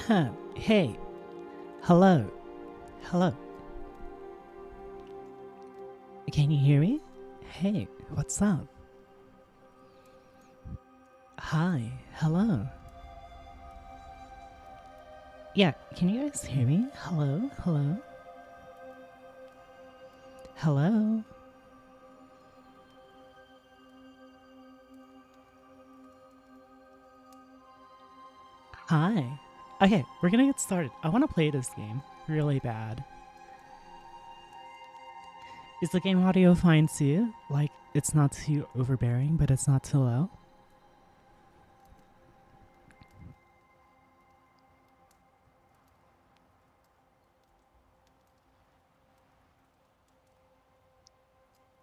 Hey, hello, hello. Can you hear me? Hey, what's up? Hi, hello. Yeah, can you guys hear me? Hello, hello, hello. Hi. Okay, we're gonna get started. I want to play this game really bad. Is the game audio fine too? Like, it's not too overbearing, but it's not too low?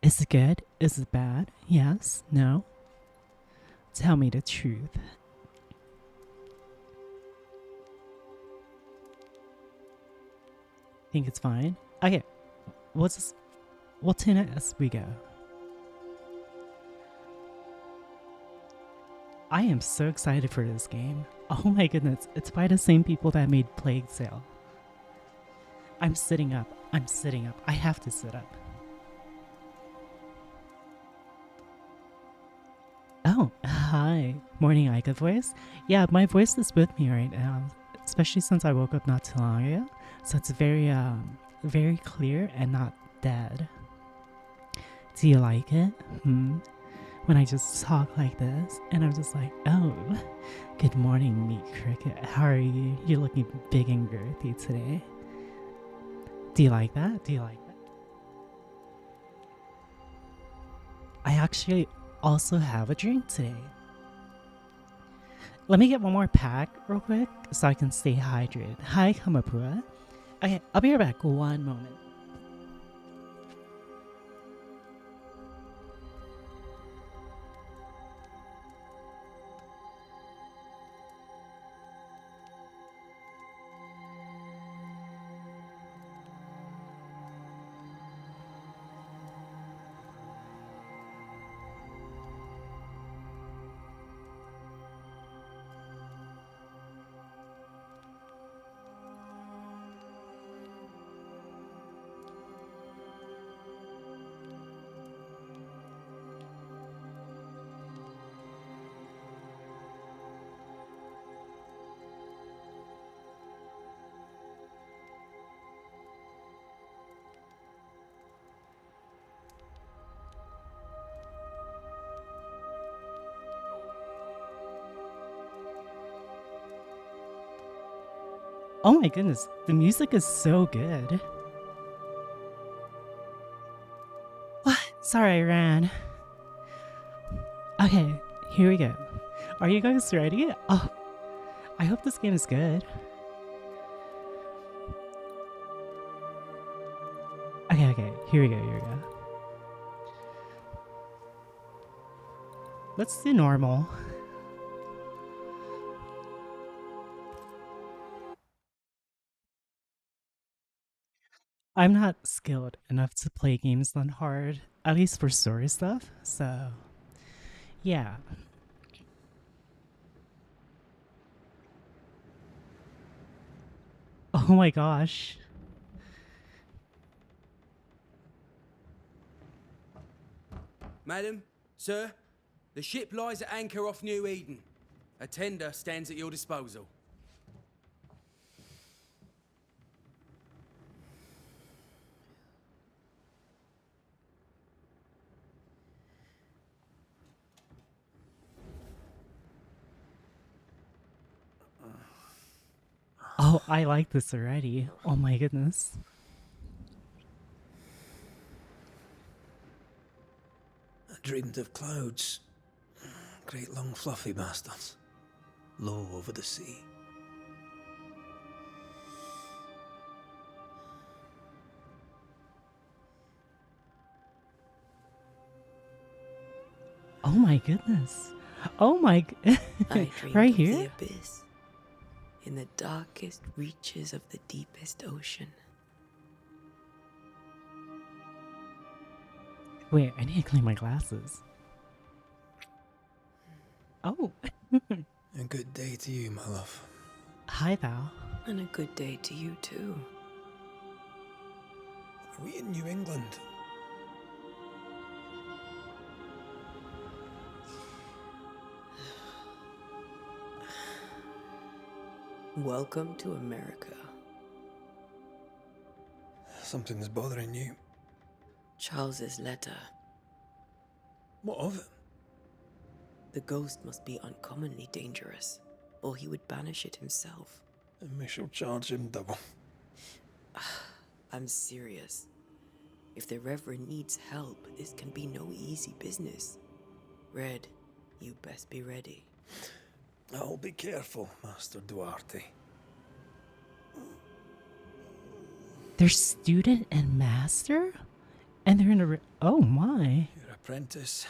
Is it good? Is it bad? Yes? No? Tell me the truth. Think it's fine? Okay, we'll tune it as we go. I am so excited for this game. Oh my goodness, it's by the same people that made Plague Tale. I'm sitting up. I'm sitting up. I have to sit up. Oh, hi. Morning, Aika voice. Yeah, my voice is with me right now, especially since I woke up not too long ago. So it's very clear and not dead. Do you like it? When I just talk like this, and I'm just like, oh, good morning, Meat Cricket. How are you? You're looking big and girthy today. Do you like that? Do you like that? I actually also have a drink today. Let me get one more pack real quick so I can stay hydrated. Hi, Kamapua. Okay, I'll be right back. One moment. Oh my goodness, the music is so good. What? Sorry, I ran. Okay, here we go. Are you guys ready? Oh, I hope this game is good. Okay, here we go. Let's do normal. I'm not skilled enough to play games on hard, at least for story stuff, so yeah. Oh my gosh. Madam, sir, the ship lies at anchor off New Eden. A tender stands at your disposal. Oh, I like this already. Oh my goodness. I dreamed of clouds. Great long fluffy bastards. Low over the sea. Oh my goodness. Oh my. I dreamed right of here? the abyss, in the darkest reaches of the deepest ocean. Wait, I need to clean my glasses. Oh. A good day to you, my love. Hi, Val. And a good day to you, too. Are we in New England? Welcome to America. Something's bothering you. Charles's letter. What of it? The ghost must be uncommonly dangerous, or he would banish it himself. And we shall charge him double. I'm serious. If the Reverend needs help, this can be no easy business. Red, you best be ready. I'll be careful, Master Duarte. They're student and master? And they're in a... Oh, my. Your apprentice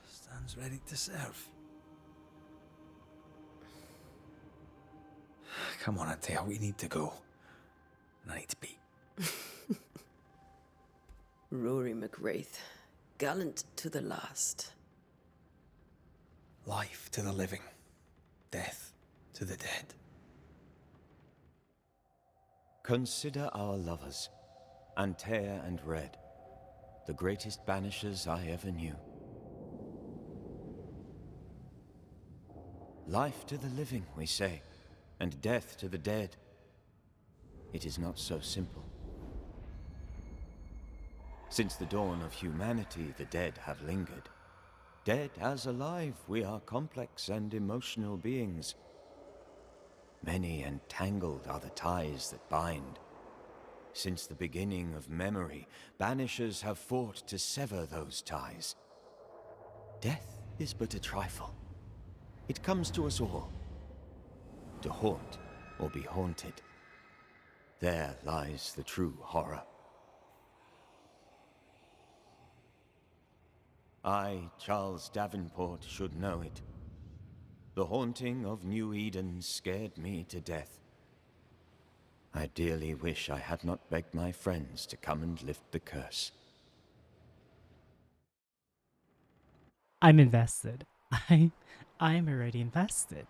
stands ready to serve. Come on, Atea, we need to go. And I need to be. Rory McWraith, gallant to the last. Life to the living, death to the dead. Consider our lovers, Antea and Red, the greatest banishers I ever knew. Life to the living, we say, and death to the dead. It is not so simple. Since the dawn of humanity, the dead have lingered. Dead as alive, we are complex and emotional beings. Many and tangled are the ties that bind. Since the beginning of memory, banishers have fought to sever those ties. Death is but a trifle. It comes to us all. To haunt or be haunted. There lies the true horror. I, Charles Davenport, should know it. The haunting of New Eden scared me to death. I dearly wish I had not begged my friends to come and lift the curse. I'm invested. I'm already invested.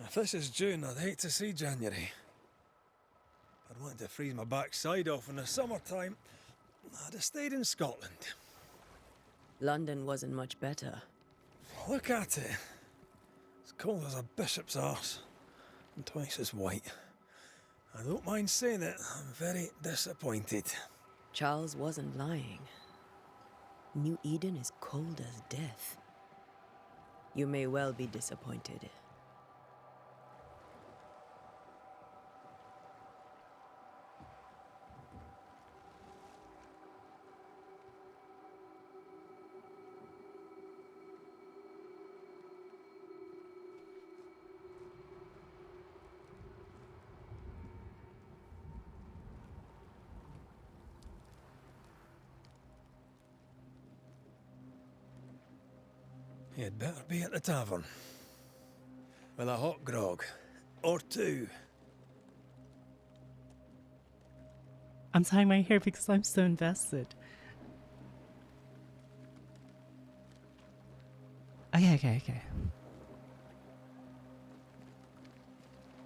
If this is June, I'd hate to see January. I'd want to freeze my backside off in the summertime. I'd have stayed in Scotland. London wasn't much better. Look at it. It's cold as a bishop's arse. And twice as white. I don't mind saying it, I'm very disappointed. Charles wasn't lying. New Eden is cold as death. You may well be disappointed. You'd better be at the tavern. With a hot grog. Or two. I'm tying my hair because I'm so invested. Okay.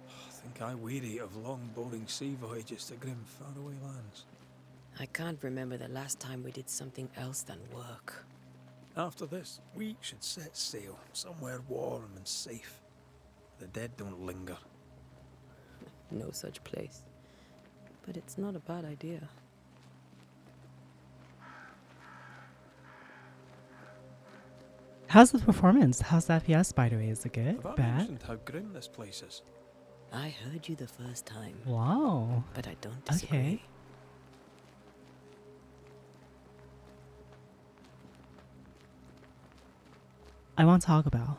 I think I weary of long, boring sea voyages to grim, faraway lands. I can't remember the last time we did something else than work. After this, we should set sail somewhere warm and safe. The dead don't linger. No such place. But it's not a bad idea. How's the performance? How's the FPS, by the way? Is it good? Have I Bad? mentioned how grim this place is? I heard you the first time, Wow. but I don't disagree. Okay. I want to talk about.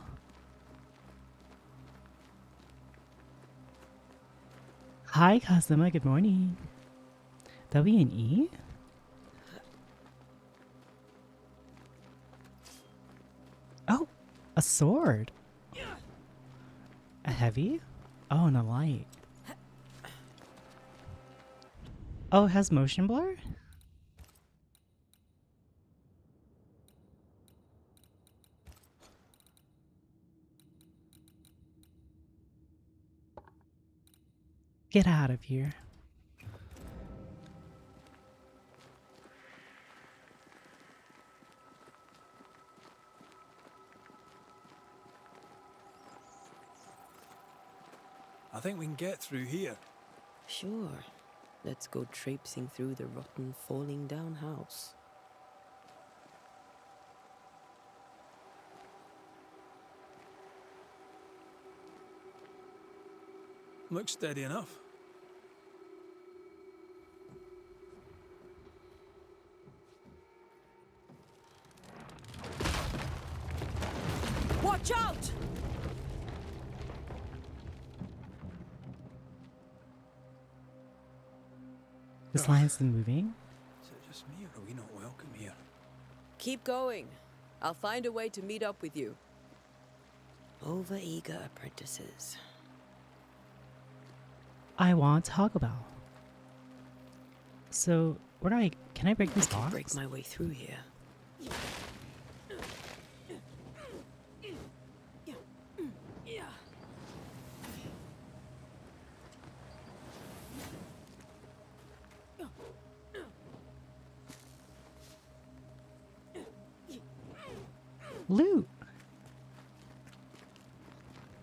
Hi, Kazuma. Good morning. W and E? Oh, a sword. A heavy? Oh, and a light. Oh, it has motion blur? Get out of here. I think we can get through here. Sure. Let's go traipsing through the rotten, falling down house. Looks steady enough. Watch out! This line isn't moving. Is it just me, or are we not welcome here? Keep going. I'll find a way to meet up with you. Overeager apprentices. I want Taco Bell. So, where do I... Can I break this box? Break my way through here. Loot.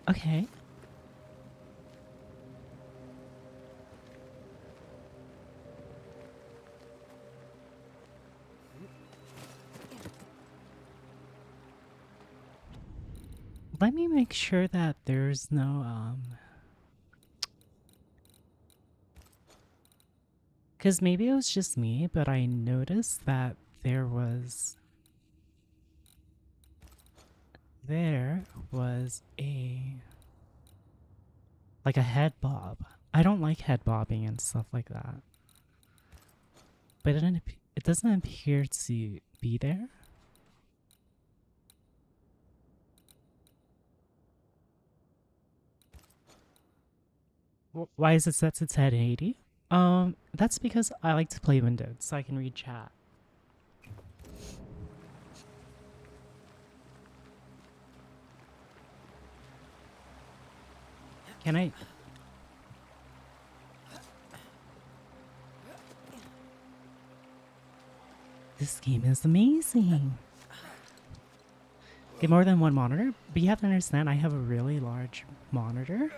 Okay. Let me make sure that there's no, because maybe it was just me, but I noticed that there was like a head bob. I don't like head bobbing and stuff like that. But it doesn't appear to be there. Why is it set to 1080? That's because I like to play windowed, so I can read chat. Can I? This game is amazing. Get more than one monitor, but you have to understand I have a really large monitor.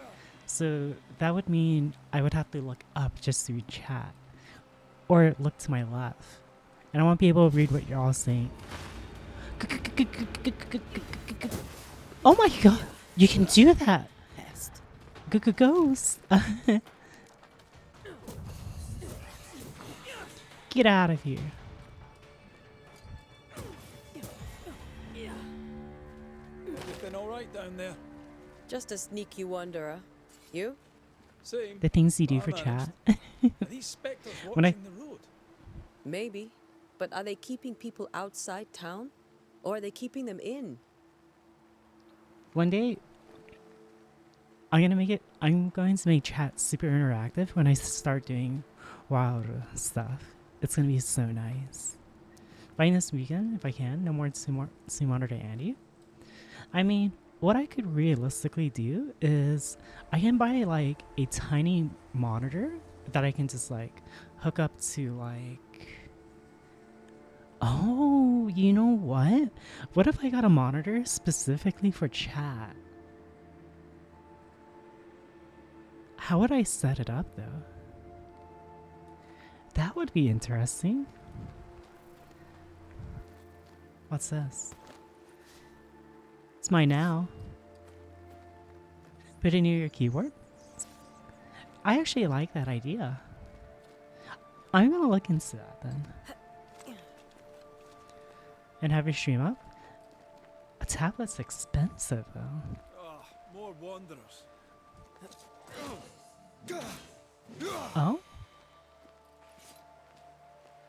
So that would mean I would have to look up just to read chat. Or look to my left. And I won't be able to read what you're all saying. Oh my god! You can do that! Pest. Ghost! Get out of here. Everything alright down there? Just a sneaky wanderer. You? Same. The things you do I for managed. chat. Are these spectres When I- watching the road? Maybe. But are they keeping people outside town? Or are they keeping them in? One day, I'm going to make chat super interactive when I start doing wild stuff. It's gonna be so nice. By this weekend, if I can, no more Summoner to Andy. I mean, what I could realistically do is I can buy like a tiny monitor that I can just like hook up to like... Oh, you know what? What if I got a monitor specifically for chat? How would I set it up though? That would be interesting. What's this? It's mine now. Put it near your keyboard. I actually like that idea. I'm gonna look into that then. And have your stream up. A tablet's expensive though. Ah, more wanderers. Oh?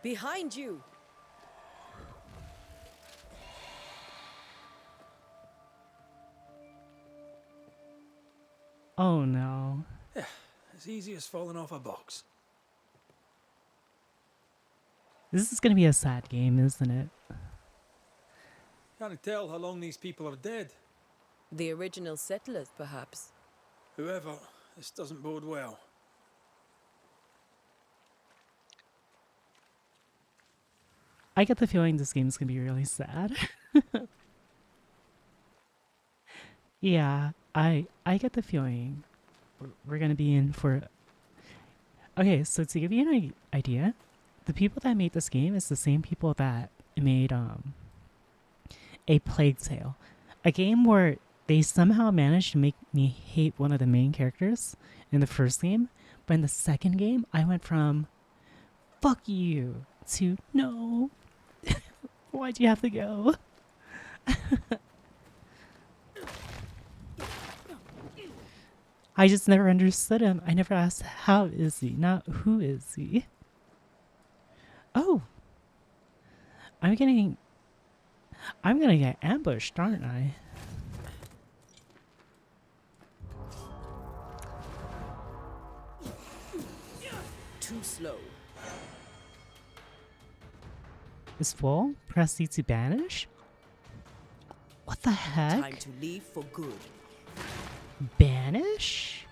Behind you! Oh no. As easy as falling off a box. This is gonna be a sad game, isn't it? Can't tell how long these people are dead. The original settlers, perhaps. Whoever, this doesn't bode well. I get the feeling this game's gonna be really sad. Yeah, I get the feeling we're gonna be in for. Okay, so to give you an idea, the people that made this game is the same people that made A Plague Tale, a game where they somehow managed to make me hate one of the main characters in the first game, but in the second game I went from fuck you to no. Why'd you have to go? I just never understood him. I never asked how is he, not who is he. Oh, I'm gonna get ambushed, aren't I? Too slow. Is full? Press C to banish? What the heck? Time to leave for good. Banish?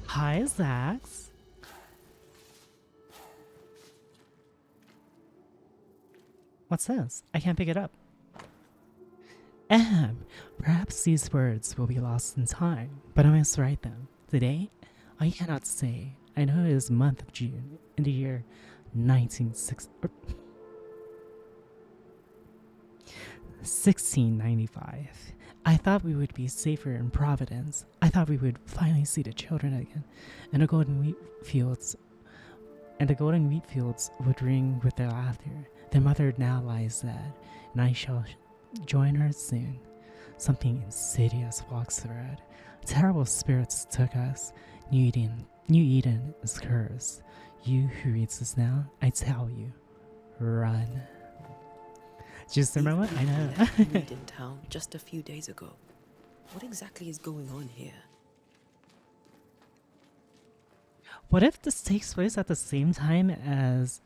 Hi, Zax. What's this? I can't pick it up. Perhaps these words will be lost in time, but I must write them. Today, I cannot say. I know it is the month of June in the year 1695. I thought we would be safer in Providence. I thought we would finally see the children again, and the golden wheat fields would ring with their laughter. Their mother now lies dead, and I shall join her soon. Something insidious walks the road. Terrible spirits took us. New Eden is cursed. You who reads this now, I tell you, run. Just the moment I know. Eden town just a few days ago. What exactly is going on here? What if this takes place at the same time as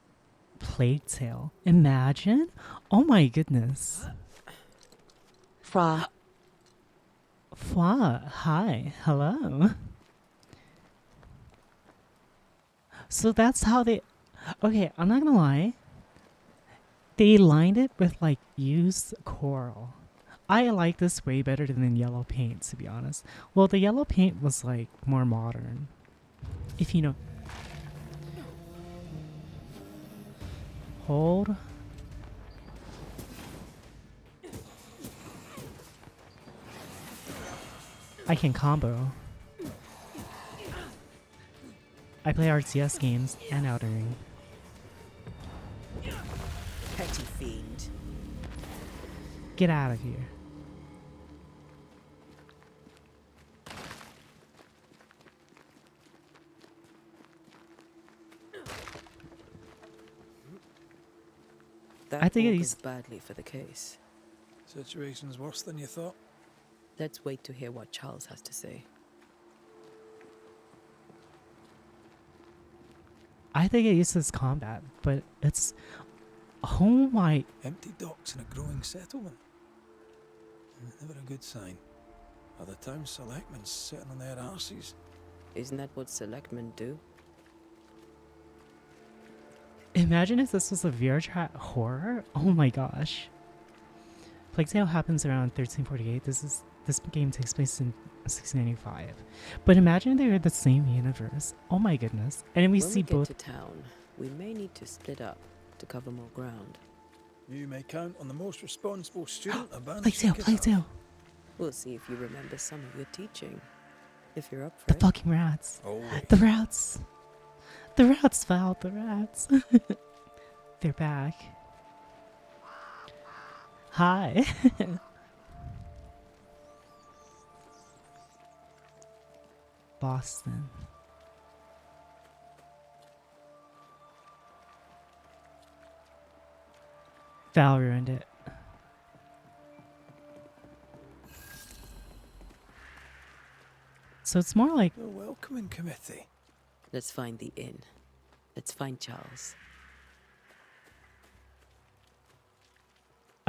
Plague Tale? Imagine? Oh my goodness. Fra. Hi, hello. So that's how they. Okay, I'm not gonna lie. They lined it with like used coral. I like this way better than yellow paint, to be honest. Well, the yellow paint was like more modern. If you know. Hold. I can combo. I play RTS games and Elden Ring. Petty fiend. Get out of here. That I think it augurs is- badly for the case. Situation's worse than you thought. Let's wait to hear what Charles has to say. I think it uses combat, but it's. Oh my. Empty docks in a growing settlement. Never a good sign. Are the town selectmen sitting on their arses? Isn't that what selectmen do? Imagine if this was a VR chat horror. Oh my gosh. Plague Tale happens around 1348. This game takes place in 1695. But imagine they were the same universe. Oh my goodness. And then we when see we get both. to town, we may need to split up to cover more ground. You may count on the most responsible student a band Plague Tale, could Plague have. Tale. We'll see if you remember some of your teaching. If you're up for The it. fucking rats. Always. The rats. The rats, Val. The rats. They're back. Hi. Boston. Val ruined it. So it's more like The welcoming committee. Let's find the inn. Let's find Charles.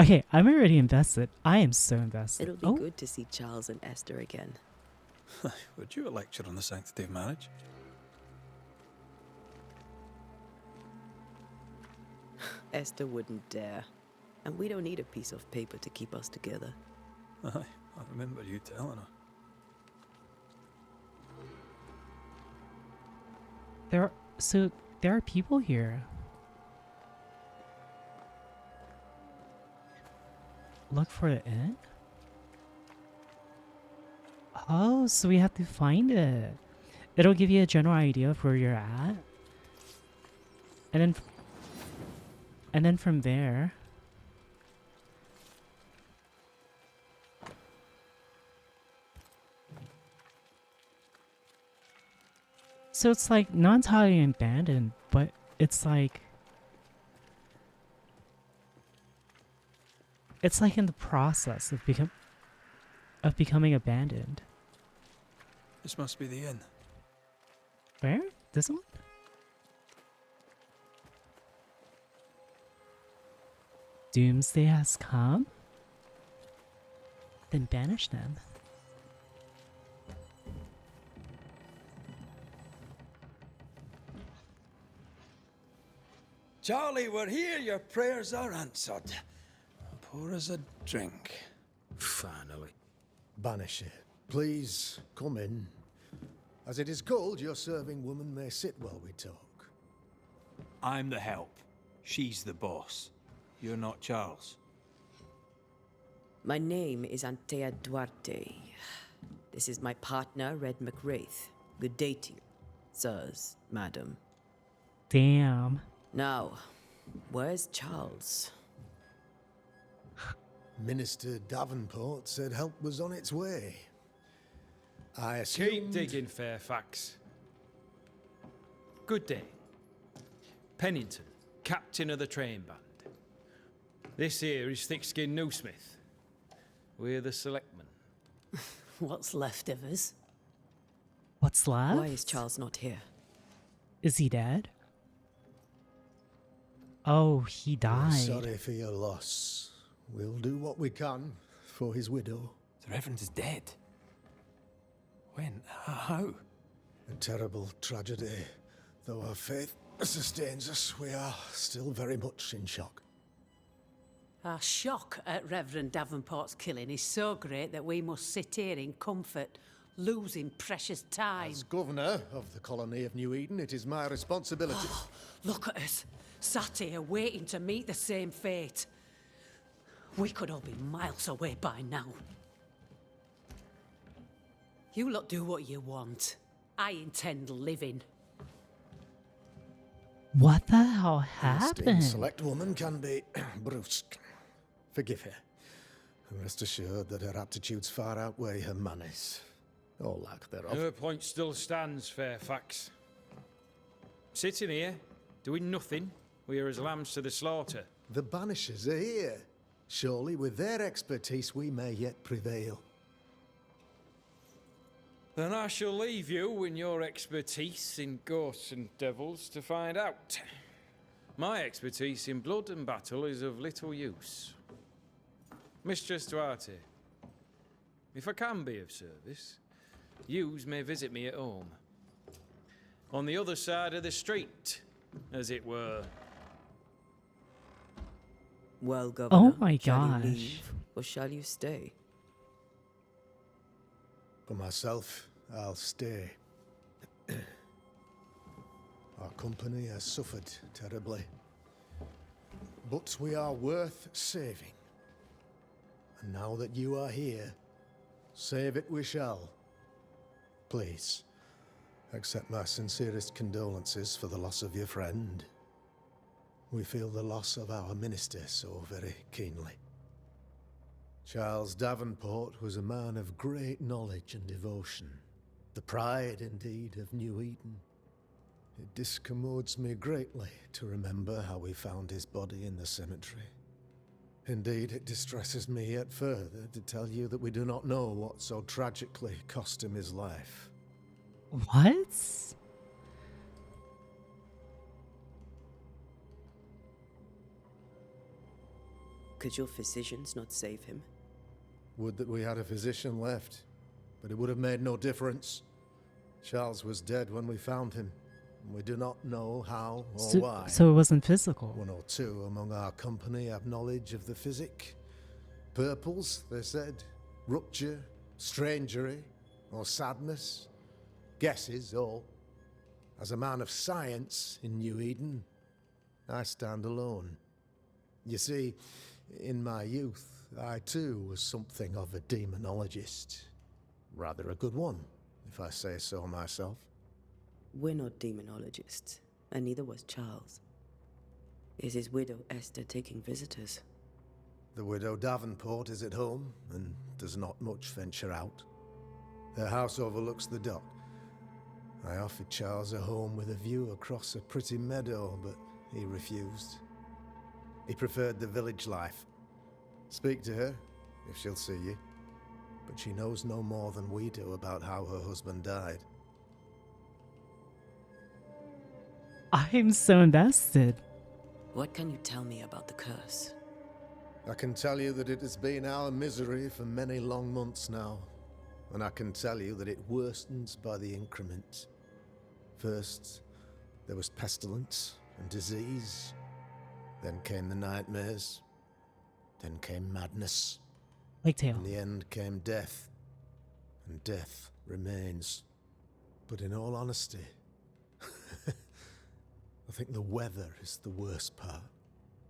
Okay, I'm already invested. I am so invested. It'll be Oh, good to see Charles and Esther again. Would you a lecture on the sanctity of marriage? Esther wouldn't dare. And we don't need a piece of paper to keep us together. Aye, I remember you telling her. there are people here. Look for the inn? Oh, so we have to find it. It'll give you a general idea of where you're at. And then from there, so it's like not entirely abandoned, but it's like in the process of becoming abandoned. This must be the inn. Where? This one? Doomsday has come? Then banish them. Charlie, we're here. Your prayers are answered. Pour us a drink. Finally. Banish it. Please, come in. As it is called, your serving woman may sit while we talk. I'm the help. She's the boss. You're not Charles. My name is Antea Duarte. This is my partner, Red McWraith. Good day to you, sirs, madam. Damn. Now, where's Charles? Minister Davenport said help was on its way. I assumed... Keep digging, Fairfax. Good day. Pennington, captain of the train band. This here is Thickskin Newsmith. We're the selectmen. What's left of us? What's left? Why is Charles not here? Is he dead? Oh, he We're died. sorry for your loss. We'll do what we can for his widow. The Reverend is dead. When? How? A terrible tragedy. Though our faith sustains us, we are still very much in shock. Our shock at Reverend Davenport's killing is so great that we must sit here in comfort, losing precious time. As governor of the colony of New Eden, it is my responsibility... Look at us, sat here waiting to meet the same fate. We could all be miles away by now. You lot do what you want. I intend living. What the hell Esteemed happened? select woman can be brusque. Forgive her. And rest assured that her aptitudes far outweigh her manners. Or lack thereof. Her point still stands, Fairfax. Sitting here, doing nothing, we are as lambs to the slaughter. The Banishers are here. Surely with their expertise we may yet prevail. Then I shall leave you and your expertise in ghosts and devils to find out. My expertise in blood and battle is of little use. Mistress Duarte, if I can be of service, yous may visit me at home. On the other side of the street, as it were. Well, Governor, Oh my shall gosh. you leave, or shall you stay? For myself, I'll stay. Our company has suffered terribly. But we are worth saving. And now that you are here, save it we shall. Please, accept my sincerest condolences for the loss of your friend. We feel the loss of our minister so very keenly. Charles Davenport was a man of great knowledge and devotion. The pride, indeed, of New Eden. It discommodes me greatly to remember how we found his body in the cemetery. Indeed, it distresses me yet further to tell you that we do not know what so tragically cost him his life. What? Could your physicians not save him? Would that we had a physician left, but it would have made no difference. Charles was dead when we found him, and we do not know how or why. So it wasn't physical. One or two among our company have knowledge of the physic. Purples, they said. Rupture, strangery, or sadness. Guesses, all. As a man of science in New Eden, I stand alone. You see, in my youth, I too was something of a demonologist. Rather a good one, if I say so myself. We're not demonologists, and neither was Charles. Is his widow Esther taking visitors? The widow Davenport is at home, and does not much venture out. Her house overlooks the dock. I offered Charles a home with a view across a pretty meadow, but he refused. He preferred the village life. Speak to her, if she'll see you. But she knows no more than we do about how her husband died. I'm so invested. What can you tell me about the curse? I can tell you that it has been our misery for many long months now. And I can tell you that it worsened by the increment. First, there was pestilence and disease. Then came the nightmares. Then came madness. Like Tail. In the end came death. And death remains. But in all honesty, I think the weather is the worst part.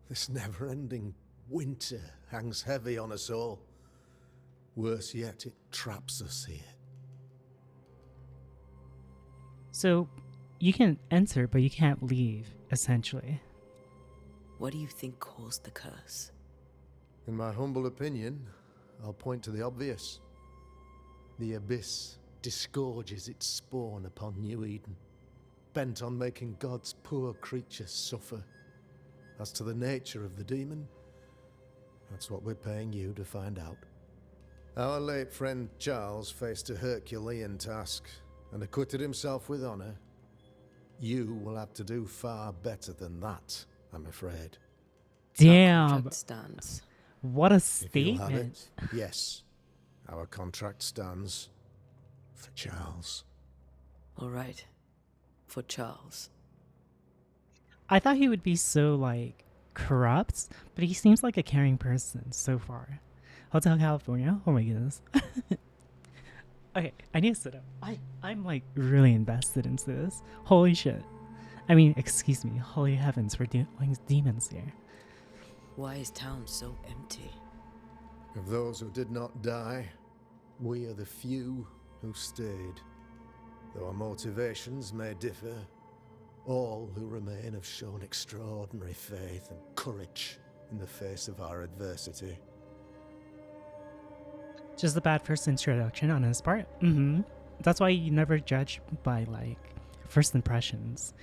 This never-ending winter hangs heavy on us all. Worse yet, it traps us here. So you can enter, but you can't leave, essentially. What do you think caused the curse? In my humble opinion, I'll point to the obvious. The Abyss disgorges its spawn upon New Eden, bent on making God's poor creatures suffer. As to the nature of the demon, that's what we're paying you to find out. Our late friend Charles faced a Herculean task and acquitted himself with honor. You will have to do far better than that, I'm afraid. Our Damn. contract stands. What a If you'll have statement. it, yes. Our contract stands for Charles. All right. For Charles. I thought he would be so, like, corrupt, but he seems like a caring person so far. Hotel California? Oh my goodness. Okay, I need to sit up. I'm like really invested into this. Holy shit. I mean, excuse me. Holy heavens, we're dealing with demons here. Why is town so empty? Of those who did not die, we are the few who stayed. Though our motivations may differ, all who remain have shown extraordinary faith and courage in the face of our adversity. Just a bad first introduction on his part. That's why you never judge by, like, first impressions.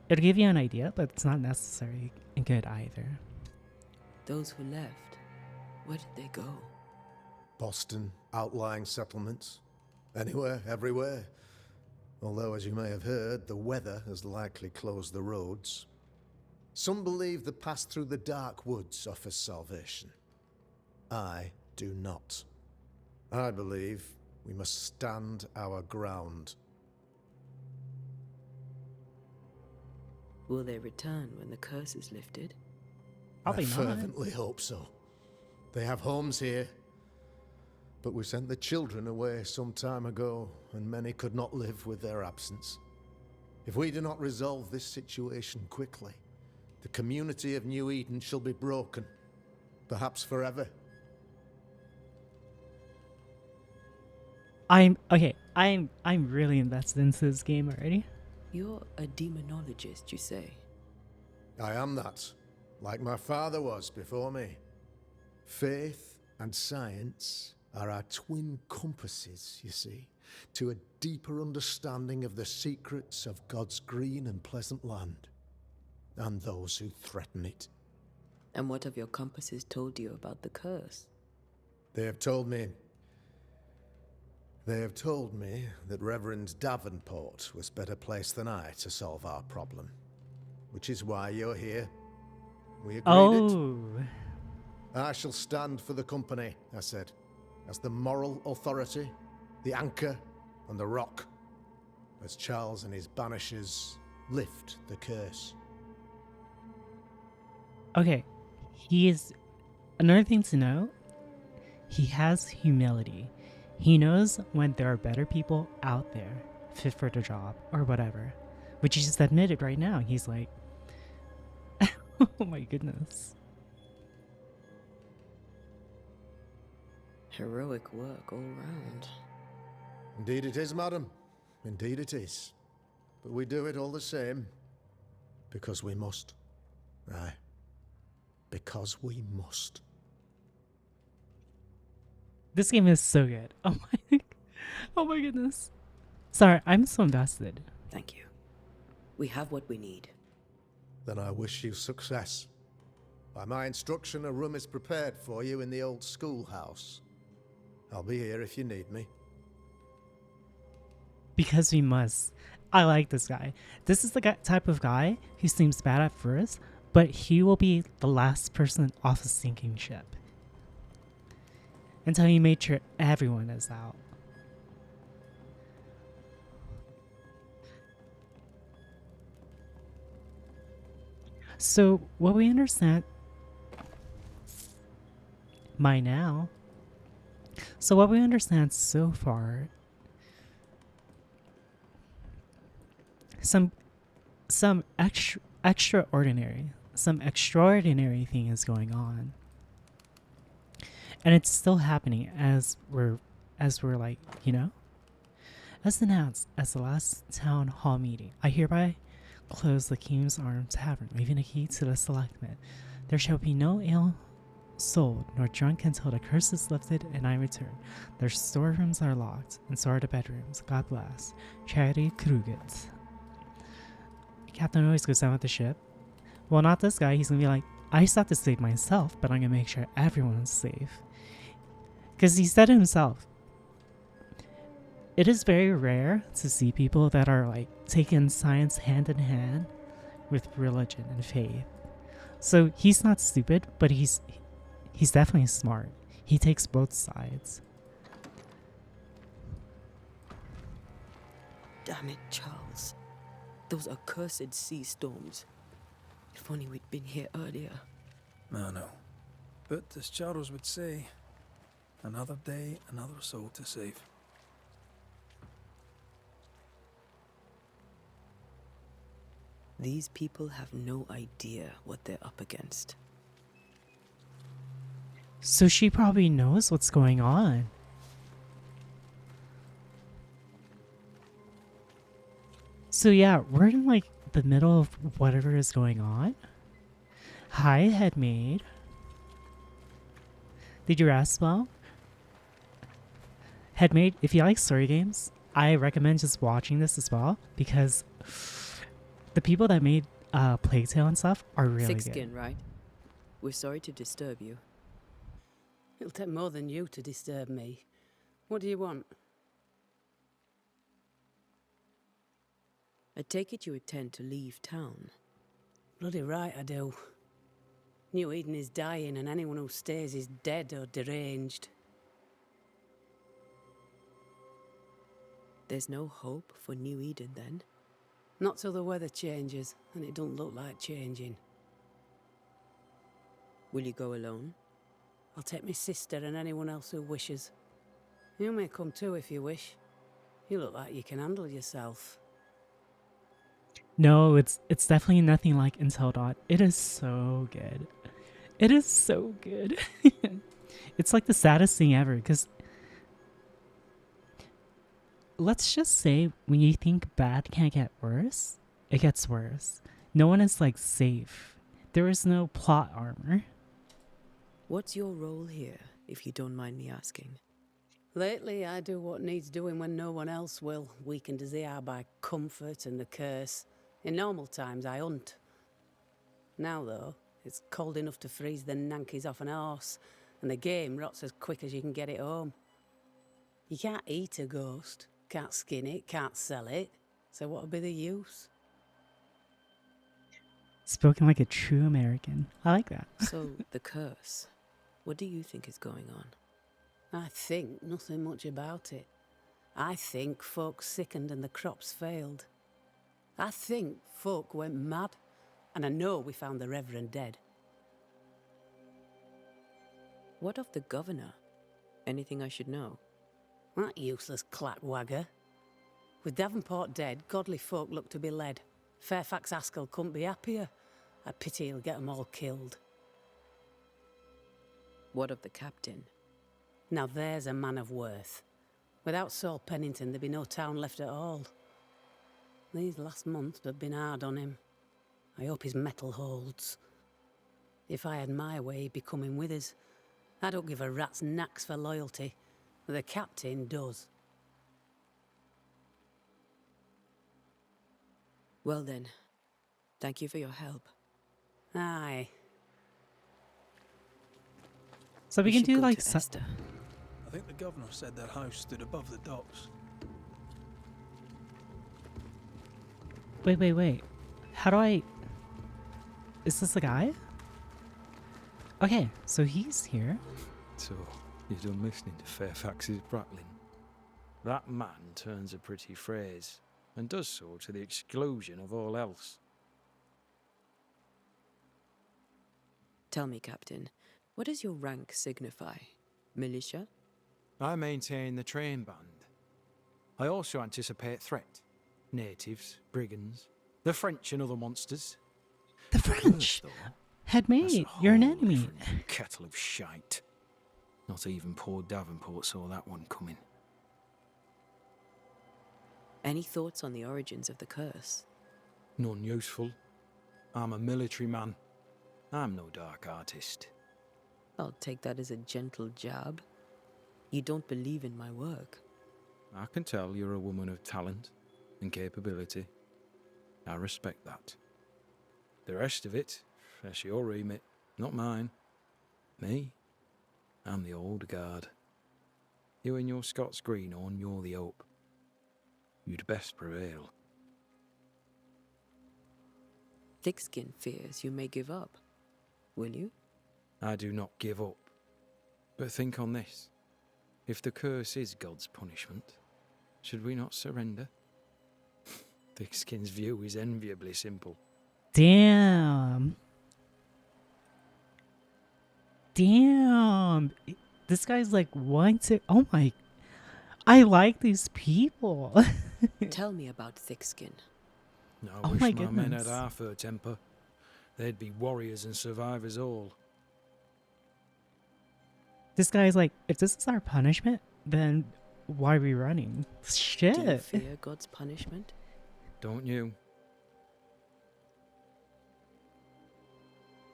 It'll give you an idea, but it's not necessarily good either. Those who left, where did they go? Boston, outlying settlements. Anywhere, everywhere. Although, as you may have heard, the weather has likely closed the roads. Some believe the path through the dark woods offers salvation. I do not. I believe we must stand our ground. Will they return when the curse is lifted? Probably I not. fervently hope so. They have homes here. But we sent the children away some time ago, and many could not live with their absence. If we do not resolve this situation quickly, the community of New Eden shall be broken, perhaps forever. I'm really invested into this game already. You're a demonologist, you say? I am that, like my father was before me. Faith and science are our twin compasses, you see, to a deeper understanding of the secrets of God's green and pleasant land, and those who threaten it. And what have your compasses told you about the curse? They have told me that Reverend Davenport was better placed than I to solve our problem, which is why you're here. We agreed it. Oh. I shall stand for the company, I said, as the moral authority, the anchor, and the rock, as Charles and his banishers lift the curse. Okay, he is. Another thing to know, he has humility. He knows when there are better people out there fit for the job or whatever, which he just admitted right now. He's like, oh my goodness. Heroic work all round. Indeed it is, madam. Indeed it is. But we do it all the same. Because we must. Aye. Because we must. This game is so good. Oh my goodness. Sorry, I'm so invested. Thank you. We have what we need. Then I wish you success. By my instruction, a room is prepared for you in the old schoolhouse. I'll be here if you need me. Because we must. I like this guy. This is the type of guy who seems bad at first, but he will be the last person off a sinking ship. Until he made sure everyone is out. So, what we understand by now. So, what we understand so far. Some extraordinary thing is going on. And it's still happening as we're like, you know? As announced as the last town hall meeting, I hereby close the King's Arms Tavern, leaving a key to the selectmen. There shall be no ale sold nor drunk until the curse is lifted and I return. Their storerooms are locked, and so are the bedrooms. God bless. Charity Kruget. Captain always goes down with the ship. Well, not this guy. He's gonna be like, I just have to save myself, but I'm gonna make sure everyone's safe. Because he said himself, it is very rare to see people that are like taking science hand in hand with religion and faith. So he's not stupid, but he's definitely smart. He takes both sides. Damn it, Charles. Those accursed sea storms. If only we'd been here earlier. I know. But as Charles would say, another day, another soul to save. These people have no idea what they're up against. So she probably knows what's going on. So yeah, we're in like the middle of whatever is going on. Hi, Headmaid. Did you rest well? Headmaid, if you like story games, I recommend just watching this as well because the people that made Plague Tale and stuff are really Thick good. skin, right? We're sorry to disturb you. It'll take more than you to disturb me. What do you want? I take it you intend to leave town. Bloody right I do. New Eden is dying and anyone who stays is dead or deranged. There's no hope for New Eden then? Not till the weather changes, and it don't look like changing. Will you go alone? I'll take my sister and anyone else who wishes. You may come too if you wish. You look like you can handle yourself. No, it's definitely nothing like Until Dawn. It is so good. It is so good. It's like the saddest thing ever because let's just say when you think bad can't get worse, it gets worse. No one is like safe. There is no plot armor. What's your role here, if you don't mind me asking? Lately, I do what needs doing when no one else will, weakened as they are by comfort and the curse. In normal times, I hunt. Now, though, it's cold enough to freeze the nankies off an horse, and the game rots as quick as you can get it home. You can't eat a ghost, can't skin it, can't sell it, so what would be the use? Spoken like a true American. I like that. So, the curse. What do you think is going on? I think nothing much about it. I think folk sickened and the crops failed. I think folk went mad, and I know we found the Reverend dead. What of the governor? Anything I should know? That useless clackwagger. With Davenport dead, godly folk look to be led. Fairfax Askell couldn't be happier. I pity he'll get 'em all killed. What of the captain? Now there's a man of worth. Without Saul Pennington, there'd be no town left at all. These last months have been hard on him. I hope his mettle holds. If I had my way, he'd be coming with us. I don't give a rat's knacks for loyalty, but the captain does. Well then, thank you for your help. Aye. So we can should do go like to Esther. I think the governor said their house stood above the docks. Wait. How do I... Is this the guy? Okay, so he's here. So, you've done listening to Fairfax's prattling. That man turns a pretty phrase, and does so to the exclusion of all else. Tell me, Captain, what does your rank signify? Militia? I maintain the train band. I also anticipate threat. Natives, brigands, the French and other monsters. The French! Headmate, you're an enemy. Kettle of shite. Not even poor Davenport saw that one coming. Any thoughts on the origins of the curse? None useful. I'm a military man. I'm no dark artist. I'll take that as a gentle jab. You don't believe in my work. I can tell you're a woman of talent and capability. I respect that. The rest of it, that's your remit, not mine. Me? I'm the old guard. You and your Scots greenhorn, you're the hope. You'd best prevail. Thickskin fears you may give up. Will you? I do not give up. But think on this. If the curse is God's punishment, should we not surrender? Thickskin's view is enviably simple. Damn. This guy's like wanting to... Oh my... I like these people. Tell me about Thickskin. I Oh wish my my men had goodness. half her temper. They'd be warriors and survivors all. This guy's like, if this is our punishment, then why are we running? Do you Shit. fear God's punishment? Don't you?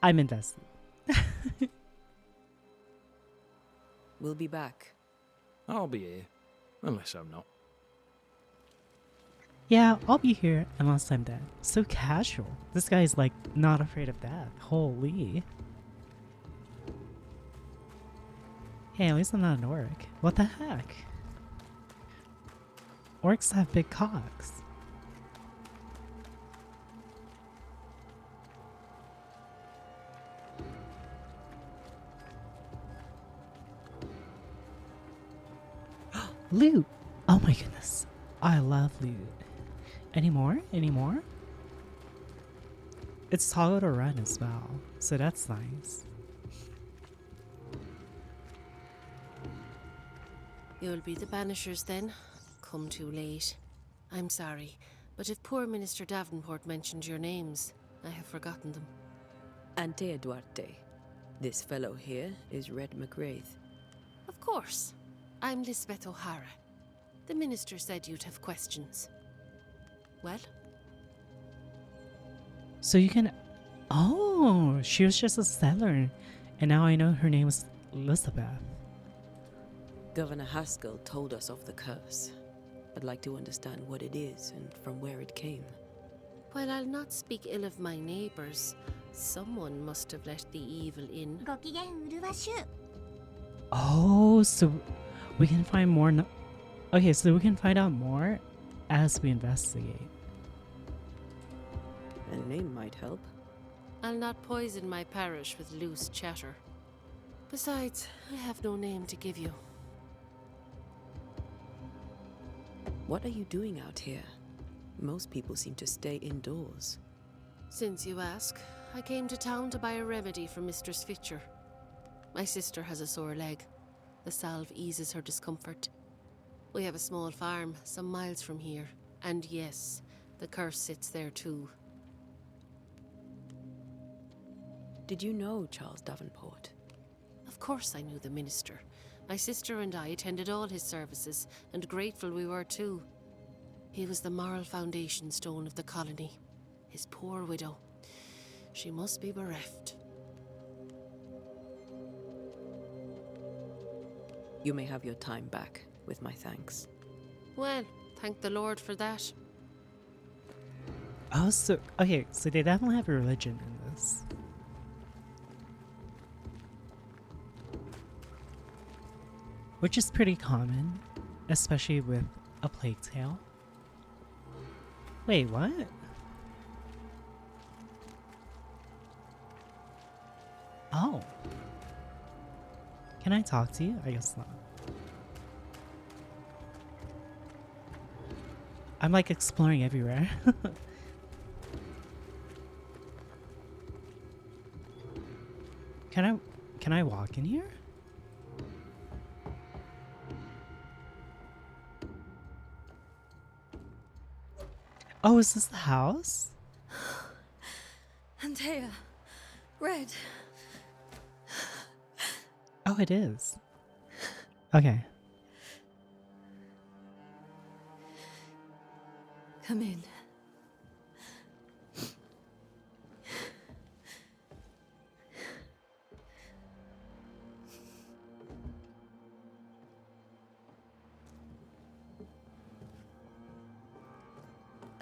I'm invested. We'll be back. I'll be here. Unless I'm not. Yeah, I'll be here unless I'm dead. So casual. This guy's like not afraid of death. Holy. Hey, at least I'm not an orc. What the heck? Orcs have big cocks. Loot! Oh my goodness. I love loot. Any more? Any more? It's toggle to run as well, so that's nice. You'll be the banishers then? Come too late. I'm sorry, but if poor Minister Davenport mentioned your names, I have forgotten them. Antea Duarte. This fellow here is Red McWraith. Of course. I'm Lisbeth O'Hara. The minister said you'd have questions. Well? So you can... Oh, she was just a settler, and now I know her name is Elizabeth. Governor Haskell told us of the curse. I'd like to understand what it is and from where it came. While I'll not speak ill of my neighbours, someone must have let the evil in. Oh, so we can find more... Okay, so we can find out more as we investigate. A name might help. I'll not poison my parish with loose chatter. Besides, I have no name to give you. What are you doing out here? Most people seem to stay indoors. Since you ask, I came to town to buy a remedy for Mistress Fitcher. My sister has a sore leg. The salve eases her discomfort. We have a small farm some miles from here, and yes, the curse sits there too. Did you know Charles Davenport? Of course I knew the minister. My sister and I attended all his services, and grateful we were too. He was the moral foundation stone of the colony. His poor widow. She must be bereft. You may have your time back, with my thanks. Well, thank the Lord for that. Oh, so okay, so they definitely have a religion in this. Which is pretty common, especially with a plague tale. Wait, what? Oh. Can I talk to you? I guess not. I'm like exploring everywhere. Can I walk in here? Oh, is this the house? Antea, Red. Oh, it is. Okay. Come in.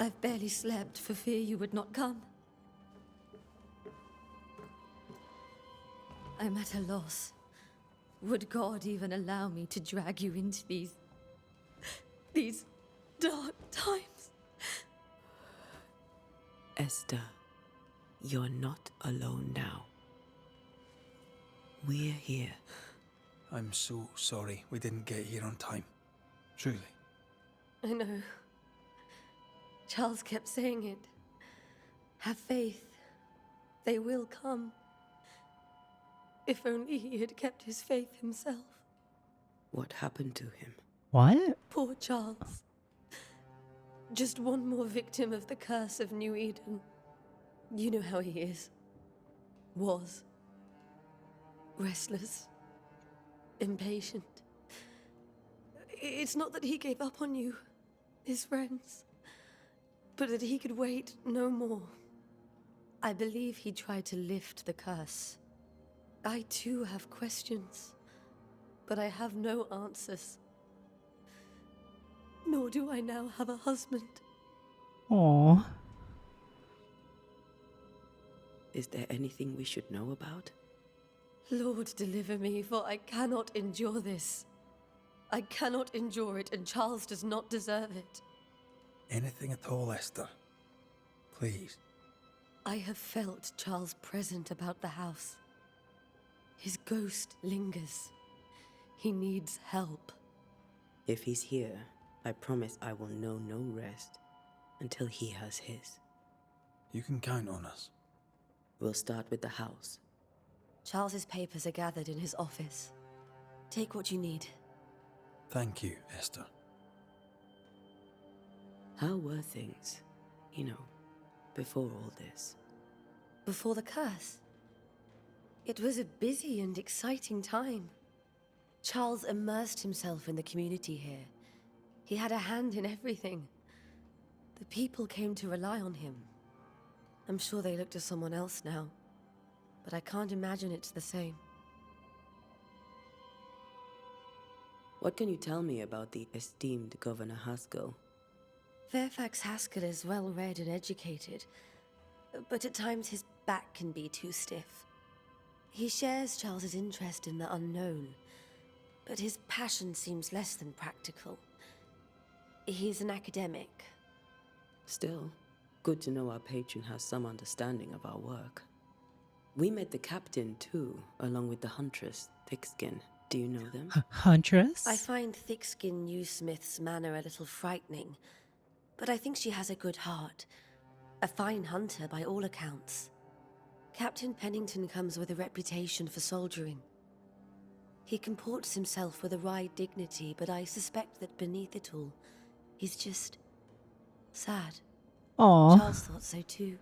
I've barely slept for fear you would not come. I'm at a loss. Would God even allow me to drag you into these dark times? Esther, you're not alone now. We're here. I'm so sorry we didn't get here on time. Truly. I know. Charles kept saying it. Have faith. They will come. If only he had kept his faith himself. What happened to him? What? Poor Charles. Just one more victim of the curse of New Eden. You know how he is. Was. Restless. Impatient. It's not that he gave up on you, his friends, but that he could wait no more. I believe he tried to lift the curse. I too have questions, but I have no answers. Nor do I now have a husband. Aww. Is there anything we should know about? Lord, deliver me, for I cannot endure this. I cannot endure it, and Charles does not deserve it. Anything at all, Esther. Please. I have felt Charles present about the house. His ghost lingers. He needs help. If he's here, I promise I will know no rest until he has his. You can count on us. We'll start with the house. Charles's papers are gathered in his office. Take what you need. Thank you, Esther. How were things, before all this? Before the curse? It was a busy and exciting time. Charles immersed himself in the community here. He had a hand in everything. The people came to rely on him. I'm sure they look to someone else now, but I can't imagine it's the same. What can you tell me about the esteemed Governor Haskell? Fairfax Haskell is well-read and educated, but at times his back can be too stiff. He shares Charles's interest in the unknown, but his passion seems less than practical. He's an academic. Still, good to know our patron has some understanding of our work. We met the captain, too, along with the huntress, Thickskin. Do you know them? Huntress? I find Thickskin Newsmith's manner a little frightening, but I think she has a good heart. A fine hunter by all accounts. Captain Pennington comes with a reputation for soldiering. He comports himself with a wry dignity, but I suspect that beneath it all, he's just sad. Aww. Charles thought so too.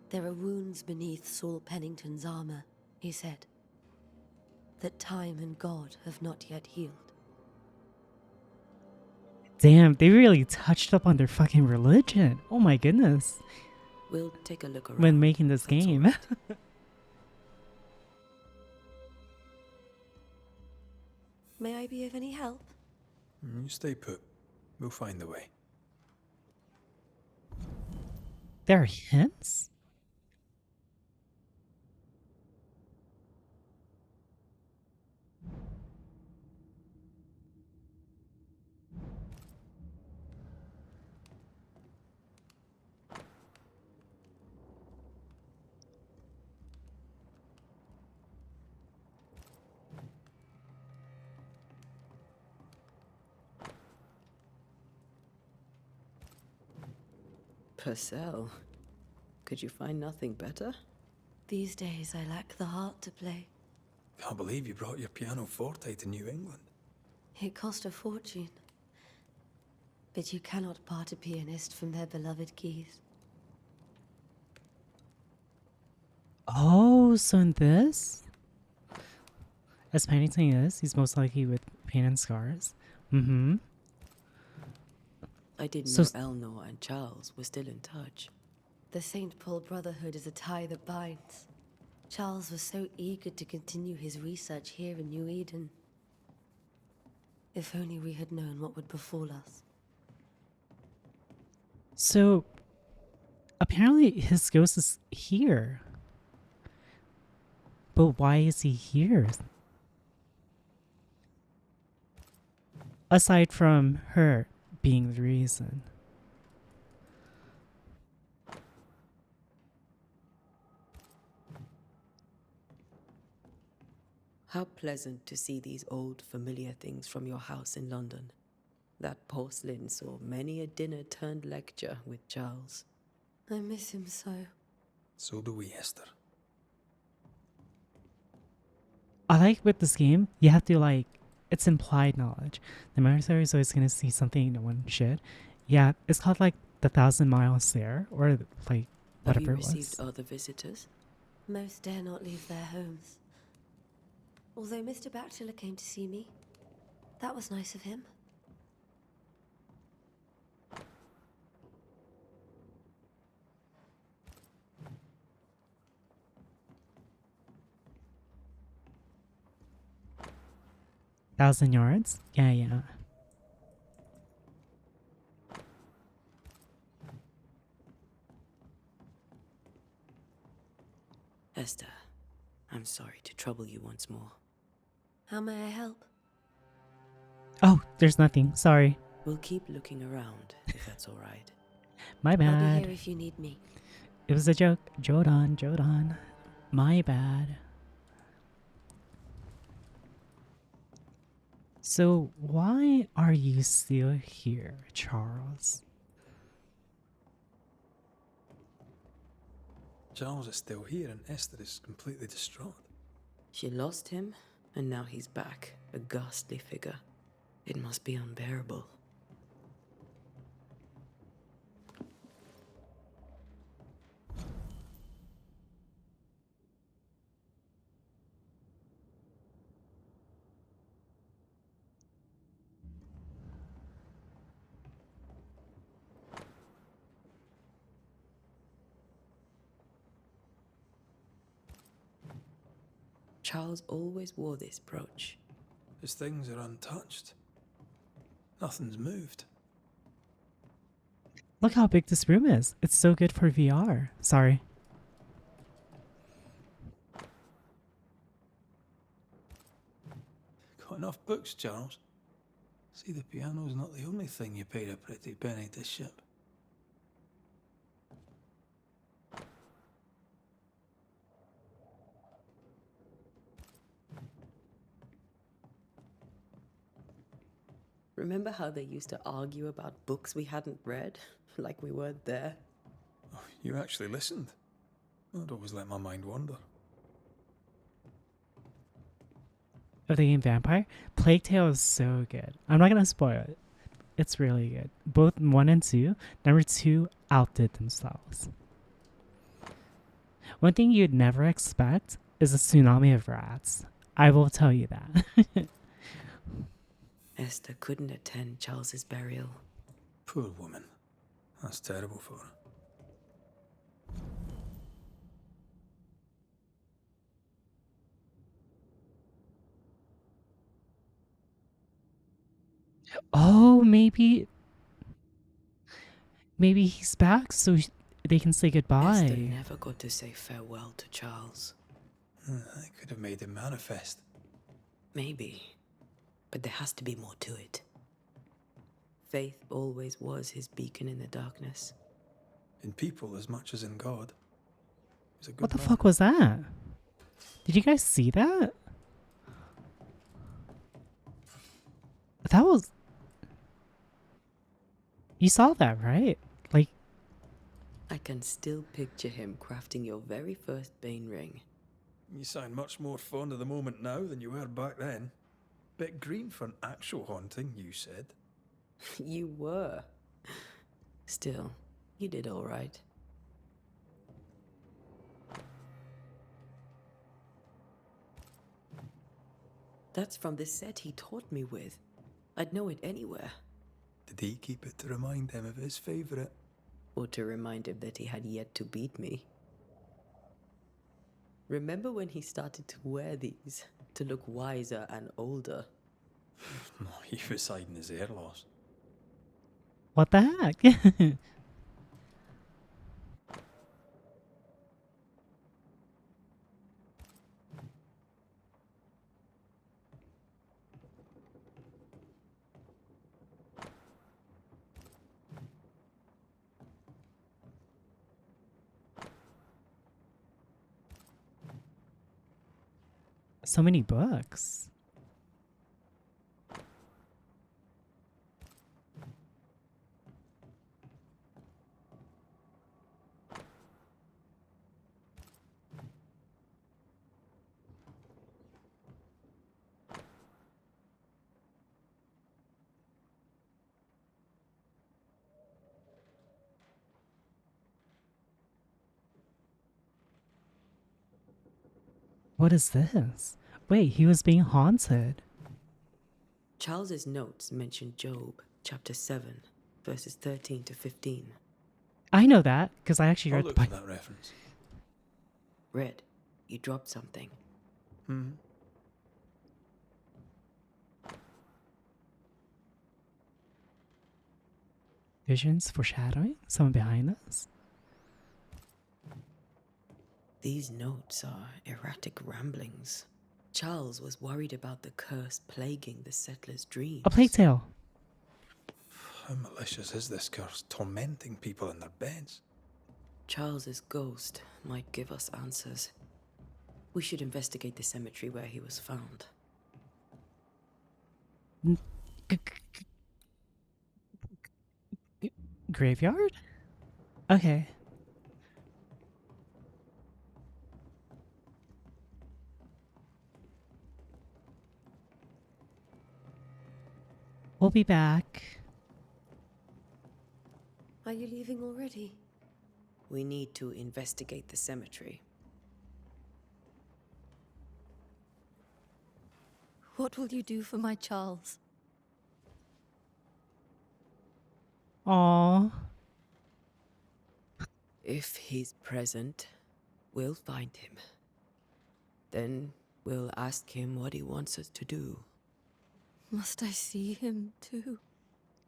There are wounds beneath Saul Pennington's armor, he said, that time and God have not yet healed. Damn, they really touched up on their fucking religion. Oh my goodness. We'll take a look around. When making this game. May I be of any help? You stay put. We'll find the way. There are hints? Purcell, could you find nothing better? These days I lack the heart to play. Can't believe you brought your pianoforte to New England. It cost a fortune. But you cannot part a pianist from their beloved keys. Oh, so in this? As Pennington is, he's most likely with pain and scars. Mm-hmm. I didn't So know Elnor and Charles were still in touch. The St. Paul Brotherhood is a tie that binds. Charles was so eager to continue his research here in New Eden. If only we had known what would befall us. So, apparently his ghost is here. But why is he here? Aside from her being the reason. How pleasant to see these old familiar things from your house in London. That porcelain saw many a dinner-turned-lecture with Charles. I miss him so. So do we, Esther. I like with this game, you have to like, it's implied knowledge. The military is always going to see something no one should. Yeah, it's called like the 1,000 miles there, or like whatever Have it you received was. other visitors? Most dare not leave their homes. Although Mr. Bachelor came to see me. That was nice of him. Thousand yards? Yeah. Esther, I'm sorry to trouble you once more. How may I help? Oh, there's nothing. Sorry. We'll keep looking around, if that's all right. My I'll be bad. here if you need me. It was a joke. Jodan. My bad. So, why are you still here, Charles? Charles is still here and Esther is completely distraught. She lost him, and now he's back, a ghastly figure. It must be unbearable. Charles always wore this brooch. His things are untouched. Nothing's moved. Look how big this room is. It's so good for VR. Sorry. Got enough books, Charles? See, the piano's not the only thing you paid a pretty penny to ship. Remember how they used to argue about books we hadn't read? Like we weren't there? Oh, you actually listened. I'd always let my mind wander. Of the game Vampire, Plague Tale is so good. I'm not gonna spoil it. It's really good. Both 1 and 2. Number 2 outdid themselves. One thing you'd never expect is a tsunami of rats. I will tell you that. Esther couldn't attend Charles's burial. Poor woman. That's terrible for her. Oh, maybe he's back so they can say Esther goodbye. never got to say farewell to Charles. I could have made him manifest. Maybe. But there has to be more to it. Faith always was his beacon in the darkness. In people as much as in God. He's a good What the man. fuck was that? Did you guys see that? That was... You saw that, right? Like... I can still picture him crafting your very first Bane ring. You sound much more fond of the moment now than you were back then. Bit green for an actual haunting, you said. You were. Still, you did all right. That's from the set he taught me with. I'd know it anywhere. Did he keep it to remind him of his favourite? Or to remind him that he had yet to beat me. Remember when he started to wear these to look wiser and older? He was hiding his hair loss. What the heck? So many books. What is this? Wait, he was being haunted. Charles's notes mention Job, chapter 7, verses 13 to 15. I know that because I actually I'll read the look for Bible. that reference. Red, you dropped something. Visions, foreshadowing, someone behind us. These notes are erratic ramblings. Charles was worried about the curse plaguing the settlers' dreams. A plague tale. How malicious is this curse, tormenting people in their beds? Charles's ghost might give us answers. We should investigate the cemetery where he was found. Graveyard? Okay. We'll be back. Are you leaving already? We need to investigate the cemetery. What will you do for my Charles? Aww. If he's present, we'll find him. Then we'll ask him what he wants us to do. Must I see him too?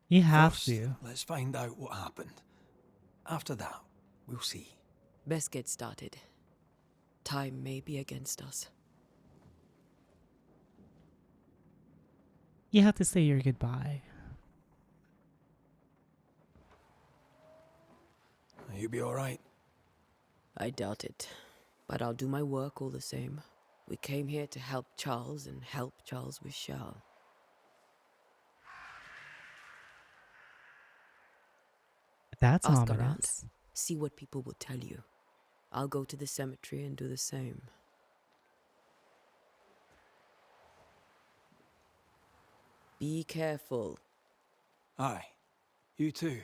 You have First, to. let's find out what happened. After that, we'll see. Best get started. Time may be against us. You have to say your goodbye. You be alright? I doubt it, but I'll do my work all the same. We came here to help Charles and help Charles with Charles. That's Ask around. ominous. See what people will tell you. I'll go to the cemetery and do the same. Be careful. Aye. You too.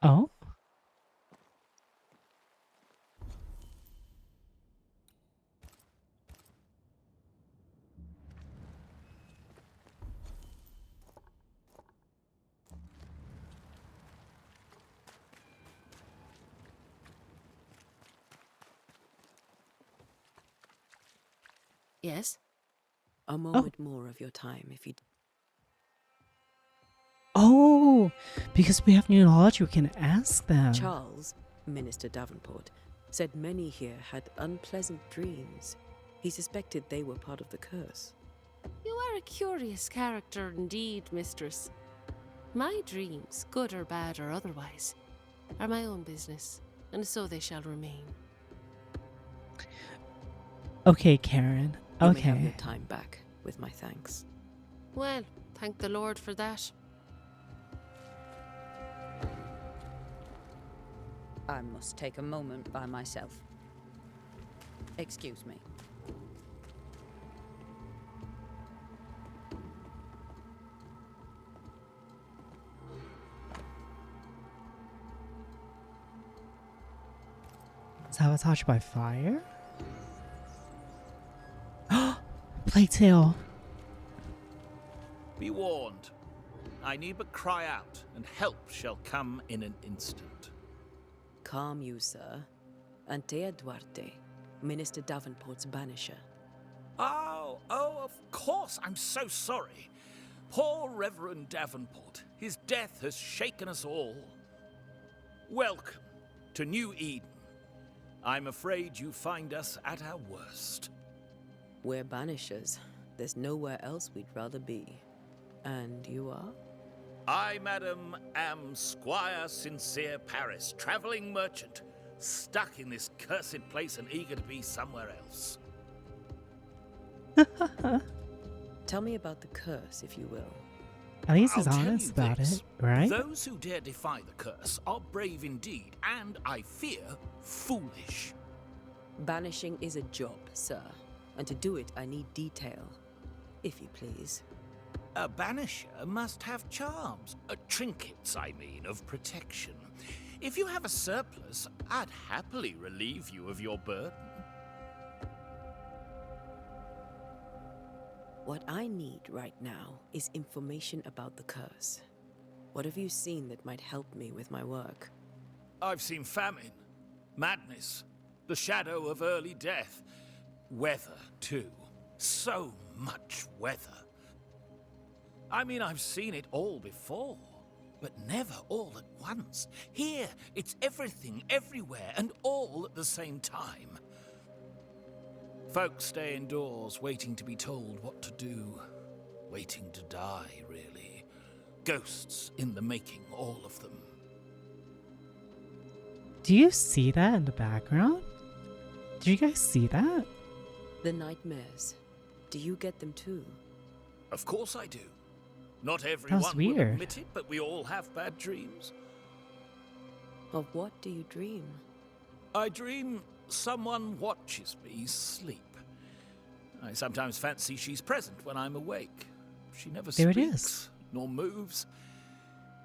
Oh? Yes? A moment more of your time, if you... Oh, because we have new knowledge, we can ask them. Charles, Minister Davenport, said many here had unpleasant dreams. He suspected they were part of the curse. You are a curious character indeed, mistress. My dreams, good or bad or otherwise, are my own business, and so they shall remain. Okay, Karen. You may have your Okay. time back, with my thanks. Well, thank the Lord for that. I must take a moment by myself. Excuse me. Sabotage by fire? Playtail. Be warned. I need but cry out, and help shall come in an instant. Calm you, sir. Antea Duarte, Minister Davenport's banisher. Oh, of course. I'm so sorry. Poor Reverend Davenport. His death has shaken us all. Welcome to New Eden. I'm afraid you find us at our worst. We're banishers. There's nowhere else we'd rather be. And you are? I, madam, am Squire Sincere Paris, travelling merchant, stuck in this cursed place and eager to be somewhere else. Tell me about the curse, if you will. At least I'll he's tell honest you about this. it, right? Those who dare defy the curse are brave indeed, and I fear foolish. Banishing is a job, sir. And to do it, I need detail. If you please. A banisher must have charms, trinkets, I mean, of protection. If you have a surplus, I'd happily relieve you of your burden. What I need right now is information about the curse. What have you seen that might help me with my work? I've seen famine, madness, the shadow of early death, weather, too. So much weather. I mean, I've seen it all before, but never all at once. Here, it's everything, everywhere, and all at the same time. Folks stay indoors, waiting to be told what to do. Waiting to die, really. Ghosts in the making, all of them. Do you see that in the background? Do you guys see that? The nightmares. Do you get them too? Of course I do. Not everyone will weird. admit it, but we all have bad dreams. Of what do you dream? I dream someone watches me sleep. I sometimes fancy she's present when I'm awake. She never There it speaks, is. nor moves.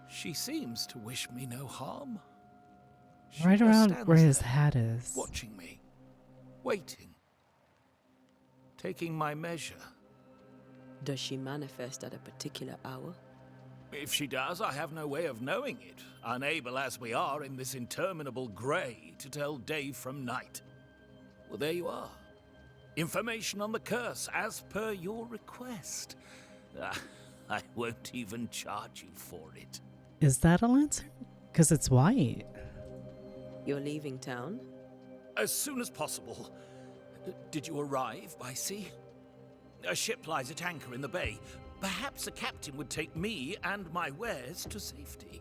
She seems to wish me no harm. She Right just around stands where his there, hat is. watching me, waiting, taking my measure. Does she manifest at a particular hour? If she does, I have no way of knowing it, unable as we are in this interminable grey to tell day from night. Well, there you are. Information on the curse, as per your request. I won't even charge you for it. Is that a lantern? Because it's white. You're leaving town? As soon as possible. Did you arrive by sea? A ship lies at anchor in the bay. Perhaps a captain would take me and my wares to safety.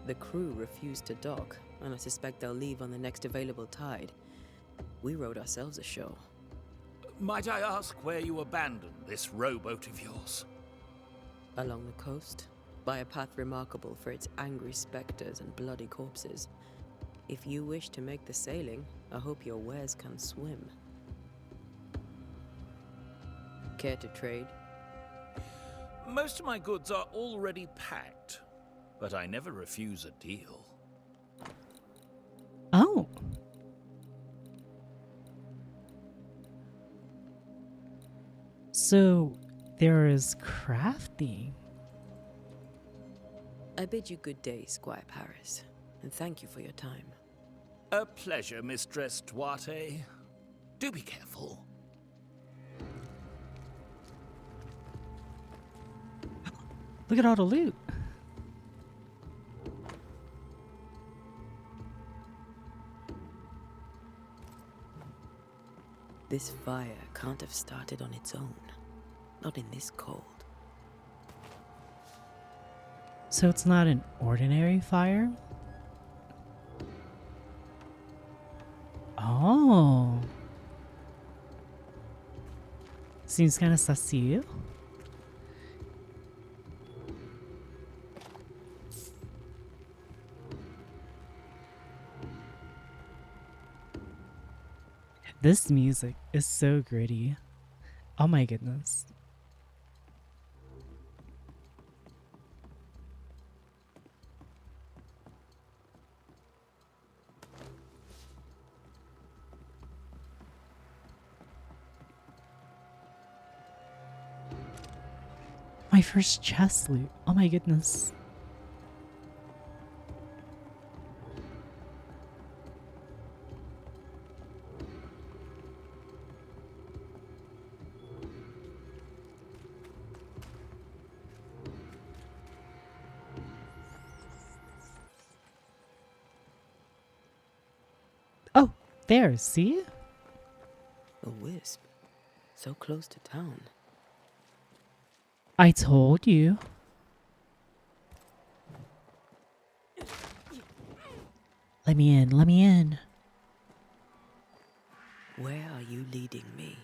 The crew refused to dock, and I suspect they'll leave on the next available tide. We rowed ourselves ashore. Might I ask where you abandoned this rowboat of yours? Along the coast, by a path remarkable for its angry specters and bloody corpses. If you wish to make the sailing, I hope your wares can swim. Care to trade? Most of my goods are already packed, but I never refuse a deal. Oh. So there is crafting. I bid you good day, Squire Paris, and thank you for your time. A pleasure, Mistress Duarte. Do be careful. Look at all the loot. This fire can't have started on its own. Not in this cold. So it's not an ordinary fire? Oh. Seems kind of sassy. This music is so gritty. Oh my goodness. My first chest loot. Oh my goodness. Oh, there, see? A wisp. So close to town. I told you. Let me in, let me in. Where are you leading me?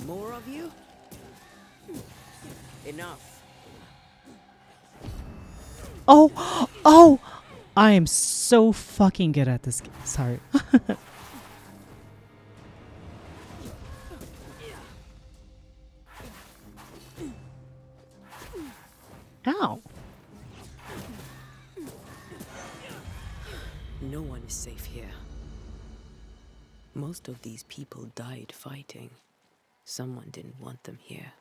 More of you? Enough. Oh, oh! I am so fucking good at this game. Sorry. Ow. No one is safe here. Most of these people died fighting. Someone didn't want them here.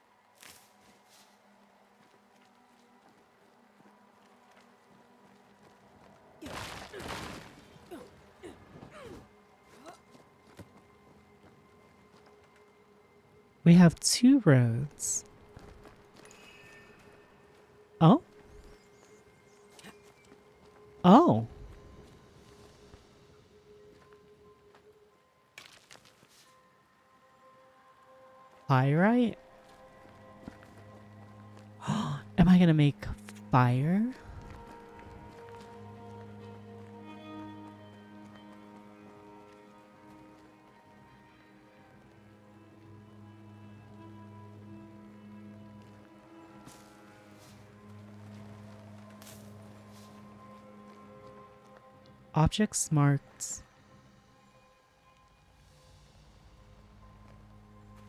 We have two roads. Oh? Oh. Pyrite? Am I gonna make fire? Objects marked.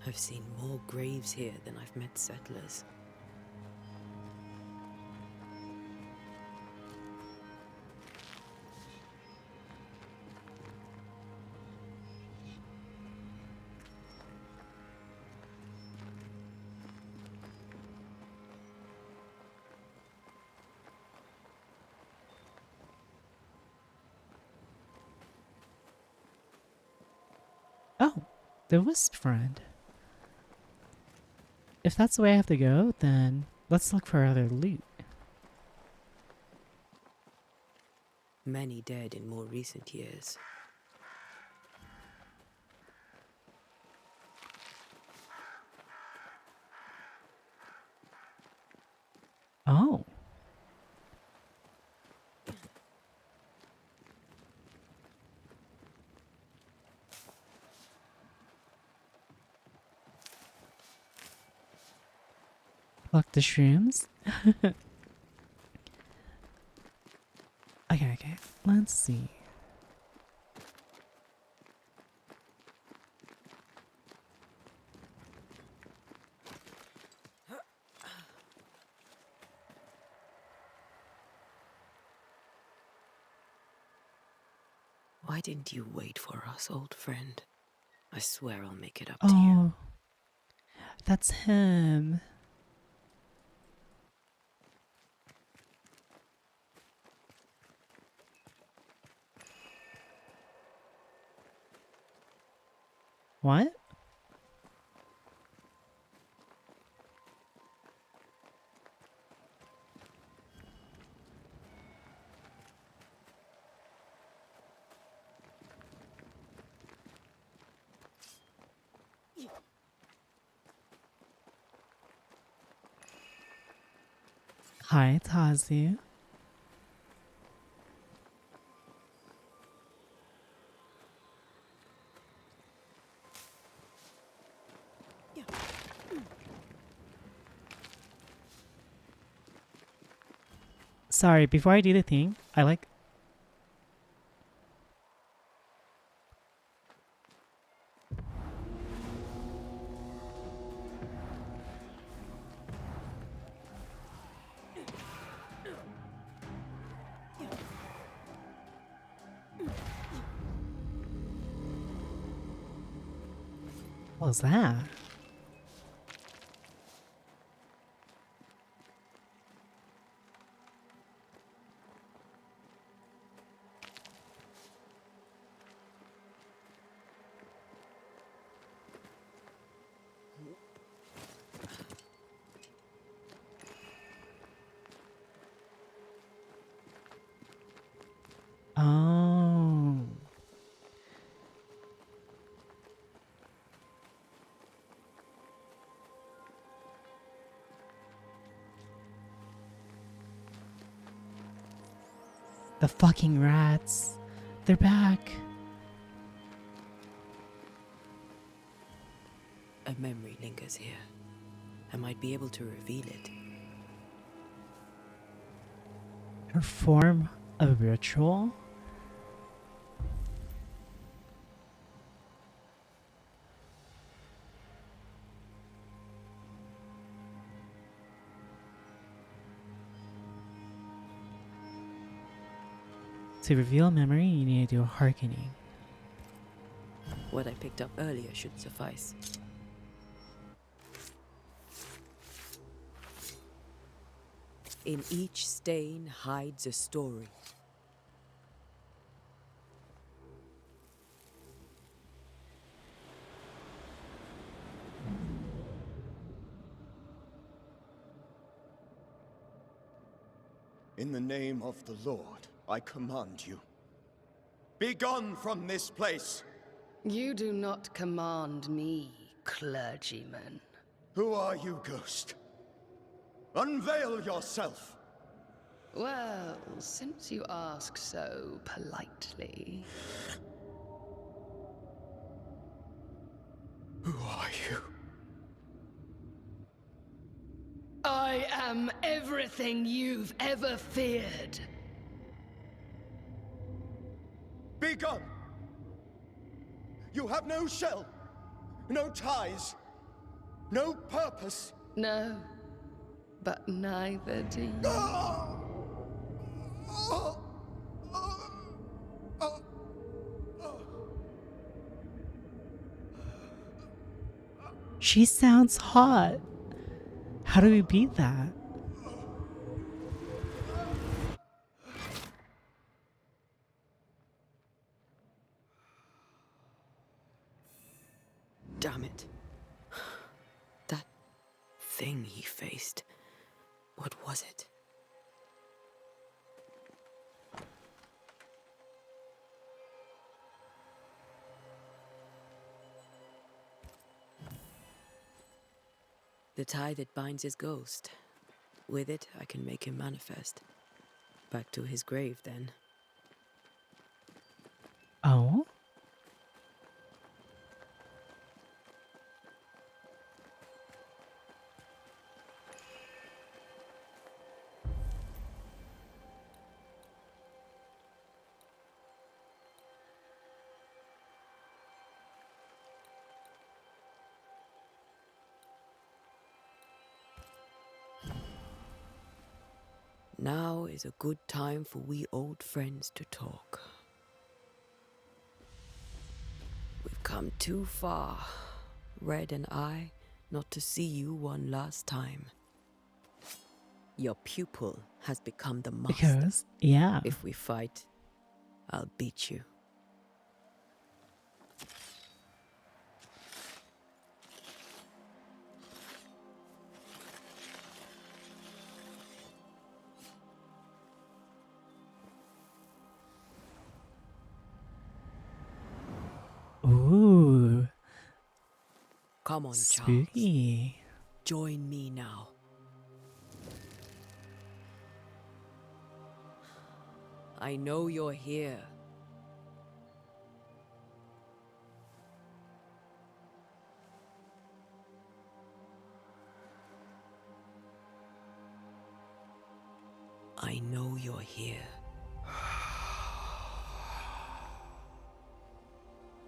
I've seen more graves here than I've met settlers. Oh, the Wisp Friend. If that's the way I have to go, then let's look for other loot. Many dead in more recent years. Oh. Fuck the shrooms. Okay. Let's see. Why didn't you wait for us, old friend? I swear I'll make it up to you. Oh, that's him. What? Hi, Tazu. Sorry, before I do the thing, I like... What was that? Oh. The fucking rats. They're back. A memory lingers here. I might be able to reveal it. Perform a ritual? To reveal memory, you need to do a hearkening. What I picked up earlier should suffice. In each stain hides a story. In the name of the Lord, I command you. Be gone from this place! You do not command me, clergyman. Who are you, ghost? Unveil yourself! Well, since you ask so politely... Who are you? I am everything you've ever feared. Be gone! You have no shell, no ties, no purpose. No, but neither do you. She sounds hot. How do we beat that? Damn it. That thing he faced. What was it? The tie that binds his ghost. With it, I can make him manifest. Back to his grave, then. Oh? Now is a good time for we old friends to talk. We've come too far, Red and I, not to see you one last time. Your pupil has become the master. Because, yeah. If we fight, I'll beat you. Ooh. Come on, Spooky. Charles. Join me now. I know you're here. I know you're here.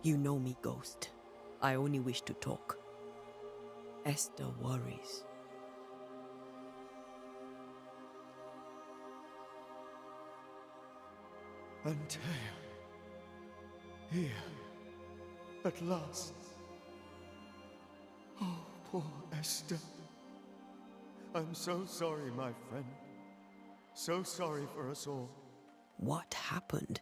You know me, Ghost. I only wish to talk. Esther worries. Antea. Here. At last. Oh, poor Esther. I'm so sorry, my friend. So sorry for us all. What happened?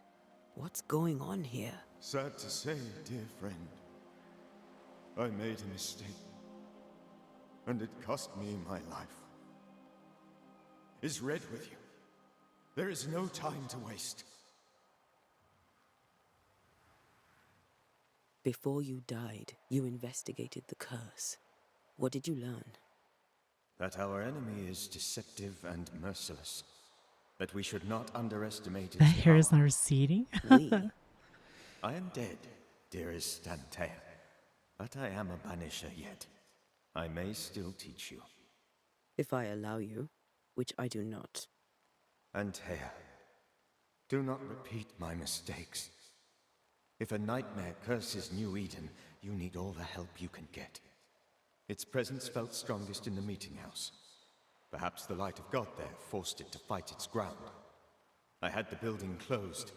What's going on here? Sad to say, dear friend. I made a mistake. And it cost me my life. Is Red with you? There is no time to waste. Before you died, you investigated the curse. What did you learn? That our enemy is deceptive and merciless. That we should not underestimate its That hair is power. not receding. I am dead, dearest Antea. But I am a banisher yet. I may still teach you. If I allow you, which I do not. Antea, do not repeat my mistakes. If a nightmare curses New Eden, you need all the help you can get. Its presence felt strongest in the meeting house. Perhaps the light of God there forced it to fight its ground. I had the building closed.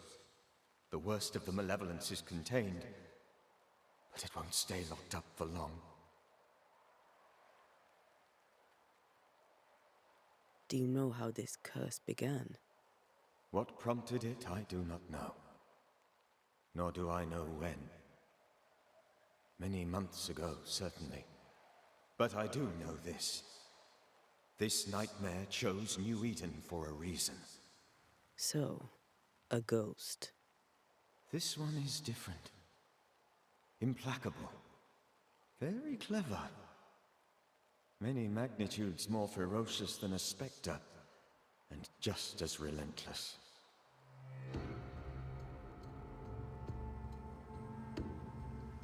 The worst of the malevolence is contained, but it won't stay locked up for long. Do you know how this curse began? What prompted it, I do not know. Nor do I know when. Many months ago, certainly. But I do know this. This nightmare chose New Eden for a reason. So, a ghost. This one is different. Implacable. Very clever. Many magnitudes more ferocious than a spectre, and just as relentless.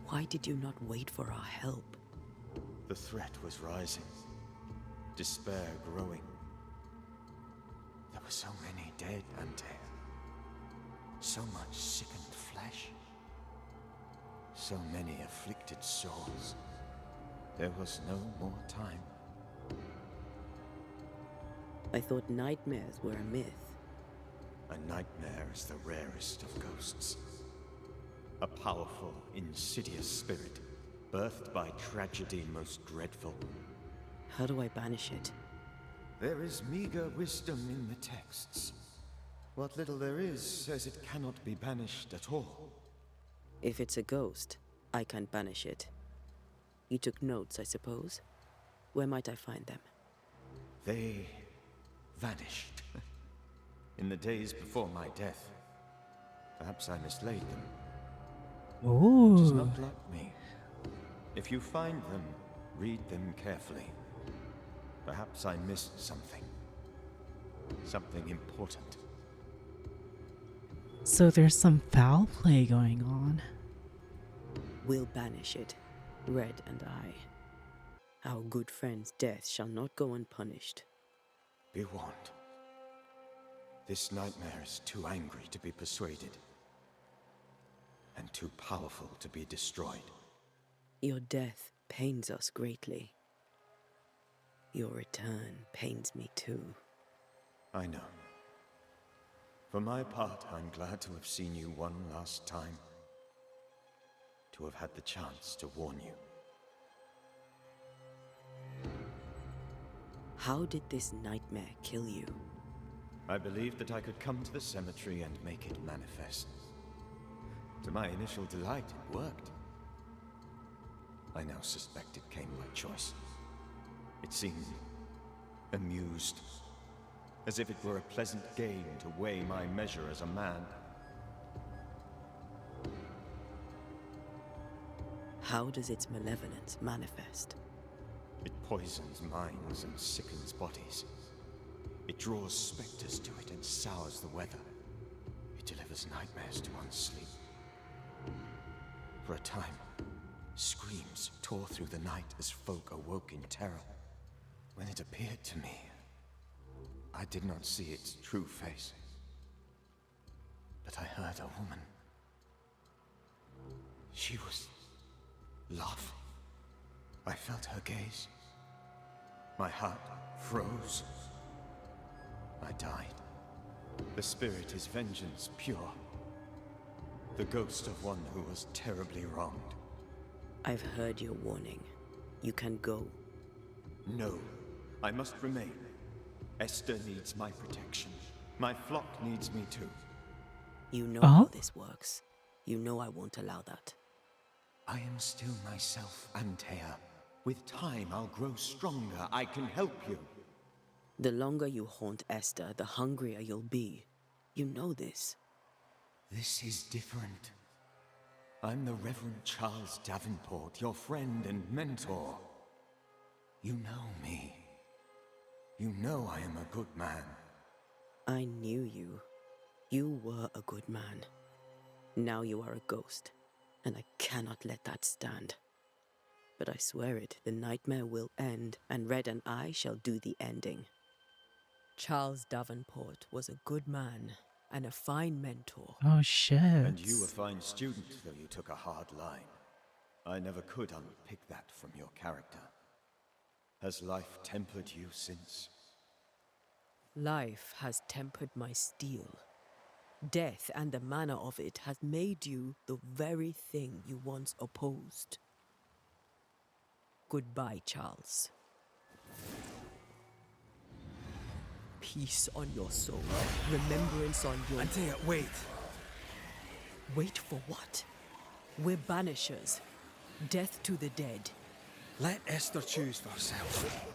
Why did you not wait for our help? The threat was rising. Despair growing. There were so many dead, Antea. So much sickened flesh. So many afflicted souls. There was no more time. I thought nightmares were a myth. A nightmare is the rarest of ghosts. A powerful, insidious spirit, birthed by tragedy most dreadful. How do I banish it? There is meager wisdom in the texts. What little there is says it cannot be banished at all. If it's a ghost, I can't banish it. You took notes, I suppose? Where might I find them? They vanished. In the days before my death. Perhaps I mislaid them. It is Ooh. not like me. If you find them, read them carefully. Perhaps I missed something. Something important. So there's some foul play going on. We'll banish it, Red and I. Our good friend's death shall not go unpunished. Be warned. This nightmare is too angry to be persuaded. And too powerful to be destroyed. Your death pains us greatly. Your return pains me too. I know. For my part, I'm glad to have seen you one last time. To have had the chance to warn you. How did this nightmare kill you? I believed that I could come to the cemetery and make it manifest. To my initial delight, it worked. I now suspect it came by choice. It seemed amused, as if it were a pleasant game to weigh my measure as a man. How does its malevolence manifest? It poisons minds and sickens bodies. It draws specters to it and sours the weather. It delivers nightmares to one's sleep. For a time, screams tore through the night as folk awoke in terror. When it appeared to me, I did not see its true face. But I heard a woman. She was laughing. I felt her gaze. My heart froze. I died. The spirit is vengeance pure. The ghost of one who was terribly wronged. I've heard your warning. You can go. No, I must remain. Esther needs my protection. My flock needs me too. You know how this works. You know I won't allow that. I am still myself, Antea. With time, I'll grow stronger. I can help you. The longer you haunt Esther, the hungrier you'll be. You know this. This is different. I'm the Reverend Charles Davenport, your friend and mentor. You know me. You know I am a good man. I knew you. You were a good man. Now you are a ghost, and I cannot let that stand. But I swear it, the nightmare will end, and Red and I shall do the ending. Charles Davenport was a good man and a fine mentor. Oh shit. And you a fine student, though you took a hard line. I never could unpick that from your character. Has life tempered you since? Life has tempered my steel. Death and the manner of it has made you the very thing you once opposed. Goodbye, Charles. Peace on your soul. Remembrance on your... Antea, wait. Wait for what? We're banishers. Death to the dead. Let Esther choose for herself.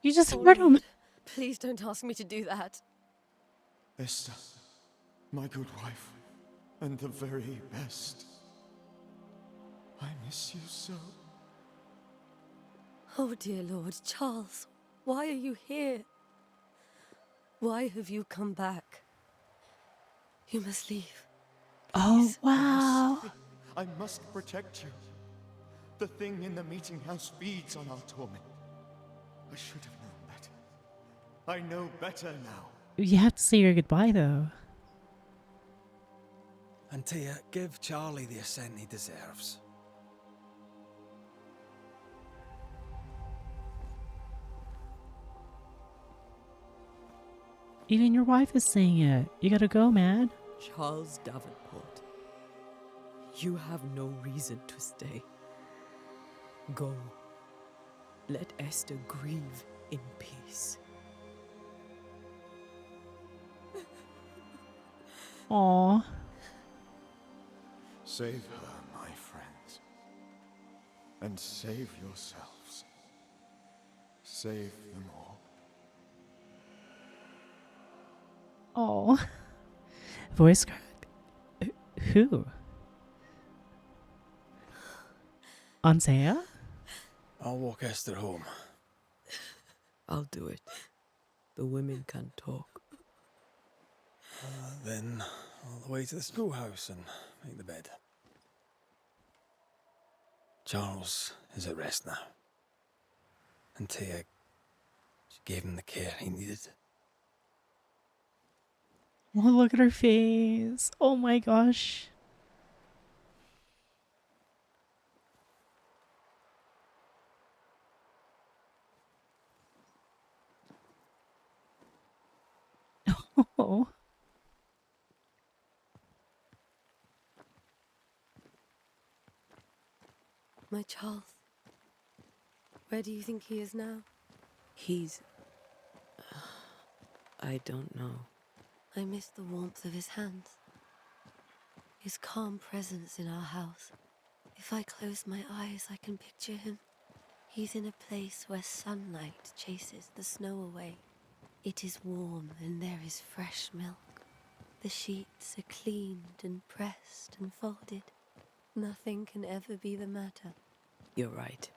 You just heard him. Please don't ask me to do that. Esther, my good wife, and the very best. I miss you so. Oh, dear Lord, Charles, why are you here? Why have you come back? You must leave. Oh, wow. I must protect you. The thing in the meeting house feeds on our torment. I should have known better. I know better now. You have to say your goodbye, though. Antea, give Charlie the ascent he deserves. Even your wife is saying it. You gotta go, man. Charles Davenport, you have no reason to stay. Go. Let Esther grieve in peace. Aww. Save her, my friends. And save yourselves. Save them all. Oh. Voice crack. Who? Antea? I'll walk Esther home. I'll do it. The women can talk. Then all the way to the schoolhouse and make the bed. Charles is at rest now. Antea, she gave him the care he needed. Oh, look at her face. Oh my gosh. Oh. My Charles. Where do you think he is now? He's... I don't know. I miss the warmth of his hands. His calm presence in our house. If I close my eyes, I can picture him. He's in a place where sunlight chases the snow away. It is warm and there is fresh milk. The sheets are cleaned and pressed and folded. Nothing can ever be the matter. You're right.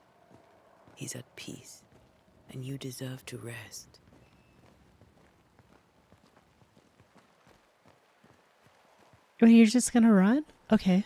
He's at peace, and you deserve to rest. Wait, you're just gonna run? Okay.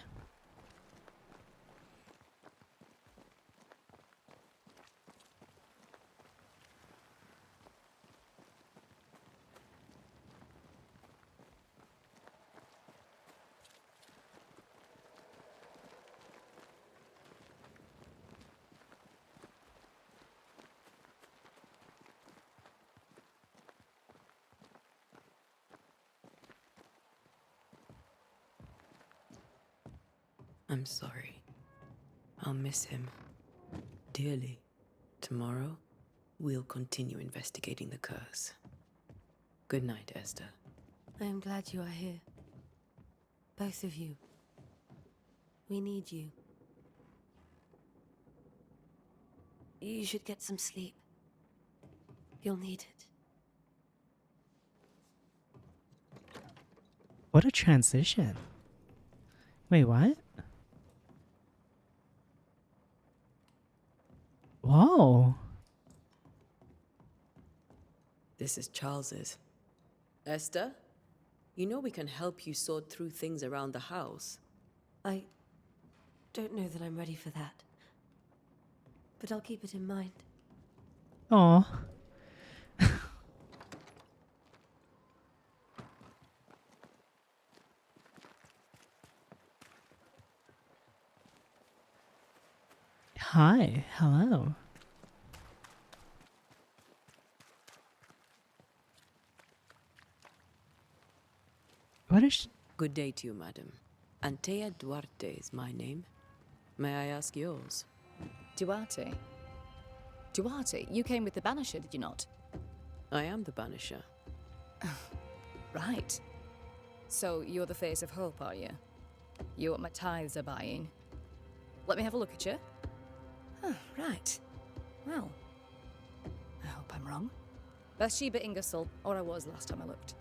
I'm sorry. I'll miss him dearly. Tomorrow, we'll continue investigating the curse. Good night, Esther. I am glad you are here. Both of you. We need you. You should get some sleep. You'll need it. What a transition. Wait, what? Whoa. This is Charles's. Esther, you know we can help you sort through things around the house. I don't know that I'm ready for that. But I'll keep it in mind. Aw. Hi, hello. What is... Good day to you, madam. Antea Duarte is my name. May I ask yours? Duarte? Duarte, you came with the Banisher, did you not? I am the Banisher. Right. So you're the face of hope, are you? You're what my tithes are buying. Let me have a look at you. Huh, right. Well, I hope I'm wrong. Bathsheba Ingersoll, or I was last time I looked.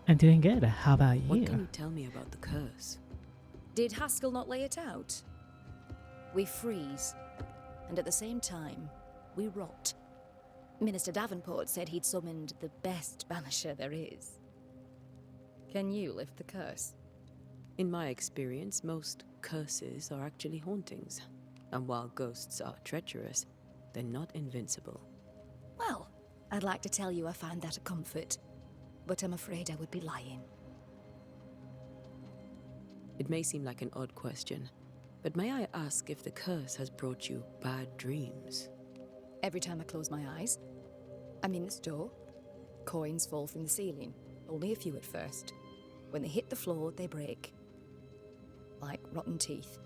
I'm doing good. How about you? What can you tell me about the curse? Did Haskell not lay it out? We freeze, and at the same time, we rot. Minister Davenport said he'd summoned the best banisher there is. Can you lift the curse? In my experience, most curses are actually hauntings. And while ghosts are treacherous, they're not invincible. Well, I'd like to tell you I find that a comfort, but I'm afraid I would be lying. It may seem like an odd question, but may I ask if the curse has brought you bad dreams? Every time I close my eyes, I'm in the store. Coins fall from the ceiling, only a few at first. When they hit the floor, they break. Like rotten teeth.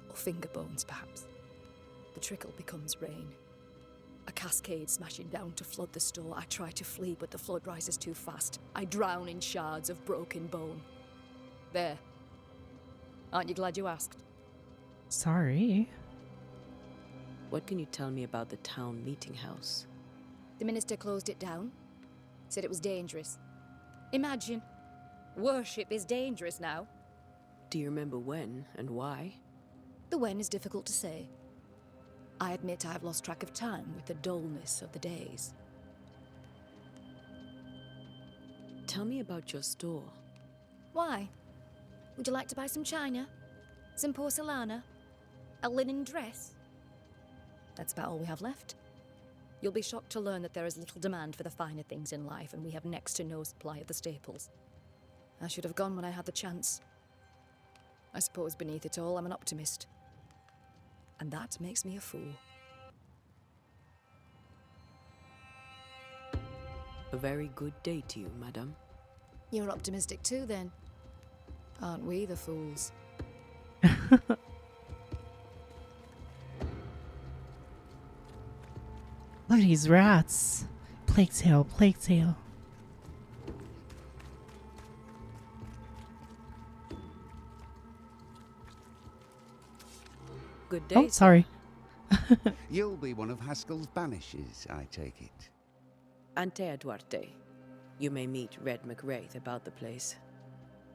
Or finger bones, perhaps. The trickle becomes rain. A cascade smashing down to flood the store. I try to flee, but the flood rises too fast. I drown in shards of broken bone. There. Aren't you glad you asked? Sorry. What can you tell me about the town meeting house? The minister closed it down. Said it was dangerous. Imagine. Worship is dangerous now. Do you remember when and why? The when is difficult to say. I admit I've lost track of time with the dullness of the days. Tell me about your store. Why? Would you like to buy some china? Some porcelana? A linen dress? That's about all we have left. You'll be shocked to learn that there is little demand for the finer things in life, and we have next to no supply of the staples. I should have gone when I had the chance. I suppose beneath it all, I'm an optimist. And that makes me a fool. A very good day to you, madam. You're optimistic too, then. Aren't we the fools? Look at these rats. Plague Tale, Plague Tale. Good day. Oh, sorry. You'll be one of Haskell's banishes, I take it. Antea Duarte. You may meet Red McWraith about the place.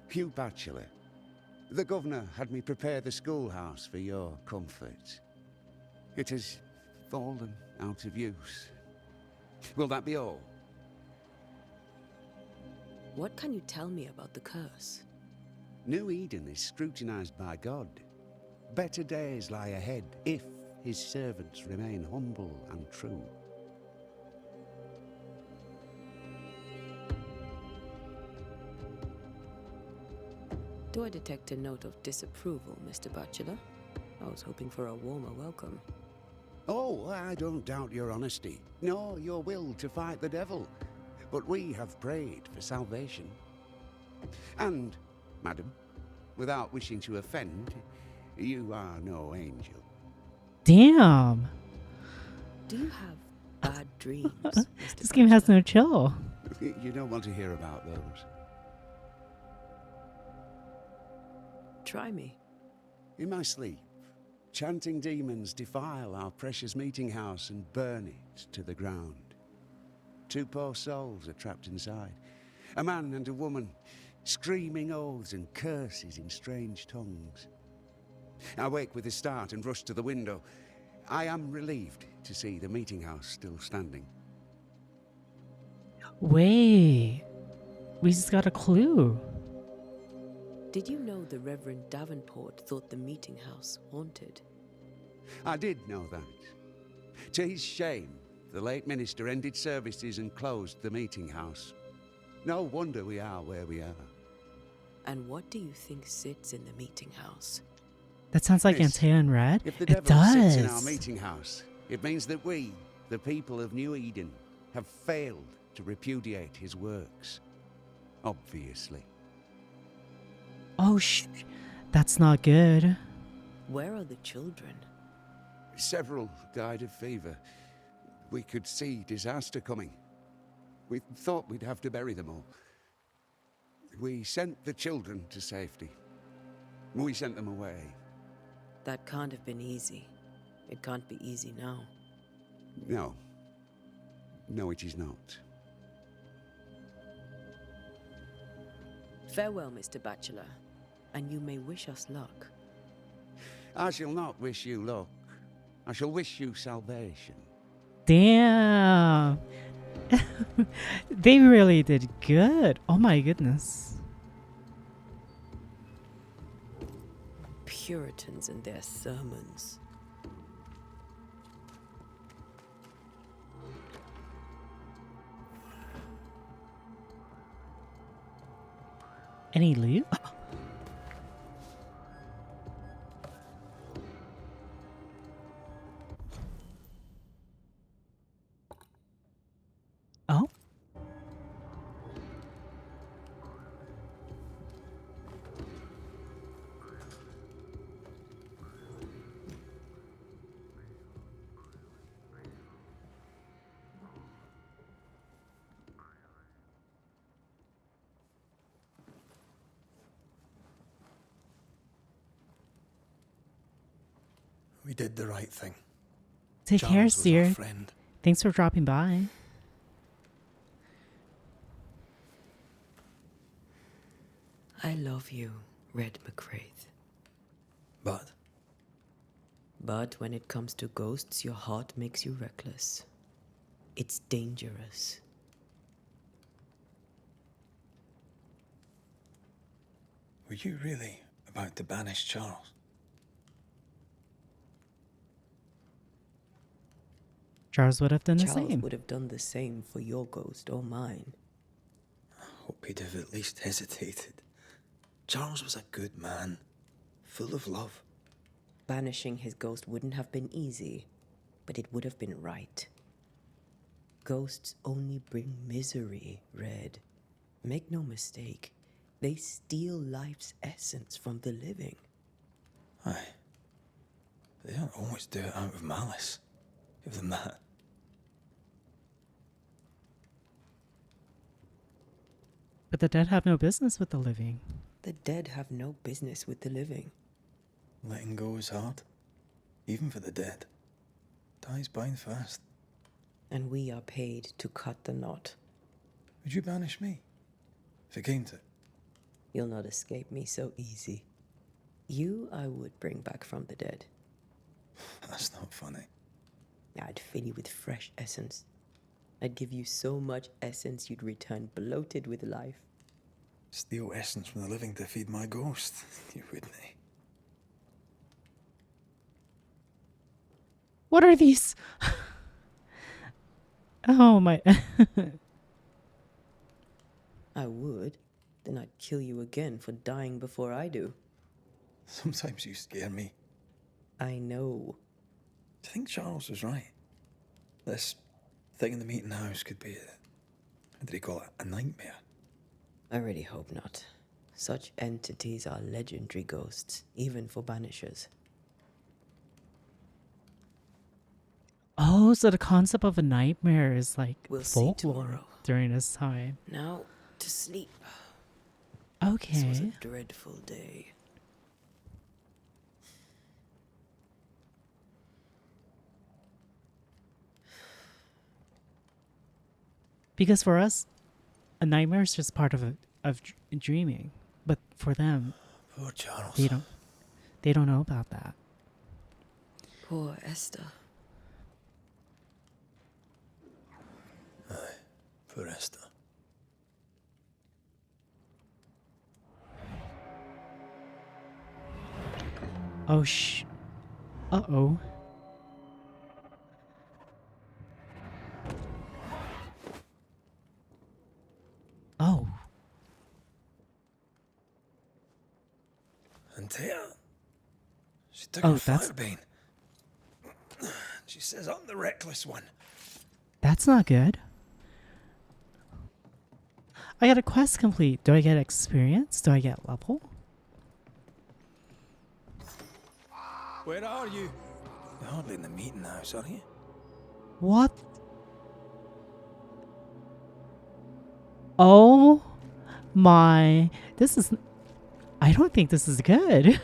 Hugh Bachelor. The governor had me prepare the schoolhouse for your comfort. It has fallen out of use. Will that be all? What can you tell me about the curse? New Eden is scrutinized by God. Better days lie ahead if his servants remain humble and true. Do I detect a note of disapproval, Mr. Bachelor? I was hoping for a warmer welcome. Oh, I don't doubt your honesty, nor your will to fight the devil. But we have prayed for salvation. And, madam, without wishing to offend, you are no angel. Damn. Do you have bad dreams, This game has no chill. You don't want to hear about those. Try me. In my sleep, chanting demons defile our precious meeting house and burn it to the ground. 2 poor souls are trapped inside. A man and a woman, screaming oaths and curses in strange tongues. I wake with a start and rush to the window. I am relieved to see the meeting house still standing. Wait. We just got a clue. Did you know the Reverend Davenport thought the meeting house haunted? I did know that. To his shame, the late minister ended services and closed the meeting house. No wonder we are where we are. And what do you think sits in the meeting house? That sounds like Miss, Antea and Red. If the It devil does. sits in our meeting house, it means that we, the people of New Eden, have failed to repudiate his works. Obviously. Oh, that's not good. Where are the children? Several died of fever. We could see disaster coming. We thought we'd have to bury them all. We sent the children to safety. We sent them away. That can't have been easy. It can't be easy now. No. No, it is not. Farewell, Mr. Bachelor, and you may wish us luck. I shall not wish you luck. I shall wish you salvation. Damn. They really did good. Oh my goodness. Puritans and their sermons. Any loot? Oh. We did the right thing. Take Charles care, was our Seer. friend. Thanks for dropping by. I love you, Red McWraith. But? But when it comes to ghosts, your heart makes you reckless. It's dangerous. Were you really about to banish Charles? Charles would have done the Charles same. would have done the same for your ghost or mine. I hope he'd have at least hesitated. Charles was a good man, full of love. Banishing his ghost wouldn't have been easy, but it would have been right. Ghosts only bring misery, Red. Make no mistake, they steal life's essence from the living. Aye. They don't always do it out of malice. Give them that. But the dead have no business with the living. The dead have no business with the living. Letting go is hard. Even for the dead. Time's bind fast. And we are paid to cut the knot. Would you banish me? If it came to it? You'll not escape me so easy. You I would bring back from the dead. That's not funny. I'd fill you with fresh essence. I'd give you so much essence you'd return bloated with life. Steal essence from the living to feed my ghost. You wouldn't. What are these? Oh my. I would. Then I'd kill you again for dying before I do. Sometimes you scare me. I know. Do you think Charles was right? This thing in the meeting house could be what did he call it? A nightmare? I really hope not. Such entities are legendary ghosts, even for banishers. Oh, so the concept of a nightmare is like We'll see folklore tomorrow. during this time. Now, to sleep. Okay. This was a dreadful day. Because for us, a nightmare is just part of dreaming, but for them, Poor Charles. they don't know about that. Poor Esther. Aye, poor Esther. Oh uh-oh. Oh. Antea. She took Oh, her that's- firebane. She says I'm the reckless one. That's not good. I got a quest complete. Do I get experience? Do I get level? Where are you? You're hardly in the meeting house, are you? What? Oh my. This is... I don't think this is good.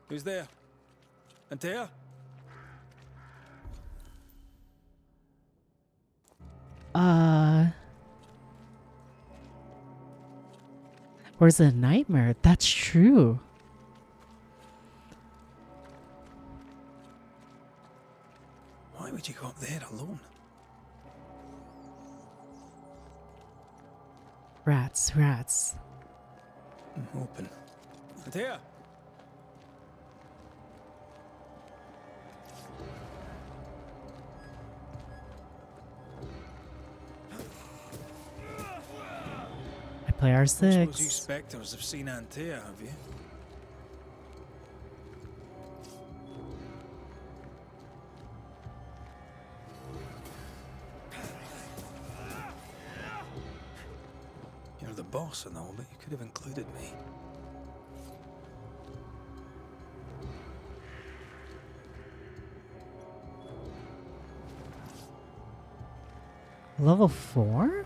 Who's there? Antea? Where's a nightmare? That's true. Why would you go up there alone? Rats. I'm hoping. Antea? I play I suppose you R6. spectres have seen Antea, have you? You're the boss and all, but you could have included me. Level 4?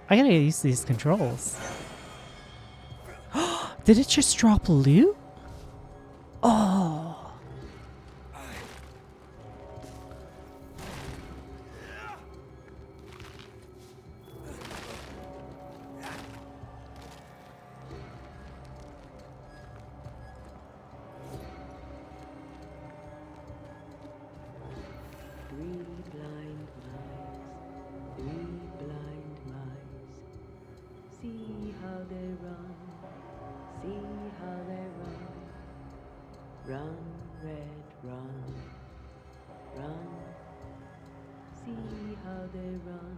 I gotta get used to these controls. Did it just drop loot? Oh. Three blind mice, see how they run. run, run. See how they run,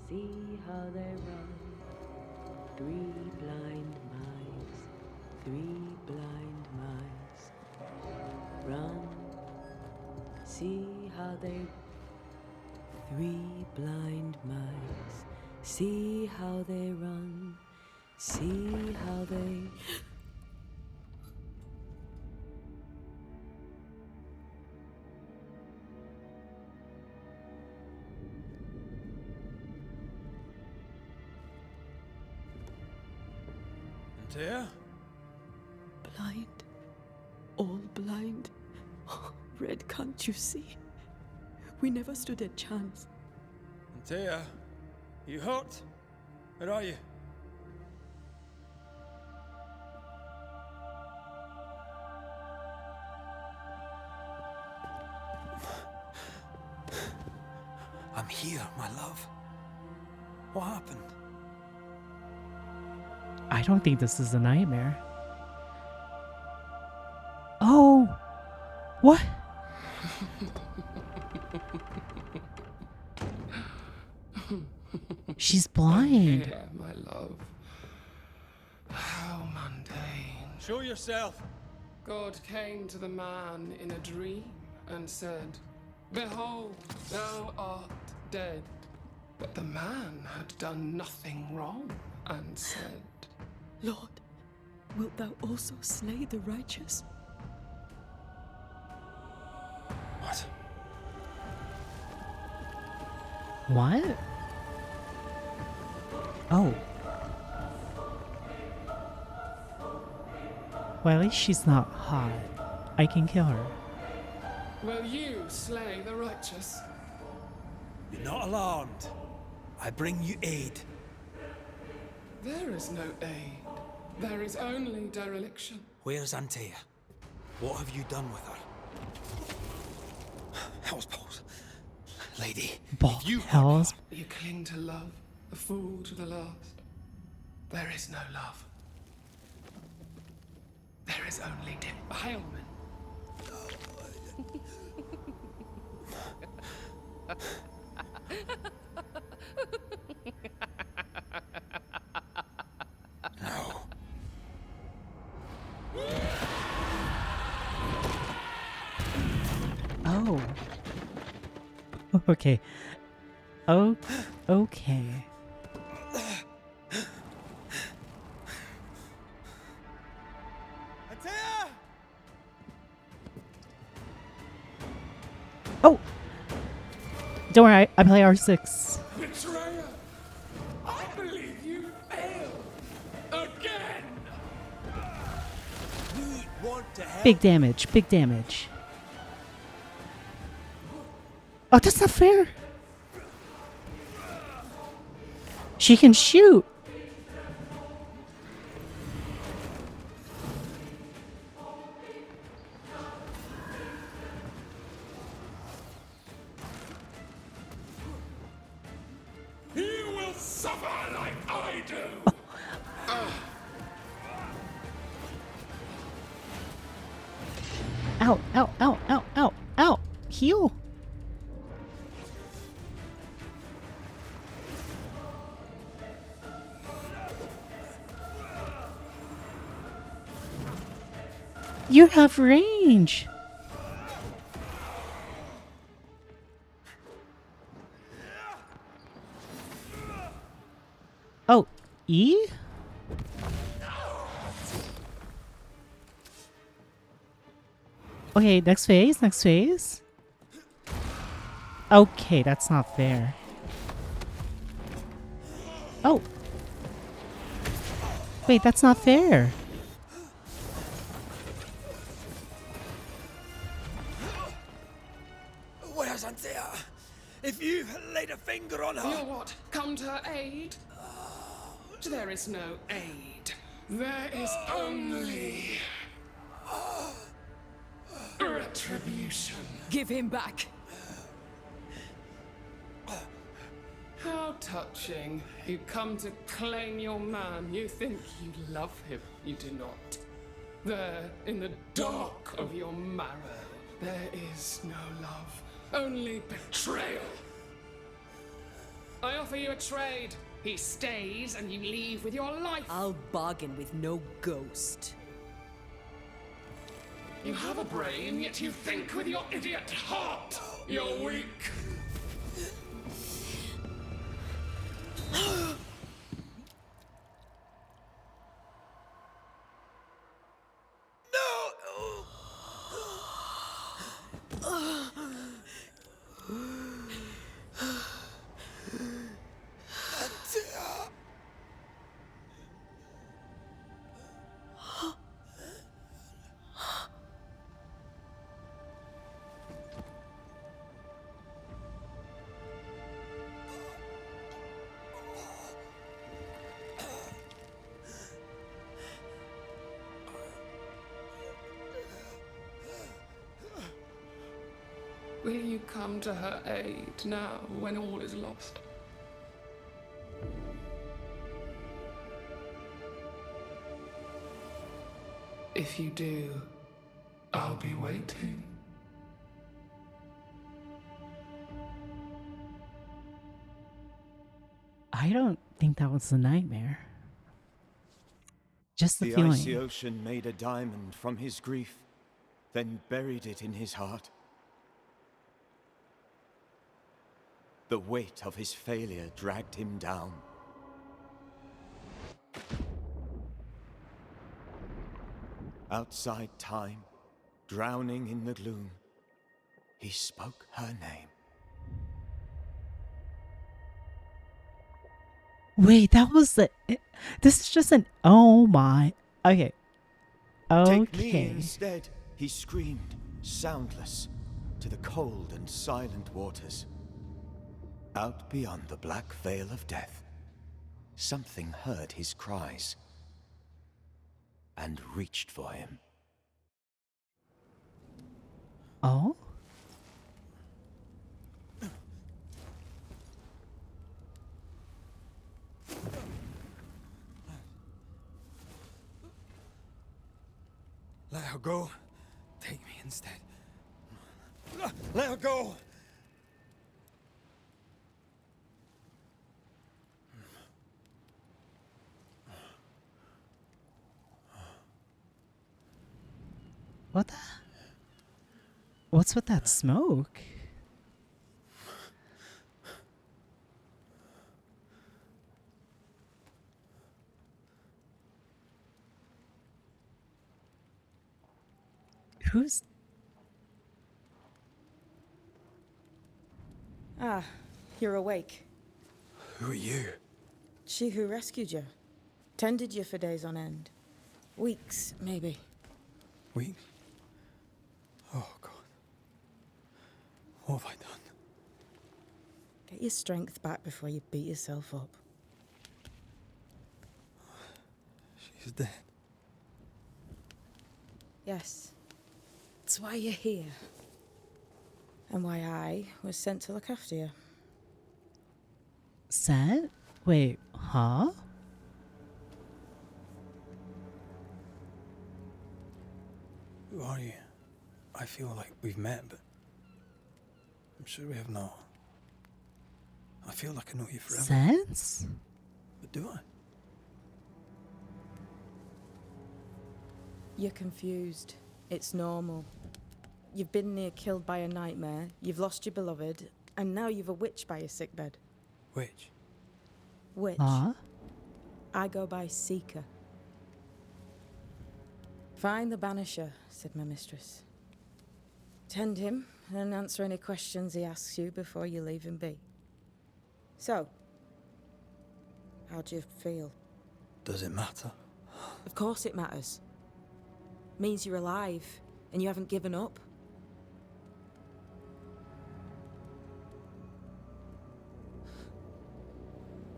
see how they run. 3 blind mice, 3 blind mice. Run, see how they. 3 blind mice, see how they run, see how they. Antea? Blind. All blind. Red, can't you see? We never stood a chance. Antea, you hurt? Where are you? I'm here, my love. What happened? I don't think this is a nightmare. Oh! What? She's blind. Yeah, my love. How mundane. Show yourself. God came to the man in a dream and said, "Behold, thou art dead." But the man had done nothing wrong and said, Lord, wilt thou also slay the righteous? What? What? Oh. Well, at least she's not hot. I can kill her. "Will you slay the righteous?" Be not alarmed. I bring you aid. There is no aid. There is only dereliction. Where's Antea? What have you done with her? Hell's balls. Lady, if you Hell's. You cling to love, a fool to the last. There is no love. There is only defilement. No. Oh. Okay. Oh. Okay. Antea! Oh! Don't worry, I play R6. Betrayer! I believe you failed. Again! We want to help. Big damage, big damage. Oh, that's not fair. She can shoot. You will suffer like I do. Ow, ow, ow, ow, ow, ow. Heal. You have range. Oh, E? Okay, next phase, next phase. Okay, that's not fair. Oh. Wait, that's not fair. Where's Antea? If you laid a finger on her. You what? Come to her aid? There is no aid. There is only retribution. Give him back. How touching. You come to claim your man. You think you love him. You do not. There, in the dark of your marrow, There is no love, only betrayal. I offer you a trade. He stays and you leave with your life. I'll bargain with no ghost. You have a brain, yet you think with your idiot heart. You're weak. Will you come to her aid now when all is lost? If you do, I'll be waiting. I don't think that was a nightmare. Just the The feeling. icy ocean made a diamond from his grief, then buried it in his heart. The weight of his failure dragged him down. Outside time, drowning in the gloom, he spoke her name. Wait, that was the. This is just an. Oh my. Okay. Take me Okay. instead, he screamed, soundless, to the cold and silent waters. Out beyond the black veil of death, something heard his cries and reached for him. Oh? Let her go. Take me instead. Let her go. What the? What's with that smoke? Who's. Ah, you're awake. Who are you? She who rescued you. Tended you for days on end. Weeks, maybe. Weeks? Oh, God. What have I done? Get your strength back before you beat yourself up. She's dead. Yes. That's why you're here. And why I was sent to look after you. Sent? Wait, huh? Who are you? I feel like we've met, but I'm sure we have not. I feel like I know you forever. Sense? But do I? You're confused. It's normal. You've been near killed by a nightmare, you've lost your beloved, and now you've a witch by your sickbed. Witch? Witch. Huh? I go by Seeker. Find the Banisher, said my mistress. Tend him, and answer any questions he asks you before you leave him be. So, how do you feel? Does it matter? Of course it matters. Means you're alive, and you haven't given up.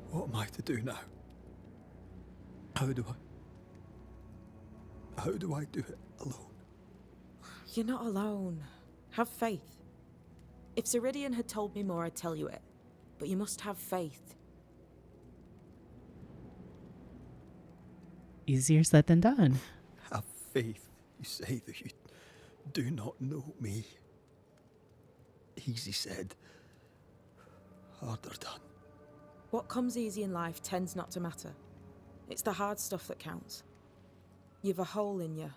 What am I to do now? How do I do it alone? You're not alone. Have faith. If Ceridian had told me more, I'd tell you it. But you must have faith. Easier said than done. Have faith. You say that you do not know me. Easy said, harder done. What comes easy in life tends not to matter. It's the hard stuff that counts. You've a hole in you,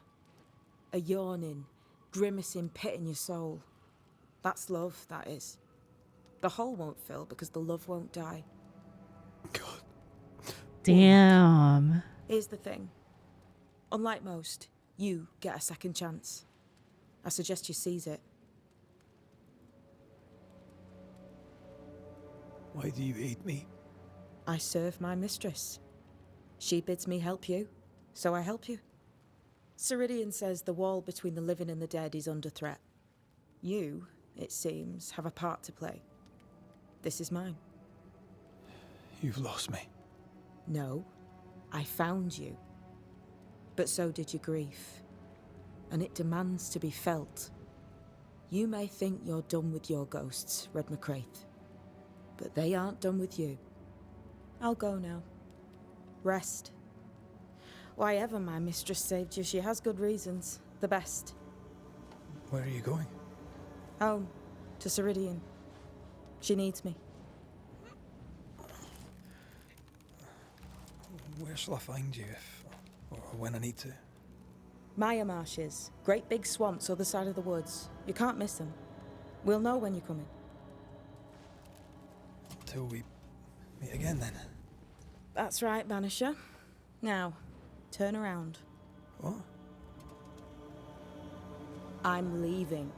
a yawning, grimacing pit in your soul. That's love, that is. The hole won't fill because the love won't die. Damn. Here's the thing. Unlike most, you get a second chance. I suggest you seize it. Why do you hate me? I serve my mistress. She bids me help you, so I help you. Ceridian says the wall between the living and the dead is under threat. You, it seems, have a part to play. This is mine. You've lost me. No, I found you. But so did your grief. And it demands to be felt. You may think you're done with your ghosts, Red McCraith. But they aren't done with you. I'll go now. Rest. Why ever my mistress saved you, she has good reasons. The best. Where are you going? Home. To Ceridian. She needs me. Where shall I find you if, or when I need to? Maya Marshes. Great big swamps other side of the woods. You can't miss them. We'll know when you're coming. Till we meet again then. That's right, Banisher. Now, turn around. What? I'm leaving.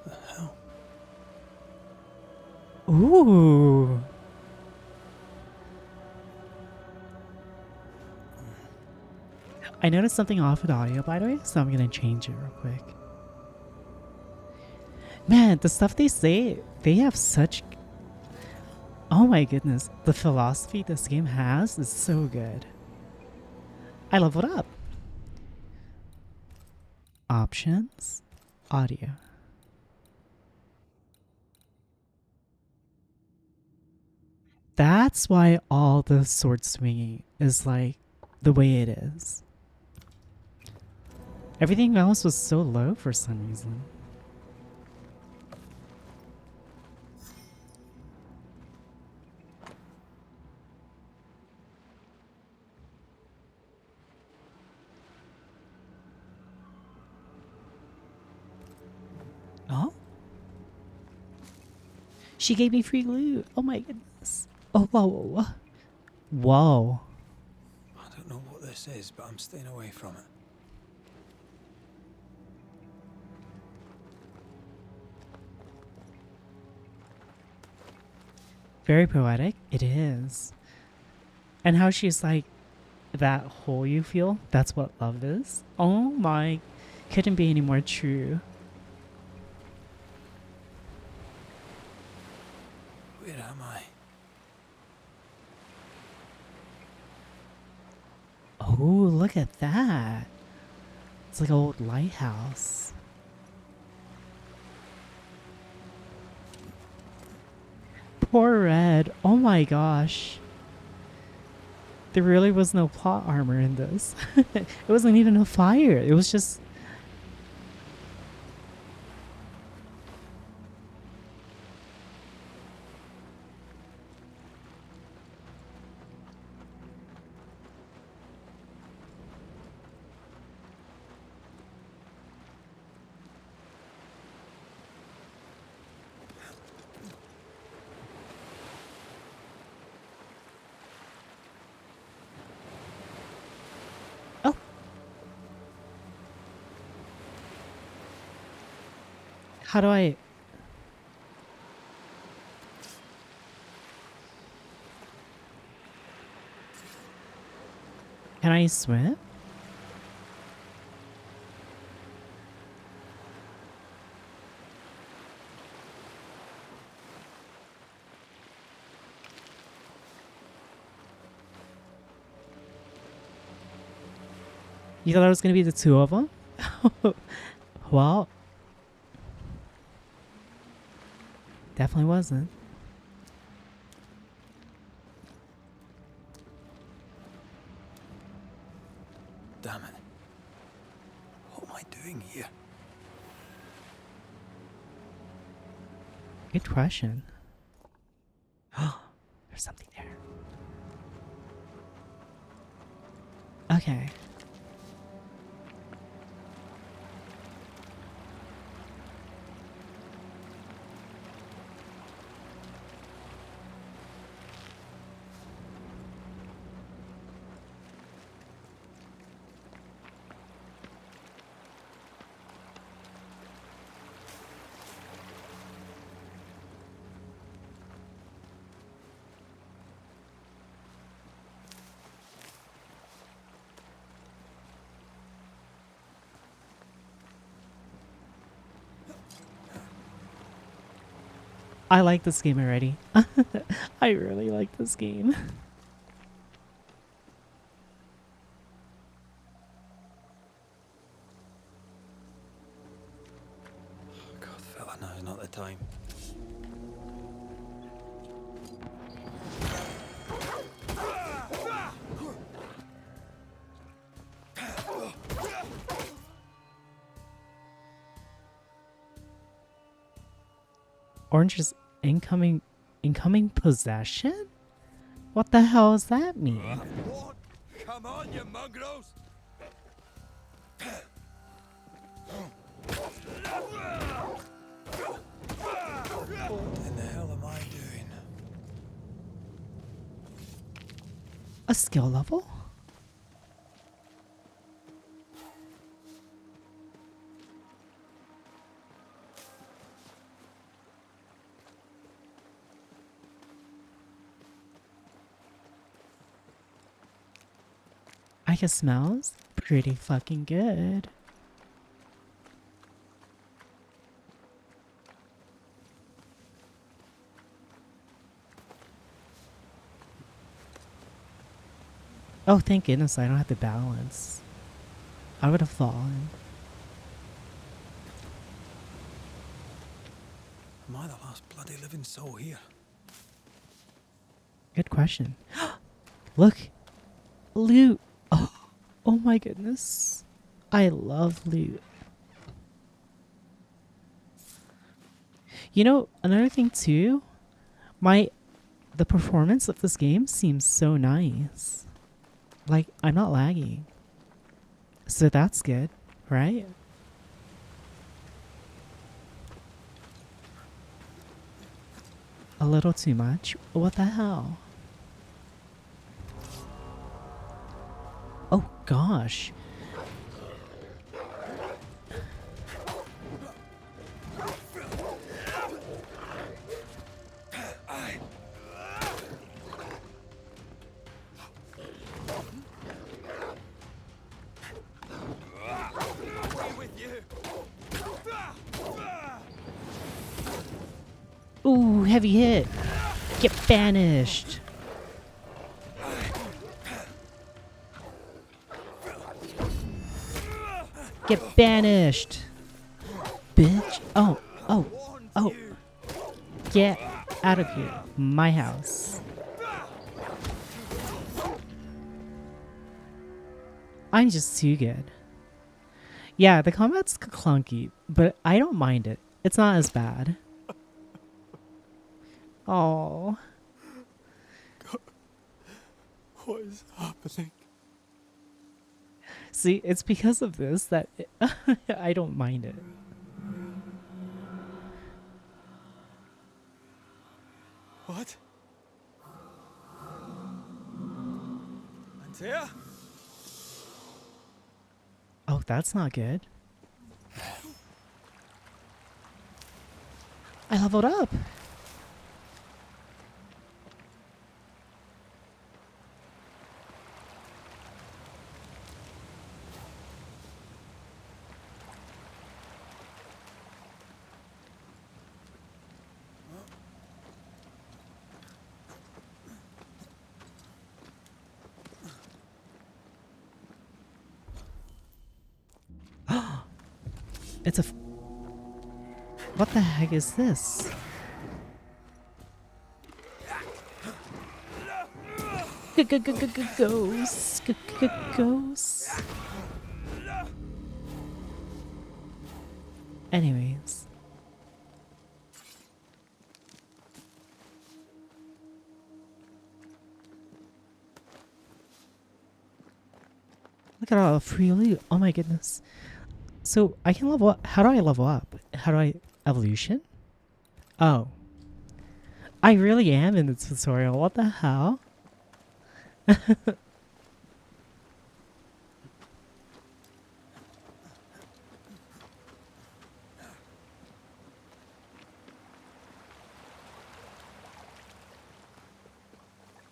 The hell? Ooh. I noticed something off with audio, by the way, so I'm gonna change it real quick. Man, the stuff they say, they have such... Oh my goodness, the philosophy this game has is so good. I leveled up. Options, audio. That's why all the sword swinging is like the way it is. Everything else was so low for some reason. Oh? She gave me free loot. Oh my goodness. Oh, whoa, whoa, whoa. Whoa. I don't know what this is, but I'm staying away from it. Very poetic. It is. And how she's like, that hole you feel, that's what love is. Oh my, couldn't be any more true. Where am I? Oh, look at that. It's like an old lighthouse. Poor Red. Oh my gosh. There really was no plot armor in this. It wasn't even a fire. It was just... How do I... Can I swim? You thought it was going to be the two of them? Well... Definitely wasn't. damn it. What am I doing here? Good question. Oh, there's something there. Okay. I like this game already. I really like this game. God, fella, now's not the time. Orange's incoming possession? What the hell does that mean? Come on, you mongrels! What in the hell am I doing? A skill level? I guess smells pretty fucking good. Oh, thank goodness I don't have to balance. I would have fallen. Am I the last bloody living soul here? Good question. Look! Loot! Oh my goodness. I love loot. You know, another thing too, the performance of this game seems so nice. Like, I'm not lagging. So that's good, right? A little too much? What the hell? Oh gosh. Ooh, heavy hit. Get banished. Get banished. Bitch. Oh. Get out of here. My house. I'm just too good. Yeah, the combat's clunky, but I don't mind it. It's not as bad. Oh. What is happening? See, it's because of this that I don't mind it. What? Antea? Oh, that's not good. I leveled up. It's a... What the heck is this? Ghosts. Ghosts. Anyways. Look at all the free loot. Oh my goodness. So I can level up. How do I level up? How do I evolution? Oh. I really am in the tutorial. What the hell?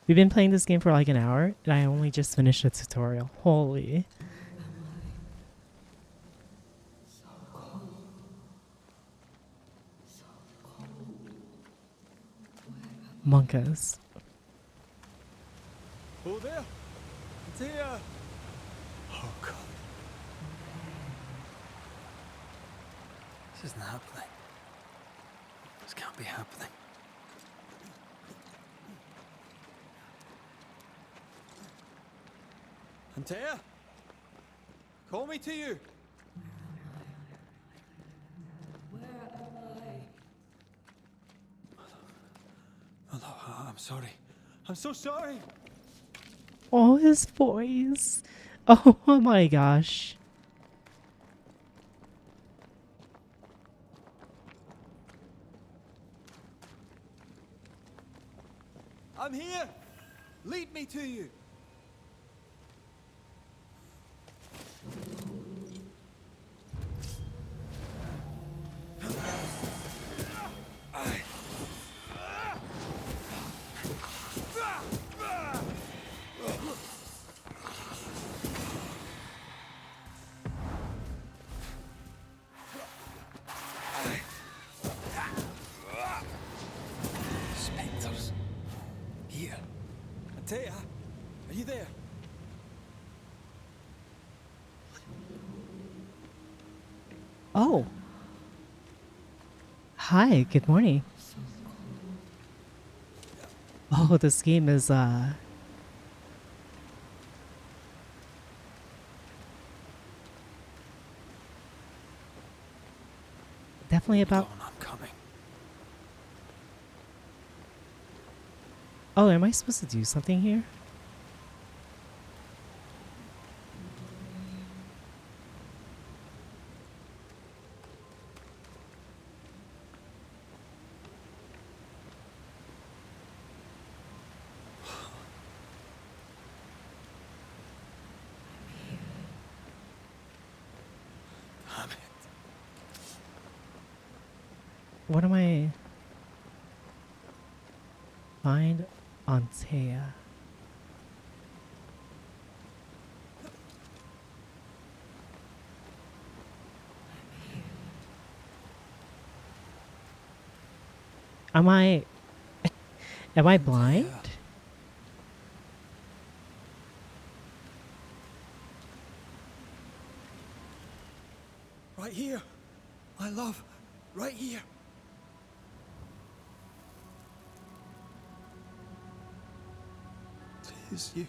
We've been playing this game for like an hour, and I only just finished the tutorial. Holy. Monkas. Oh, there! There! Oh, God. This isn't happening. This can't be happening. Antea? Call me to you! Mother, I'm sorry. I'm so sorry! Oh, his voice. Oh my gosh. I'm here! Lead me to you! Spectres. Here. Antea, are you there? Oh. Hi, good morning. Oh, this game is definitely about I'm coming. Oh, am I supposed to do something here? What am I? Find Antea. Am I? Am I blind? Right here. My love. Right here. Tis you.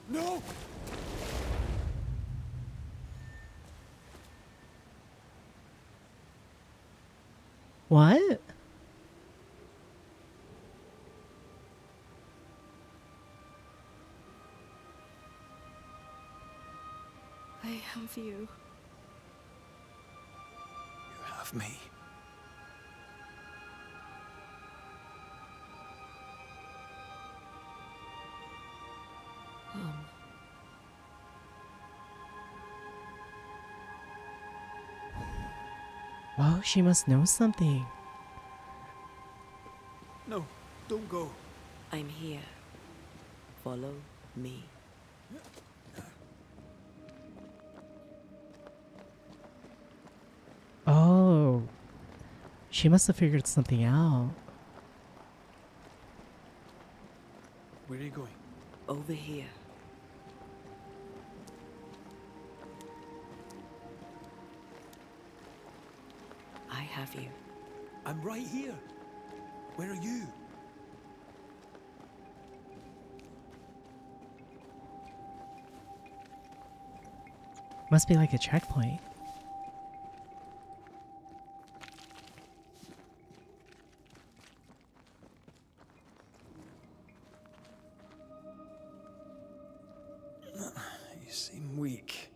No! What? I have you. You have me. Oh, she must know something. No, don't go. I'm here. Follow me. Oh. She must have figured something out. Where are you going? Over here. have you? I'm right here. Where are you? Must be like a checkpoint. You seem weak.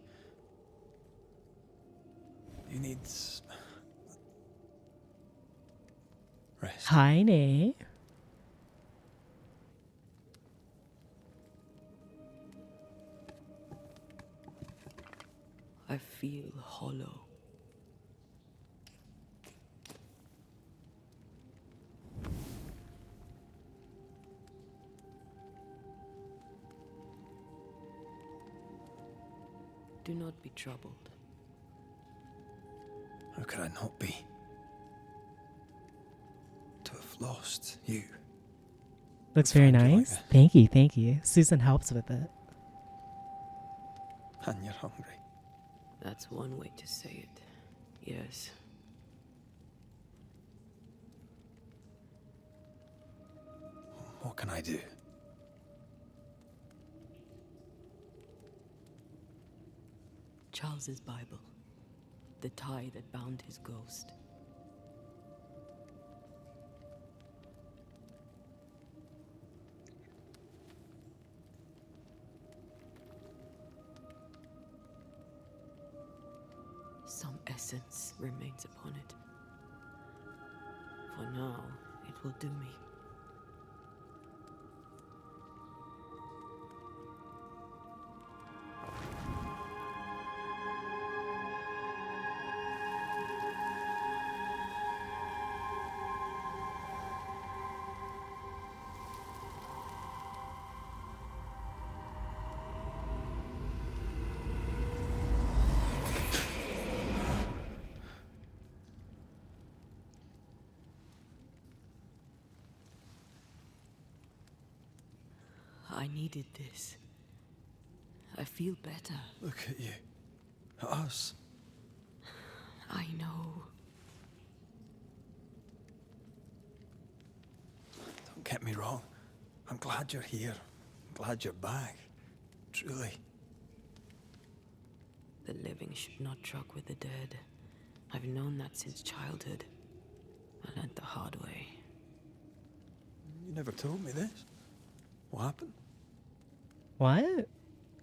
You need rest. Hi, Nate. I feel hollow. Do not be troubled. How could I not be? To have lost you. Looks very nice. Thank you, thank you. Susan helps with it. And you're hungry. That's one way to say it. Yes. What can I do? Charles's Bible. The tie that bound his ghost. Some essence remains upon it. For now, it will do me. I needed this. I feel better. Look at you. At us. I know. Don't get me wrong. I'm glad you're here. I'm glad you're back. Truly. The living should not truck with the dead. I've known that since childhood. I learned the hard way. You never told me this. What happened? What?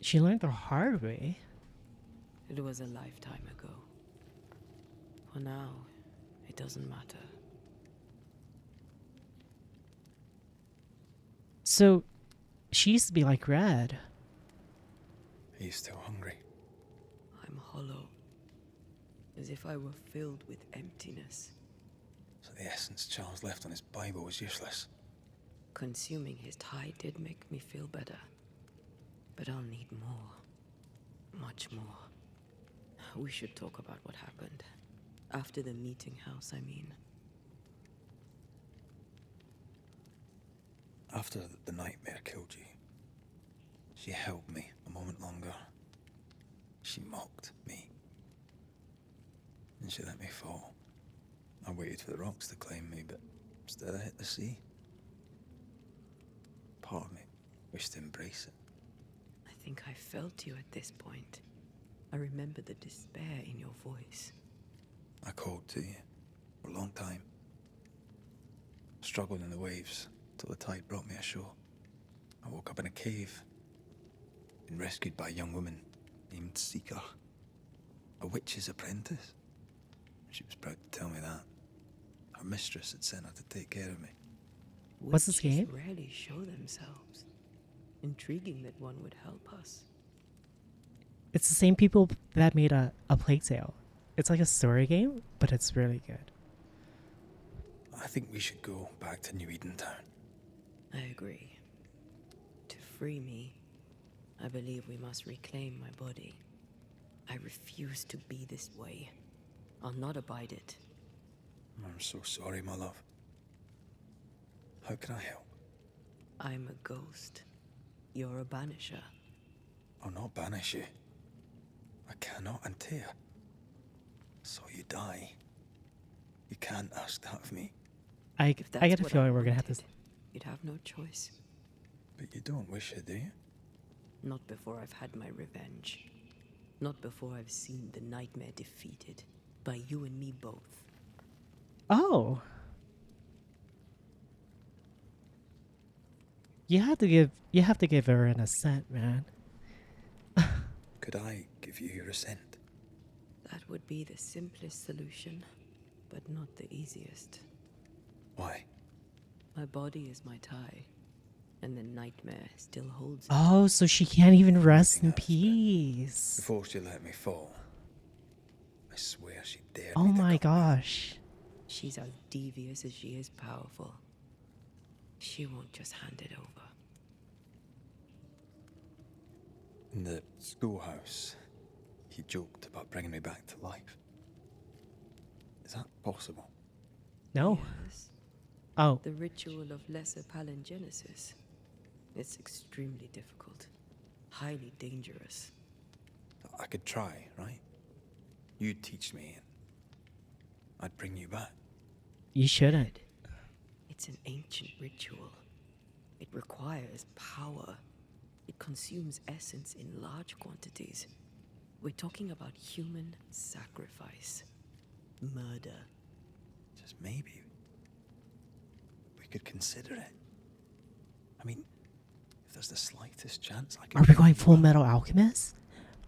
She learned the hard way. It was a lifetime ago. For now, it doesn't matter. So, she used to be like Red. He's still hungry. I'm hollow. As if I were filled with emptiness. So the essence Charles left on his Bible was useless. Consuming his tie did make me feel better. But I'll need more. Much more. We should talk about what happened. After the meeting house, I mean. After the nightmare killed you, she held me a moment longer. She mocked me. And she let me fall. I waited for the rocks to claim me, but instead I hit the sea. Part of me wished to embrace it. I think I felt you at this point. I remember the despair in your voice. I called to you for a long time. Struggled in the waves till the tide brought me ashore. I woke up in a cave. Been rescued by a young woman named Seeker. A witch's apprentice. She was proud to tell me that. Her mistress had sent her to take care of me. What's this Witches game? rarely show themselves. Intriguing that one would help us. It's the same people that made a Plague Tale. It's like a story game, but it's really good. I think we should go back to New Eden Town. I agree. To free me, I believe we must reclaim my body. I refuse to be this way. I'll not abide it. I'm so sorry, my love. How can I help? I'm a ghost. You're a banisher. I'll not banish you. I cannot, Antea. So you die. You can't ask that of me. I If that's get a what feeling I we're gonna have to. wanted, you'd have no choice. But you don't wish it, do you? Not before I've had my revenge. Not before I've seen the nightmare defeated. By you and me both. Oh. You have to give her an assent, man. Could I give you your assent? That would be the simplest solution, but not the easiest. Why? My body is my tie, and the nightmare still holds it. Oh, so she can't even rest in peace. Before she let me fall, I swear she dared Oh me to my come. gosh. She's as devious as she is powerful. She won't just hand it over. In the schoolhouse, he joked about bringing me back to life. Is that possible? No. Yes. Oh. The ritual of lesser palingenesis. It's extremely difficult. Highly dangerous. I could try, right? You'd teach me, and I'd bring you back. You shouldn't. It's an ancient ritual. It requires power. It consumes essence in large quantities. We're talking about human sacrifice. Murder. Just maybe we could consider it. I mean, if there's the slightest chance I could... Are we going Full Metal Alchemist?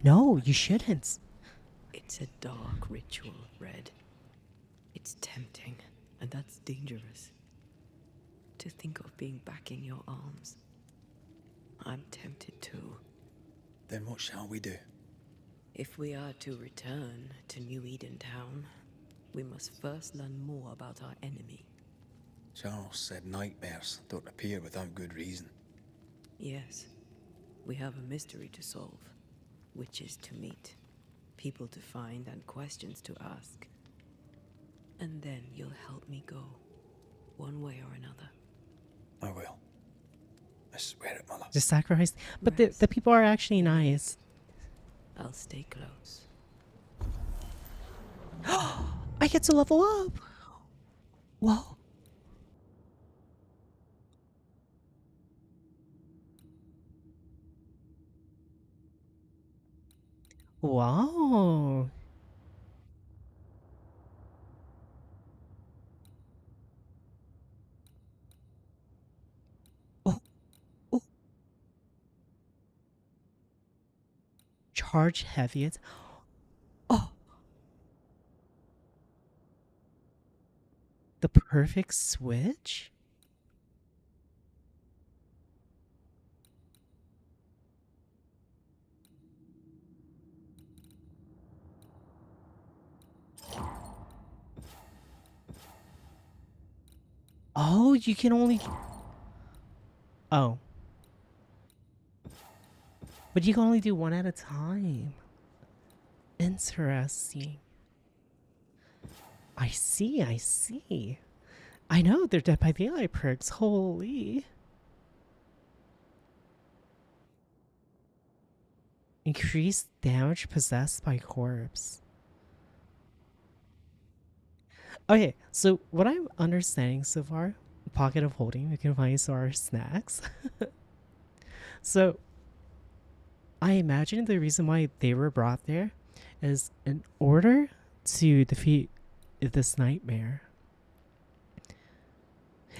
No, you shouldn't. It's a dark ritual, Red. It's tempting, and that's dangerous. To think of being back in your arms. I'm tempted too. Then what shall we do? If we are to return to New Eden Town, we must first learn more about our enemy. Charles said nightmares don't appear without good reason. Yes, we have a mystery to solve. Witches to meet, people to find, and questions to ask. And then you'll help me go, one way or another. I will. I swear it, Mother. The sacrifice. But the people are actually nice. I'll stay close. I get to level up. Whoa. Wow. Charge heavy. It's the perfect switch. Oh, you can only... Oh. But you can only do one at a time. Interesting. I see, I see. I know, they're Dead by Daylight perks. Holy. Increased damage possessed by corpse. Okay, so what I'm understanding so far, pocket of holding, we can find our snacks. So, I imagine the reason why they were brought there is in order to defeat this nightmare.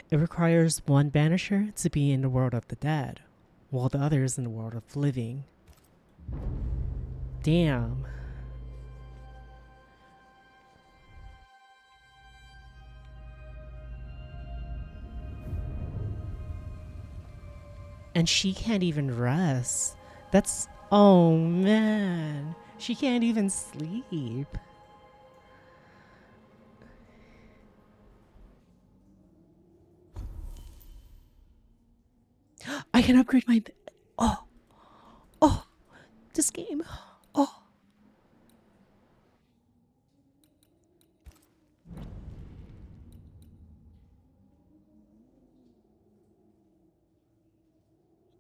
It requires one banisher to be in the world of the dead, while the other is in the world of living. Damn. And she can't even rest. That's... Oh man. She can't even sleep. I can upgrade my... Oh. Oh. This game. Oh.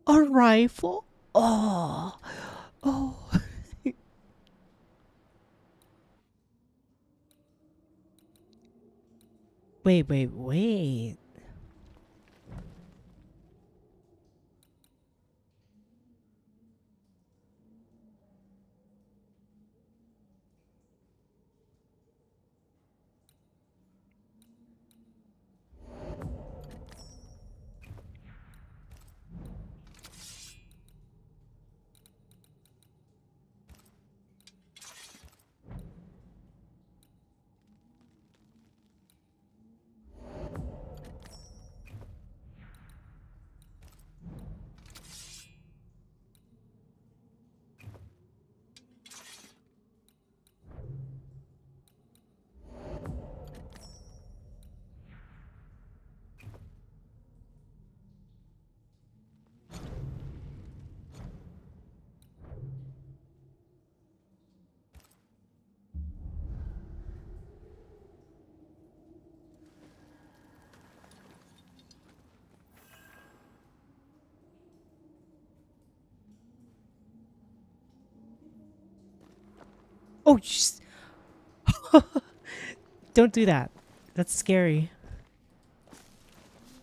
A rifle? Oh. Oh. Wait. Oh, don't do that. That's scary.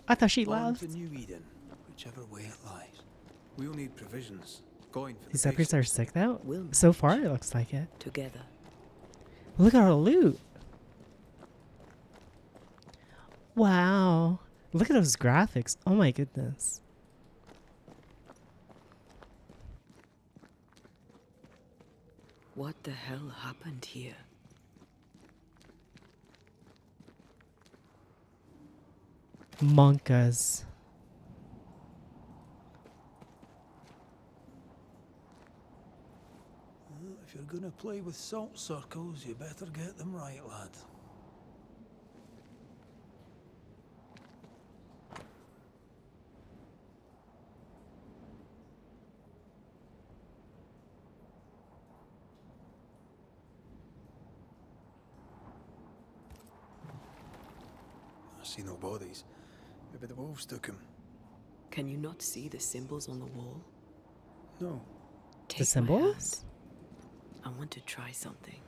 I thought she On left. to New Eden, whichever way it lies. We'll need provisions. Going for These the zephyrs are sick though. We'll So far, it looks like it. together. Look at our loot. Wow. Look at those graphics. Oh my goodness. What the hell happened here? Monkas. Well, if you're gonna play with salt circles, you better get them right, lad. I see no bodies. Maybe the wolves took him. Can you not see the symbols on the wall? No. Take The symbols? my hand. I want to try something.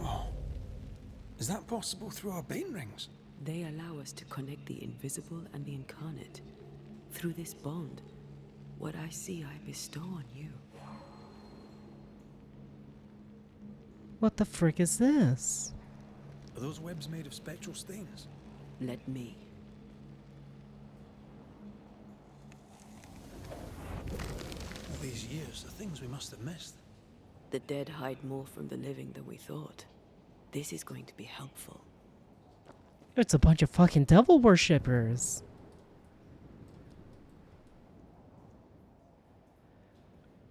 Oh. Is that possible through our bane rings? They allow us to connect the invisible and the incarnate. Through this bond, what I see I bestow on you. What the frick is this? Are those webs made of spectral stains? Let me. All these years, the things we must have missed. The dead hide more from the living than we thought. This is going to be helpful. It's a bunch of fucking devil worshippers.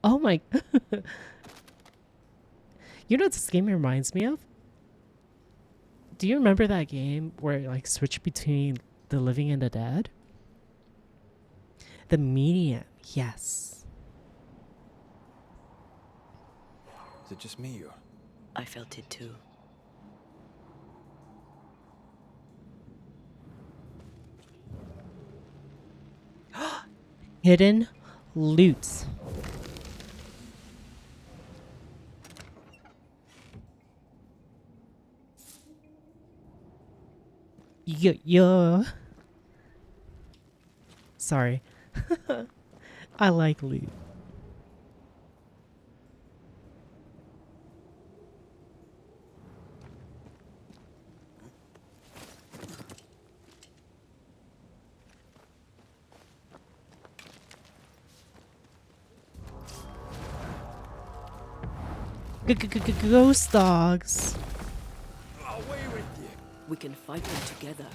Oh my. You know what this game reminds me of? Do you remember that game where it like switched between the living and the dead? The Medium, yes. Is it just me or? I felt it too. Hidden loot. Yo. Sorry. I like loot. Ghost dogs. Away with you. We can fight them together.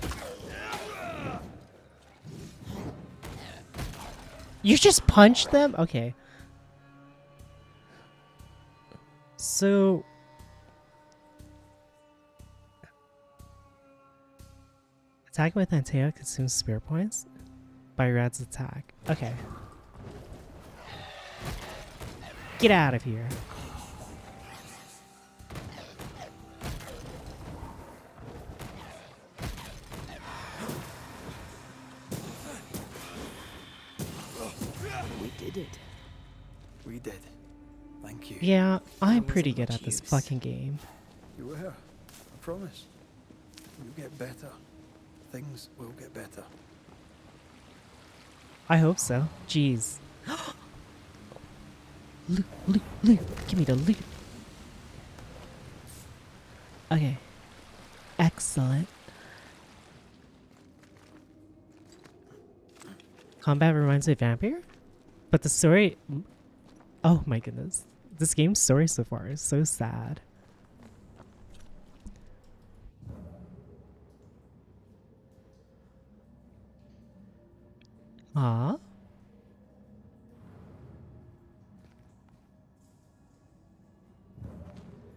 You just punched them? Okay. So attack with Antea consumes spirit points by Rad's attack. Okay. Get out of here. did. Thank you. Yeah, There I'm wasn't pretty good much at this use. fucking game. You were. I promise. You'll get better. Things will get better. I hope so. Jeez. Loot, loot, loot. Give me the loot. Okay. Excellent. Combat reminds me of Vampire? But the story... Oh my goodness. This game's story so far is so sad. Aw.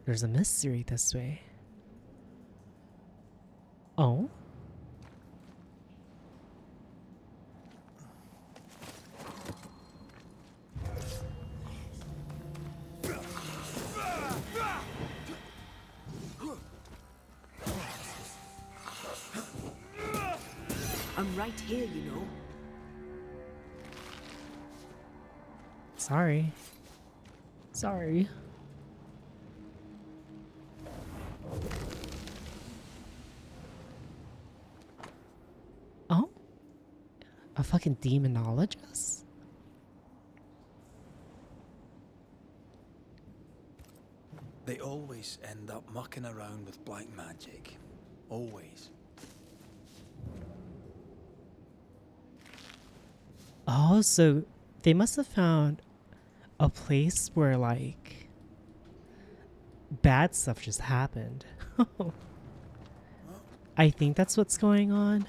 There's a mystery this way. Oh? I'm right here, you know. Sorry. Sorry. Oh? A fucking demonologist? They always end up mucking around with black magic. Always. Oh, so they must have found a place where, like, bad stuff just happened. I think that's what's going on.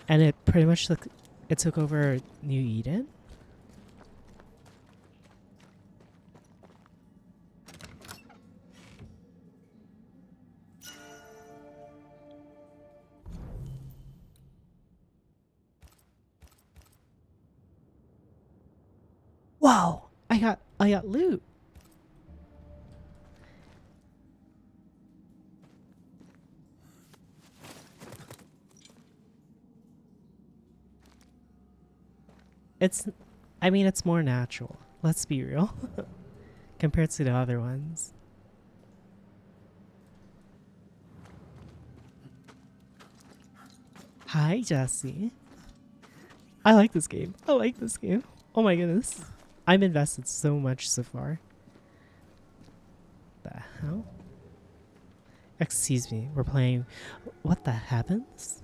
And it pretty much took over New Eden. Wow, I got loot. I mean, it's more natural. Let's be real. Compared to the other ones. Hi, Jesse. I like this game. I like this game. Oh my goodness. I'm invested so much so far. The hell? Excuse me, we're playing... What the happens?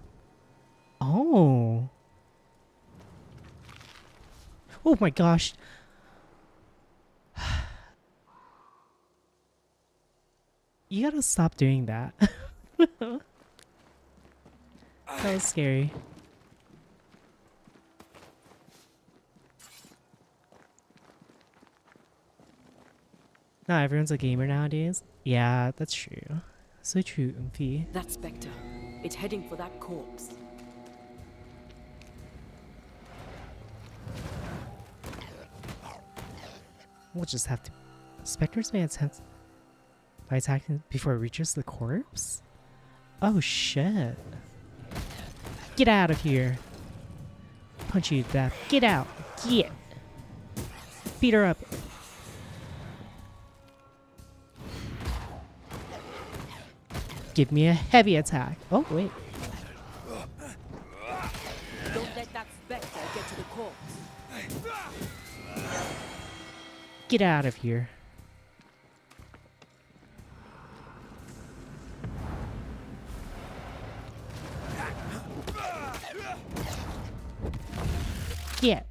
Oh. Oh my gosh. You gotta stop doing that. That was scary. Not everyone's a gamer nowadays. Yeah, that's true. So true, Umphy. That spectre. It's heading for that corpse. We'll just have to... Spectres may attempt by attacking before it reaches the corpse? Oh shit. Get out of here. Punch you to death. Get out. Get. Beat her up. Give me a heavy attack. Oh, wait. Don't let that spectre get to the corpse. Get out of here. Get.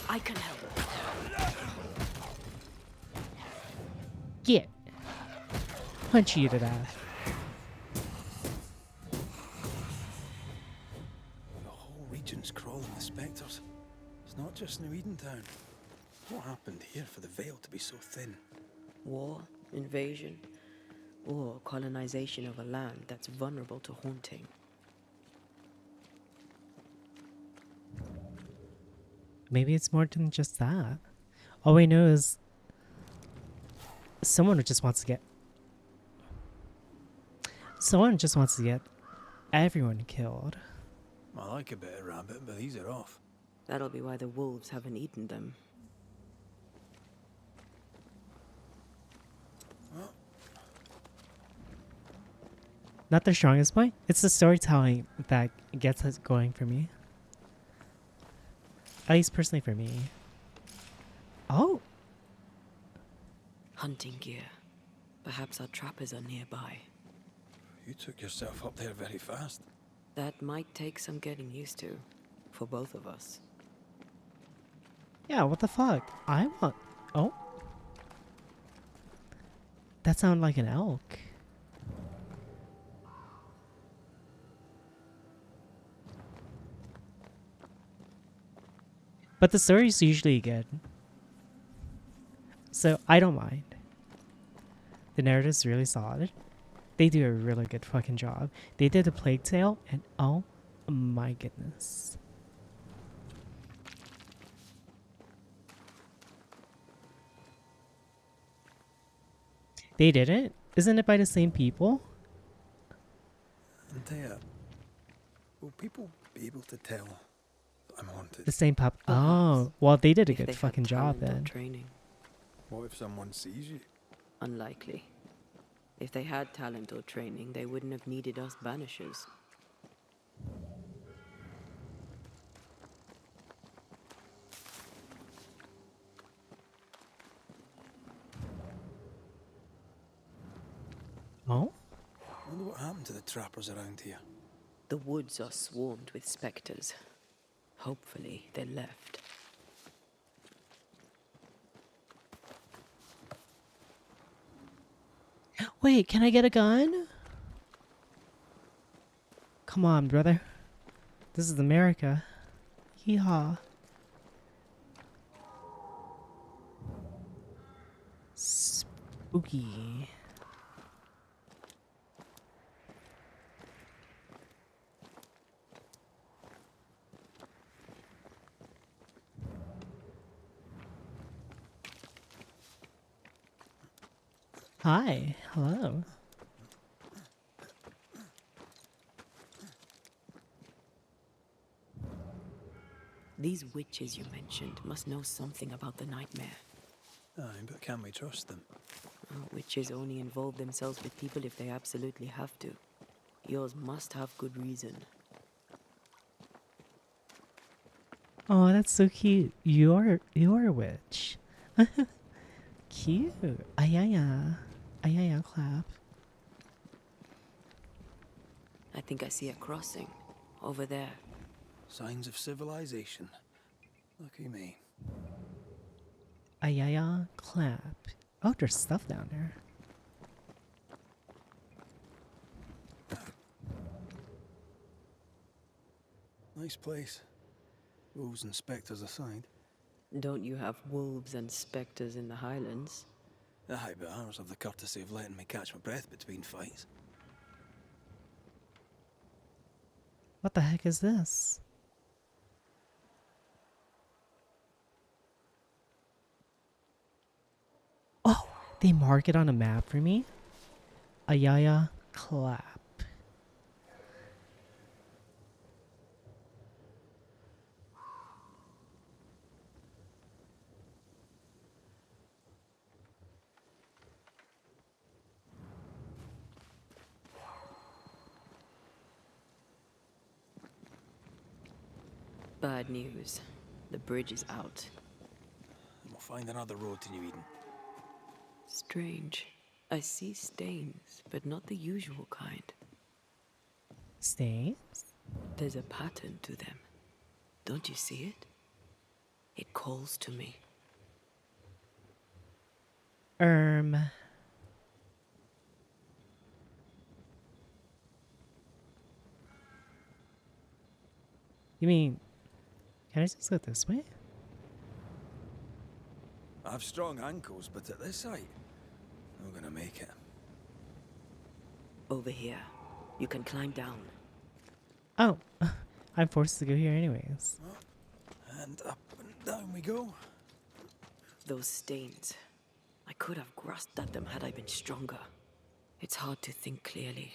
I can help. Get. Punch you to death. The whole region's crawling with spectres. It's not just New Eden Town. What happened here for the veil to be so thin? War, invasion, or colonization of a land that's vulnerable to haunting. Maybe it's more than just that. All we know is someone just wants to get everyone killed. I like a bit of rabbit, but these are off. That'll be why the wolves haven't eaten them. Not the strongest point. It's the storytelling that gets us going for me. At least personally for me. Oh. Hunting gear. Perhaps our trappers are nearby. You took yourself up there very fast. That might take some getting used to. For both of us. Yeah, what the fuck? I want... Oh. That sounded like an elk. But the story's usually good. So I don't mind. The narrative's really solid. They do a really good fucking job. They did a Plague Tale and oh my goodness. They did it? Isn't it by the same people? And will people be able to tell I'm haunted? The same pub. Oh, well, they did a good fucking job then. Training. What if someone sees you? Unlikely. If they had talent or training, they wouldn't have needed us banishers. Oh? I wonder what happened to the trappers around here. The woods are swarmed with spectres. Hopefully, they left. Wait, can I get a gun? Come on, brother. This is America. Yeehaw. Spooky. Hi, hello. These witches you mentioned must know something about the nightmare. Aye, but can we trust them? Witches only involve themselves with people if they absolutely have to. Yours must have good reason. Oh, that's so cute. You're a witch. Cute. Ayaya. Ayaya clap. I think I see a crossing. Over there. Signs of civilization. Lucky me. Ayaya clap. Oh, there's stuff down there. Nice place. Wolves and spectres aside. Don't you have wolves and spectres in the Highlands? Aye, but ours have the courtesy of letting me catch my breath between fights. What the heck is this? Oh, they mark it on a map for me? Ayaya clap. Bad news. The bridge is out. We'll find another road to New Eden. Strange. I see stains, but not the usual kind. Stains? There's a pattern to them. Don't you see it? It calls to me. You mean, can I just go this way? I've strong ankles, but at this height, I'm gonna make it. Over here. You can climb down. Oh, I'm forced to go here anyways. And up and down we go. Those stains. I could have grasped at them had I been stronger. It's hard to think clearly.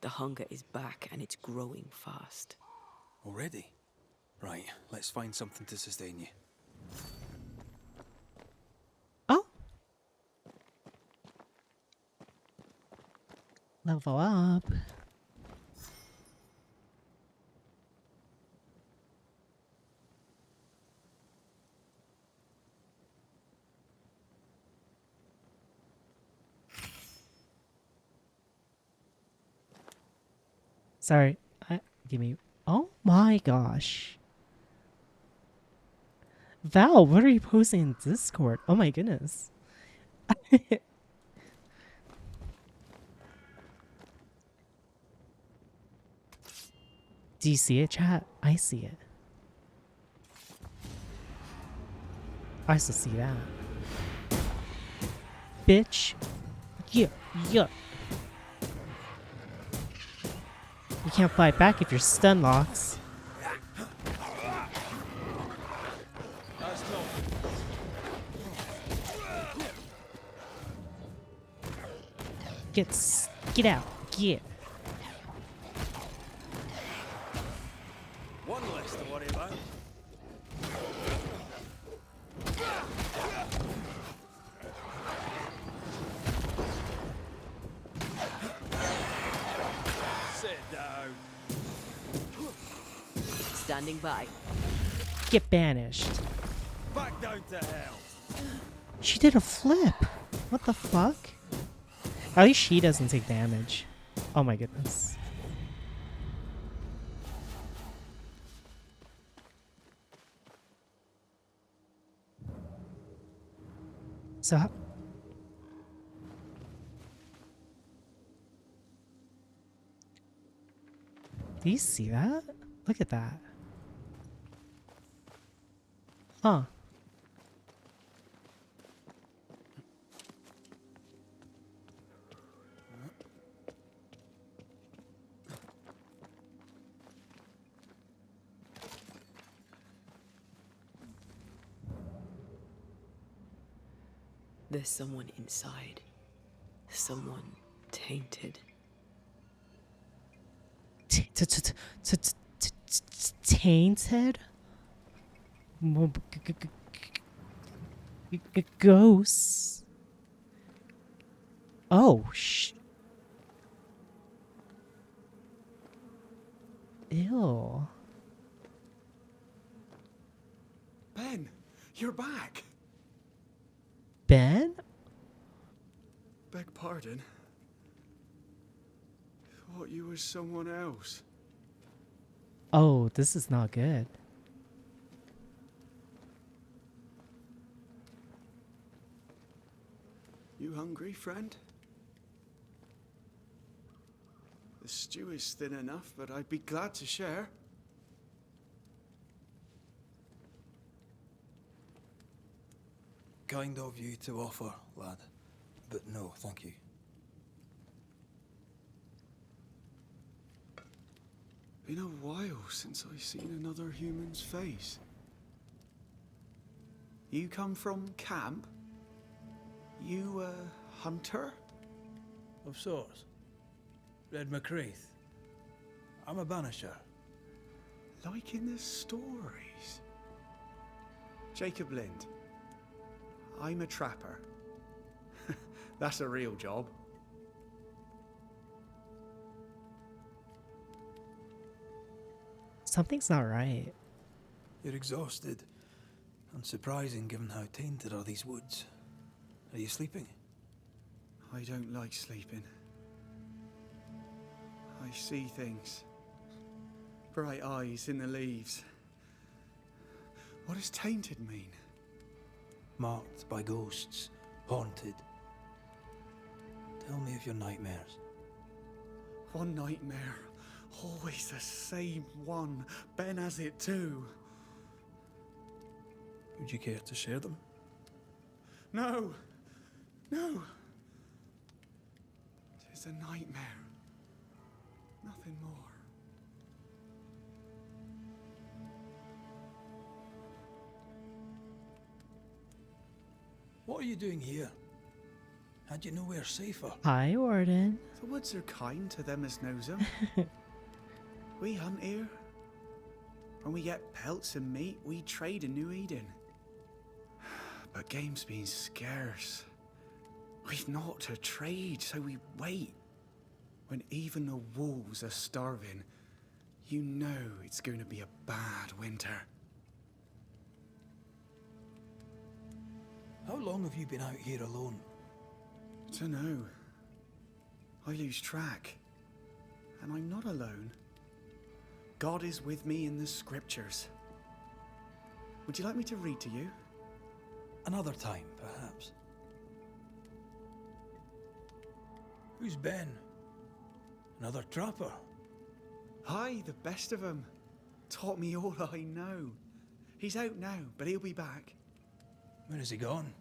The hunger is back and it's growing fast. Already? Right, let's find something to sustain you. Oh! Level up. Sorry, give me. Oh my gosh. Val, what are you posting in Discord? Oh my goodness. Do you see it, chat? I see it. I still see that. Bitch. Yeah, yeah. You can't fight back if you're stun locks. Get out. Get. One less to worry about. Sit down. Standing by. Get banished. Back down to hell. She did a flip. What the fuck? At least she doesn't take damage. Oh my goodness. So do you see that? Look at that. Huh. There's someone inside. Someone tainted. Tainted? Ghosts? Oh, ew. Ben, you're back. Ben? Beg pardon. Thought you was someone else. Oh, this is not good. You hungry, friend? The stew is thin enough, but I'd be glad to share. Kind of you to offer, lad. But no, thank you. Been a while since I've seen another human's face. You come from camp? You a hunter? Of sorts. Red McCreath. I'm a banisher. Like in the stories. Jacob Lind. I'm a trapper. That's a real job. Something's not right. You're exhausted. Unsurprising given how tainted are these woods. Are you sleeping? I don't like sleeping. I see things. Bright eyes in the leaves. What does tainted mean? Marked by ghosts. Haunted. Tell me of your nightmares. One nightmare. Always the same one. Ben has it too. Would you care to share them? No. No. It is a nightmare. Nothing more. What are you doing here? Had you nowhere safer? Hi, Warden. The woods are kind to them as knows them. We hunt here. When we get pelts and meat, we trade in New Eden. But game's been scarce. We've naught to trade, so we wait. When even the wolves are starving, you know it's going to be a bad winter. How long have you been out here alone? Dunno. I lose track. And I'm not alone. God is with me in the scriptures. Would you like me to read to you? Another time, perhaps. Who's Ben? Another trapper? Aye, the best of 'em. Taught me all I know. He's out now, but he'll be back. Where has he gone?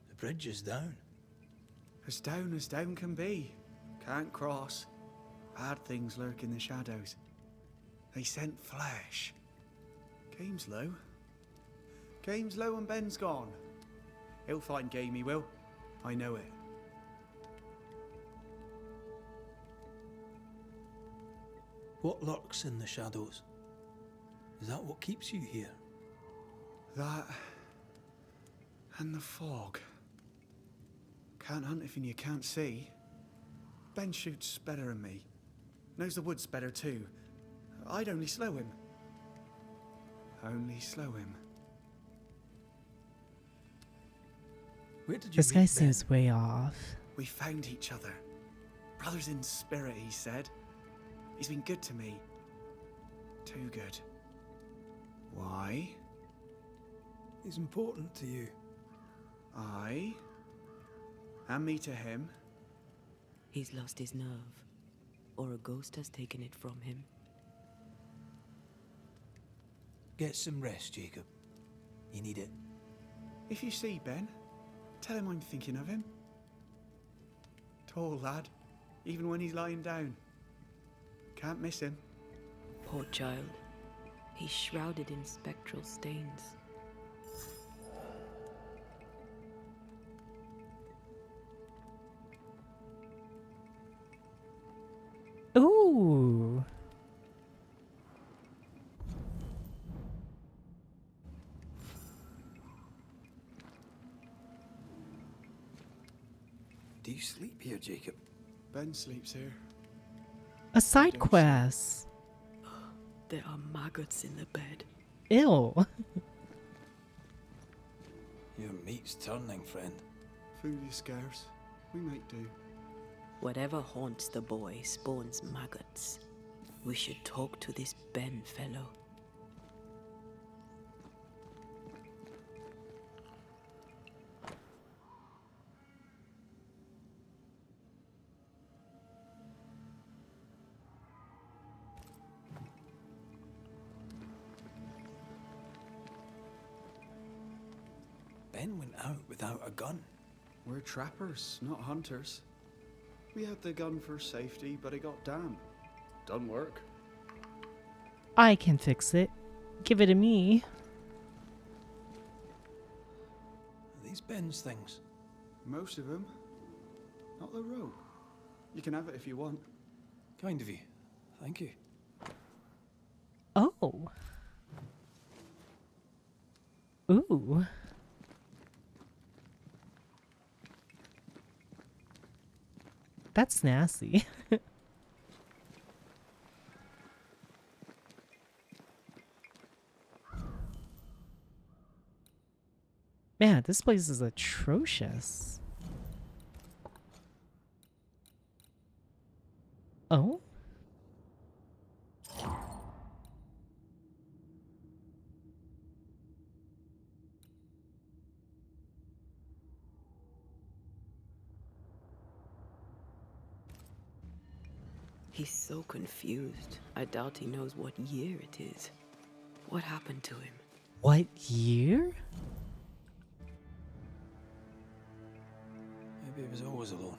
The bridge is down. As down can be. Can't cross. Bad things lurk in the shadows. They scent flesh. Game's low. Game's low and Ben's gone. He'll find game, he will. I know it. What lurks in the shadows? Is that what keeps you here? That and the fog. Can't hunt if you can't see. Ben shoots better than me. Knows the woods better too. I'd only slow him. Only slow him. Where did you This meet guy Ben? seems way off. We found each other. Brothers in spirit, he said. He's been good to me. Too good. Why? He's important to you. I? And me to him? He's lost his nerve, or a ghost has taken it from him. Get some rest, Jacob. You need it. If you see Ben, tell him I'm thinking of him. Tall lad, even when he's lying down. Can't miss him. Poor child. He's shrouded in spectral stains. Ooh. Do you sleep here, Jacob? Ben sleeps here. A side quest. There are maggots in the bed. Ew. Your meat's turning, friend. Food is scarce. We make do. Whatever haunts the boy spawns maggots. We should talk to this Ben fellow. Ben went out without a gun. We're trappers, not hunters. We had the gun for safety, but it got damp. Done work. I can fix it. Give it to me. Are these Ben's things? Most of them. Not the rope. You can have it if you want. Kind of you. Thank you. Oh. Ooh. That's nasty. Man, this place is atrocious. Oh? He's so confused. I doubt he knows what year it is. What happened to him? What year? Maybe he was always alone.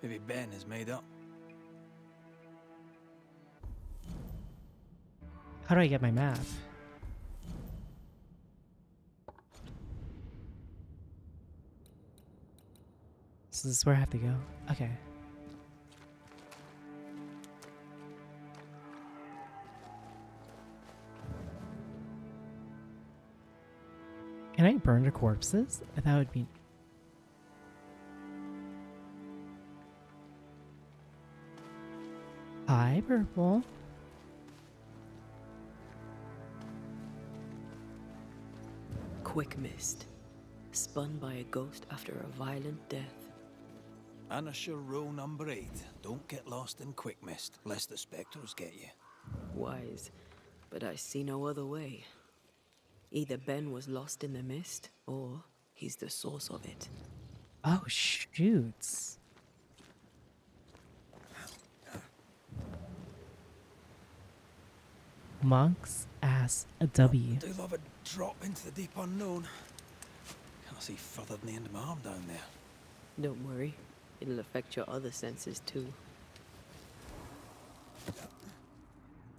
Maybe Ben is made up. How do I get my map? So this is where I have to go? Okay. burn the corpses? That would be... Hi, Purple. Quick mist. Spun by a ghost after a violent death. Anisher rule number 8. Don't get lost in quick mist, lest the spectres get you. Wise, but I see no other way. Either Ben was lost in the mist, or he's the source of it. Oh, shoots. Monks ass a W. I do love a drop into the deep unknown. Can't see further than the end of my arm down there. Don't worry, it'll affect your other senses too.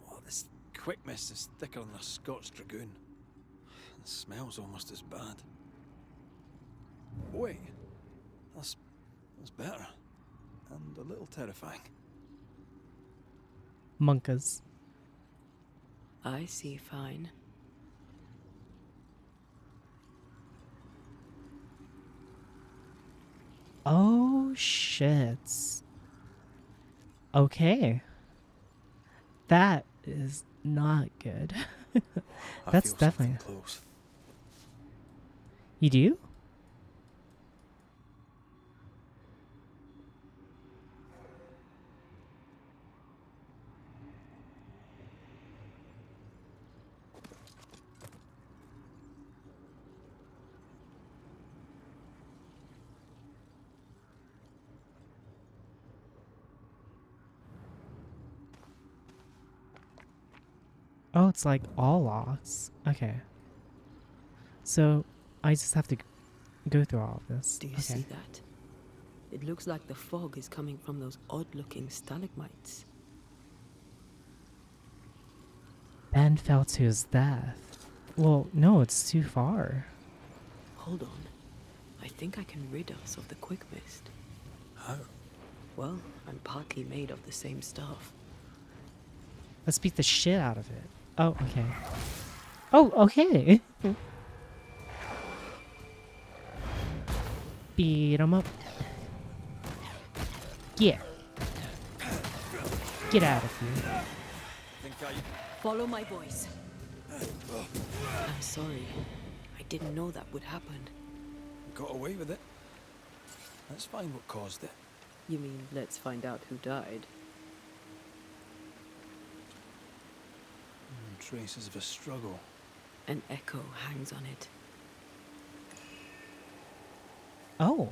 Oh, this quick mist is thicker than a Scots dragoon. It smells almost as bad. Wait, that's better. And a little terrifying. Monkas. I see fine. Oh, shit. Okay. That is not good. That's definitely... close. You do? Oh, it's like all locks. Okay. So, I just have to go through all of this. Do you see that? It looks like the fog is coming from those odd-looking stalagmites. Ben fell to his death. Well, no, it's too far. Hold on. I think I can rid us of the quick mist. How? Well, I'm partly made of the same stuff. Let's beat the shit out of it. Oh, okay. Oh, okay. Beat him up. Yeah. Get out of here. Follow my voice. I'm sorry. I didn't know that would happen. Got away with it. Let's find what caused it. You mean, let's find out who died? Traces of a struggle. An echo hangs on it. Oh.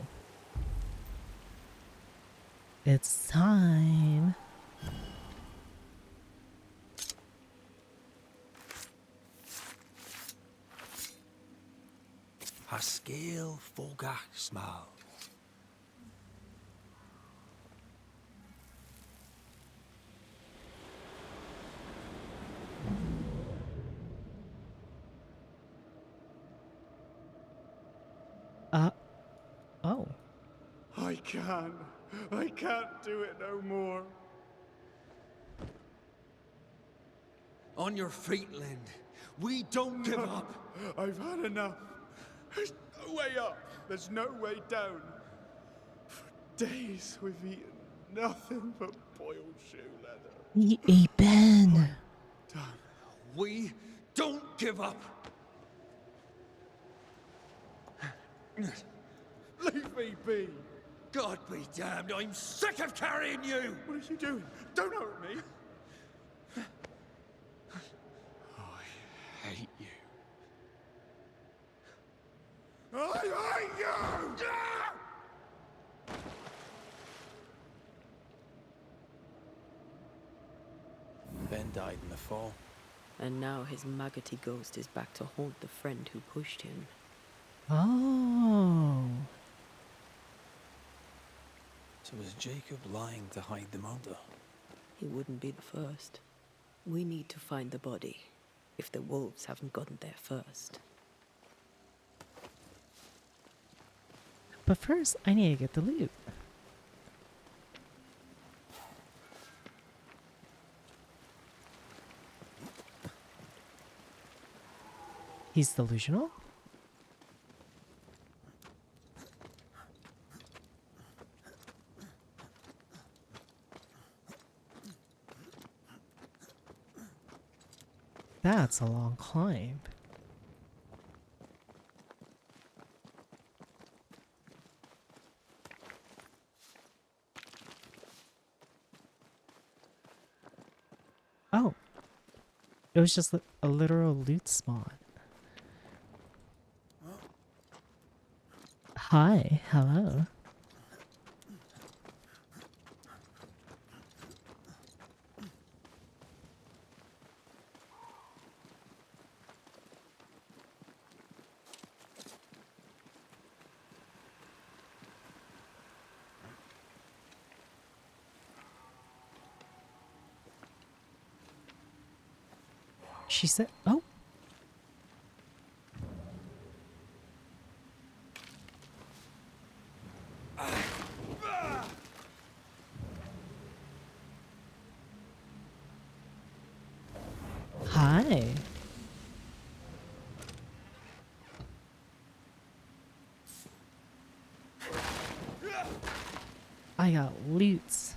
It's time. Haskell Fogach Smal. Oh. I can't do it no more. On your feet, Lind. We don't give up. I've had enough. There's no way up. There's no way down. For days we've eaten nothing but boiled shoe leather. Hey, Ben. Done. We don't give up. Leave me be. God be damned, I'm sick of carrying you! What are you doing? Don't hurt me. I hate you. I hate you! Ben died in the fall. And now his maggoty ghost is back to haunt the friend who pushed him. Oh. So was Jacob lying to hide the murder? He wouldn't be the first. We need to find the body, if the wolves haven't gotten there first. But first, I need to get the loot. He's delusional? That's a long climb. Oh. It was just a literal loot spawn. Hi, hello. She said, oh. Hi. I got loots.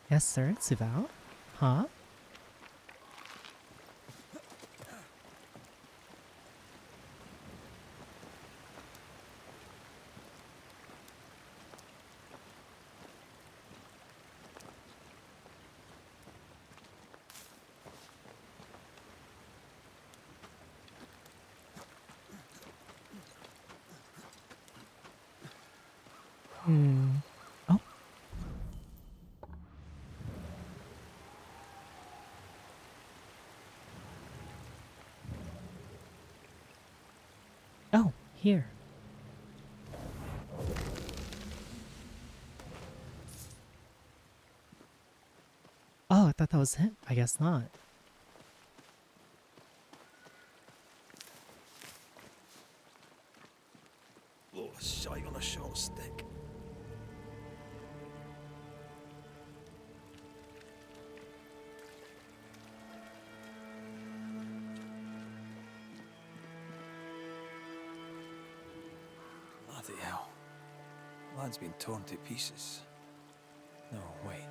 Yes, sir, it's Val. Huh? Oh. Oh, here. Oh, I thought that was him. I guess not. Oh, shite on a short stick. Bloody hell. Lad's been torn to pieces. No, wait.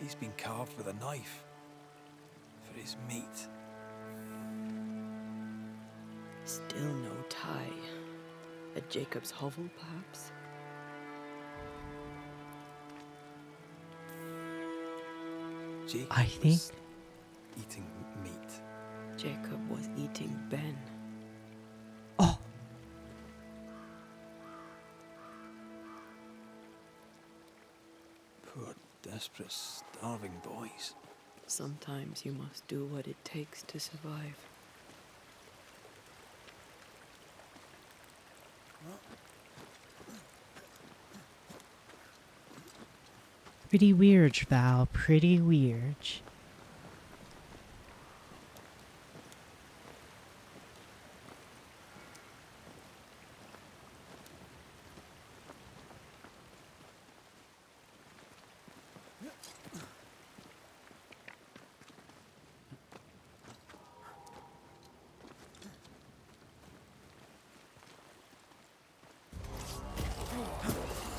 He's been carved with a knife. For his meat. Still no tie. At Jacob's hovel, perhaps? Jacob I think was eating meat. Jacob was eating Ben. Oh. Poor, desperate, starving boys. Sometimes you must do what it takes to survive. Pretty weird, Val. Pretty weird.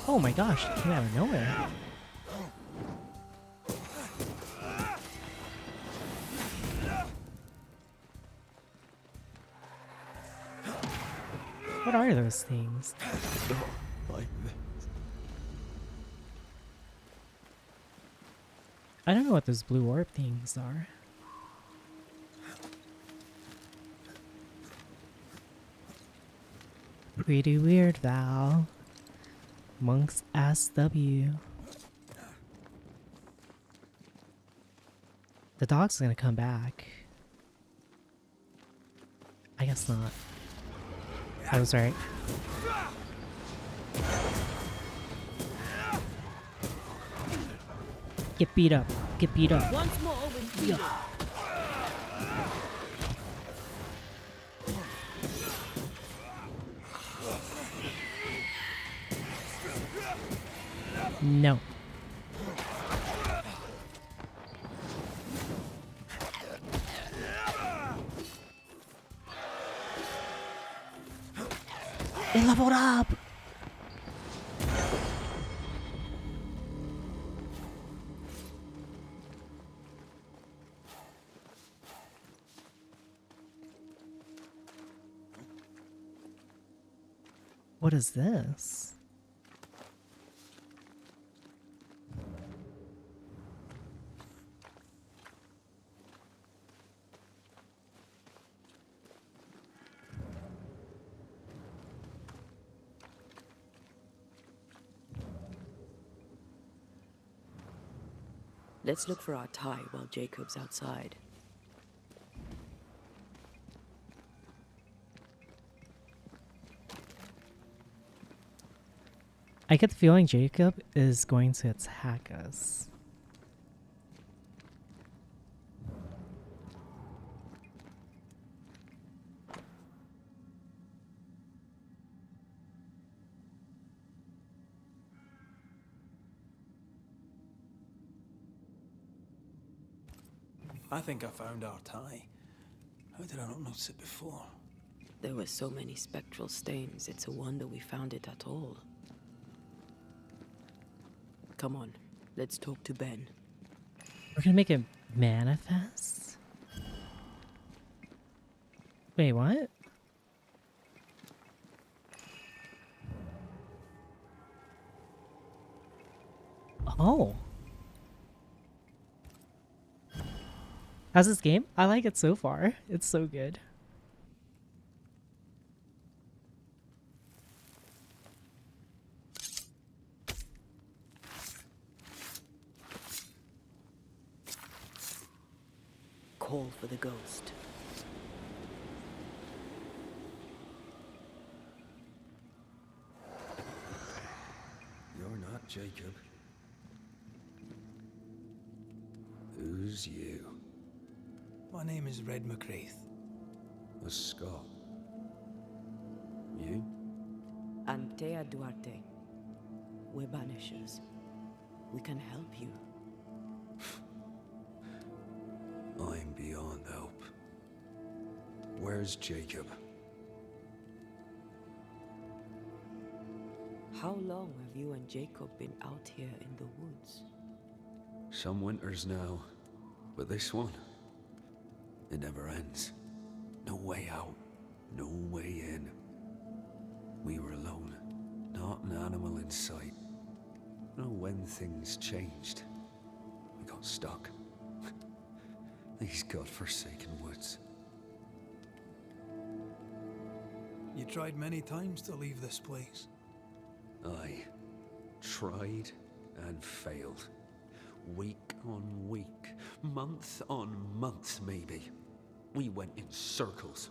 Oh my gosh, it came out of nowhere. What are those things? Like this. I don't know what those blue orb things are. Pretty weird, Val. Monk's Ass W. The dog's gonna come back. I guess not. I was right. Get beat up. Get beat up. Once more with you. No. It leveled up! What is this? Let's look for our tie while Jacob's outside. I get the feeling Jacob is going to attack us. I think I found our tie. How did I not notice it before? There were so many spectral stains, it's a wonder we found it at all. Come on, let's talk to Ben. We're gonna make it manifest? Wait, what? Oh. How's this game? I like it so far. It's so good. Call for the ghost. You're not Jacob. Who's you? My name is Red McCraith. A Scot. You? Antea Duarte. We're banishers. We can help you. I'm beyond help. Where's Jacob? How long have you and Jacob been out here in the woods? Some winters now, but this one, it never ends. No way out, no way in. We were alone, not an animal in sight. I don't know when things changed. We got stuck. These godforsaken woods. You tried many times to leave this place. I tried and failed. Week on week, month on month maybe. We went in circles.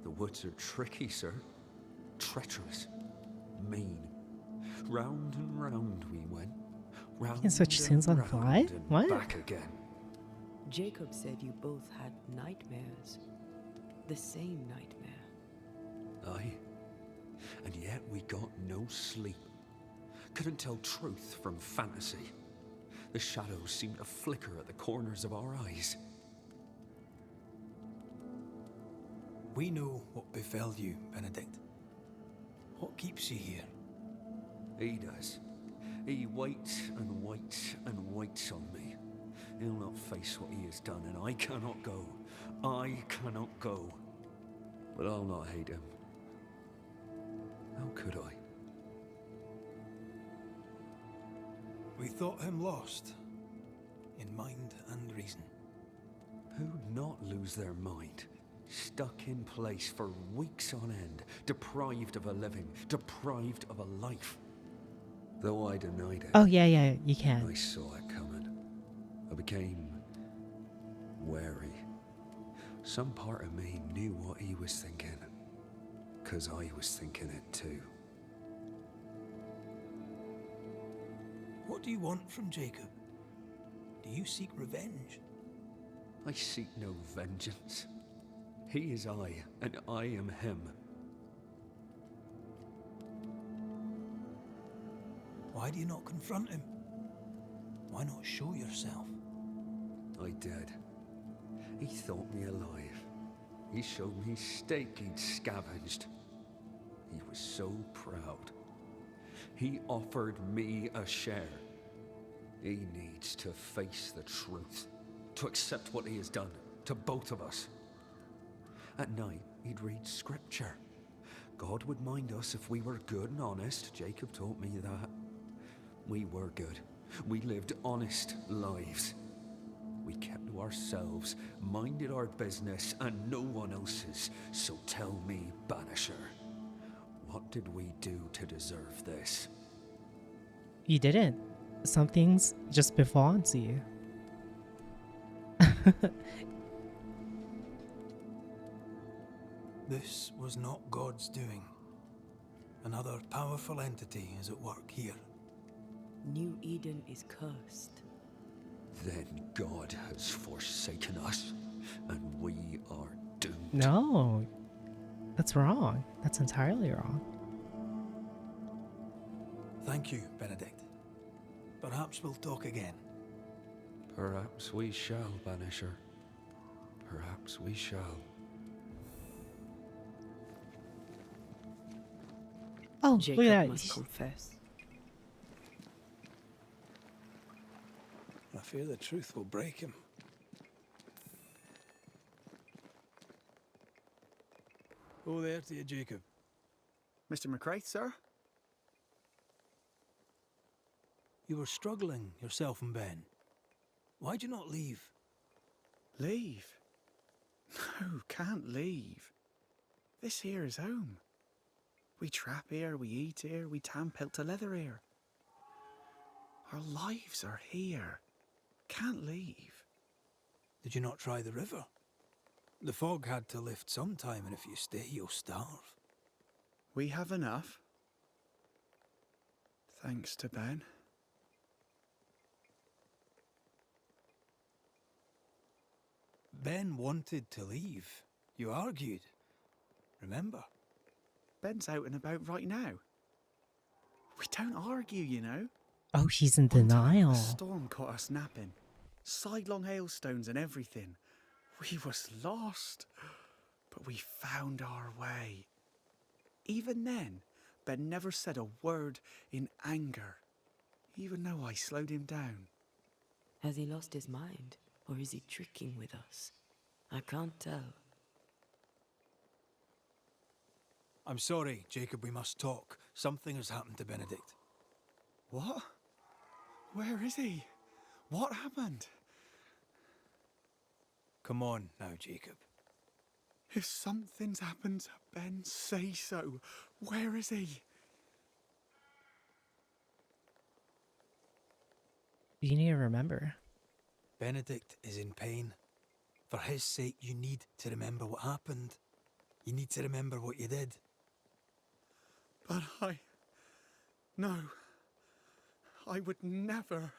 The woods are tricky, sir. Treacherous. Mean. Round and round we went. Round You can switch scenes on the fly? What? Back again. Jacob said you both had nightmares. The same nightmare. Aye. And yet we got no sleep. Couldn't tell truth from fantasy. The shadows seemed to flicker at the corners of our eyes. We know what befell you, Benedict. What keeps you here? He does. He waits and waits and waits on me. He'll not face what he has done, and I cannot go. I cannot go. But I'll not hate him. How could I? We thought him lost, in mind and reason. Who'd not lose their mind? Stuck in place for weeks on end, deprived of a living, deprived of a life. Though I denied it. Oh, yeah, you can. I saw it coming. I became wary. Some part of me knew what he was thinking, 'cause I was thinking it too. What do you want from Jacob? Do you seek revenge? I seek no vengeance. He is I, and I am him. Why do you not confront him? Why not show yourself? I did. He thought me alive. He showed me steak he'd scavenged. He was so proud. He offered me a share. He needs to face the truth, to accept what he has done to both of us. At night, he'd read scripture. God would mind us if we were good and honest. Jacob taught me that. We were good. We lived honest lives. We kept to ourselves, minded our business and no one else's. So tell me, Banisher, what did we do to deserve this? You didn't. Some things just befall to you. This was not God's doing. Another powerful entity is at work here. New Eden is cursed. Then God has forsaken us, and we are doomed. No, that's wrong. That's entirely wrong. Thank you, Benedict. Perhaps we'll talk again. Perhaps we shall, Banisher. Perhaps we shall. Oh, Jacob look at that. must confess. I fear the truth will break him. Oh, there to you, Jacob. Mr. McCraith, sir? You were struggling, yourself and Ben. Why'd you not leave? Leave? No, can't leave. This here is home. We trap here, we eat here, we tan pelt to leather here. Our lives are here. Can't leave. Did you not try the river? The fog had to lift sometime, and if you stay, you'll starve. We have enough. Thanks to Ben. Ben wanted to leave. You argued. Remember? Ben's out and about right now. We don't argue, you know. Oh, she's in One time, denial. a storm caught us napping. Sidelong hailstones and everything. We was lost. But we found our way. Even then, Ben never said a word in anger. Even though I slowed him down. Has he lost his mind? Or is he tricking with us? I can't tell. I'm sorry, Jacob, we must talk. Something has happened to Benedict. What? Where is he? What happened? Come on now, Jacob. If something's happened to Ben, say so. Where is he? You need to remember. Benedict is in pain. For his sake, you need to remember what happened. You need to remember what you did. But No. I would never.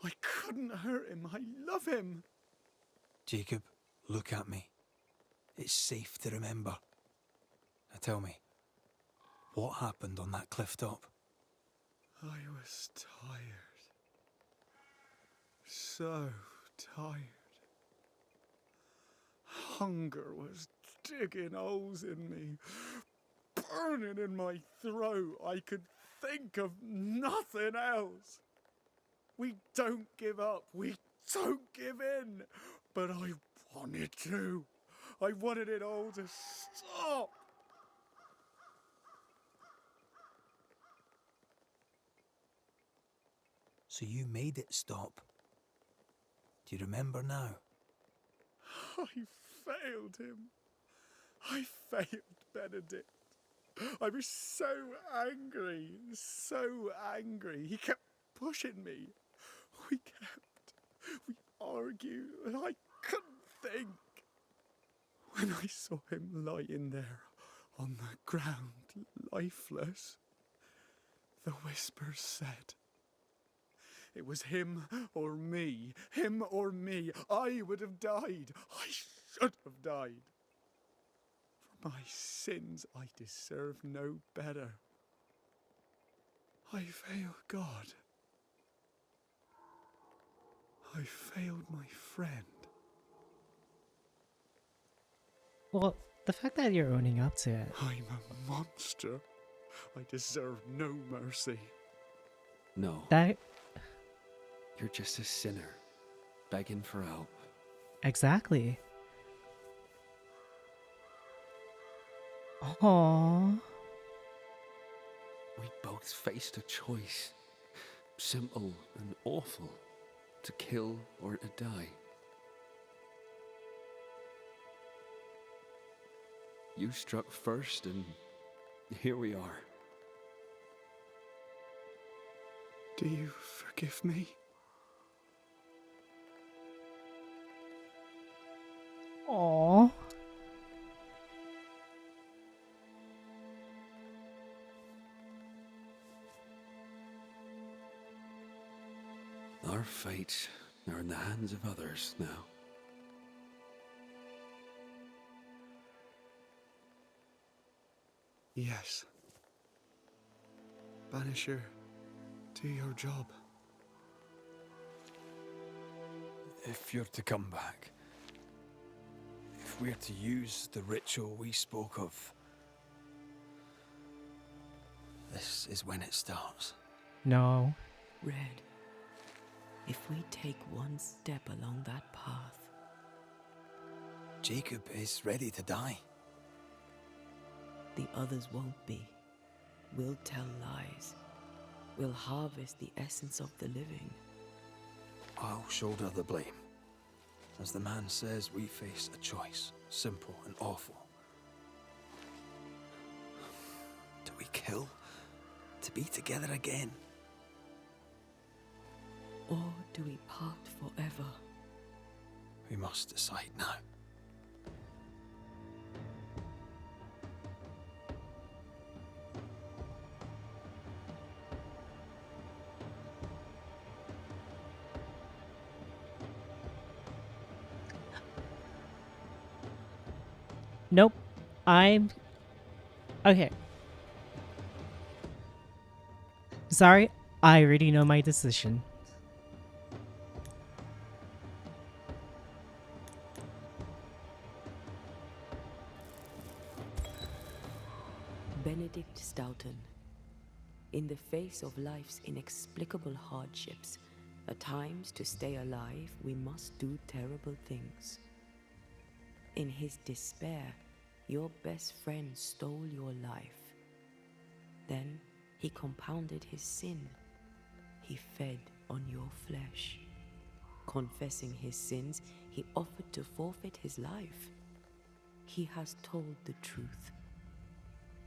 I couldn't hurt him. I love him. Jacob, look at me. It's safe to remember. Now tell me, what happened on that cliff top? I was tired. So tired. Hunger was digging holes in me, burning in my throat. I could think of nothing else. We don't give up. We don't give in. But I wanted to. I wanted it all to stop. So you made it stop. Do you remember now? I failed him. I failed Benedict. I was so angry, so angry. He kept pushing me. We argued, and I couldn't think. When I saw him lying there on the ground, lifeless, the whispers said, it was him or me, him or me. I would have died. I should have died. For my sins, I deserve no better. I failed God. I failed my friend. Well, the fact that you're owning up to it. I'm a monster. I deserve no mercy. No. That You're just a sinner, begging for help. exactly. Aww. We both faced a choice, simple and awful, to kill or to die. You struck first, and here we are. Do you forgive me? Aww. Our fates are in the hands of others now. Yes. Banisher, do your job. If you're to come back, if we're to use the ritual we spoke of, this is when it starts. No. Red, if we take one step along that path... Jacob is ready to die. The others won't be. We'll tell lies. We'll harvest the essence of the living. I'll shoulder the blame. As the man says, we face a choice, simple and awful. Do we kill to be together again? Or do we part forever? We must decide now. Nope. I'm... Okay. Sorry, I already know my decision. Benedict Stoughton. In the face of life's inexplicable hardships, at times to stay alive, we must do terrible things. In his despair, your best friend stole your life. Then he compounded his sin. He fed on your flesh. Confessing his sins, he offered to forfeit his life. He has told the truth.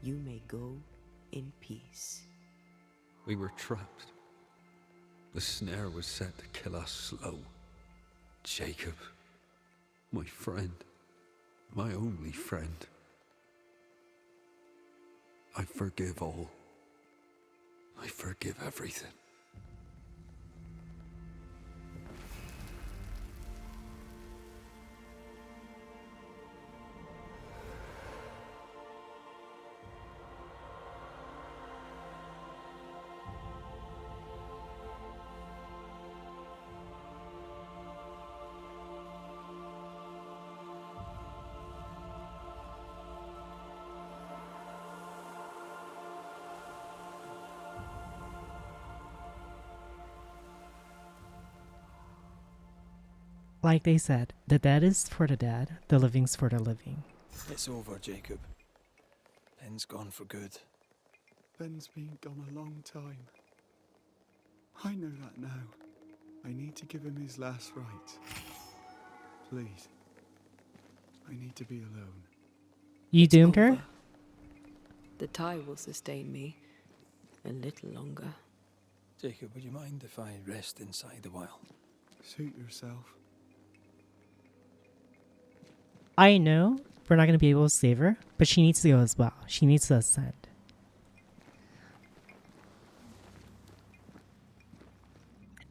You may go in peace. We were trapped. The snare was set to kill us slow. Jacob, my friend, my only friend. I forgive all. I forgive everything. Like they said, the dead is for the dead, the living's for the living. It's over, Jacob. Ben's gone for good. Ben's been gone a long time. I know that now. I need to give him his last rites. Please. I need to be alone. You doomed her? The tie will sustain me a little longer. Jacob, would you mind if I rest inside a while? Suit yourself. I know we're not going to be able to save her, but she needs to go as well. She needs to ascend.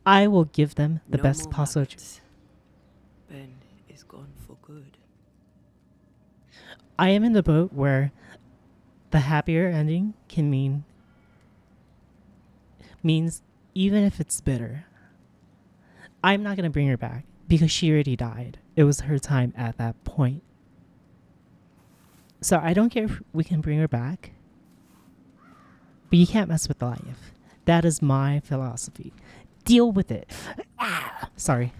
I will give them the No best more possible. maggots. Ben is gone for good. I am in the boat where the happier ending can mean means even if it's bitter, I'm not going to bring her back because she already died. It was her time at that point. So I don't care if we can bring her back, but you can't mess with life. That is my philosophy. Deal with it. Ah, sorry.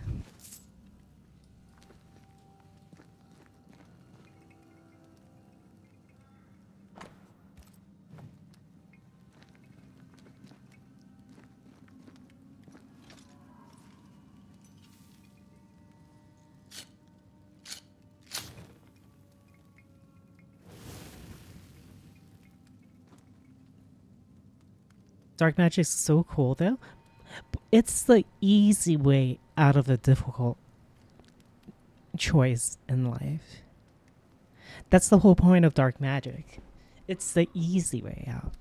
Dark magic's so cool though. It's the easy way out of a difficult choice in life. That's the whole point of dark magic. It's the easy way out.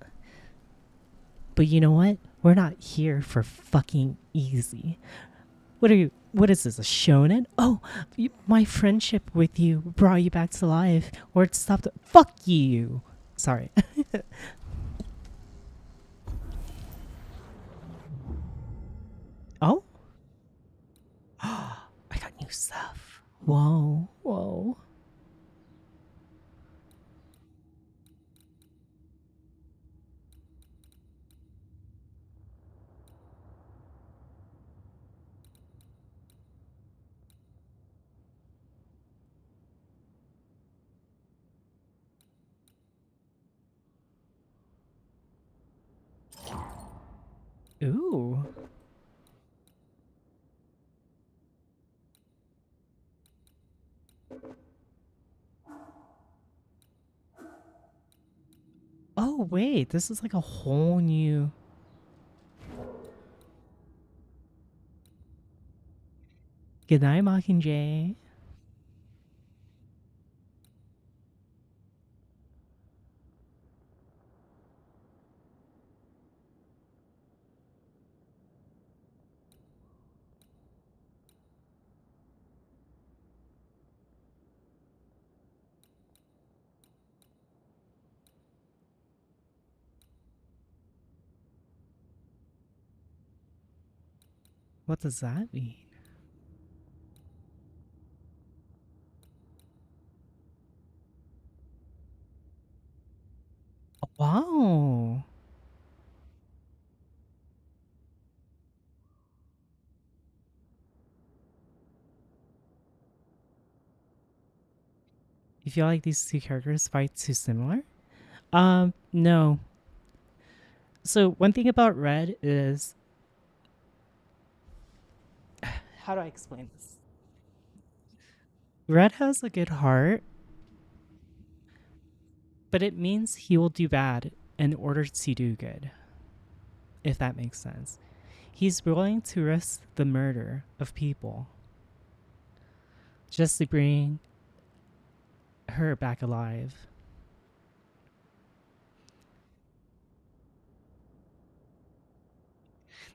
But you know what? We're not here for fucking easy. What is this, a shonen? Oh, my friendship with you brought you back to life. Or it stopped. Fuck you. Sorry. Oh? I got new stuff. Whoa, whoa. Ooh. Oh, wait, this is like a whole new... Good night, Mockingjay. What does that mean? Wow. You feel like these two characters fight too similar? No. So one thing about Red is... How do I explain this? Red has a good heart, but it means he will do bad in order to do good, if that makes sense. He's willing to risk the murder of people just to bring her back alive.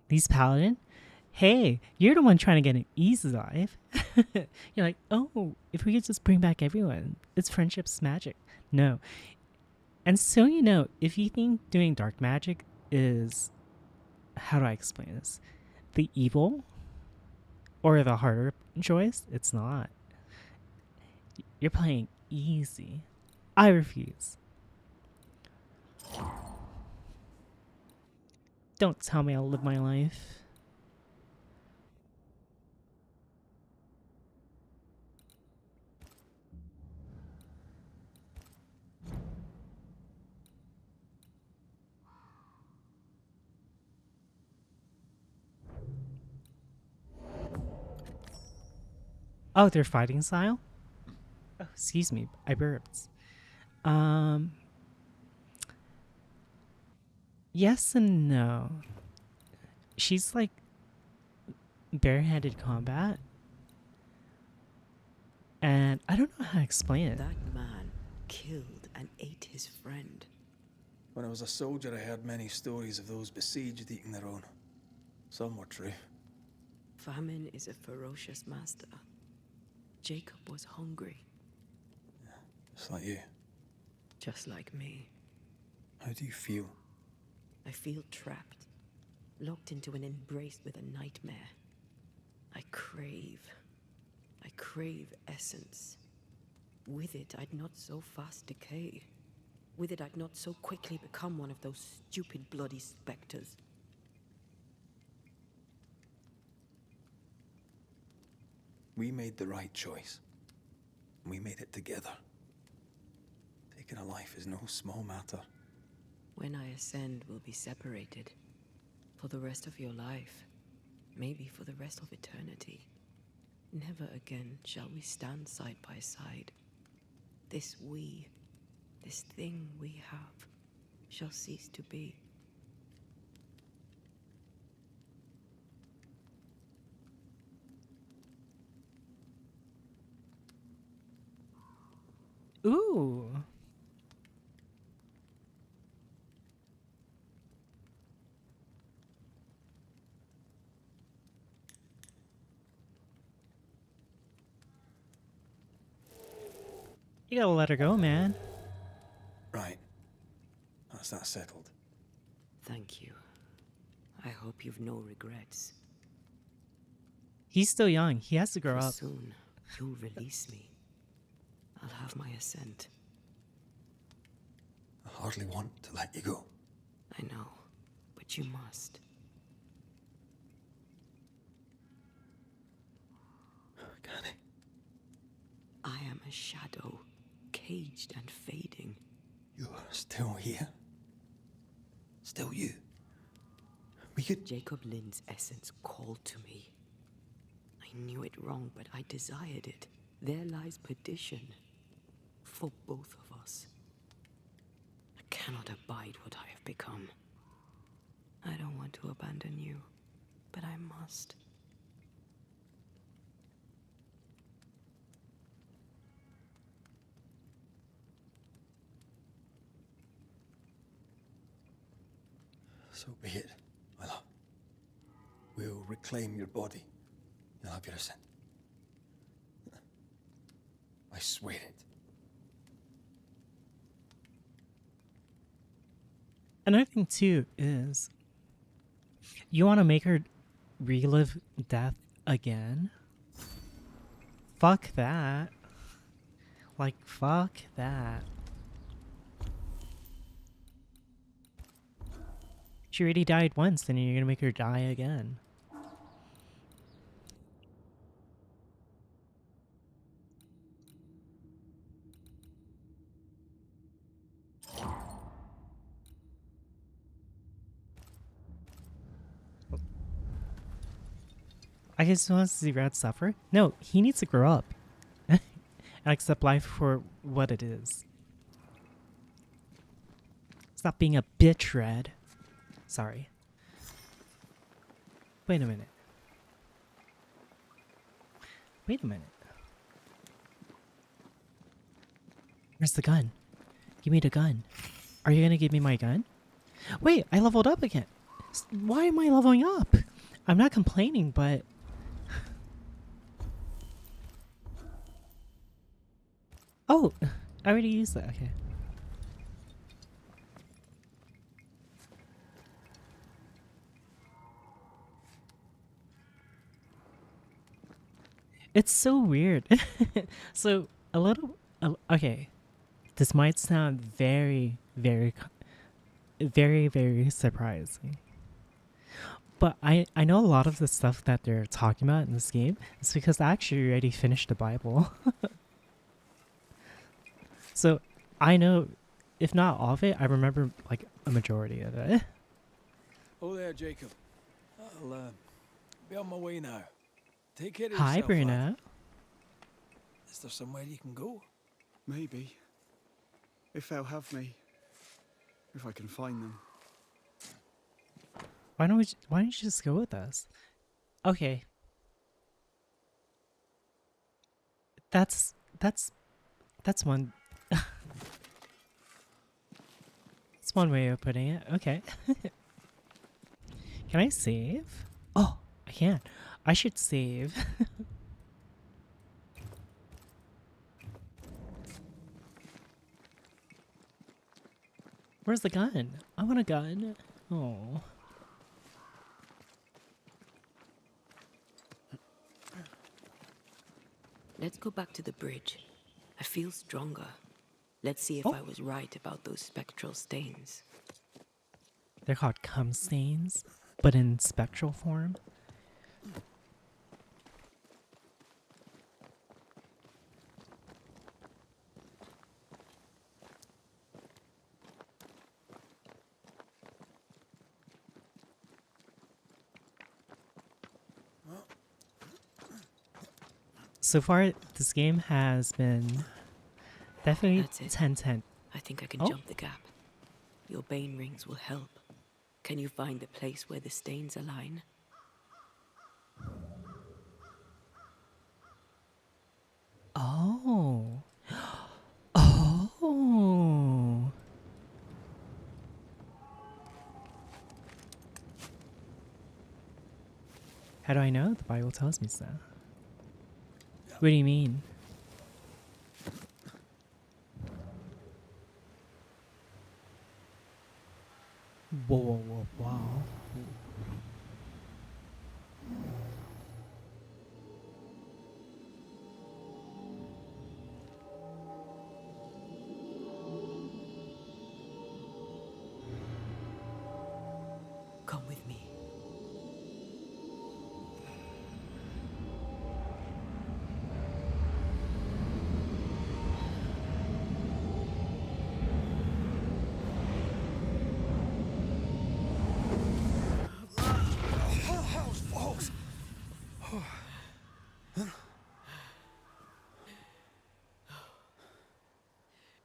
These paladin, hey, you're the one trying to get an easy life. You're like, oh, if we could just bring back everyone, it's friendship's magic. No. And so you know, if you think doing dark magic is, how do I explain this? The evil or the harder choice, it's not. You're playing easy. I refuse. Don't tell me I'll live my life. Oh, their fighting style? Oh, excuse me, I burped. Yes and no. She's like barehanded combat. And I don't know how to explain it. That man killed and ate his friend. When I was a soldier, I heard many stories of those besieged eating their own. Some were true. Famine is a ferocious master. Jacob was hungry. Yeah, just like you. Just like me. How do you feel? I feel trapped. locked into an embrace with a nightmare. I crave essence. With it, I'd not so fast decay. With it, I'd not so quickly become one of those stupid bloody specters. We made the right choice. We made it together. Taking a life is no small matter. When I ascend, we'll be separated. For the rest of your life. Maybe for the rest of eternity. Never again shall we stand side by side. This thing we have, shall cease to be. Ooh. You gotta let her go, man. Right. That's that settled. Thank you. I hope you've no regrets. He's still young. He has to grow For up. soon, you'll release me. I'll have my ascent. I hardly want to let you go. I know, but you must. Can I? I am a shadow, caged and fading. You're still here? Still you? We could... Jacob Lynn's essence called to me. I knew it wrong, but I desired it. There lies perdition. For both of us. I cannot abide what I have become. I don't want to abandon you, but I must. So be it, my love. We'll reclaim your body. You'll have your ascent. I swear it. Another thing too is, you want to make her relive death again? Fuck that. Like, fuck that. She already died once, and you're gonna make her die again. I guess he wants to see Red suffer. No, he needs to grow up and accept life for what it is. Stop being a bitch, Red. Sorry. Wait a minute. Wait a minute. Where's the gun? Give me the gun. Are you gonna give me my gun? Wait, I leveled up again. Why am I leveling up? I'm not complaining, but... Oh, I already used that. Okay. It's so weird. So, okay. This might sound very, very, very, very surprising. But I know a lot of the stuff that they're talking about in this game is because I actually already finished the Bible. So I know, if not all of it, I remember like a majority of it. Oh there, Jacob. I'll be on my way now. Take care of yourself. Hi, Bruna. Lad. Is there somewhere you can go? Maybe. If they'll have me. If I can find them. Why don't you just go with us? Okay. That's one. That's one way of putting it. Okay. Can I save? Oh, I can. I should save. Where's the gun? I want a gun. Oh. Let's go back to the bridge. I feel stronger. Let's see if I was right about those spectral stains. They're called cum stains, but in spectral form. So far, this game has been definitely That's it. 10/10. I think I can Oh. jump the gap. Your bane rings will help. Can you find the place where the stains align? Oh. Oh. How do I know? The Bible tells me so. What do you mean? Whoa, whoa, whoa, wow. Come with me.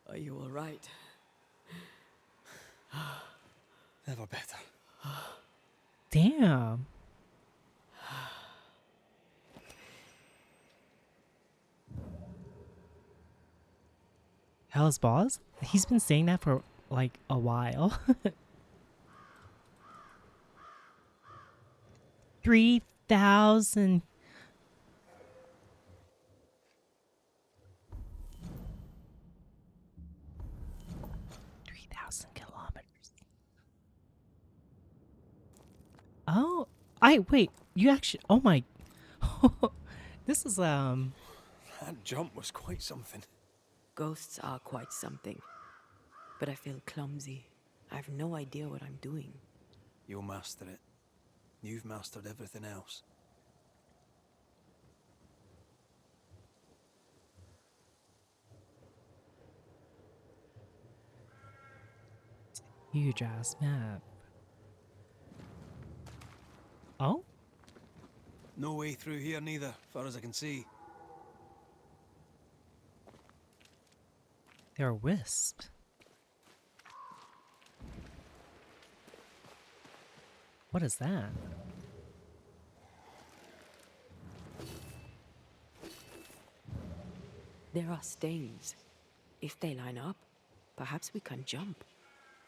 Are you all right? Never better. Damn. Hell's Boss? He's been saying that for like a while. 3,000. Kilometers. Oh, wait. You actually. Oh my. This is That jump was quite something. Ghosts are quite something. But I feel clumsy. I have no idea what I'm doing. You'll master it. You've mastered everything else. huge ass map. Oh? No way through here neither, far as I can see. They're wisps. What is that? There are stains. If they line up, perhaps we can jump.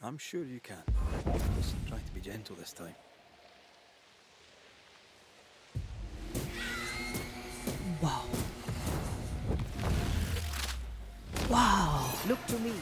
I'm sure you can. Listen, try to be gentle this time. Wow. Wow. Look to me.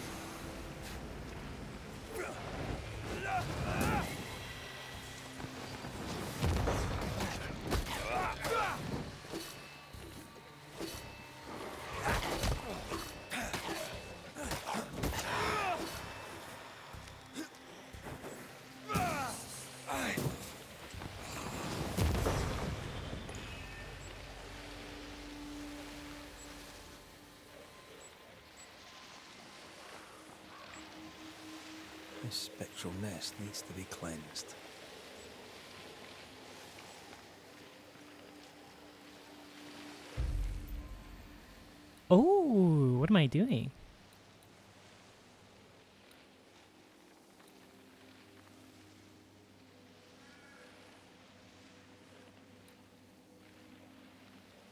This spectral nest needs to be cleansed. Oh, what am I doing?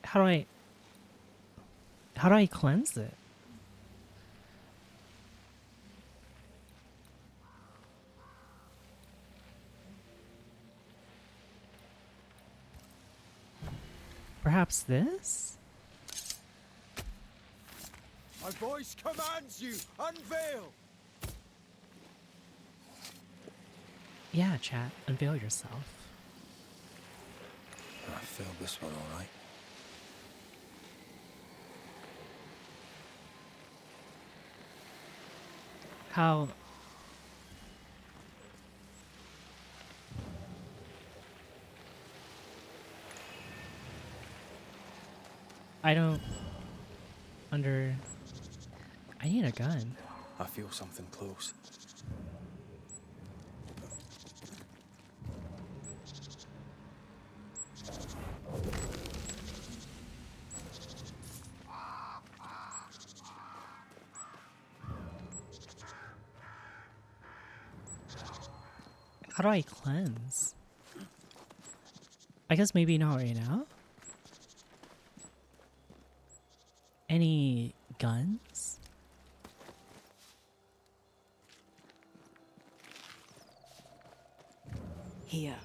How do I cleanse it? Perhaps this? My voice commands you, unveil! Yeah, chat, unveil yourself. I failed this one all right. How... I don't... I need a gun. I feel something close. How do I cleanse? I guess maybe not right now. Any guns? Here.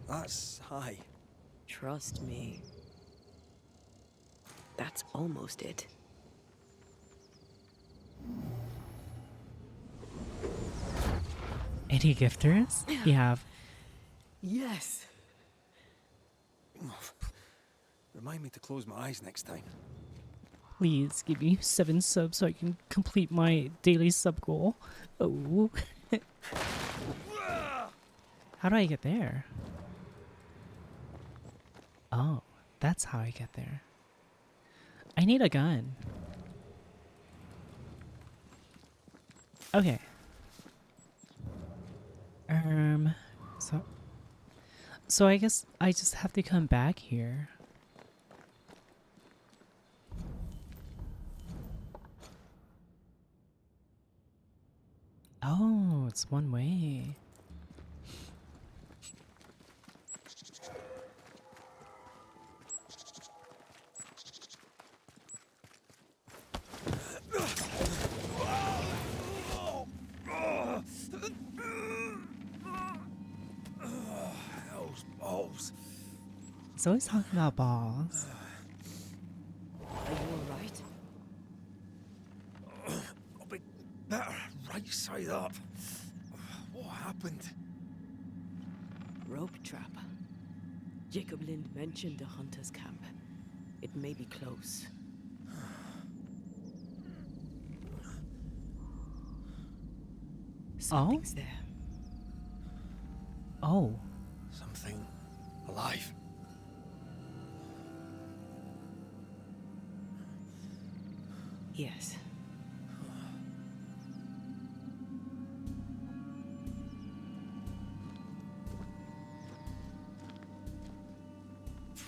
That's high. Trust me. That's almost it. Any gifters? You have. Yes. Remind me to close my eyes next time. Please give me 7 subs so I can complete my daily sub goal. Oh. How do I get there? Oh, that's how I get there. I need a gun. Okay. So I guess I just have to come back here. Oh, it's one way. Those balls. He's always talking about balls. Are you alright? I'll be better right side up. What happened? Rope trap. Jacob Lind mentioned a hunter's camp. It may be close. Something's there. Oh. Something alive. Yes.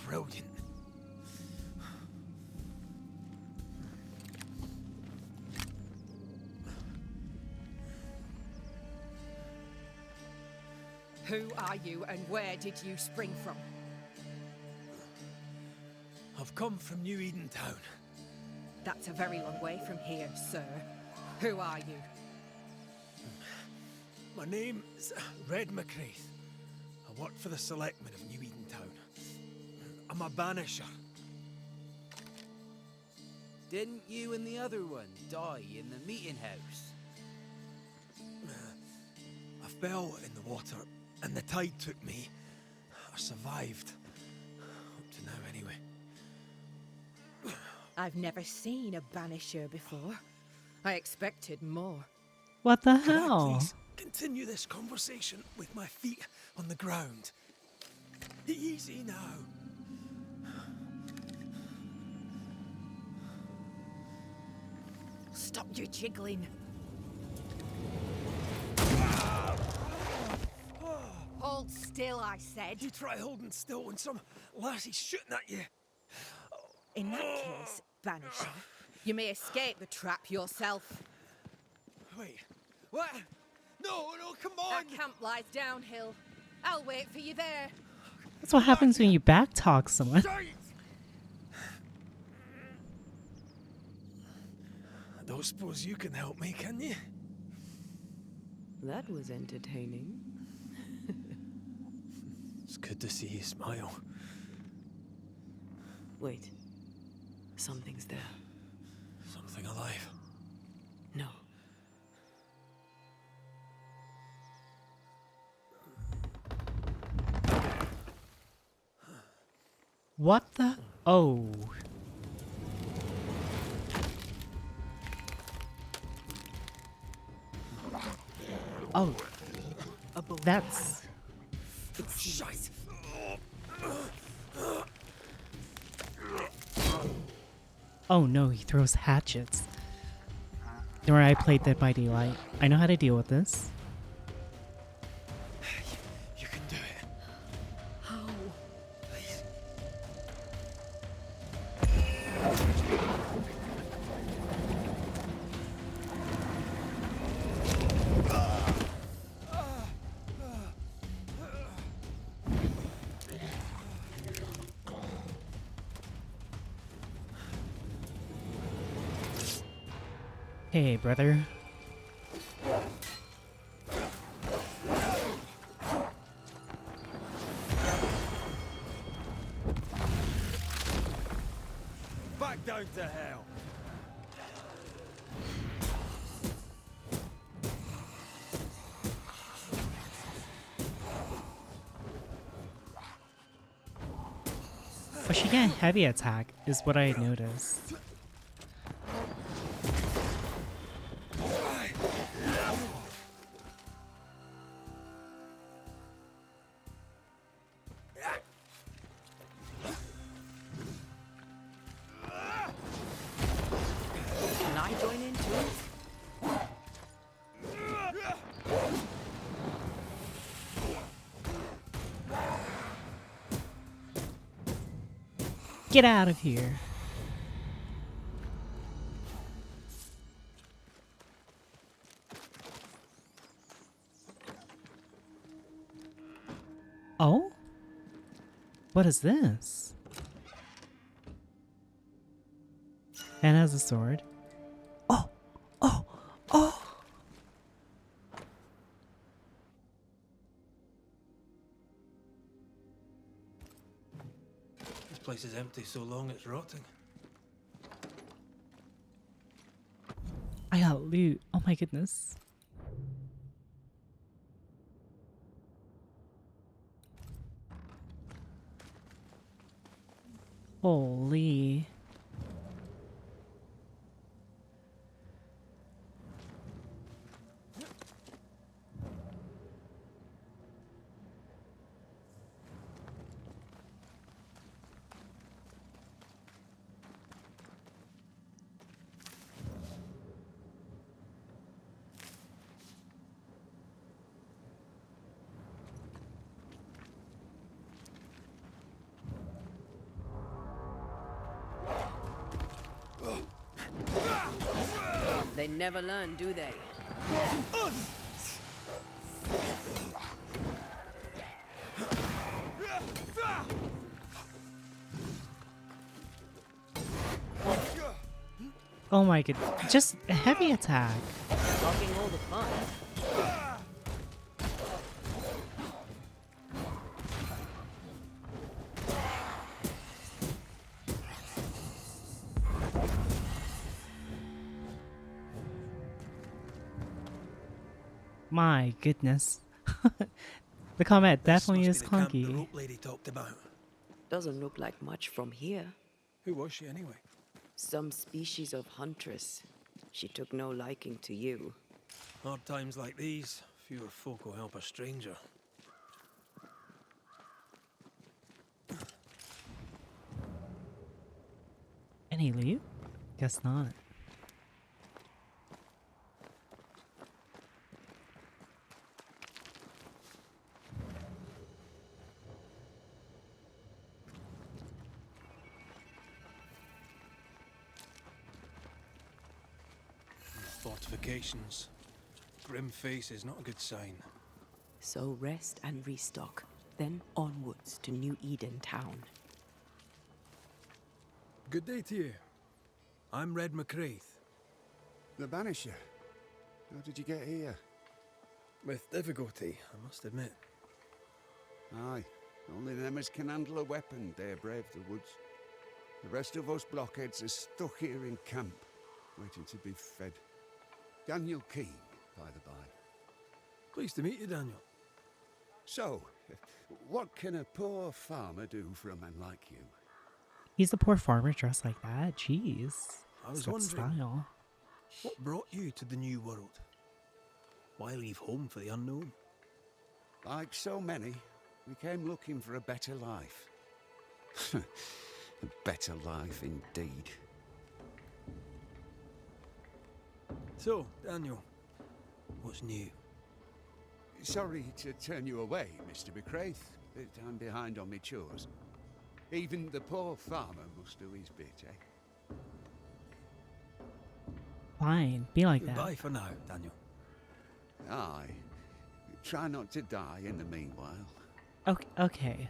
Brilliant. Who are you and where did you spring from? I've come from New Eden Town. That's a very long way from here, sir. Who are you? My name's Red McCraith. I work for the selectmen of New Eden Town. I'm a banisher. Didn't you and the other one die in the meeting house? I fell in the water and the tide took me. I survived. Up to now, anyway. I've never seen a banisher before. I expected more. What the Can I hell? please continue this conversation with my feet on the ground? Easy now. Stop your jiggling. Hold still, I said. You try holding still when some lassie's shooting at you. In that case, banisher, you may escape the trap yourself. Wait, what? No, come on! That camp lies downhill. I'll wait for you there. That's what happens when you backtalk someone. I don't suppose you can help me, can you? That was entertaining. It's good to see you smile. Wait. Something's there. Something alive. No. What the? Oh. Oh, that's... Shite. Oh no, he throws hatchets. Don't worry, I played Dead by Daylight. I know how to deal with this. You can do it. How? Please. Hey, brother. Back down to hell. But she can't heavy attack, is what I noticed. Can I join in too? Get out of here. Oh? What is this? And has a sword. Oh! Oh! Oh! This place is empty so long it's rotting. I got loot. Oh my goodness. Holy. They never learn, do they? Oh my god. Just a heavy attack. Blocking all the fun. My goodness. The combat definitely is The camp the clunky. rope lady talked about. Doesn't look like much from here. Who was she anyway? Some species of huntress. She took no liking to you. Hard times like these, fewer folk will help a stranger. Any loot? Guess not. Fortifications. Grim face is not a good sign. So rest and restock, then onwards to New Eden town. Good day to you. I'm Red McCraith. The Banisher. How did you get here? With difficulty, I must admit. Aye, only them as can handle a weapon dare brave the woods. The rest of us blockheads are stuck here in camp, waiting to be fed. Daniel Keane, by the by. Pleased to meet you, Daniel. So, what can a poor farmer do for a man like you? He's a poor farmer dressed like that. Jeez. I was Such wondering, style. what brought you to the New World? Why leave home for the unknown? Like so many, we came looking for a better life. A better life indeed. So, Daniel, what's new? Sorry to turn you away, Mr. McCraith, but I'm behind on my chores. Even the poor farmer must do his bit, eh? Fine, be like Goodbye that. for now, Daniel. Aye. Try not to die in the meanwhile. Okay. Okay.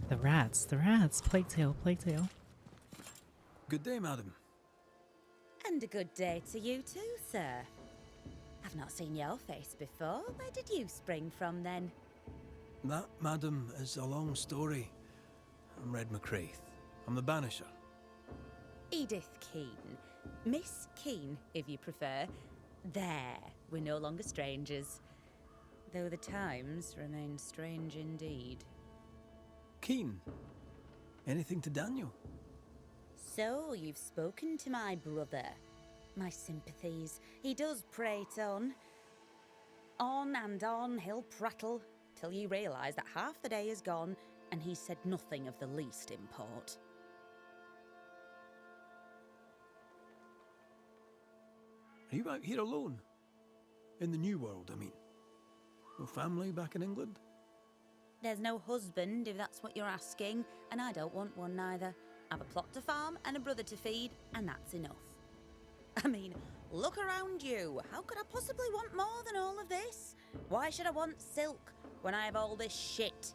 The rats. Plague Tale. Good day, madam. And a good day to you too, sir. I've not seen your face before. Where did you spring from then? That, madam, is a long story. I'm Red McCraith. I'm the Banisher. Edith Keene. Miss Keene, if you prefer. There, we're no longer strangers. Though the times remain strange indeed. Keen. Anything to Daniel? So, you've spoken to my brother. My sympathies. He does prate on. On and on he'll prattle, till you realise that half the day is gone, and he's said nothing of the least import. Are you out here alone? In the New World, I mean. No family back in England? There's no husband, if that's what you're asking, and I don't want one neither. I've a plot to farm and a brother to feed, and that's enough. I mean, look around you. How could I possibly want more than all of this? Why should I want silk when I have all this shit?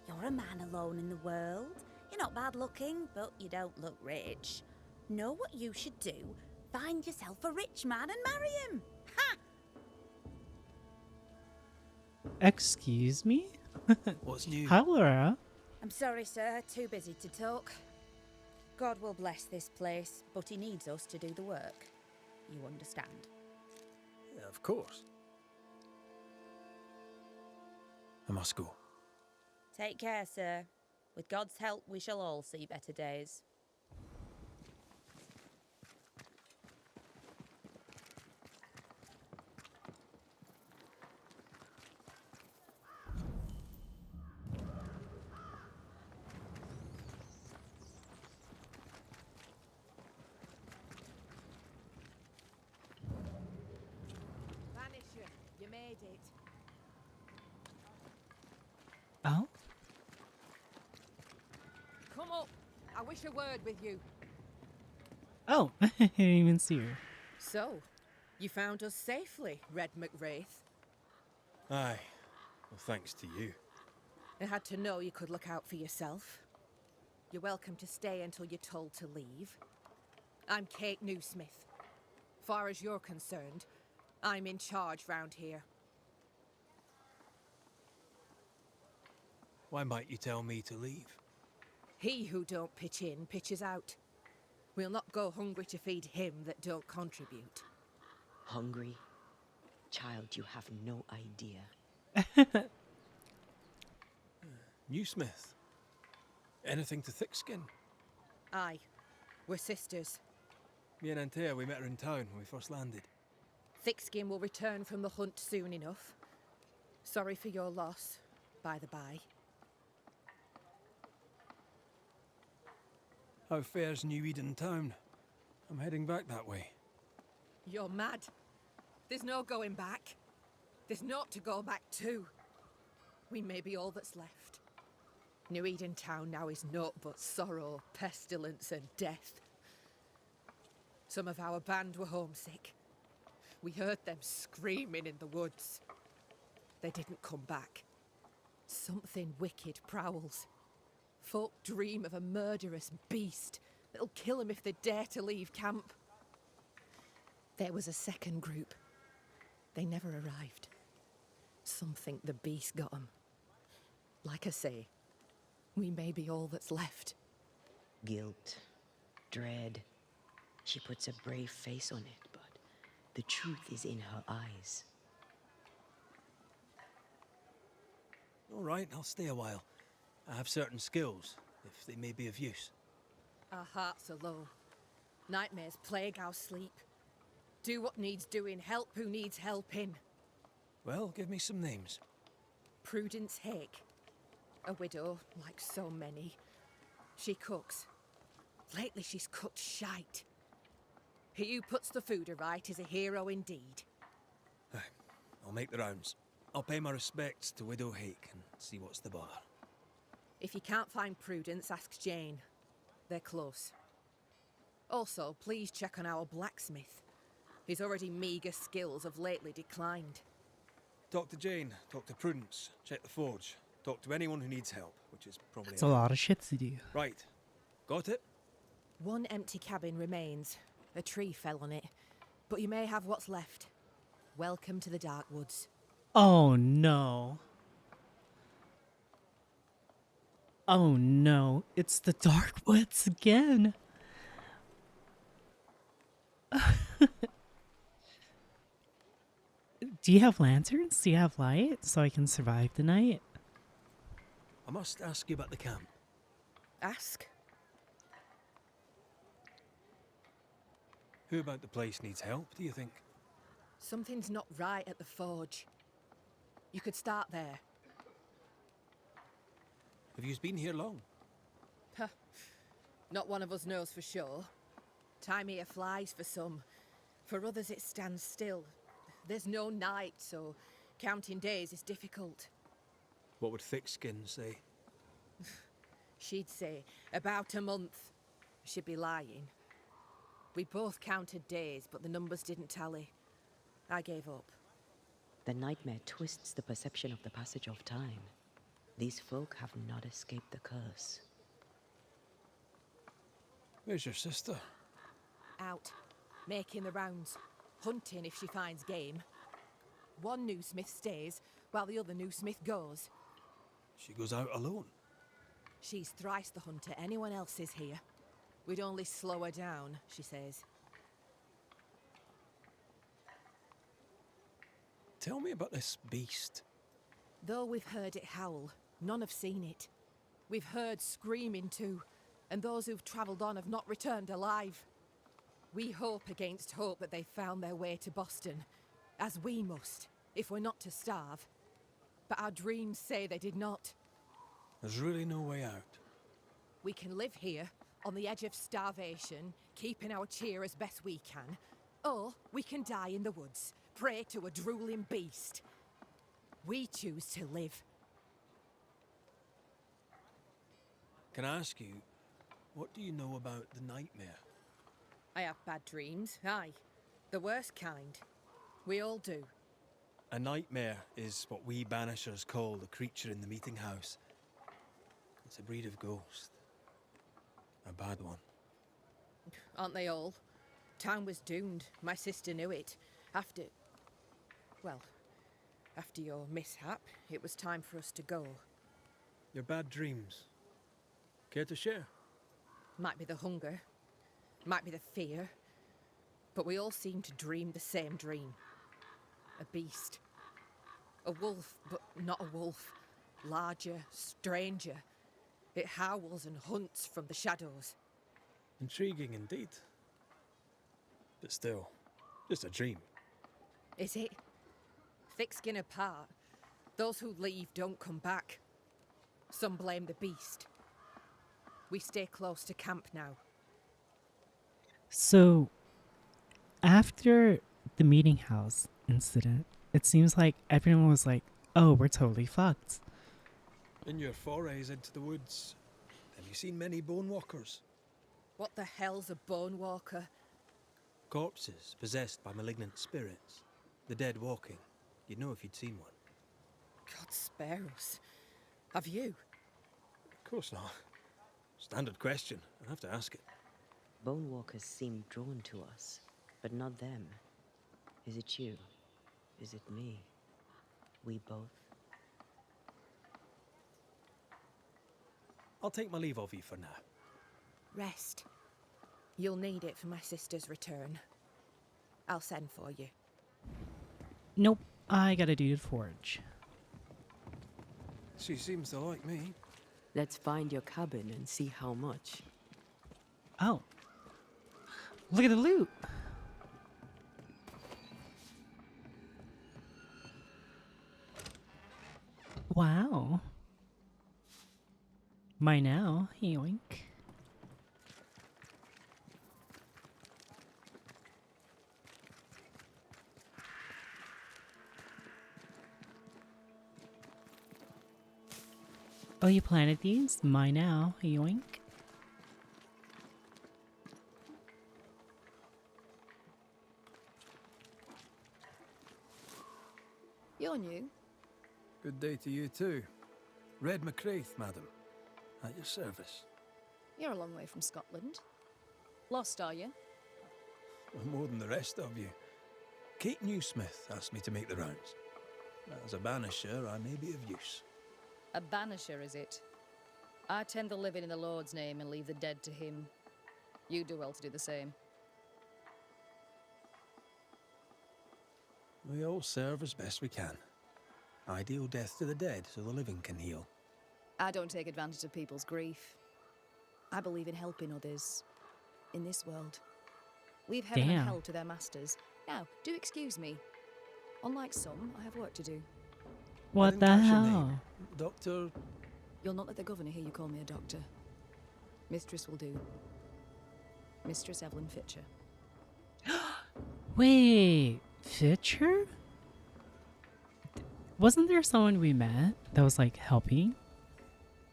You're a man alone in the world. You're not bad looking, but you don't look rich. Know what you should do? Find yourself a rich man and marry him. Ha! Excuse me? What's new? Hi, Laura. I'm sorry, sir. Too busy to talk. God will bless this place, but he needs us to do the work. You understand? Yeah, of course. I must go. Take care, sir. With God's help, we shall all see better days. Vanisher, you made it. Oh? Come up. I wish a word with you. Oh, I didn't even see her. So, you found us safely, Red McWraith. Aye. Well, thanks to you. I had to know you could look out for yourself. You're welcome to stay until you're told to leave. I'm Kate Newsmith. Far as you're concerned, I'm in charge round here. Why might you tell me to leave? He who don't pitch in, pitches out. We'll not go hungry to feed him that don't contribute. Hungry? Child, you have no idea. Newsmith. Anything to Thickskin? Aye, we're sisters. Me and Antea, we met her in town when we first landed. Thickskin will return from the hunt soon enough. Sorry for your loss, by the by. How fares New Eden town? I'm heading back that way. You're mad. There's no going back. There's naught to go back to. We may be all that's left. New Eden town now is naught but sorrow, pestilence and death. Some of our band were homesick. We heard them screaming in the woods. They didn't come back. Something wicked prowls. Folk dream of a murderous beast that'll kill them if they dare to leave camp. There was a second group. They never arrived. Some think the beast got them. Like I say, we may be all that's left. Guilt, dread. She puts a brave face on it, but the truth is in her eyes. All right, I'll stay a while. I have certain skills, if they may be of use. Our hearts are low. Nightmares plague our sleep. Do what needs doing, help who needs helping. Well, give me some names. Prudence Hake. A widow, like so many. She cooks. Lately she's cooked shite. He who puts the food aright is a hero indeed. I'll make the rounds. I'll pay my respects to Widow Hake and see what's the bother. If you can't find Prudence, ask Jane. They're close. Also, please check on our blacksmith. His already meagre skills have lately declined. Talk to Jane, talk to Prudence, check the forge, talk to anyone who needs help, which is probably... It's a lot of shit to do. Right. Got it? One empty cabin remains. A tree fell on it. But you may have what's left. Welcome to the Dark Woods. Oh no. Oh no, it's the Dark Woods again. Do you have lanterns? Do you have light so I can survive the night? I must ask you about the camp. Ask? Who about the place needs help, do you think? Something's not right at the forge. You could start there. Have you been here long? Huh. Not one of us knows for sure. Time here flies for some. For others it stands still. There's no night, so counting days is difficult. What would Thickskin say? She'd say about a month. She'd be lying. We both counted days, but the numbers didn't tally. I gave up. The nightmare twists the perception of the passage of time. These folk have not escaped the curse. Where's your sister? Out, making the rounds, hunting if she finds game. One new smith stays, while the other new smith goes. She goes out alone. She's thrice the hunter anyone else is here. We'd only slow her down, she says. Tell me about this beast. Though we've heard it howl, none have seen it. We've heard screaming too, and those who've travelled on have not returned alive. We hope against hope that they've found their way to Boston, as we must, if we're not to starve. But our dreams say they did not. There's really no way out. We can live here, on the edge of starvation, keeping our cheer as best we can, or we can die in the woods, prey to a drooling beast. We choose to live. Can I ask you, what do you know about the nightmare? I have bad dreams, aye. The worst kind. We all do. A nightmare is what we banishers call the creature in the meeting house. It's a breed of ghost. A bad one. Aren't they all? Town was doomed. My sister knew it. After your mishap, it was time for us to go. Your bad dreams. Care to share? Might be the hunger. Might be the fear. But we all seem to dream the same dream. A beast. A wolf, but not a wolf. Larger, stranger. It howls and hunts from the shadows. Intriguing indeed. But still, just a dream. Is it? Thick skin apart, those who leave don't come back. Some blame the beast. We stay close to camp now. So, after the meeting house incident, it seems like everyone was like, oh, we're totally fucked. In your forays into the woods, have you seen many bone walkers? What the hell's a bone walker? Corpses possessed by malignant spirits. The dead walking. You'd know if you'd seen one. God spare us. Have you? Of course not. Standard question. I'd have to ask it. Bone walkers seem drawn to us, but not them. Is it you? Is it me? We both? I'll take my leave of you for now. Rest. You'll need it for my sister's return. I'll send for you. Nope, I gotta do the forge. She seems to like me. Let's find your cabin and see how much. Oh. Look at the loot. Wow. My now, yoink. Oh, you planted these? My now, yoink. You're new. Good day to you too. Red McCraith, madam. At your service. You're a long way from Scotland. Lost, are you? Well, more than the rest of you. Kate Newsmith asked me to make the rounds. As a banisher, I may be of use. A banisher, is it? I tend the living in the Lord's name and leave the dead to him. You do well to do the same. We all serve as best we can. I deal death to the dead so the living can heal. I don't take advantage of people's grief. I believe in helping others. In this world. Leave heaven and hell to their masters. Now, do excuse me. Unlike some, I have work to do. What the hell? Doctor... You'll not let the governor hear you call me a doctor. Mistress will do. Mistress Evelyn Fitcher. Wait, Fitcher? Wasn't there someone we met that was like helping?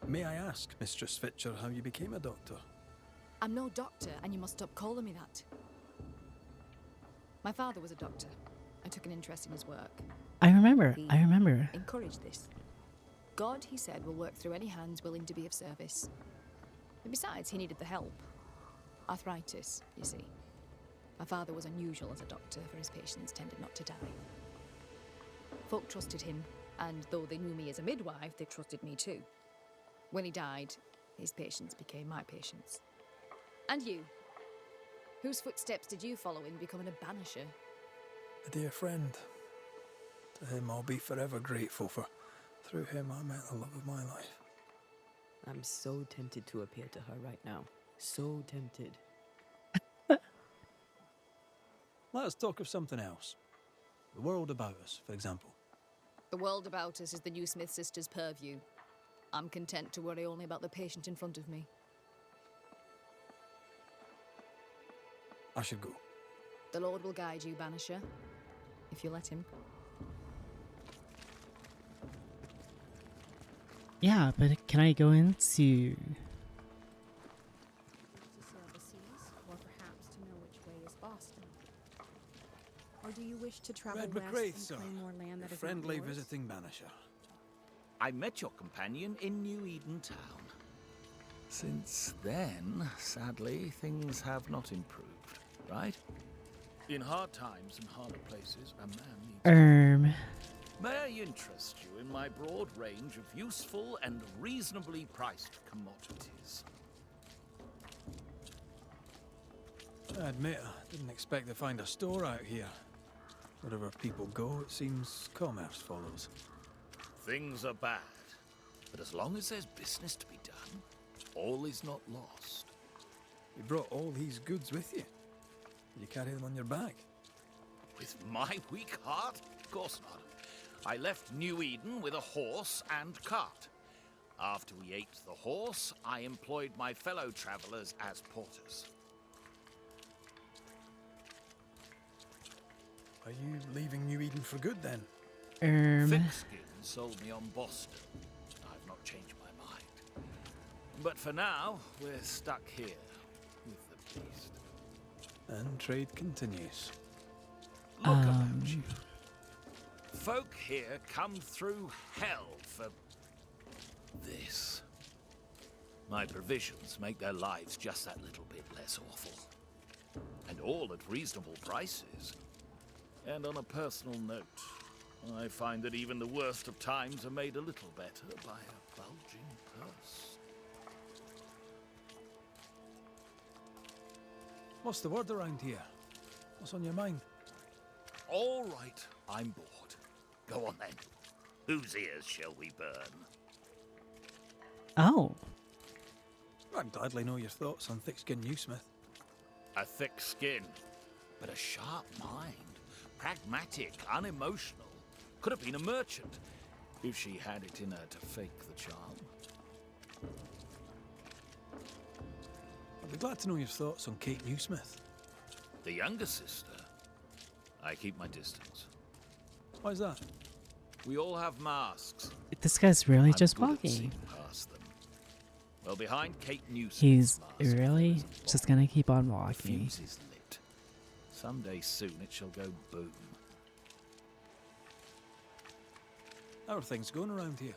May I ask, Mistress Fitcher, how you became a doctor? I'm no doctor, and you must stop calling me that. My father was a doctor. I took an interest in his work. I remember. He I remember. encouraged this. God, he said, will work through any hands willing to be of service. And besides, he needed the help. Arthritis, you see. My father was unusual as a doctor, for his patients tended not to die. Folk trusted him, and though they knew me as a midwife, they trusted me too. When he died, his patients became my patients. And you? Whose footsteps did you follow in becoming a banisher? A dear friend. To him I'll be forever grateful, for through him I met the love of my life. I'm so tempted to appear to her right now. So tempted. Let us talk of something else. The world about us, for example. The world about us is the New Smith sisters' purview. I'm content to worry only about the patient in front of me. I should go. The Lord will guide you, Banisher, if you let him. Yeah, but can I go into... Or perhaps to know which way is Boston? Or do you wish to travel Red west McCraith, and sir. claim more land that A is not friendly yours? visiting banisher. I met your companion in New Eden Town. Since then, sadly, things have not improved, right? In hard times and harder places, a man needs... May I interest you in my broad range of useful and reasonably priced commodities? I admit, I didn't expect to find a store out here. Wherever people go, it seems commerce follows. Things are bad, but as long as there's business to be done, all is not lost. You brought all these goods with you. You carry them on your back? With my weak heart? Of course not. I left New Eden with a horse and cart. After we ate the horse, I employed my fellow travelers as porters. Are you leaving New Eden for good, then? Thickskin sold me on Boston. I've not changed my mind. But for now, we're stuck here with the beast. And trade continues. Look about you. Folk here come through hell for this. My provisions make their lives just that little bit less awful. And all at reasonable prices. And on a personal note, I find that even the worst of times are made a little better by a bulging purse. What's the word around here? What's on your mind? All right, I'm bored. Go on then. Whose ears shall we burn? Oh. I'd gladly know your thoughts on thick-skinned Newsmith. A thick skin, but a sharp mind. Pragmatic, unemotional. Could have been a merchant, if she had it in her to fake the charm. I'd be glad to know your thoughts on Kate Newsmith. The younger sister. I keep my distance. Why's that? We all have masks. This guy's really I'm just good at walking. seeing past them. Well, behind Kate Newsmith's He's mask, really just gonna keep on the walking. fuse is lit. Someday soon it shall go boom. How are things going around here?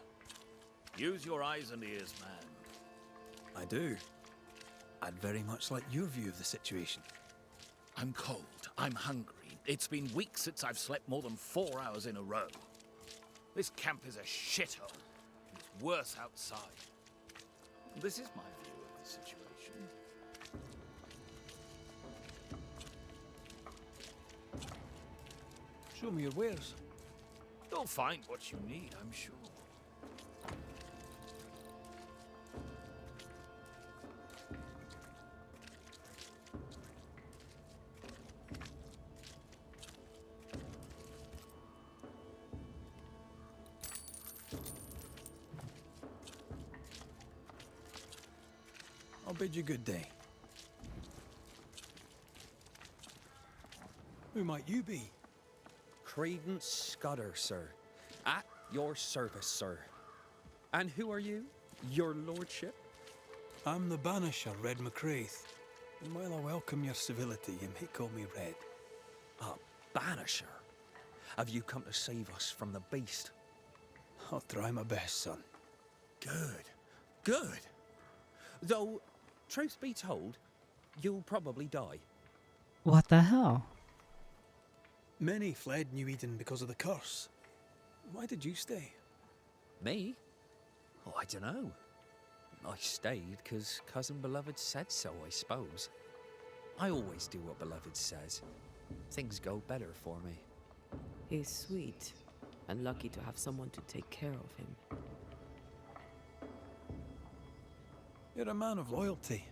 Use your eyes and ears, man. I do. I'd very much like your view of the situation. I'm cold. I'm hungry. It's been weeks since I've slept more than 4 hours in a row. This camp is a shithole. It's worse outside. This is my view of the situation. Show me your wares. You'll find what you need, I'm sure. I'll bid you good day. Who might you be? Credence Scudder, sir. At your service, sir. And who are you? Your lordship? I'm the Banisher, Red McCraith. And while I welcome your civility, you may call me Red. A banisher? Have you come to save us from the beast? I'll try my best, son. Good. Good. Though, truth be told, you'll probably die. What the hell? Many fled New Eden because of the curse. Why did you stay? Me? Oh, I don't know. I stayed because Cousin Beloved said so, I suppose. I always do what Beloved says. Things go better for me. He's sweet, and lucky to have someone to take care of him. You're a man of loyalty.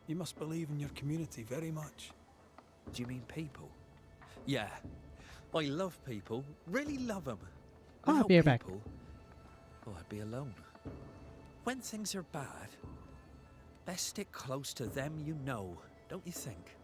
You must believe in your community very much. Do you mean people? Yeah. I love people. Really love them. I'll be right back. Oh, I'd be alone. When things are bad, best stick close to them you know, don't you think?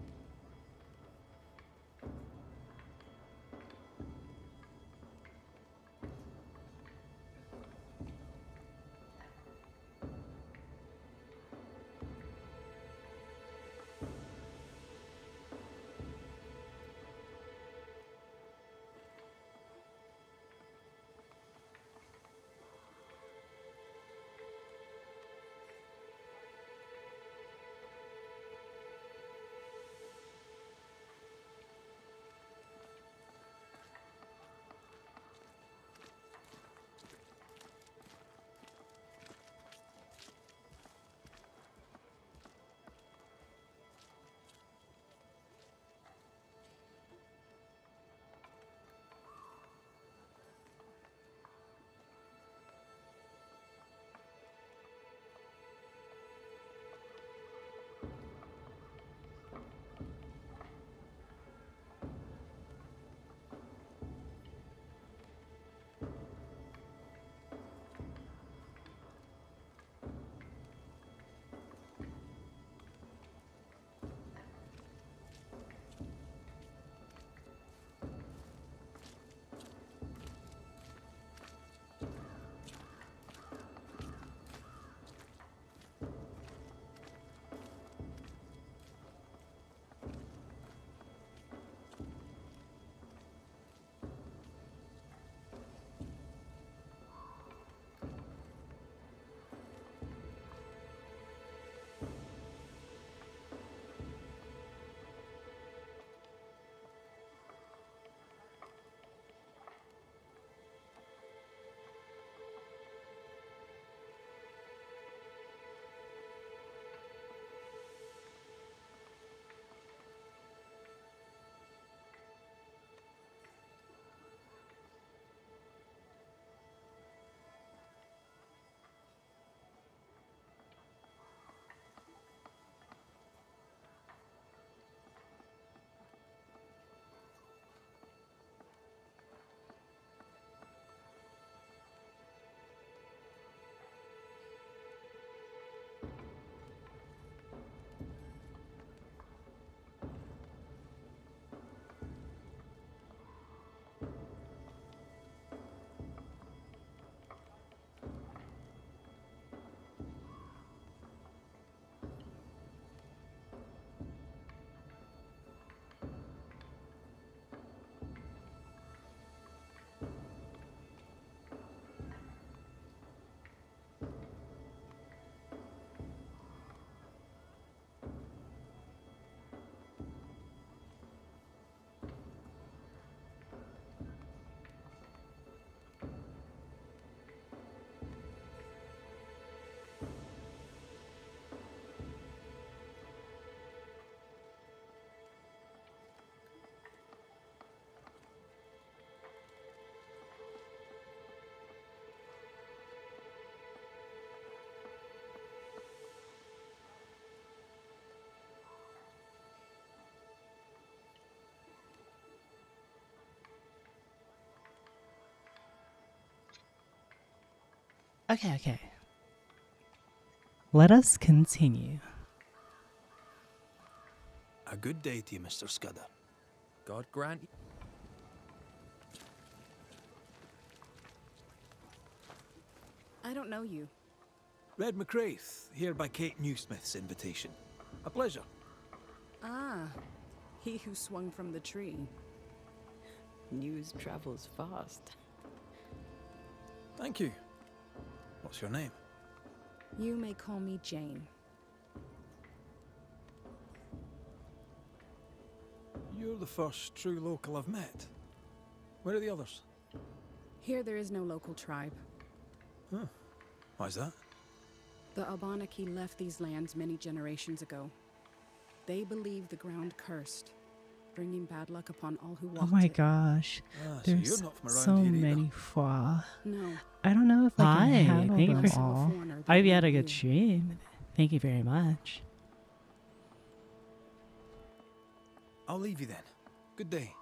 Okay. Let us continue. A good day to you, Mr. Scudder. God grant. I don't know you. Red McCraith, here by Kate Newsmith's invitation. A pleasure. Ah, he who swung from the tree. News travels fast. Thank you. What's your name? You may call me Jane. You're the first true local I've met. Where are the others? Here there is no local tribe. Huh. Why's that? The Abenaki left these lands many generations ago. They believe the ground cursed, bringing bad luck upon all who walk Oh my it. gosh. So There's you're not from around so here either. many fois. No. I don't know if I can handle Thank you them for- all. foreigner I hope you that had a knew good you. stream. Thank you very much. I'll leave you then. Good day.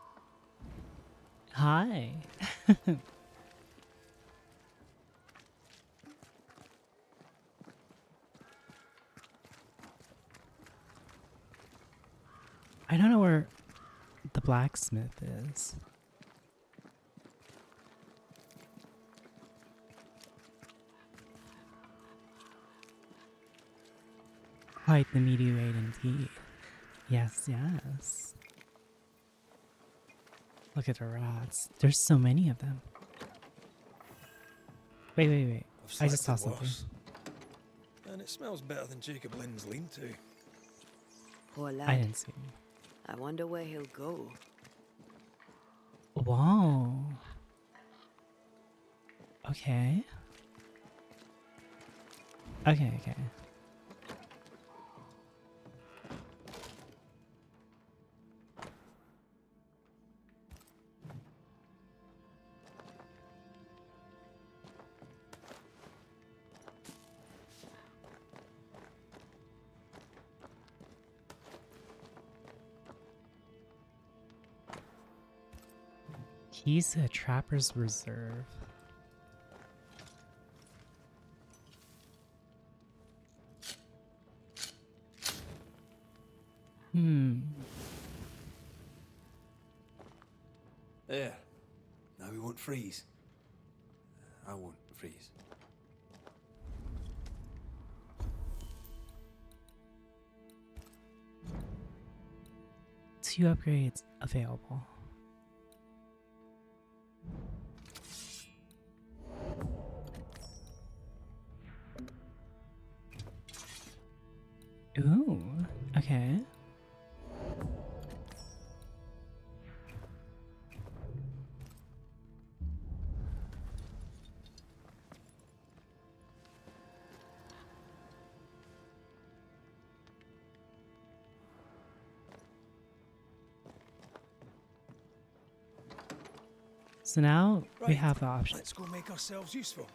Hi. I don't know where the blacksmith is. Quite the meteorite indeed. Yes. Look at the rods. There's so many of them. Wait. I just saw something. And it smells better than Jacob Lynn's lean-to. Poor lad. I didn't see him. I wonder where he'll go. Whoa. Okay. Keys to a Trapper's Reserve. There. Now we won't freeze. I won't freeze. Two upgrades available. Ooh, okay. So now we Right, have the option. Let's go make ourselves useful.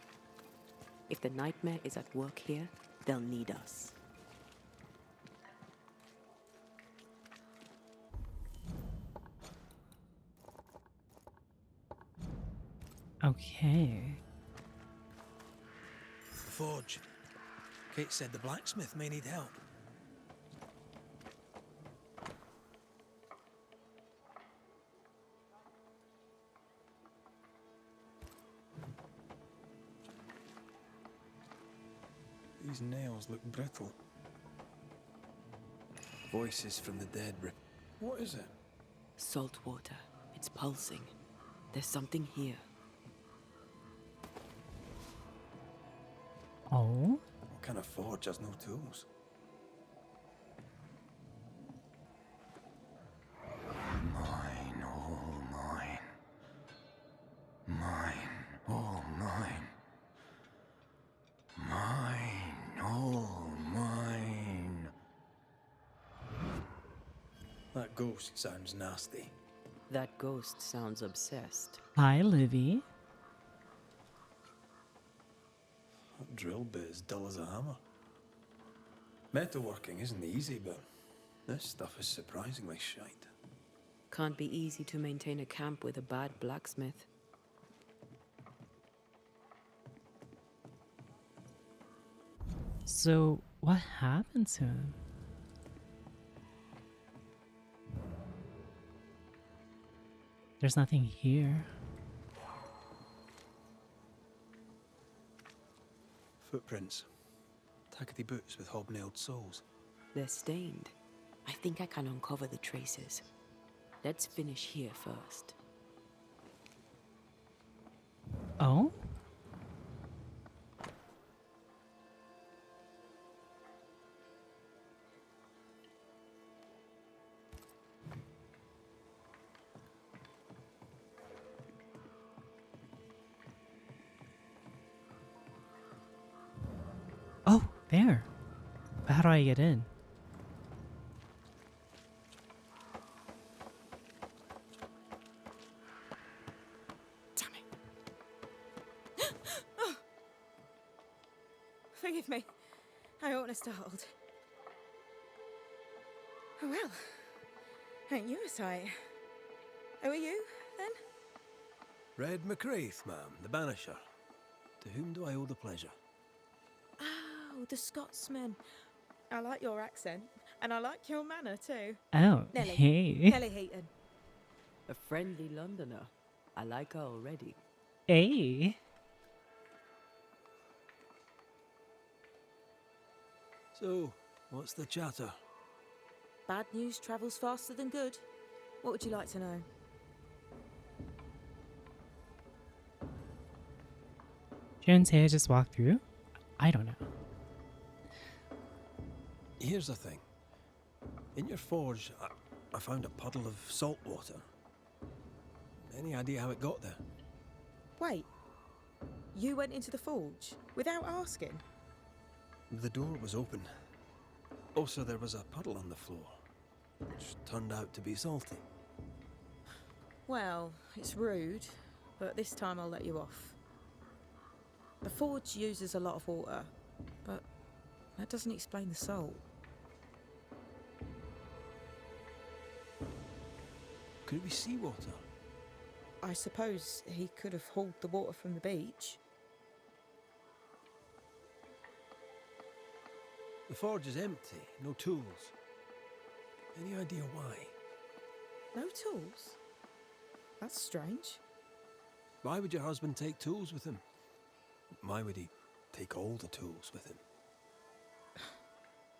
If the nightmare is at work here, they'll need us. Okay. The forge. Kate said the blacksmith may need help. These nails look brittle. Voices from the dead. What is it? Salt water. It's pulsing. There's something here. Oh? What kind of forge has no tools? Mine, all mine. Mine, all mine. Mine, all mine. That ghost sounds nasty. That ghost sounds obsessed. Hi, Livy. That drill bit is dull as a hammer. Metalworking isn't easy, but this stuff is surprisingly shite. Can't be easy to maintain a camp with a bad blacksmith. So, what happened to him? There's nothing here. Footprints. Tackety boots with hobnailed soles. They're stained. I think I can uncover the traces. Let's finish here first. Oh? Oh, there. But how do I get in? Forgive me. I oughtn't have startled. Oh well. Ain't you a sight? Who are you, then? Red McCraith, ma'am, the Banisher. To whom do I owe the pleasure? Oh, the Scotsman. I like your accent, and I like your manner too. Oh, Nellie. hey. Nellie Heaton. A friendly Londoner. I like her already. Hey. So, what's the chatter? Bad news travels faster than good. What would you like to know? Shouldn't Taya just walk through? I don't know. Here's the thing. In your forge, I found a puddle of salt water. Any idea how it got there? Wait. You went into the forge without asking? The door was open. Also, there was a puddle on the floor, which turned out to be salty. Well, it's rude, but this time I'll let you off. The forge uses a lot of water, but that doesn't explain the salt. Could it be seawater? I suppose he could have hauled the water from the beach. The forge is empty, no tools. Any idea why? No tools? That's strange. Why would your husband take tools with him? Why would he take all the tools with him?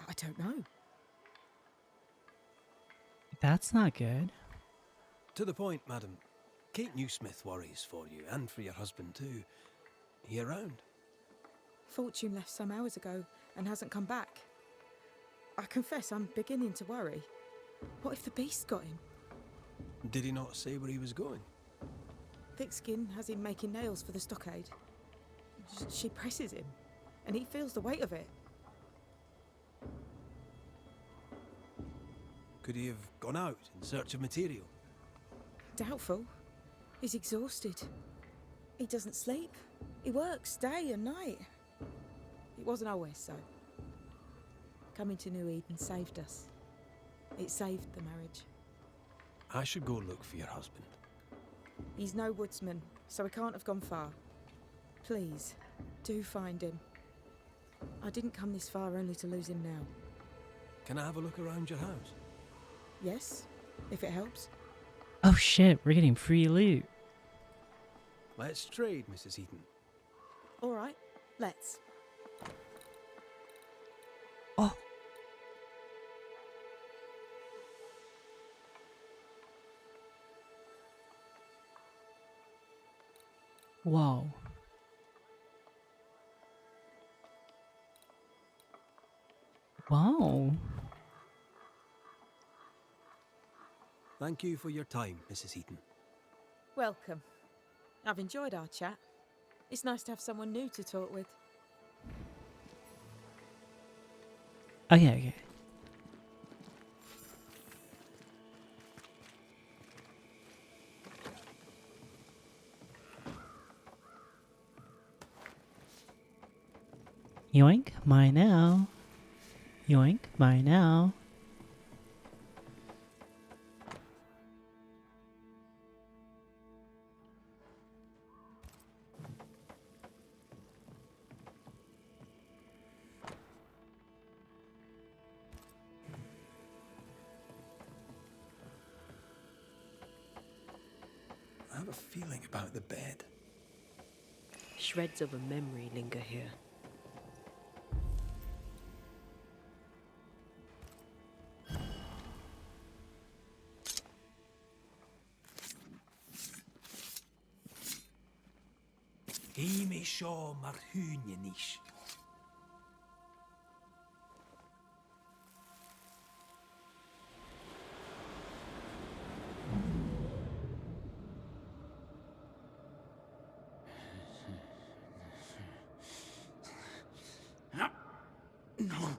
I don't know. That's not good. To the point, madam. Kate Newsmith worries for you, and for your husband too. He around? Fortune left some hours ago and hasn't come back. I confess I'm beginning to worry. What if the beast got him? Did he not say where he was going? Thickskin has him making nails for the stockade. She presses him, and he feels the weight of it. Could he have gone out in search of material? Doubtful. He's exhausted. He doesn't sleep. He works day and night. It wasn't always so. Coming to New Eden saved us. It saved the marriage. I should go look for your husband. He's no woodsman, so he can't have gone far. Please, do find him. I didn't come this far only to lose him now. Can I have a look around your house? Yes, if it helps. Oh shit, we're getting free loot. Let's trade, Mrs. Eden. All right, let's. Oh. Whoa. Wow. Thank you for your time, Mrs. Eden. Welcome. I've enjoyed our chat. It's nice to have someone new to talk with. Okay. Yoink, mine now. Yoink, mine now. have a feeling about the bed. Shreds of a memory linger here. Imi seo mar húne níos. No.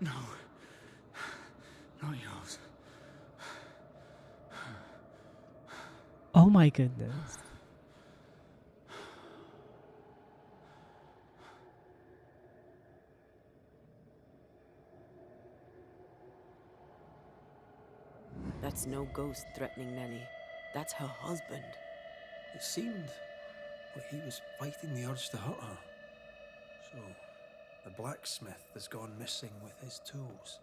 No. Not yours. Oh my goodness. That's no ghost threatening Nellie. That's her husband. It seemed like he was fighting the urge to hurt her. So, the blacksmith has gone missing with his tools.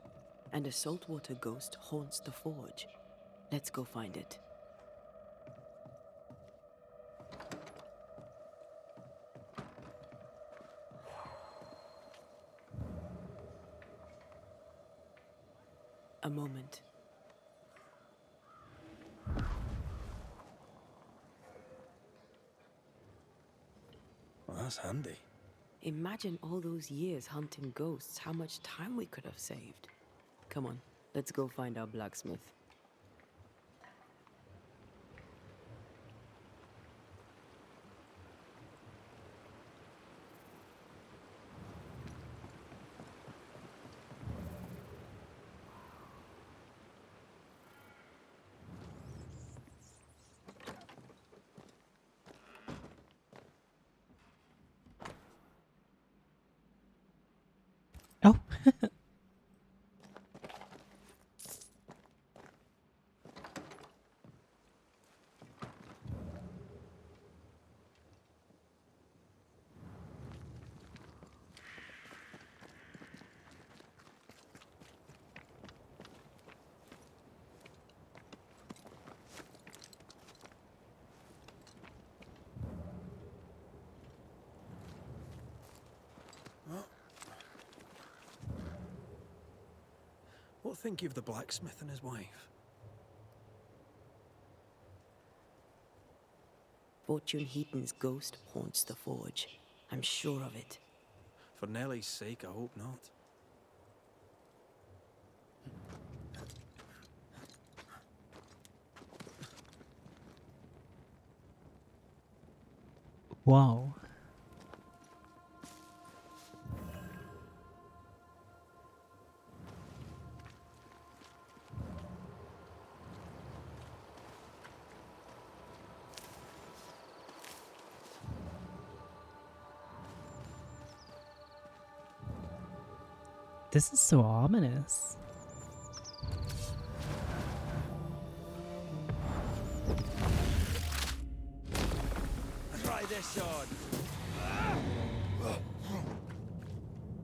And a saltwater ghost haunts the forge. Let's go find it. A moment. Well, that's handy. Imagine all those years hunting ghosts, how much time we could have saved. Come on, let's go find our blacksmith. Oh. What think you of the blacksmith and his wife? Fortune Heaton's ghost haunts the forge. I'm sure of it. For Nellie's sake, I hope not. Wow. This is so ominous. Try this on.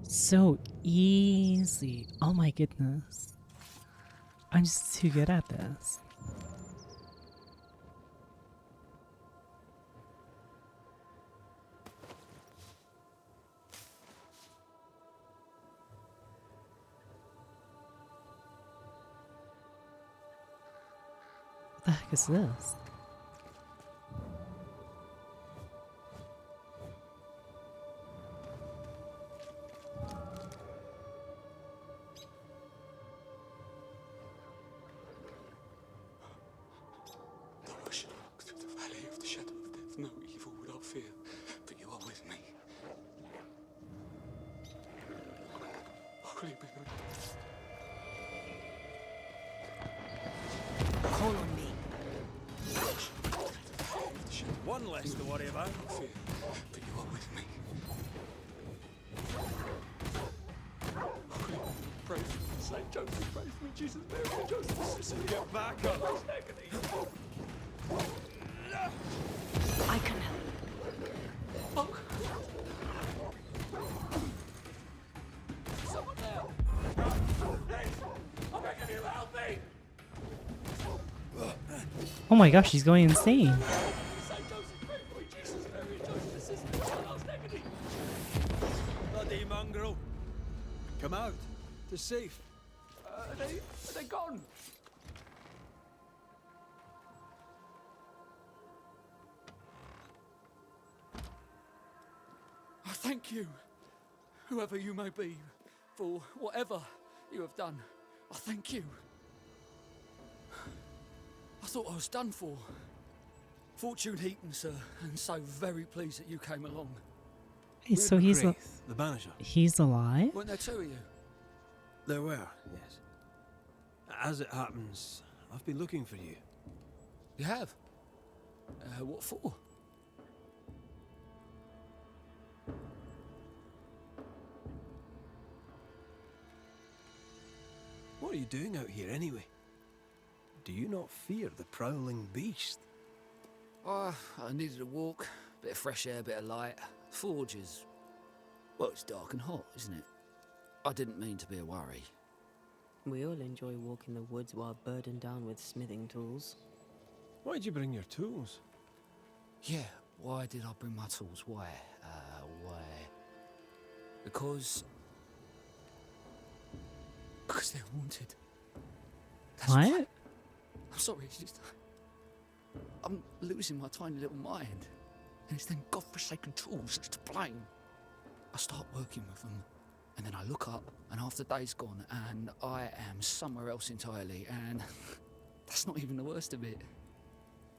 So easy. Oh my goodness. I'm just too good at this. What the heck is this? Though I should walk through the valley of the shadow of death, no evil will I fear, for you are with me. Holy Mary. Call on me. One less to worry about. Fear, for you are with me. Holy, pray for me. Saint Joseph, pray for me. Jesus, Mary, Joseph, Sicily. Get back up. I can help. Oh. Someone there. Oh my gosh, she's going insane. Bloody mongrel. Come out. They're safe. Are they gone? I thank you, whoever you may be, for whatever you have done. I thank you. I thought I was done for. Fortune Heaton, sir, and so very pleased that you came along. Hey, so he's the Banisher. He's alive? Weren't there two of you? There were, yes. As it happens, I've been looking for you. You have? What for? What are you doing out here anyway? Do you not fear the prowling beast? I needed a walk, bit of fresh air, bit of light. Forge is... well, it's dark and hot, isn't it? I didn't mean to be a worry. We all enjoy walking the woods while burdened down with smithing tools. Why'd you bring your tools? Yeah, why did I bring my tools? Why? Because they're haunted. That's What? why. I'm sorry, it's just... I'm losing my tiny little mind. And it's them godforsaken tools that's to blame. I start working with them, and then I look up, and half the day's gone, and I am somewhere else entirely, and that's not even the worst of it.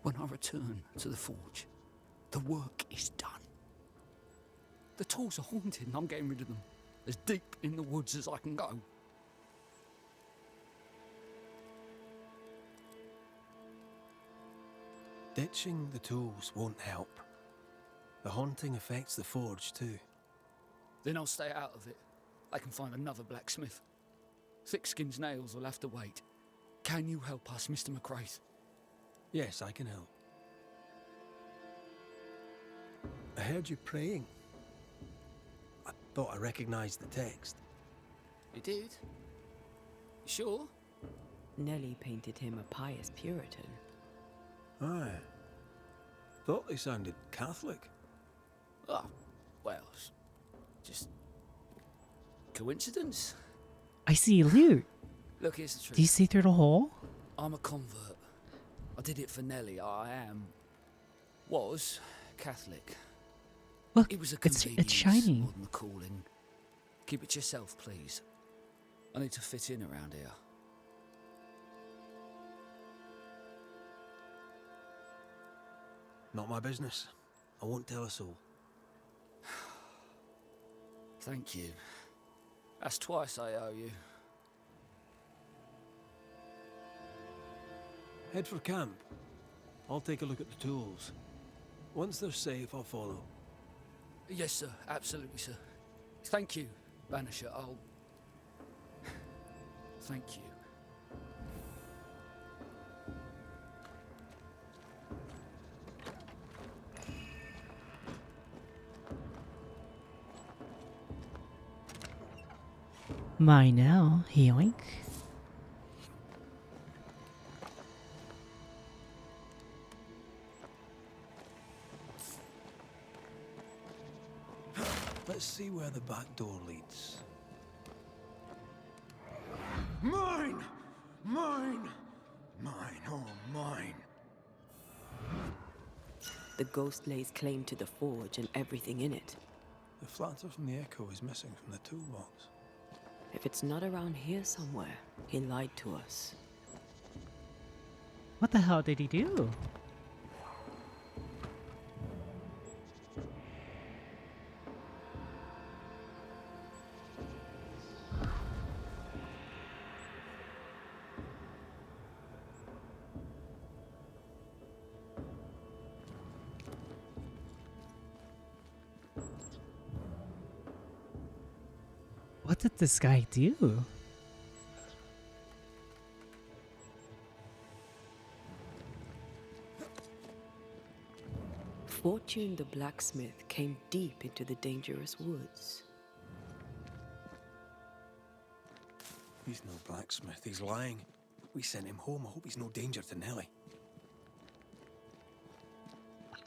When I return to the forge, the work is done. The tools are haunted, and I'm getting rid of them. As deep in the woods as I can go. Ditching the tools won't help. The haunting affects the forge too. Then I'll stay out of it. I can find another blacksmith. Thick-skinned nails will have to wait. Can you help us, Mr. McCraith? Yes, I can help. I heard you praying. I thought I recognized the text. You did? You sure? Nellie painted him a pious Puritan. Aye. Thought they sounded Catholic. Oh, well, just coincidence? I see loot. Look, here's the truth. Do you see through the hole? I'm a convert. I did it for Nellie. Was Catholic. Look, it was a it's convenience shining. more than a calling. Keep it to yourself, please. I need to fit in around here. Not my business. I won't tell a soul. Thank you. That's twice I owe you. Head for camp. I'll take a look at the tools. Once they're safe, I'll follow. Yes, sir. Absolutely, sir. Thank you, Banisher. I'll... Thank you. My now, yoink. Let's see where the back door leads. Mine! Mine! Mine, oh mine. The ghost lays claim to the forge and everything in it. The flatter from the echo is missing from the toolbox. If it's not around here somewhere, he lied to us. What the hell did he do? What did this guy do? Fortune the blacksmith came deep into the dangerous woods. He's no blacksmith, he's lying. We sent him home, I hope he's no danger to Nellie.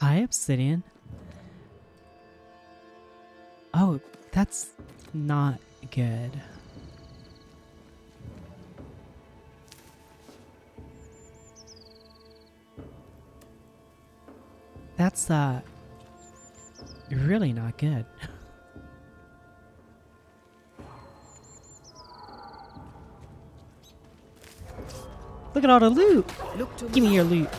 Hi, Obsidian. Oh, that's not good. That's really not good. Look at all the loot. Give me your loot.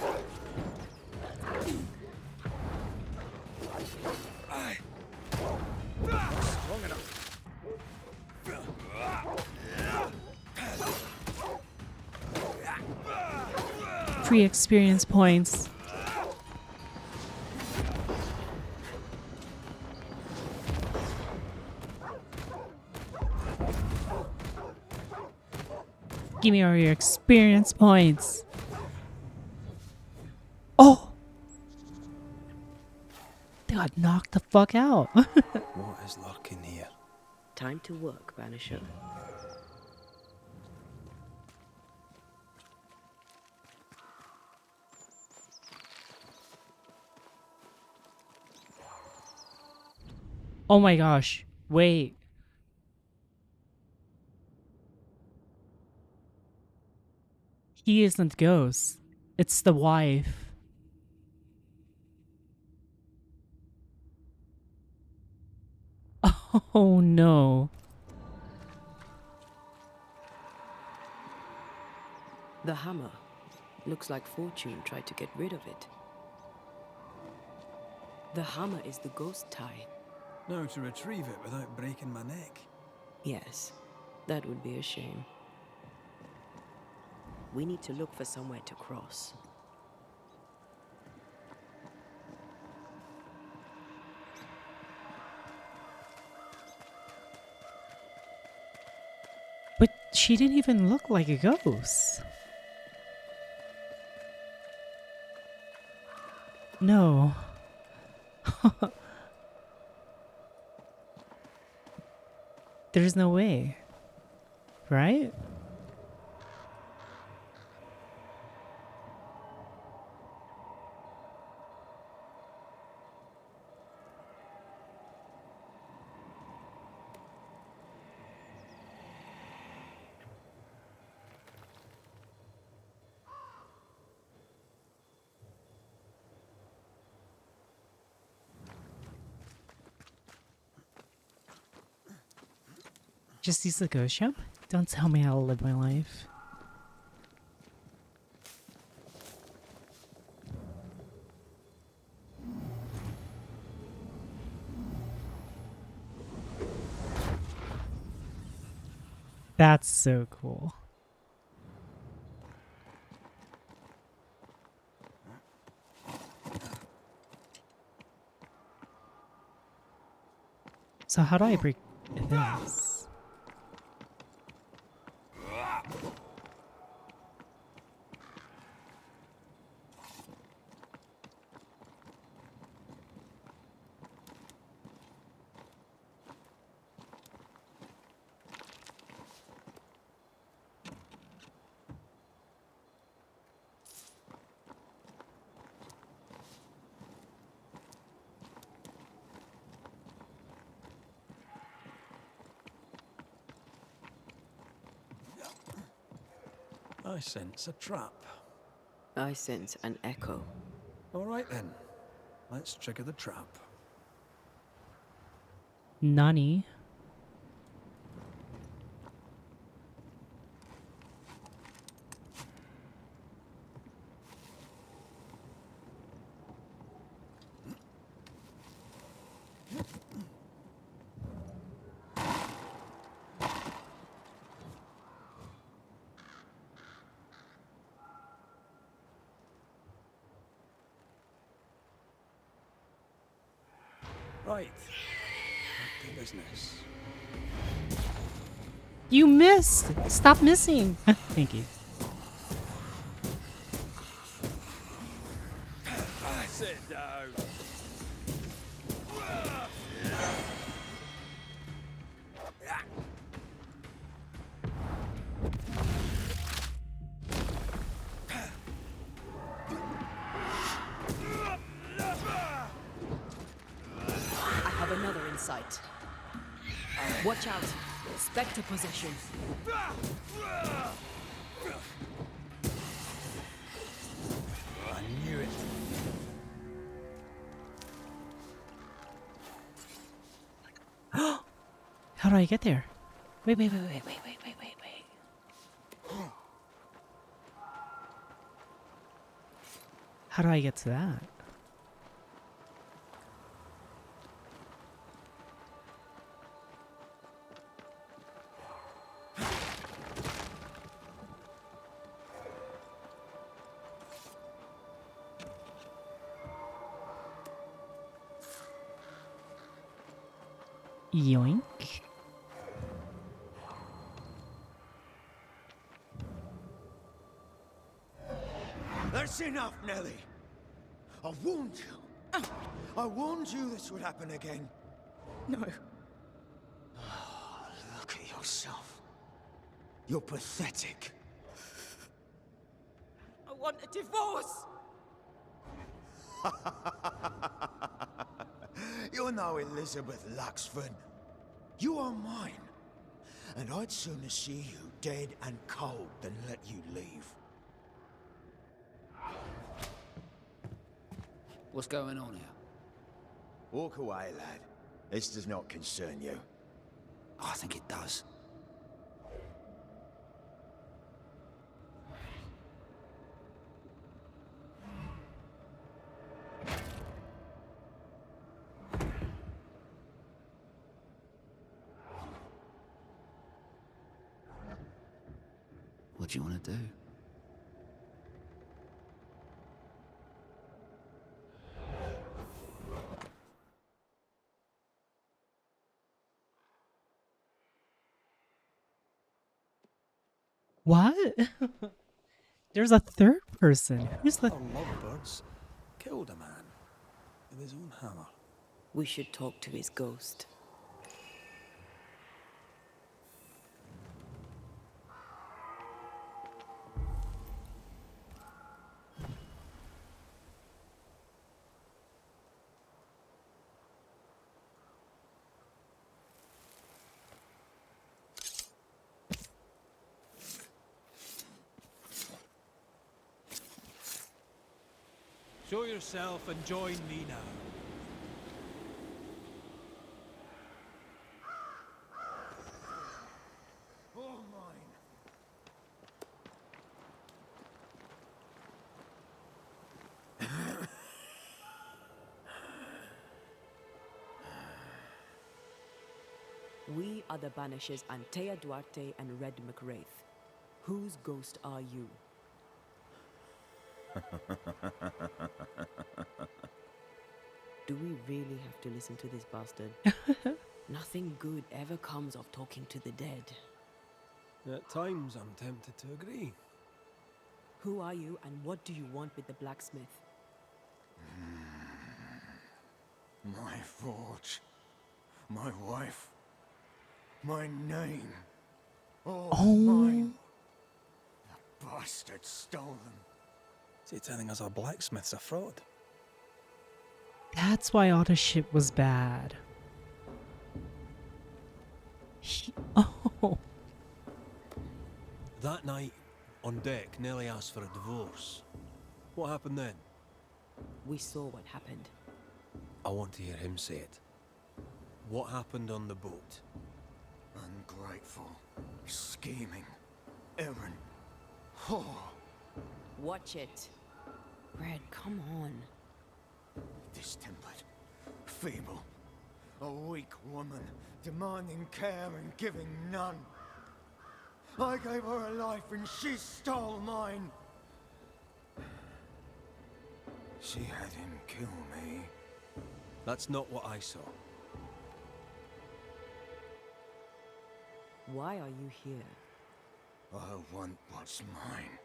Free experience points. Give me all your experience points. Oh! They got knocked the fuck out. What is lurking here? Time to work, Banisher. Oh my gosh. Wait. He isn't Ghost. It's the wife. Oh no. The hammer. Looks like Fortune tried to get rid of it. The hammer is the ghost tie. Now to retrieve it without breaking my neck. Yes, that would be a shame. We need to look for somewhere to cross. But she didn't even look like a ghost. No. There's no way. Right? Just use the ghost ship? Don't tell me how to live my life. That's so cool. So how do I break this? I sense a trap. I sense an echo. All right then, let's trigger the trap. Nani? Right. Back to business. You missed! Stop missing! Thank you. Sit down. sight. Watch out. Spectre possession. I knew it. How do I get there? Wait. How do I get to that? Yoink. That's enough, Nelly. I warned you. I warned you this would happen again. No. Oh, look at yourself. You're pathetic. I want a divorce. You're no Elizabeth Luxford. You are mine. And I'd sooner see you dead and cold than let you leave. What's going on here? Walk away, lad. This does not concern you. I think it does. What do you want to do? What? There's a third person. Who's the... Oh, Lovebirds killed a man with his own hammer. We should talk to his ghost. Show yourself and join me now. All mine. We are the Banishers Antea Duarte and Red McWraith. Whose ghost are you? Do we really have to listen to this bastard? Nothing good ever comes of talking to the dead. At times, I'm tempted to agree. Who are you and what do you want with the blacksmith? My forge. My wife. My name. All mine. The bastard stole them. Is he telling us our blacksmith's a fraud? That's why all the shit was bad. Oh. That night, on deck, Nelly asked for a divorce. What happened then? We saw what happened. I want to hear him say it. What happened on the boat? Ungrateful, scheming, errant, whore. Watch it. Red, come on. Distempered, feeble, a weak woman, demanding care and giving none. I gave her a life and she stole mine. She had him kill me. That's not what I saw. Why are you here? I want what's mine.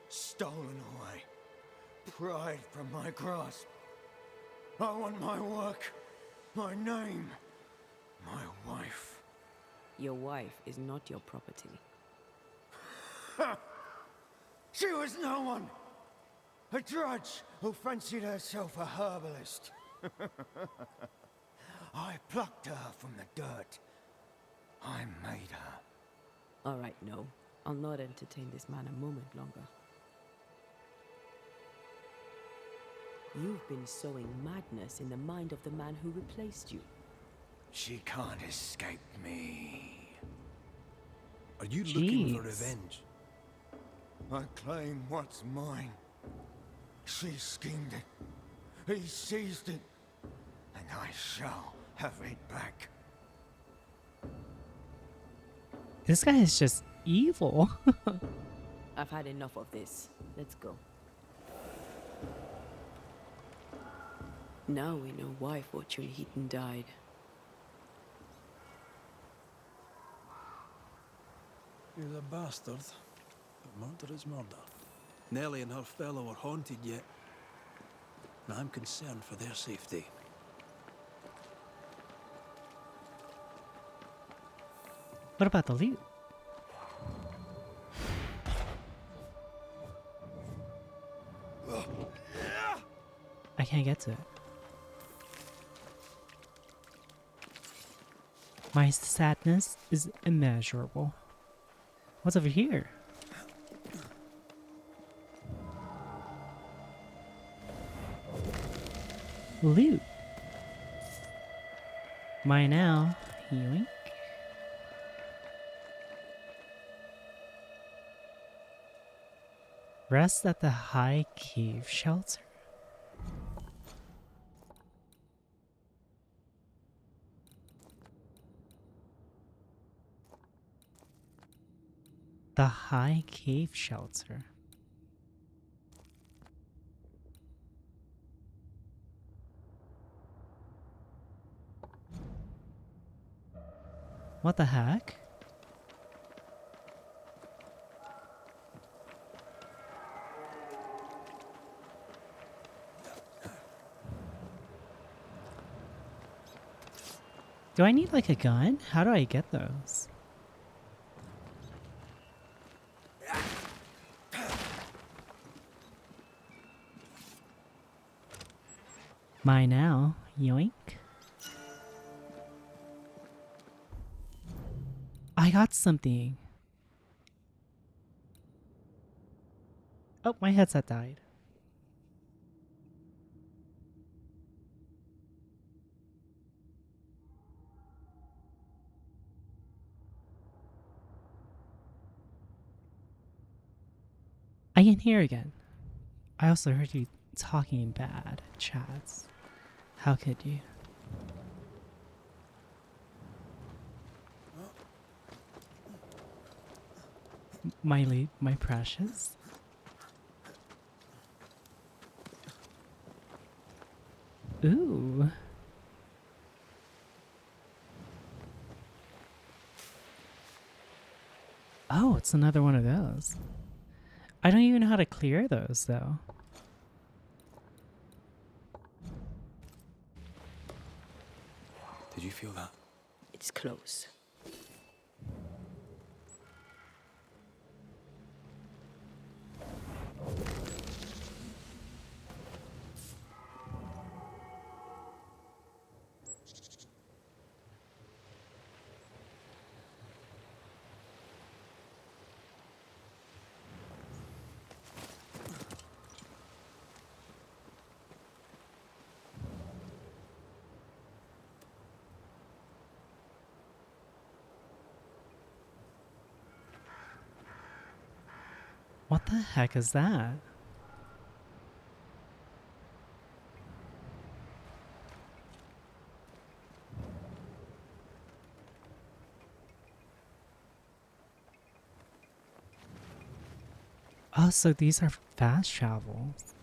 Stolen away. Pried from my grasp. I want my work, my name, my wife. Your wife is not your property. She was no one. A drudge who fancied herself a herbalist. I plucked her from the dirt. I made her. All right, no. I'll not entertain this man a moment longer. You've been sowing madness in the mind of the man who replaced you. She can't escape me. Are you looking for Jeez. revenge? I claim what's mine. She schemed it. He seized it. And I shall have it back. This guy is just evil. I've had enough of this. Let's go. Now we know why Fortune Heaton died. He's a bastard, but murder is murder. Nellie and her fellow are haunted yet, and I'm concerned for their safety. What about the loot? I can't get to it. My sadness is immeasurable. What's over here? Loot. Mine now. Yoink. Rest at the High Cave Shelter. The High Cave Shelter. What the heck? Do I need like a gun? How do I get those? Mine now. Yoink. I got something. Oh, my headset died. I can hear again. I also heard you talking bad, chats. How could you? My precious. Ooh. Oh, it's another one of those. I don't even know how to clear those, though. Did you feel that? It's close. What the heck is that? Oh, so these are fast travels.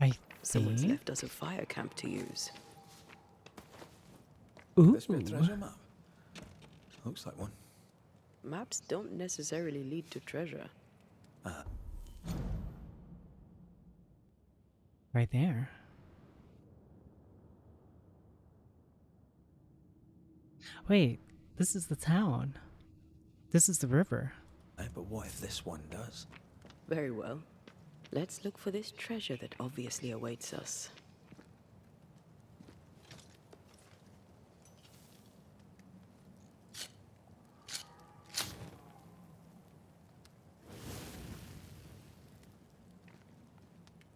I Someone's see. left us a fire camp to use. Ooh. This be a treasure map? Looks like one. Maps don't necessarily lead to treasure. Right there. Wait, this is the town. This is the river. But what if this one does? Very well. Let's look for this treasure that obviously awaits us.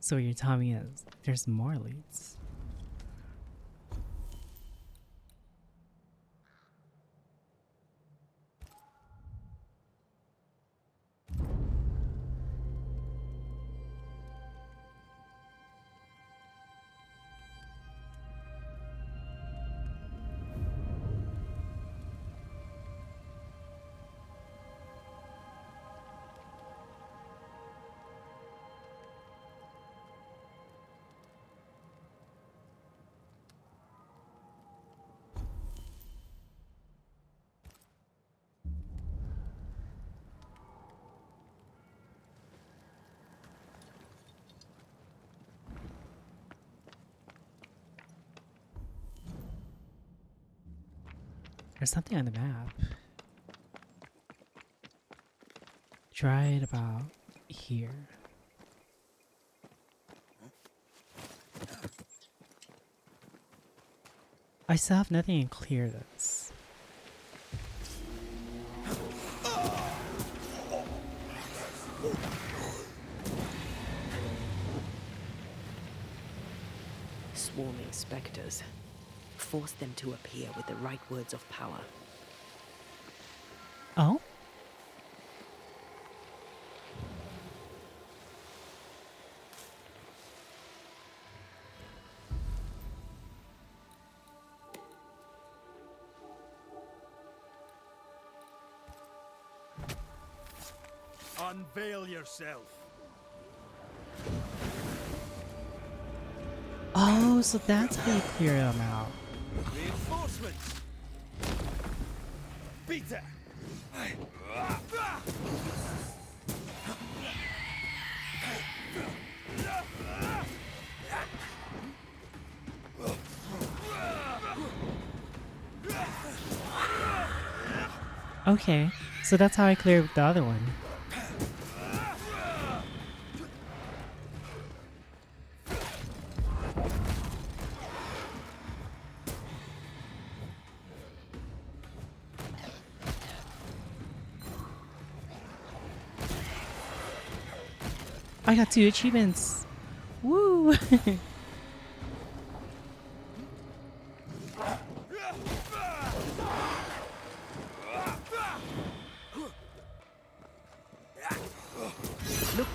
So what you're telling me is there's more leads. There's something on the map. Right about here. I still have nothing to clear this. Swarming specters. Force them to appear with the right words of power. Oh? Unveil yourself. Oh, so that's how you clear them out. Reinforcements. Peter. Okay, so that's how I cleared the other one. I got 2 achievements. Woo! Look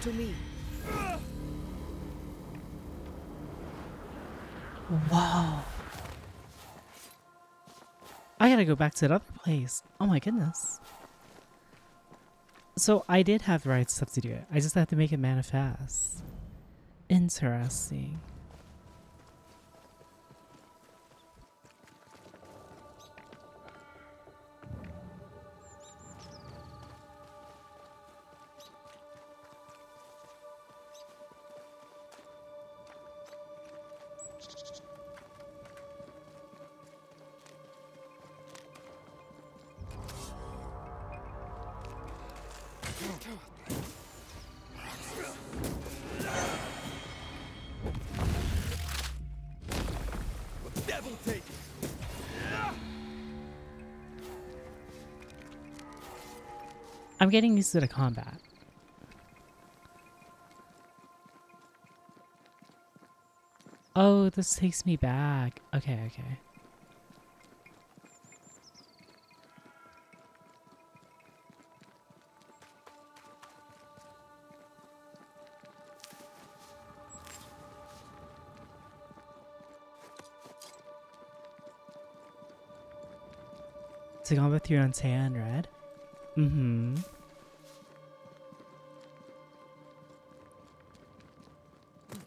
to me. Wow. I gotta go back to that other place. Oh my goodness. So I did have the right stuff to do it. I just had to make it manifest. Interesting. Devil take it. I'm getting used to the combat. Oh, this takes me back. Okay, okay. To combat through Antea and Red? Mm-hmm.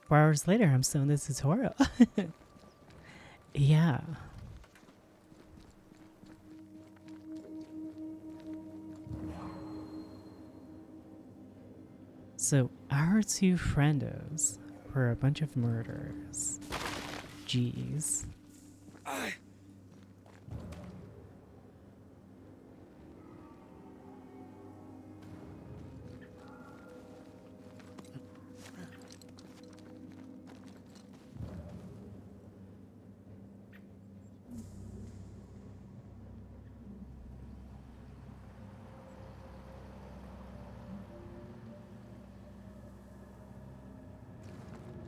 4 hours later, I'm still in this tutorial. Yeah. So, our 2 friendos were a bunch of murderers. Jeez.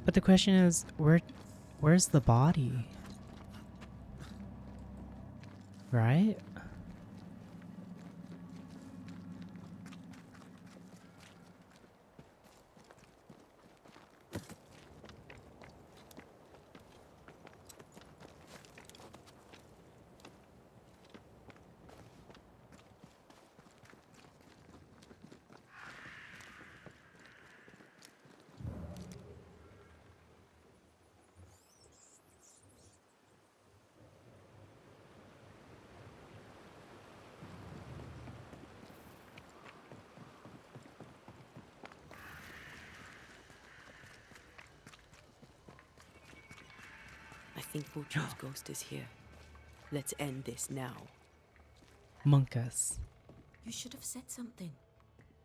But the question is, where's the body? Right? I think Fortune's ghost is here. Let's end this now. Monkus. You should have said something.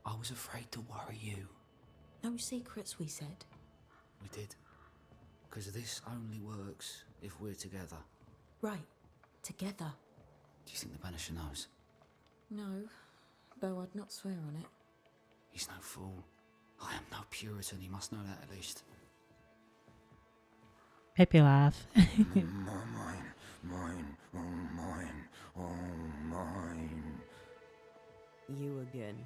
I was afraid to worry you. No secrets, we said. We did. Because this only works if we're together. Right. Together. Do you think the Banisher knows? No, though I'd not swear on it. He's no fool. I am no Puritan, he must know that at least. Happy laugh. Mine, oh mine, oh mine. You again.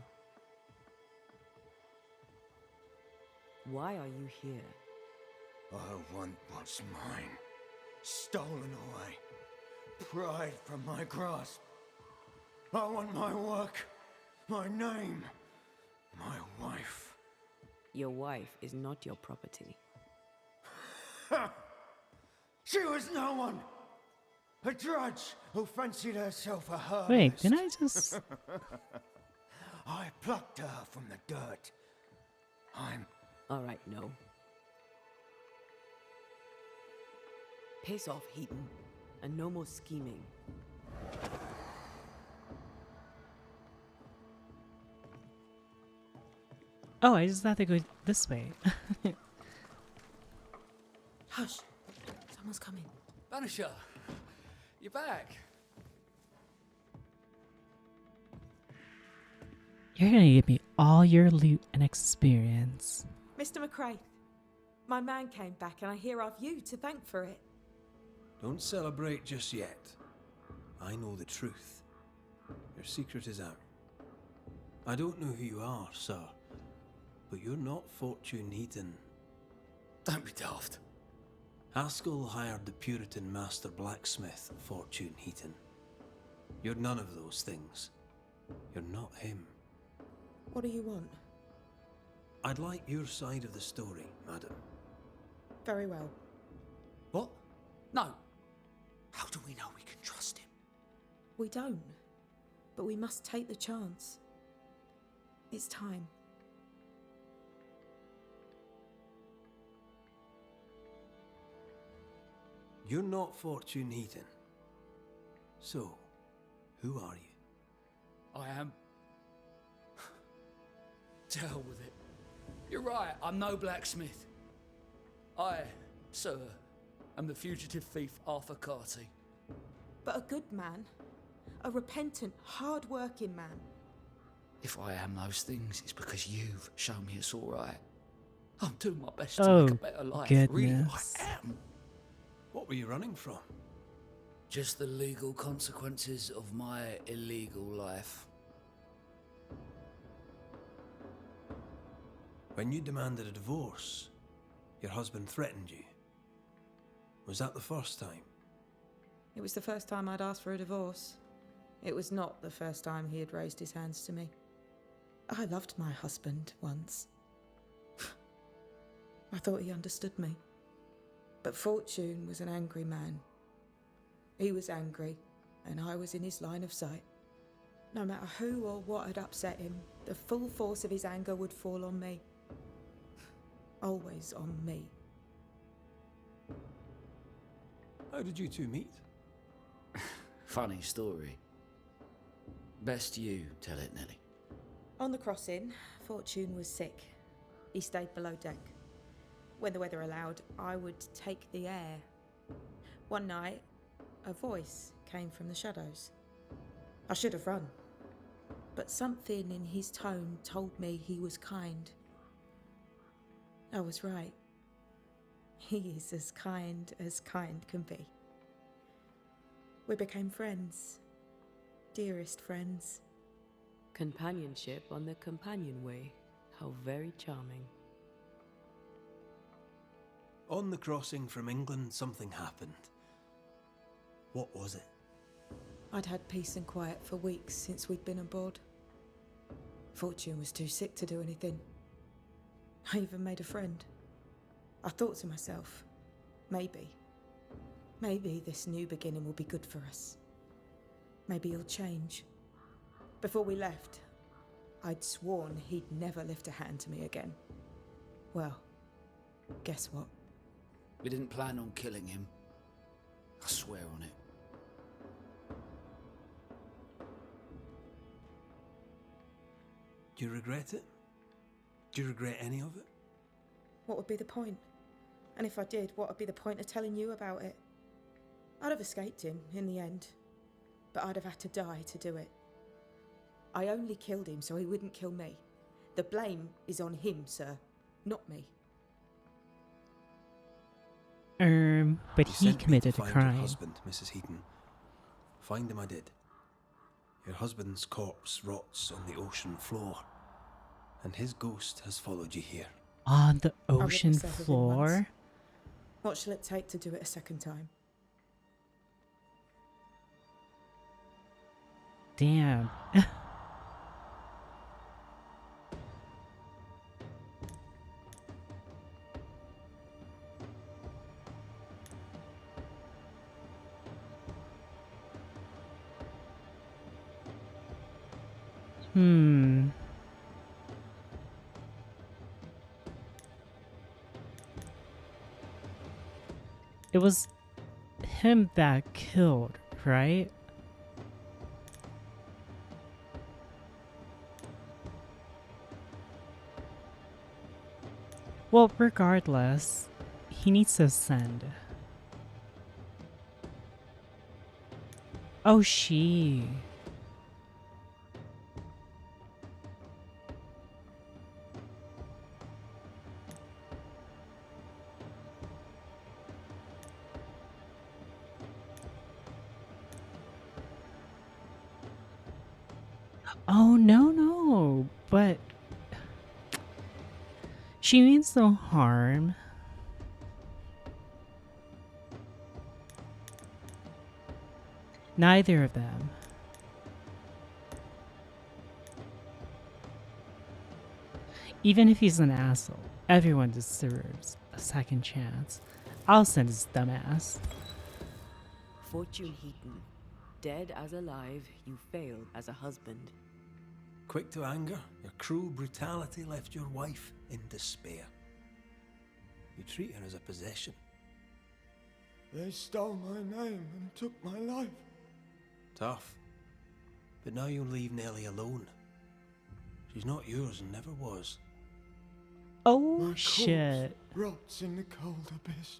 Why are you here? I want what's mine. Stolen away. Pride from my grasp. I want my work, my name, my wife. Your wife is not your property. She was no one. A drudge who fancied herself a herbalist. Wait, didn't I just... I plucked her from the dirt. I'm... Alright, no. Piss off, Heaton, and no more scheming. Oh, I just have to go this way. Hush. Someone's coming. Banisher, you're back. You're gonna give me all your loot and experience. Mr. McCrae, my man came back and I hear I've you to thank for it. Don't celebrate just yet. I know the truth. Your secret is out. I don't know who you are, sir, but you're not Fortune Heaton. Don't be daft. Haskell hired the Puritan master blacksmith, Fortune Heaton. You're none of those things. You're not him. What do you want? I'd like your side of the story, madam. Very well. What? No. How do we know we can trust him? We don't. But we must take the chance. It's time. You're not Fortune Heaton. So, who are you? I am. To hell with it. You're right, I'm no blacksmith. I, sir, am the fugitive thief Arthur Carty. But a good man. A repentant, hard-working man. If I am those things, it's because you've shown me it's all right. I'm doing my best to Oh, make a better life. goodness. Really, I am. What were you running from? Just the legal consequences of my illegal life. When you demanded a divorce, your husband threatened you. Was that the first time? It was the first time I'd asked for a divorce. It was not the first time he had raised his hands to me. I loved my husband once. I thought he understood me. But Fortune was an angry man. He was angry, and I was in his line of sight. No matter who or what had upset him, the full force of his anger would fall on me. Always on me. How did you two meet? Funny story. Best you tell it, Nelly. On the crossing, Fortune was sick. He stayed below deck. When the weather allowed, I would take the air. One night, a voice came from the shadows. I should have run, but something in his tone told me he was kind. I was right. He is as kind can be. We became friends. Dearest friends. Companionship on the companion way. How very charming. On the crossing from England, something happened. What was it? I'd had peace and quiet for weeks since we'd been aboard. Fortune was too sick to do anything. I even made a friend. I thought to myself, maybe this new beginning will be good for us. Maybe he'll change. Before we left, I'd sworn he'd never lift a hand to me again. Well, guess what? We didn't plan on killing him. I swear on it. Do you regret it? Do you regret any of it? What would be the point? And if I did, what would be the point of telling you about it? I'd have escaped him in the end, but I'd have had to die to do it. I only killed him so he wouldn't kill me. The blame is on him, sir, not me. But You he sent me to committed a find crime. Your husband, Mrs. Heaton. Find him I did. Your husband's corpse rots on the ocean floor, and his ghost has followed you here. On the I wouldn't ocean settle him floor? once. What shall it take to do it a second time? Damn. It was him that killed, right? Well, regardless, he needs to ascend. Oh, she. Oh, no, but she means no harm. Neither of them. Even if he's an asshole, everyone deserves a second chance. I'll send his dumbass. Fortune Heaton. Dead as alive, you failed as a husband. Quick to anger, your cruel brutality left your wife in despair. You treat her as a possession. They stole my name and took my life. Tough. But now you'll leave Nellie alone. She's not yours and never was. Oh, My shit. corpse rots in the cold abyss.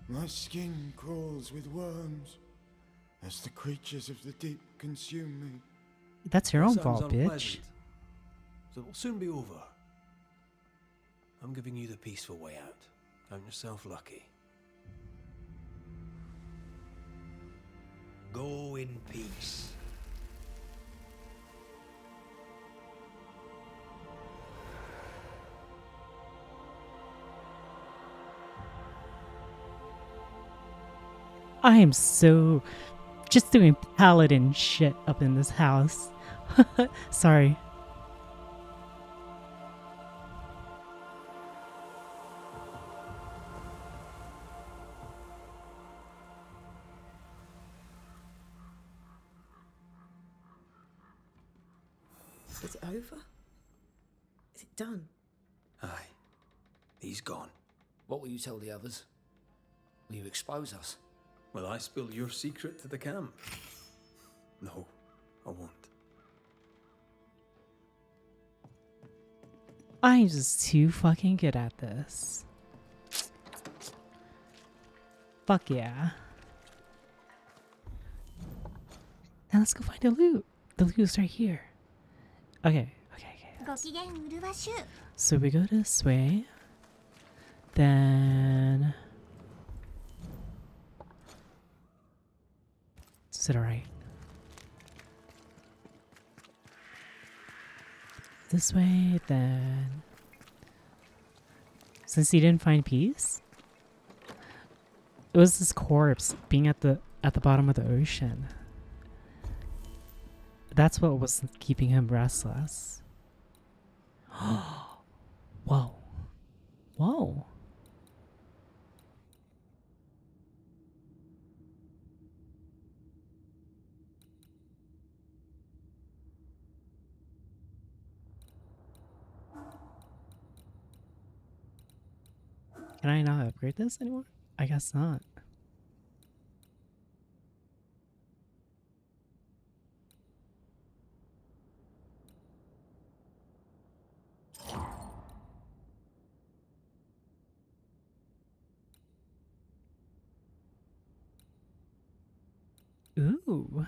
My skin crawls with worms as the creatures of the deep consume me. That's your own Sounds fault, bitch. unpleasant. So it will soon be over. I'm giving you the peaceful way out. Count yourself lucky. Go in peace. I am so just doing paladin shit up in this house. Sorry. Is it over? Is it done? Aye. He's gone. What will you tell the others? Will you expose us? Will I spill your secret to the camp? No, I won't. I'm just too fucking good at this. Fuck yeah. Now let's go find the loot. The loot's right here. Okay. So we go this way. Then to the right. This way, then. Since he didn't find peace, it was this corpse being at the bottom of the ocean. That's what was keeping him restless. Whoa. Whoa. Can I not upgrade this anymore? I guess not. Ooh.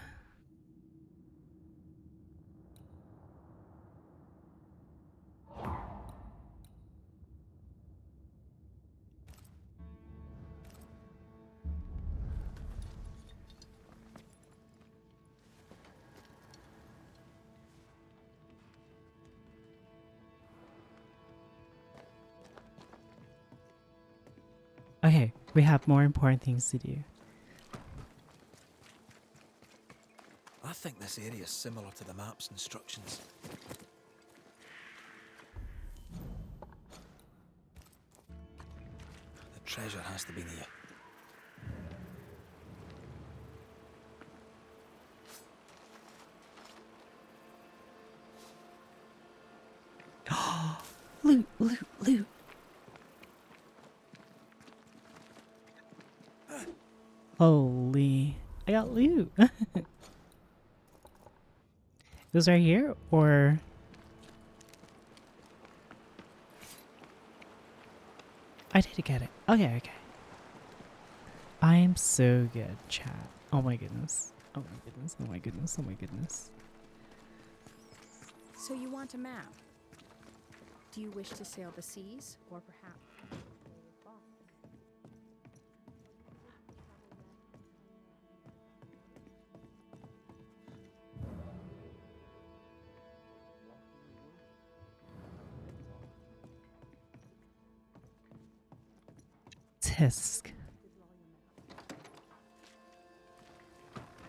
Okay, we have more important things to do. I think this area is similar to the map's instructions. The treasure has to be near. Loot, loot, loot. Holy, I got loot. It was right here, or I did get it. Okay, okay. I am so good, chat. Oh my goodness. Oh my goodness. Oh my goodness. Oh my goodness. So you want a map? Do you wish to sail the seas, or perhaps... Tisk.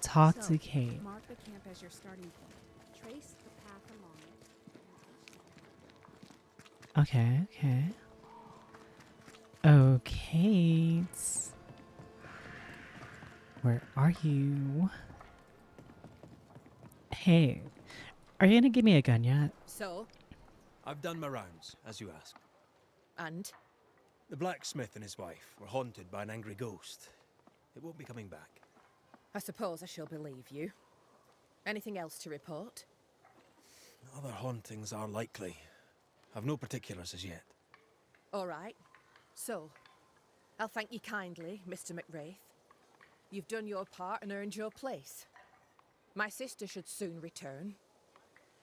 Talk to Kate. Mark the camp as your starting point. Trace the path along it. Okay, okay. Okay. Where are you? Hey, are you gonna give me a gun yet? So? I've done my rounds, as you asked. And? The blacksmith and his wife were haunted by an angry ghost. It won't be coming back. I suppose I shall believe you. Anything else to report? Other hauntings are likely. I've no particulars as yet. All right. So, I'll thank you kindly, Mr. McWraith. You've done your part and earned your place. My sister should soon return.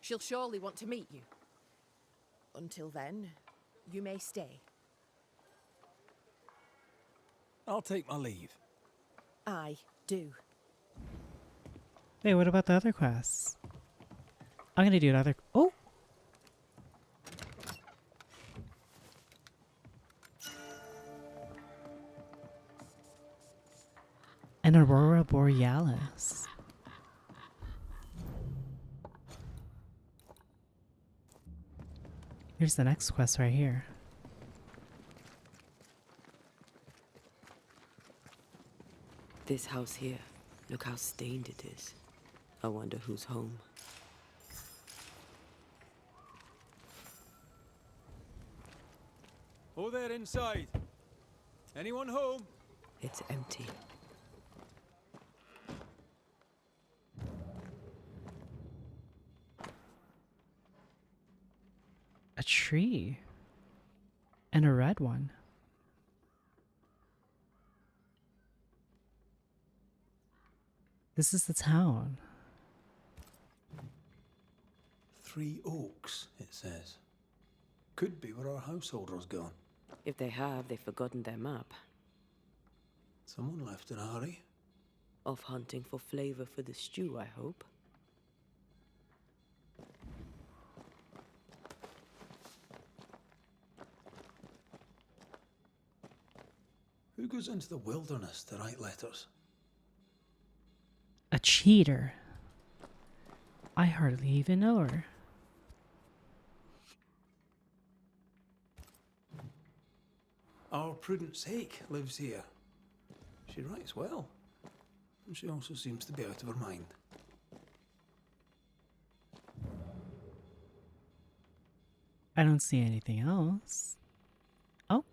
She'll surely want to meet you. Until then, you may stay. I'll take my leave. I do. Wait, what about the other quests? I'm gonna do another. Oh! An Aurora Borealis. Here's the next quest right here. This house here, look how stained it is. I wonder who's home. Oh, there inside. Anyone home? It's empty. A tree. And a red one. This is the town. 3 Oaks, it says. Could be where our householder's gone. If they have, they've forgotten their map. Someone left in a hurry. Off hunting for flavor for the stew, I hope. Who goes into the wilderness to write letters? A cheater. I hardly even know her. Our Prudence Hake lives here. She writes well. And she also seems to be out of her mind. I don't see anything else. Oh.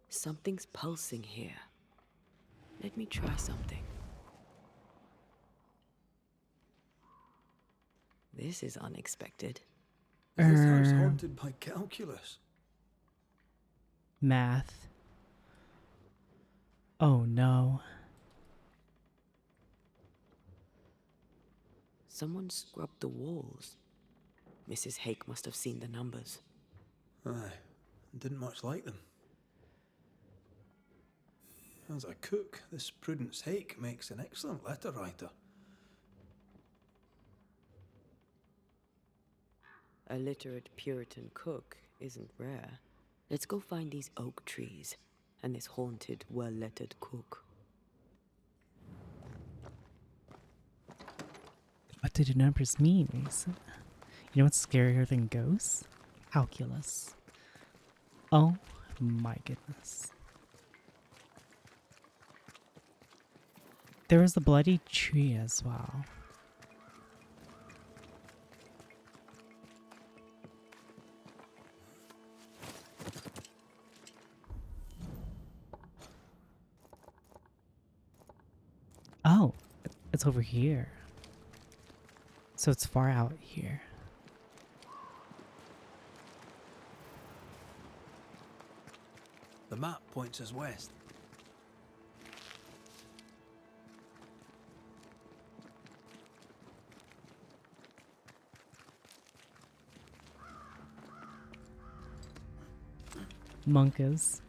Something's pulsing here. Let me try something. This is unexpected. Is this house haunted by calculus? Math. Oh no. Someone scrubbed the walls. Mrs. Hake must have seen the numbers. Aye, didn't much like them. As a cook, this Prudence Hake makes an excellent letter writer. A literate Puritan cook isn't rare. Let's go find these oak trees and this haunted, well-lettered cook. What do the numbers mean, Mason? You know what's scarier than ghosts? Calculus. Oh my goodness. There was a bloody tree as well. Oh, it's over here. So it's far out here. The map points us west. Monkas.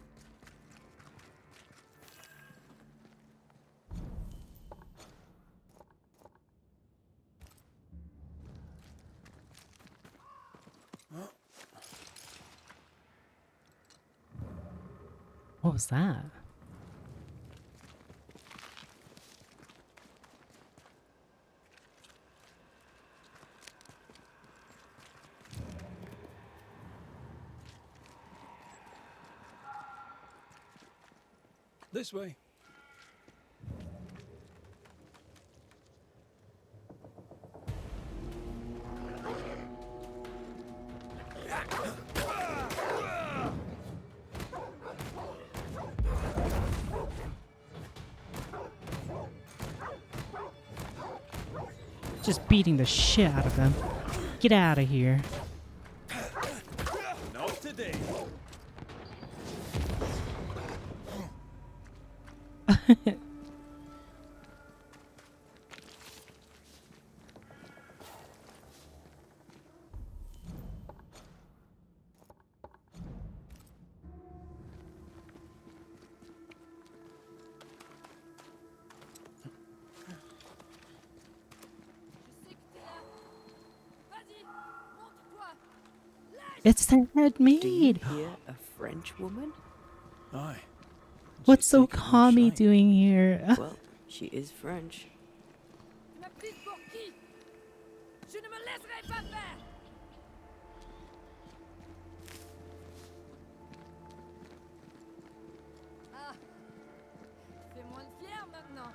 What was that? This way. Just beating the shit out of them. Get out of here. Not today. It's the head Do you maid. hear a French woman? Aye. What's so Kami doing here? Well, she is French. Je ne me laisserai pas faire. Ah, fais-moi une fière maintenant.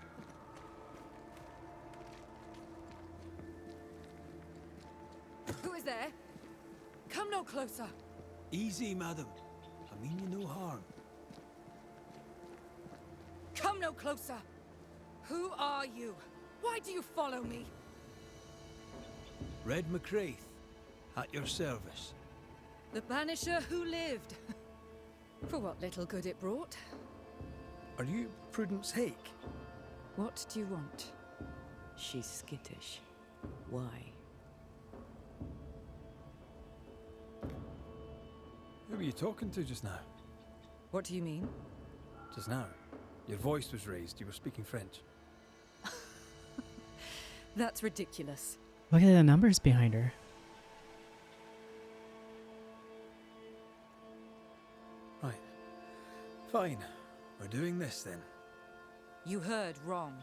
Who is there? Come no closer. Easy, madam. I mean you no harm. Come no closer. Who are you? Why do you follow me? Red McCraith, at your service. The banisher who lived. For what little good it brought. Are you Prudence Hake? What do you want? She's skittish. Why? Who were you talking to just now? What do you mean? Just now. Your voice was raised. You were speaking French. That's ridiculous. Look at the numbers behind her. Right. Fine. We're doing this then. You heard wrong.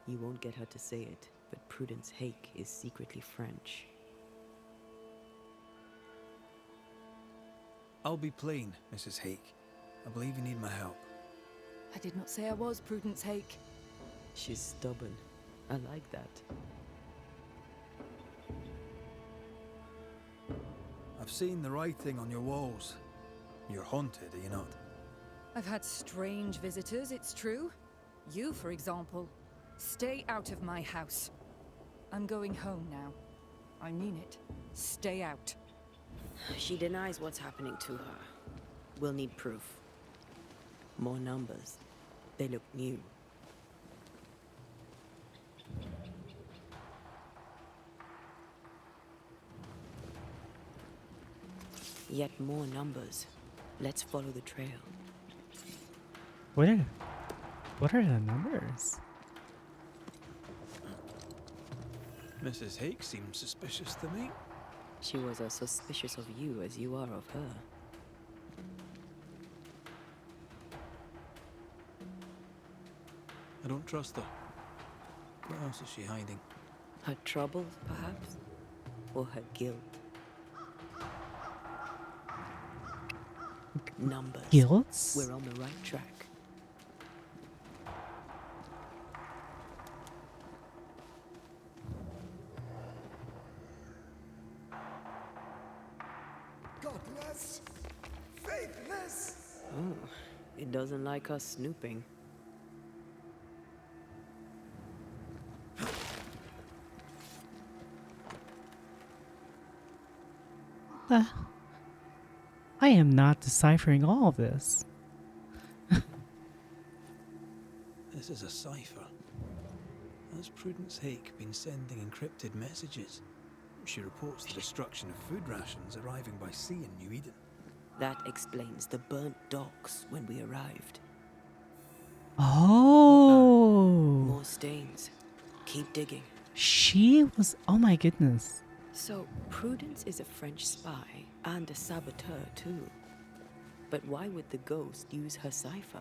You won't get her to say it, but Prudence Hake is secretly French. I'll be plain, Mrs. Hake. I believe you need my help. I did not say I was Prudence Hake. She's stubborn. I like that. I've seen the writing on your walls. You're haunted, are you not? I've had strange visitors, it's true. You, for example. Stay out of my house. I'm going home now. I mean it. Stay out. She denies what's happening to her. We'll need proof. More numbers. They look new. Yet more numbers. Let's follow the trail. What are the numbers? Mrs. Hake seems suspicious to me. She was as suspicious of you as you are of her. I don't trust her. What else is she hiding? Her trouble, perhaps? Or her guilt? Numbers. Guilts? We're on the right track. Godless! Faithless! Oh, it doesn't like us snooping. I am not deciphering all of this. This is a cipher. Has Prudence Hake been sending encrypted messages? She reports the destruction of food rations arriving by sea in New Eden. That explains the burnt docks when we arrived. Oh. More stains. Keep digging. She was. Oh my goodness. So, Prudence is a French spy and a saboteur, too. But why would the ghost use her cipher?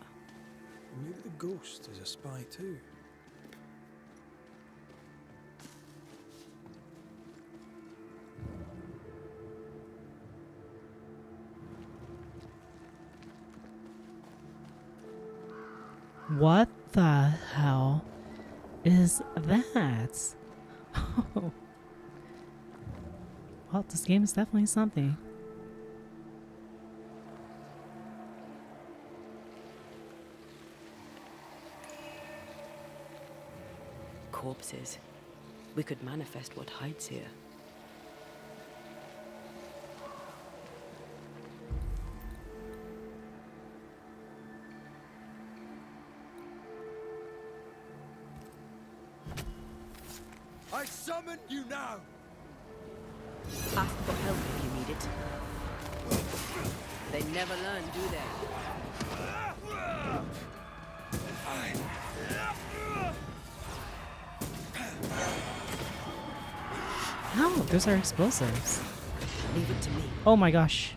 Maybe the ghost is a spy, too. What the hell is that? Well, this game is definitely something. Corpses. We could manifest what hides here. I summon you now! Ask for help if you need it. They never learn, do they? No, those are explosives. Leave it to me. Oh my gosh.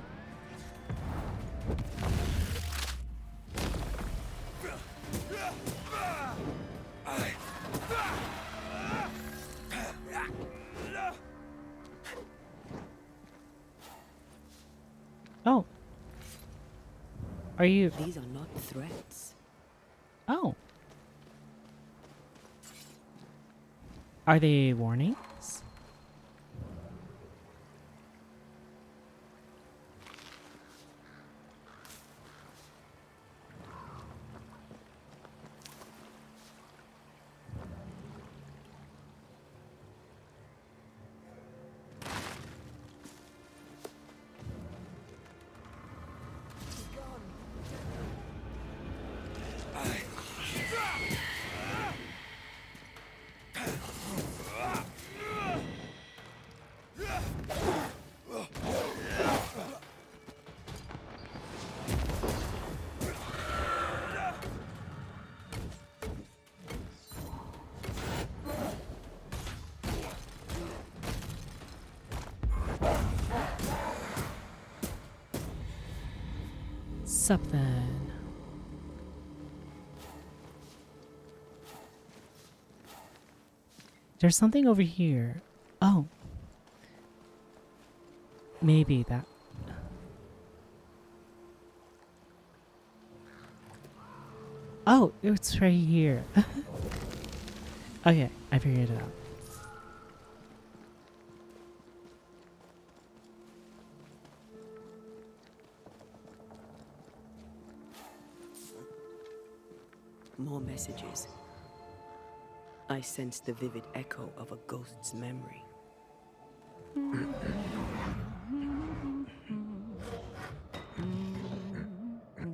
Oh. Are you... These are not threats. Oh. Are they warnings? Sup then. There's something over here. Oh. Maybe that. Oh, it's right here. Okay, I figured it out. More messages. I sense the vivid echo of a ghost's memory.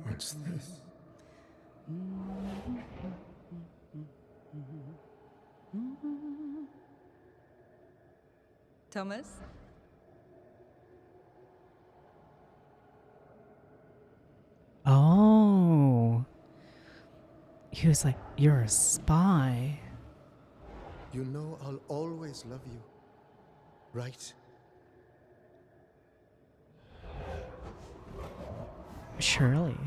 What's this? Thomas? Oh. He was like, you're a spy. You know I'll always love you, right? Surely.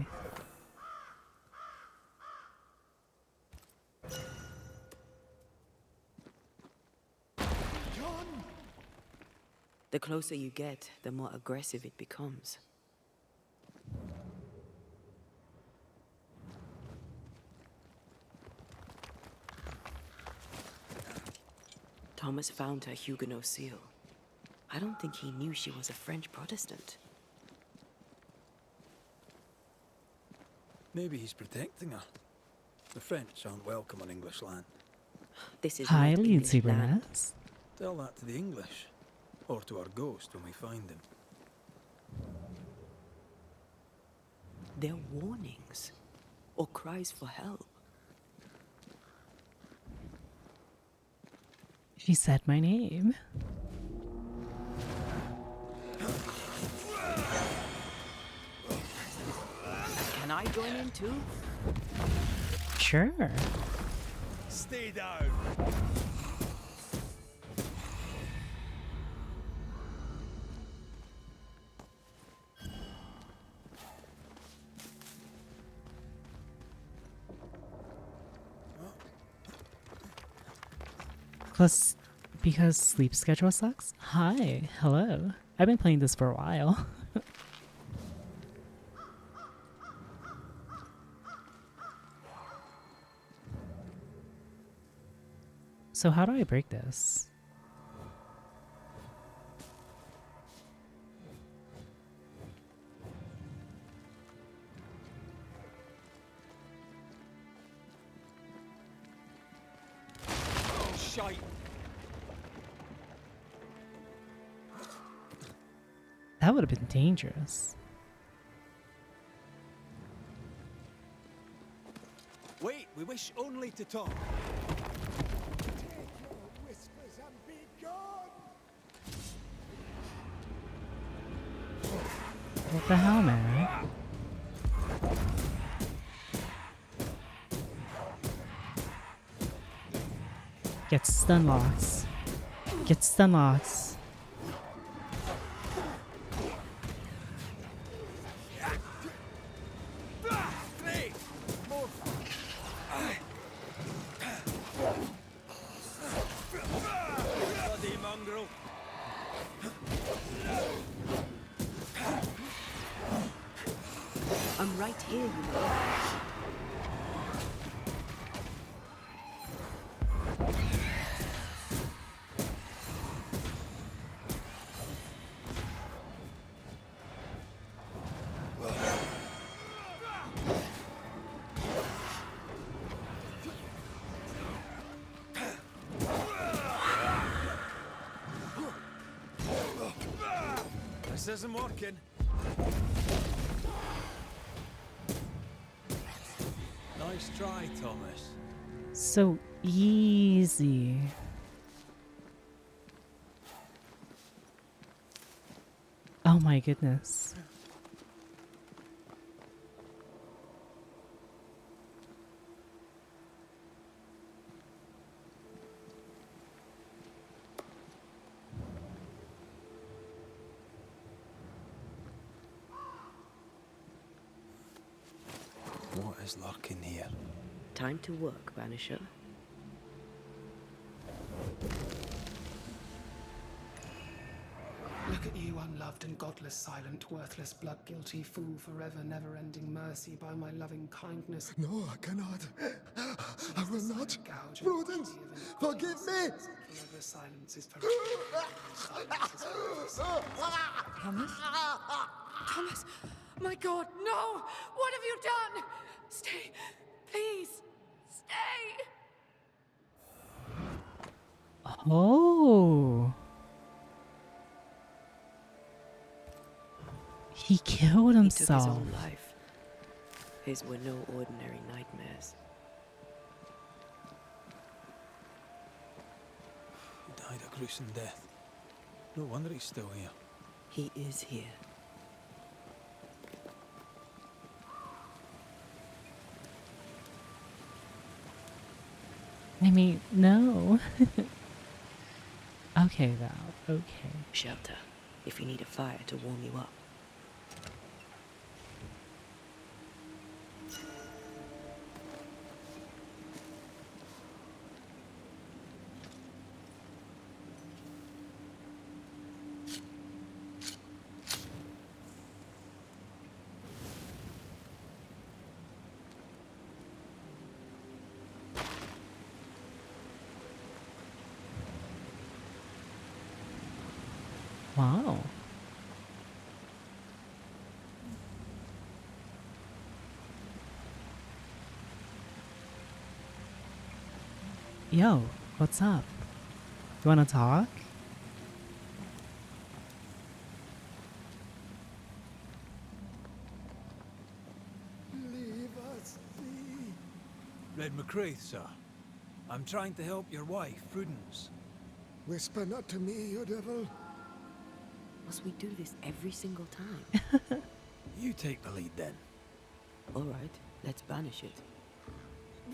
The closer you get, the more aggressive it becomes. Thomas found her Huguenot seal. I don't think he knew she was a French Protestant. Maybe he's protecting her. The French aren't welcome on English land. This is Hi, not Lindsay English land. Burness. Tell that to the English. Or to our ghost when we find him. They're warnings. Or cries for help. She said my name. Can I join in too? Sure. Stay down. Plus, because sleep schedule sucks? Hi, hello. I've been playing this for a while. So how do I break this? Oh, shite. That would have been dangerous. Wait, we wish only to talk. What the hell, man? Get stun locks. Get stun locks. Bloody mongrel. I'm right here, you know. This isn't working. Nice try, Thomas. So easy. Oh my goodness. What is lurking here? Time to work, Banisher. Look at you, unloved and godless, silent, worthless, blood-guilty fool, forever, never-ending mercy by my loving kindness. No, I cannot. I will not. Prudence, forgive me. Forever silence is Thomas? Thomas! My God, no! What have you done? Stay, please! Stay! Oh. He killed He took his himself. own life. His were no ordinary nightmares. He died a gruesome death. No wonder he's still here. He is here. I mean, no. Okay, Val. Okay. Shelter, if you need a fire to warm you up. Wow. Yo, what's up? You wanna talk? Leave us be. Red McCraith, sir. I'm trying to help your wife, Prudence. Whisper not to me, you devil. Must we do this every single time? You take the lead then. All right, let's banish it.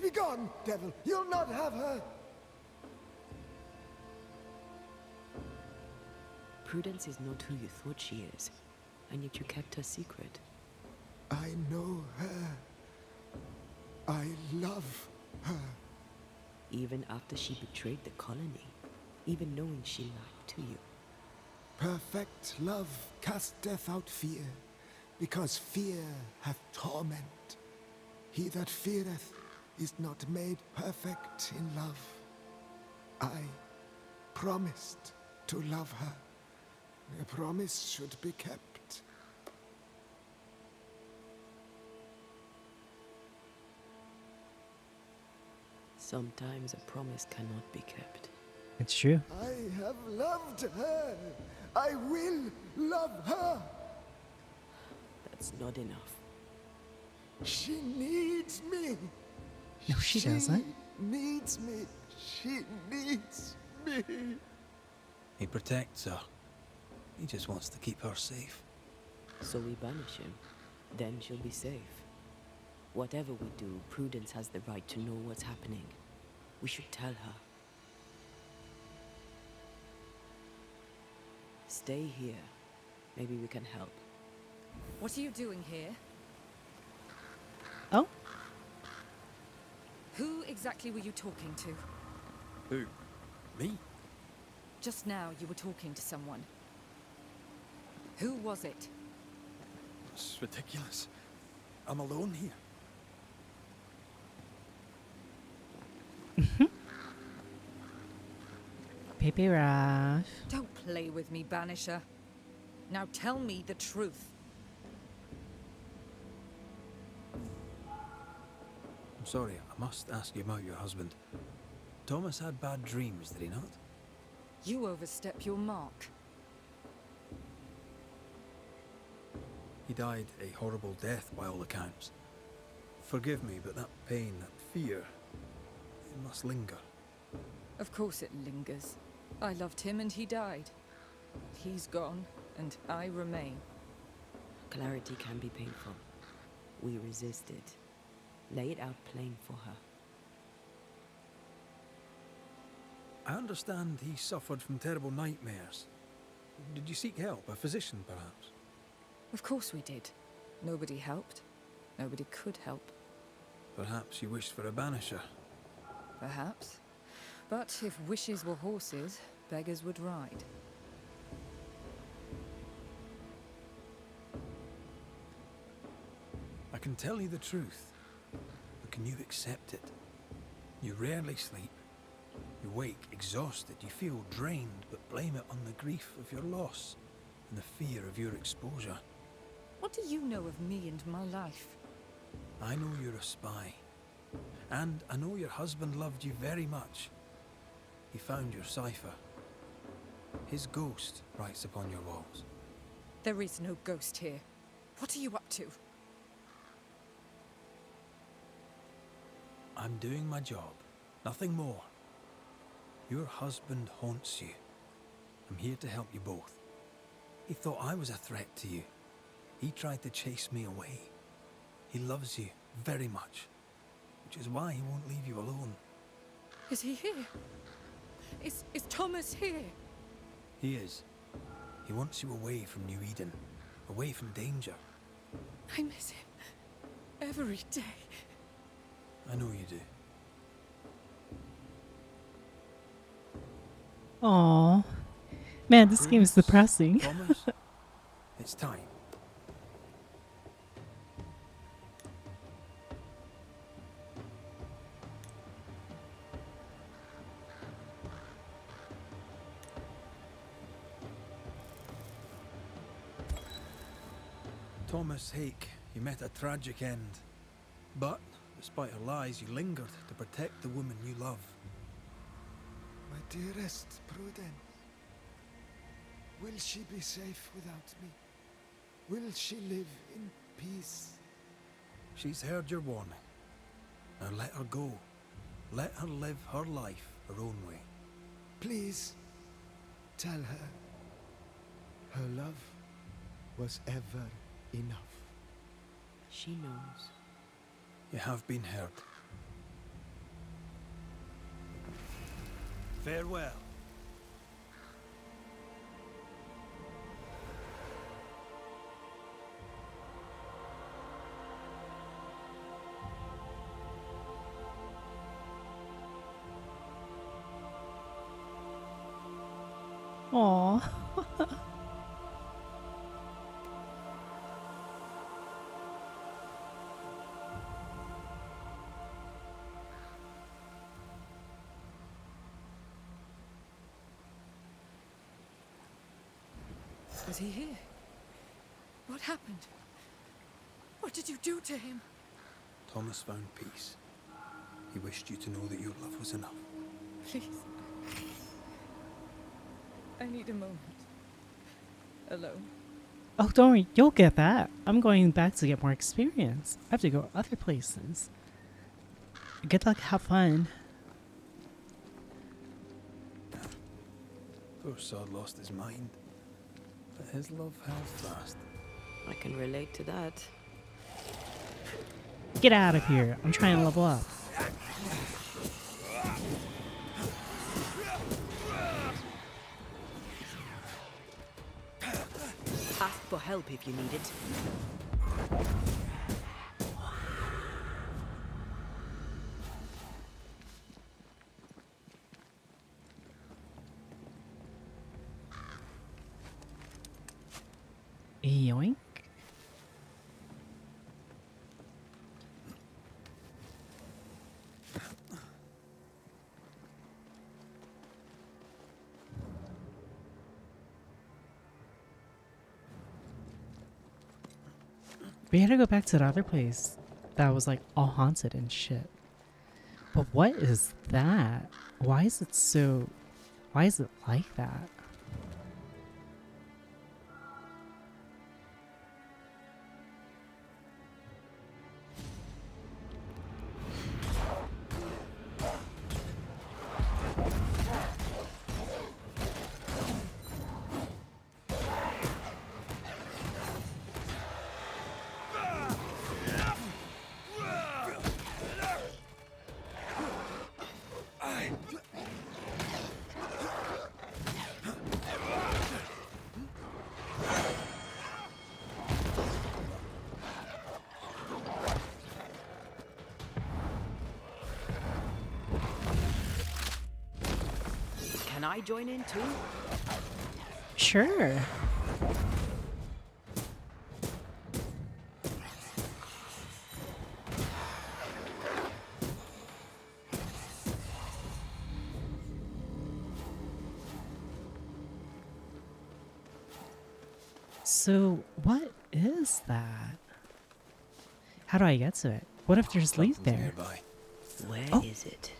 Begone, devil. You'll not have her. Prudence is not who you thought she is, and yet you kept her secret. I know her. I love her. Even after she betrayed the colony, even knowing she lied to you. Perfect love casteth out fear, because fear hath torment. He that feareth is not made perfect in love. I promised to love her. A promise should be kept. Sometimes a promise cannot be kept. It's true. I have loved her. I will love her. That's not enough. She needs me. No, she doesn't. Needs me. She needs me. He protects her. He just wants to keep her safe. So we banish him. Then she'll be safe. Whatever we do, Prudence has the right to know what's happening. We should tell her. Stay here. Maybe we can help. What are you doing here? Oh? Who exactly were you talking to? Who? Me? Just now you were talking to someone. Who was it? It's ridiculous. I'm alone here. Baby Rush. Don't play with me, Banisher. Now tell me the truth. I'm sorry, I must ask you about your husband. Thomas had bad dreams, did he not? You overstep your mark. He died a horrible death by all accounts. Forgive me, but that pain, that fear, it must linger. Of course it lingers. I loved him and he died. He's gone, and I remain. Clarity can be painful. We resist it. Lay it out plain for her. I understand he suffered from terrible nightmares. Did you seek help? A physician, perhaps? Of course we did. Nobody helped. Nobody could help. Perhaps you wished for a banisher. Perhaps. But if wishes were horses, beggars would ride. I can tell you the truth, but can you accept it? You rarely sleep. You wake exhausted, you feel drained, but blame it on the grief of your loss and the fear of your exposure. What do you know of me and my life? I know you're a spy. And I know your husband loved you very much. He found your cipher. His ghost writes upon your walls. There is no ghost here. What are you up to? I'm doing my job. Nothing more. Your husband haunts you. I'm here to help you both. He thought I was a threat to you. He tried to chase me away. He loves you very much, which is why he won't leave you alone. Is he here? Is Thomas here? He is. He wants you away from New Eden, away from danger. I miss him every day. I know you do. Aw. Man, this game is depressing. Thomas, it's time. Thomas Hake, you met a tragic end. But, despite her lies, you lingered to protect the woman you love. My dearest Prudence, will she be safe without me? Will she live in peace? She's heard your warning. Now let her go. Let her live her life her own way. Please, tell her her love was ever enough. She knows. You have been heard. Farewell. Aw. Was he here? What happened? What did you do to him? Thomas found peace. He wished you to know that your love was enough. Please. I need a moment. Alone. Oh, don't worry. You'll get that. I'm going back to get more experience. I have to go other places. Good luck. Have fun. Poor sod lost his mind. But his love held fast. I can relate to that. Get out of here. I'm trying to level up. Ask for help if you need it. Yoink. We had to go back to the other place that was like all haunted and shit. But what is that? Why is it so... Why is it like that? Can I join in too? Sure. So, what is that? How do I get to it? What if there's leaf there? Nearby. Where is it?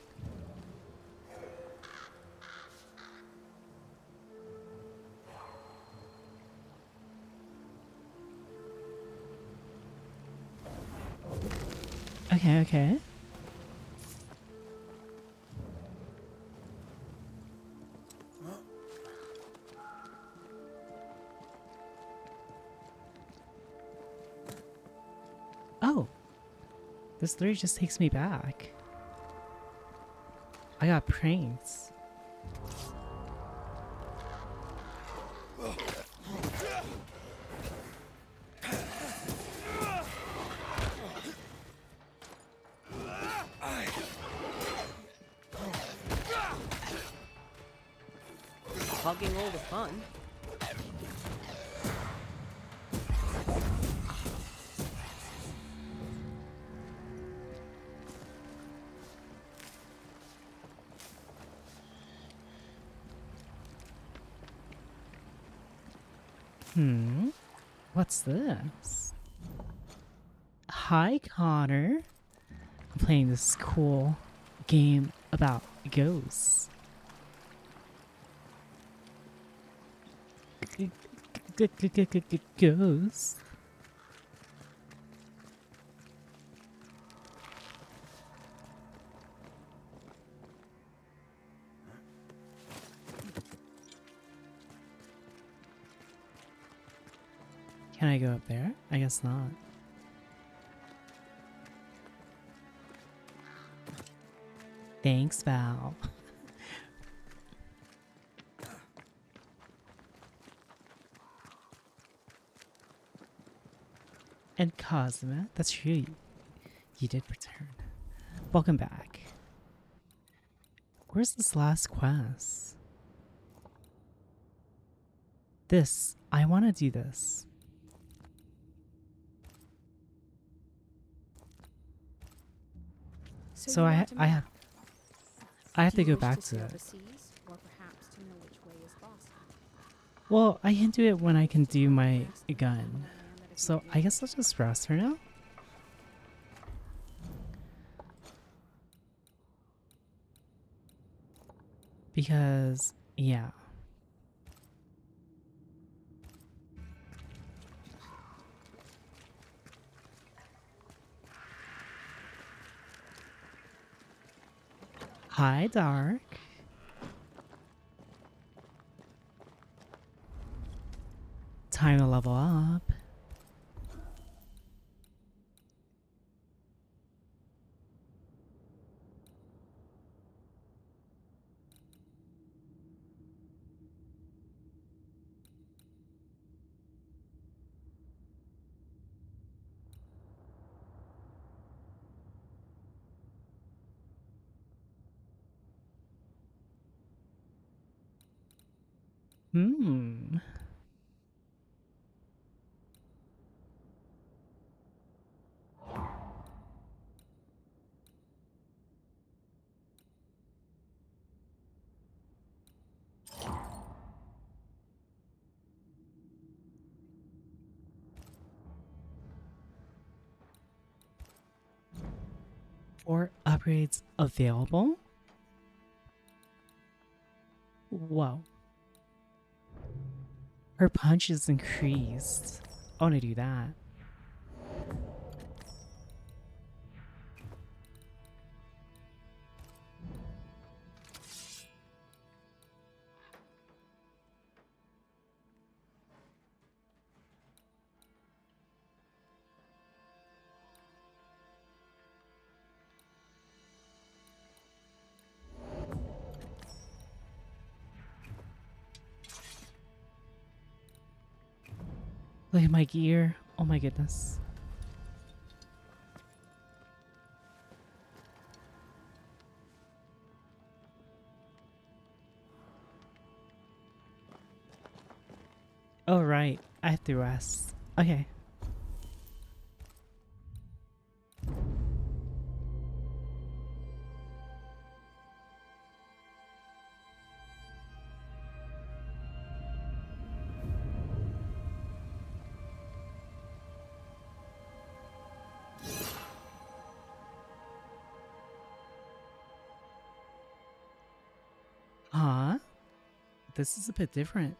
Okay, okay. Oh. This literally just takes me back. I got pranked. Hogging all the fun. What's this? Hi, Connor. I'm playing this cool game about ghosts. Ghosts? Can I go up there? I guess not. Thanks, Val. And Cosma, that's true. You did return. Welcome back. Where's this last quest? This. I want to do this. So I have to go back to it. Well, I can do it when I can do my gun. So I guess I'll just rest for now. Because, yeah. Hi, Dark. Time to level up. Or upgrades available? Whoa. Her punch is increased. I want to do that. Look at my gear. Oh my goodness. Oh, right. I have to rest. Okay. Huh? This is a bit different.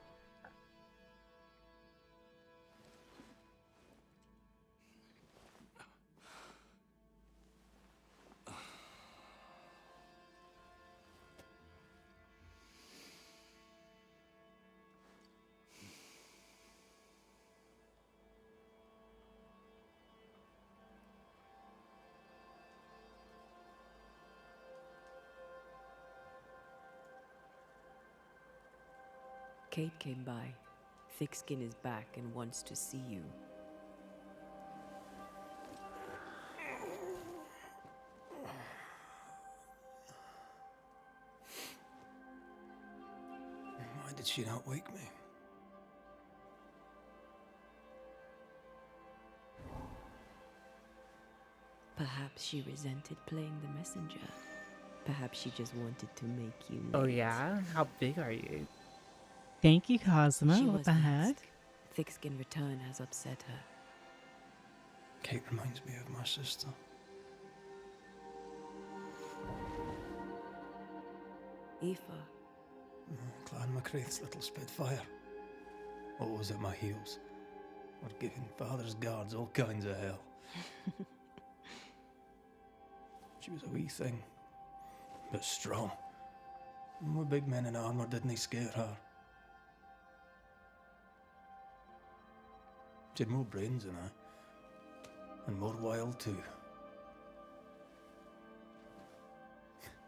Kate came by. Thickskin is back and wants to see you. Why did she not wake me? Perhaps she resented playing the messenger. Perhaps she just wanted to make you late. Oh yeah? How big are you? Thank you, Cosmo. She What was the heck? next. Thickskin return has upset her. Kate reminds me of my sister. Aoife. Clan McCraith's little Spitfire. Always at my heels. Or giving father's guards all kinds of hell. She was a wee thing, but strong. And we big men in armour didn't scare her. She had more brains than I, and more wild too.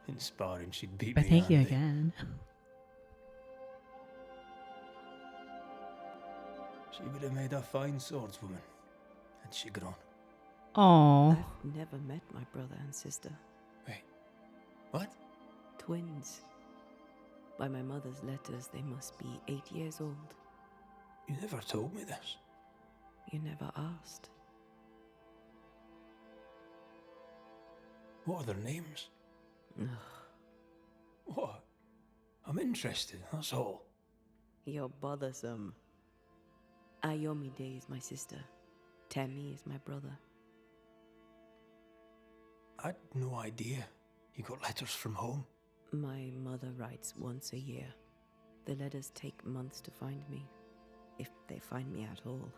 In sparring, she'd beat But me thank you handy. again. She would have made a fine swordswoman, had she grown. Oh. I've never met my brother and sister. Wait, what? Twins. By my mother's letters, they must be 8 years old. You never told me this. You never asked. What are their names? What? I'm interested, that's all. You're bothersome. Ayomide is my sister. Temi is my brother. I'd no idea. You got letters from home? My mother writes once a year. The letters take months to find me, if they find me at all.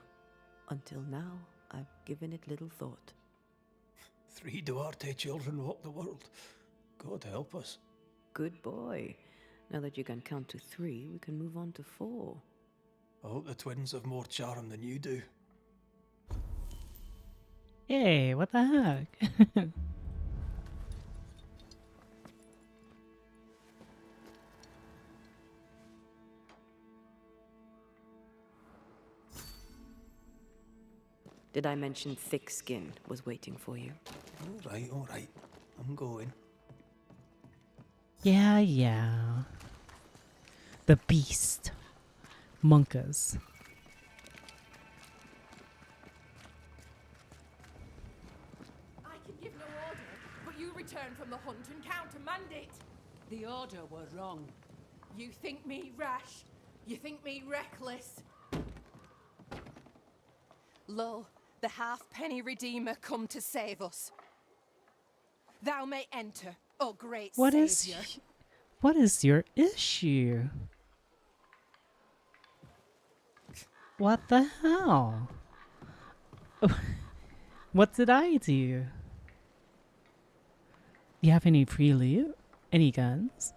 Until now, I've given it little thought. 3 Duarte children walk the world. God help us. Good boy. Now that you can count to 3, we can move on to 4. I hope the twins have more charm than you do. Hey, what the heck? Did I mention Thickskin was waiting for you? All right. I'm going. Yeah, yeah. The beast. Monkas. I can give no order, but you return from the hunt and countermand it. The order were wrong. You think me rash? You think me reckless? Lo, the halfpenny redeemer come to save us. Thou may enter, O great What savior. What is your issue? What the hell? What did I do? You have any free loot? Any guns?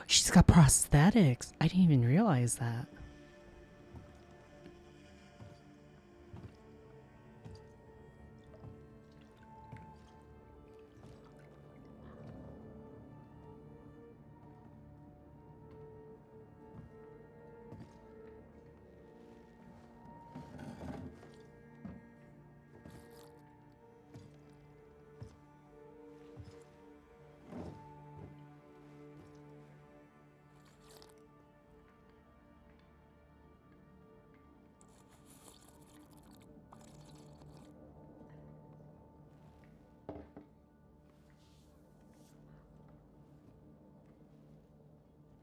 She's got prosthetics. I didn't even realize that.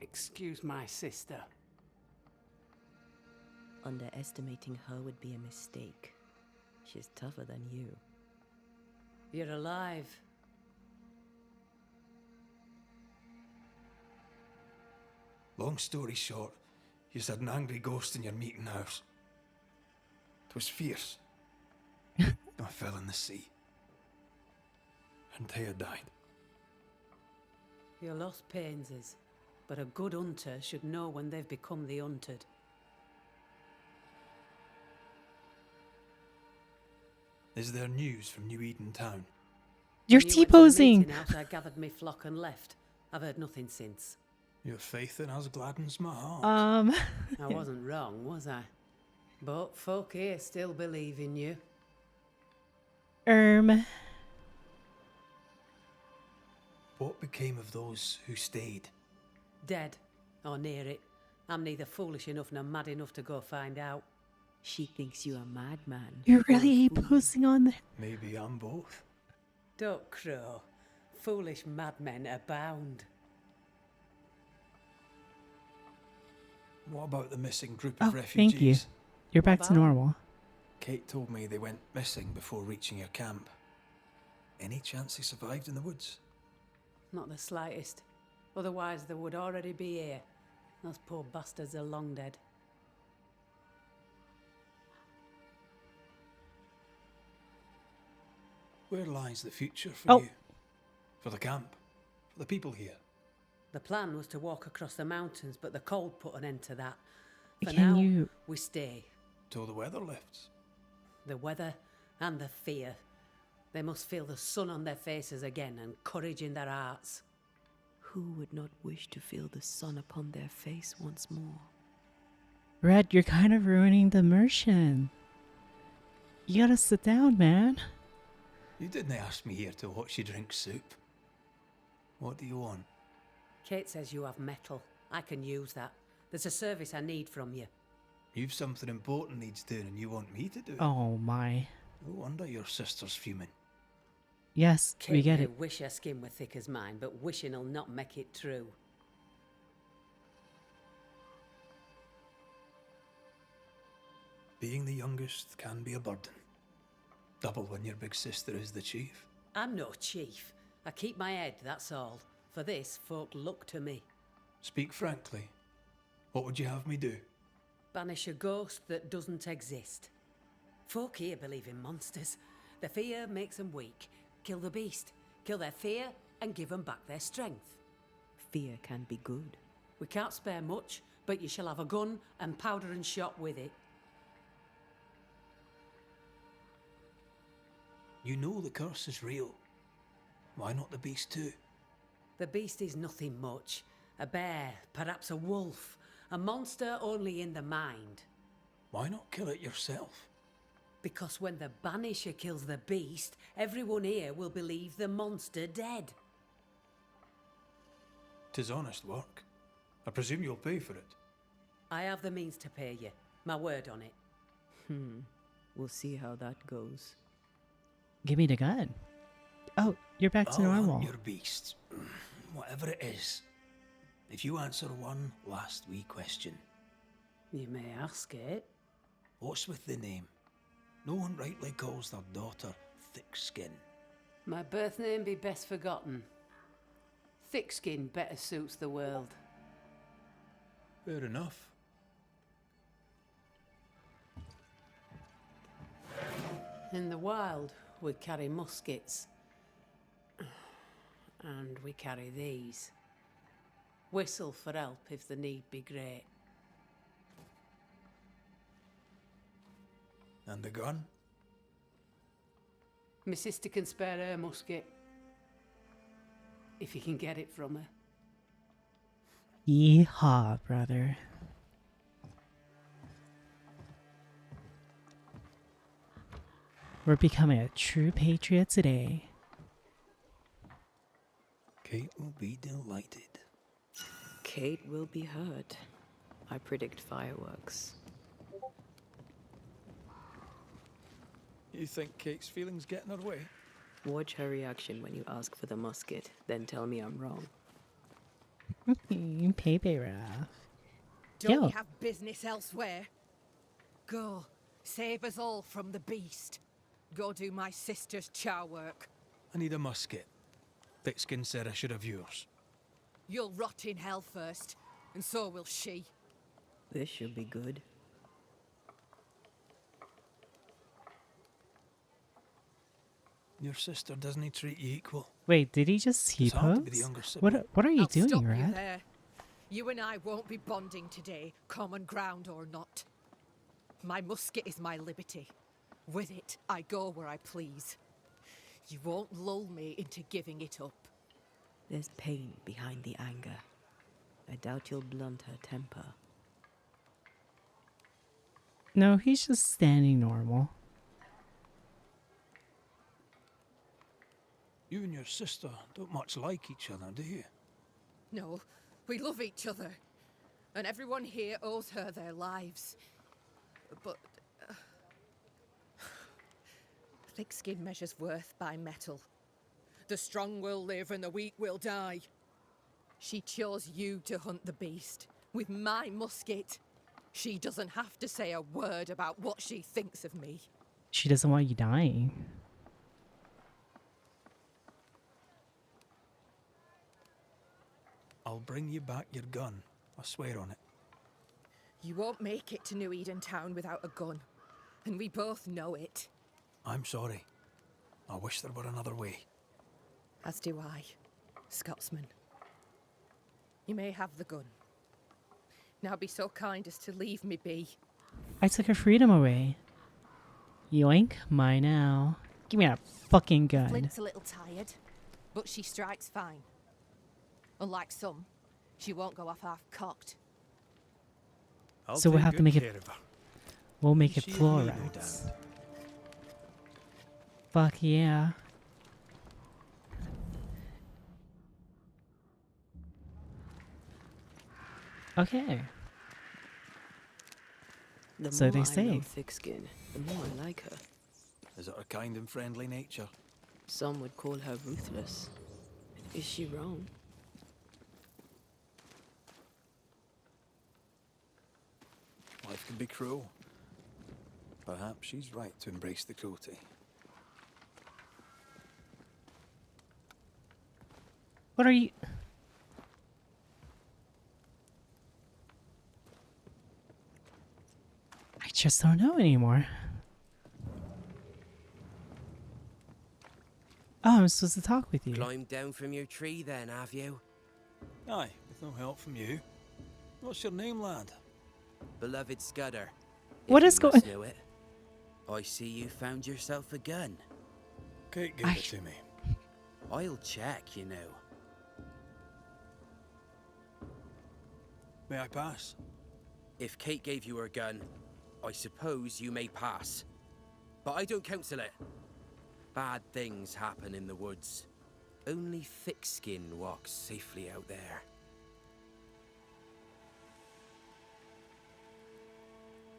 Excuse my sister. Underestimating her would be a mistake. She's tougher than you. You're alive. Long story short, you had an angry ghost in your meeting house. It was fierce. I fell in the sea. And Thea died. Your loss pains us, but a good hunter should know when they've become the hunted. Is there news from New Eden Town? You're When you went to the T-posing. meeting house, I gathered me flock and left. I've heard nothing since. Your faith in us gladdens my heart. I wasn't wrong, was I? But folk here still believe in you. What became of those who stayed? Dead, or near it. I'm neither foolish enough nor mad enough to go find out. She thinks you a madman. You're really posing on the... Maybe I'm both. Don't crow. Foolish madmen abound. What about the missing group of Oh, refugees? thank you. You're back to normal. Kate told me they went missing before reaching your camp. Any chance they survived in the woods? Not the slightest. Otherwise they would already be here. Those poor bastards are long dead. Where lies the future for you? For the camp? For the people here? The plan was to walk across the mountains, but the cold put an end to that. For Can now, you- we stay. Till the weather lifts. The weather and the fear. They must feel the sun on their faces again and courage in their hearts. Who would not wish to feel the sun upon their face once more? Red, you're kind of ruining the immersion. You gotta sit down, man. You didn't ask me here to watch you drink soup. What do you want? Kate says you have metal. I can use that. There's a service I need from you. You've something important needs doing and you want me to do it? Oh my. No wonder your sister's fuming. Yes, we Kate get may it. wish her skin were thick as mine, but wishing'll not make it true. Being the youngest can be a burden. Double when your big sister is the chief. I'm no chief. I keep my head, that's all. For this, folk look to me. Speak frankly. What would you have me do? Banish a ghost that doesn't exist. Folk here believe in monsters. The fear makes them weak. Kill the beast. Kill their fear and give them back their strength. Fear can be good. We can't spare much, but you shall have a gun and powder and shot with it. You know the curse is real. Why not the beast too? The beast is nothing much. A bear, perhaps a wolf. A monster only in the mind. Why not kill it yourself? Because when the Banisher kills the beast, everyone here will believe the monster dead. 'Tis honest work. I presume you'll pay for it. I have the means to pay you. My word on it. We'll see how that goes. Give me the gun. Oh, you're back to I'll normal. hunt your beast. Whatever it is. If you answer one last wee question. You may ask it. What's with the name? No one rightly calls their daughter Thick Skin. My birth name be best forgotten. Thick skin better suits the world. Fair enough. In the wild, we carry muskets. And we carry these. Whistle for help if the need be great. And the gun? My sister can spare her musket. If you can get it from her. Yeehaw, brother. We're becoming a true patriot today. Kate will be delighted. Kate will be hurt. I predict fireworks. You think Kate's feelings get in her way? Watch her reaction when you ask for the musket, then tell me I'm wrong. Pepe Raph. Don't Yo. you have business elsewhere? Go, save us all from the beast. Go do my sister's char work. I need a musket. Thickskin said I should have yours. You'll rot in hell first, and so will she. This should be good. Your sister doesn't treat you equal. Wait, did he just It's hard to be the T-pose? younger sibling. What are you I'll doing, stop you Rat? there. You and I won't be bonding today, common ground or not. My musket is my liberty. With it, I go where I please. You won't lull me into giving it up. There's pain behind the anger. I doubt you'll blunt her temper. No, he's just standing normal. You and your sister don't much like each other, do you? No, we love each other. And everyone here owes her their lives. But thick skin measures worth by metal. The strong will live and the weak will die. She chose you to hunt the beast with my musket. She doesn't have to say a word about what she thinks of me. She doesn't want you dying. I'll bring you back your gun. I swear on it. You won't make it to New Eden Town without a gun. And we both know it. I'm sorry. I wish there were another way. As do I, Scotsman. You may have the gun. Now be so kind as to leave me be. I took her freedom away. Yoink, mine now. Give me that fucking gun. Flint's a little tired, but she strikes fine. Unlike some, she won't go off half-cocked. So we'll have to make it. care of her. We'll make it She and floor me, no rats. doubt. Fuck yeah. Okay. The So more they I say. know Thickskin, the more I like her. Is it her kind and friendly nature? Some would call her ruthless. Is she wrong? Life can be cruel. Perhaps she's right to embrace the cruelty. What are you? I just don't know anymore. Oh, I'm supposed to talk with you. Climbed down from your tree then, have you? Aye, with no help from you. What's your name, lad? Beloved Scudder. What if is you going- must know it. I see you found yourself a gun. Kate gave it to me. I'll check, you know. May I pass? If Kate gave you her gun, I suppose you may pass. But I don't counsel it. Bad things happen in the woods. Only Thickskin walks safely out there.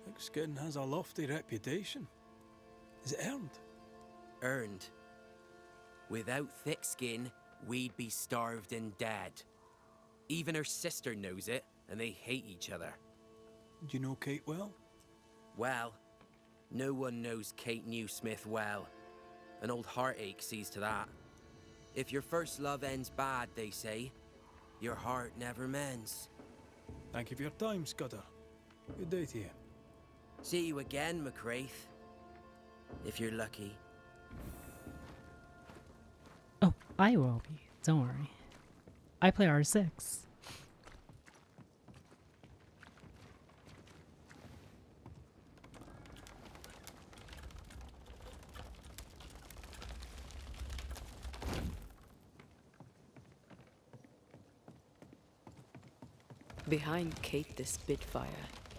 Thickskin has a lofty reputation. Is it earned? Earned. Without Thickskin, we'd be starved and dead. Even her sister knows it, and they hate each other. Do you know Kate well? Well, no one knows Kate Newsmith well. An old heartache sees to that. If your first love ends bad, they say, your heart never mends. Thank you for your time, Scudder. Good day to you. See you again, McCraith. If you're lucky. Oh, I will be. Don't worry. I play R6. Behind Kate the Spitfire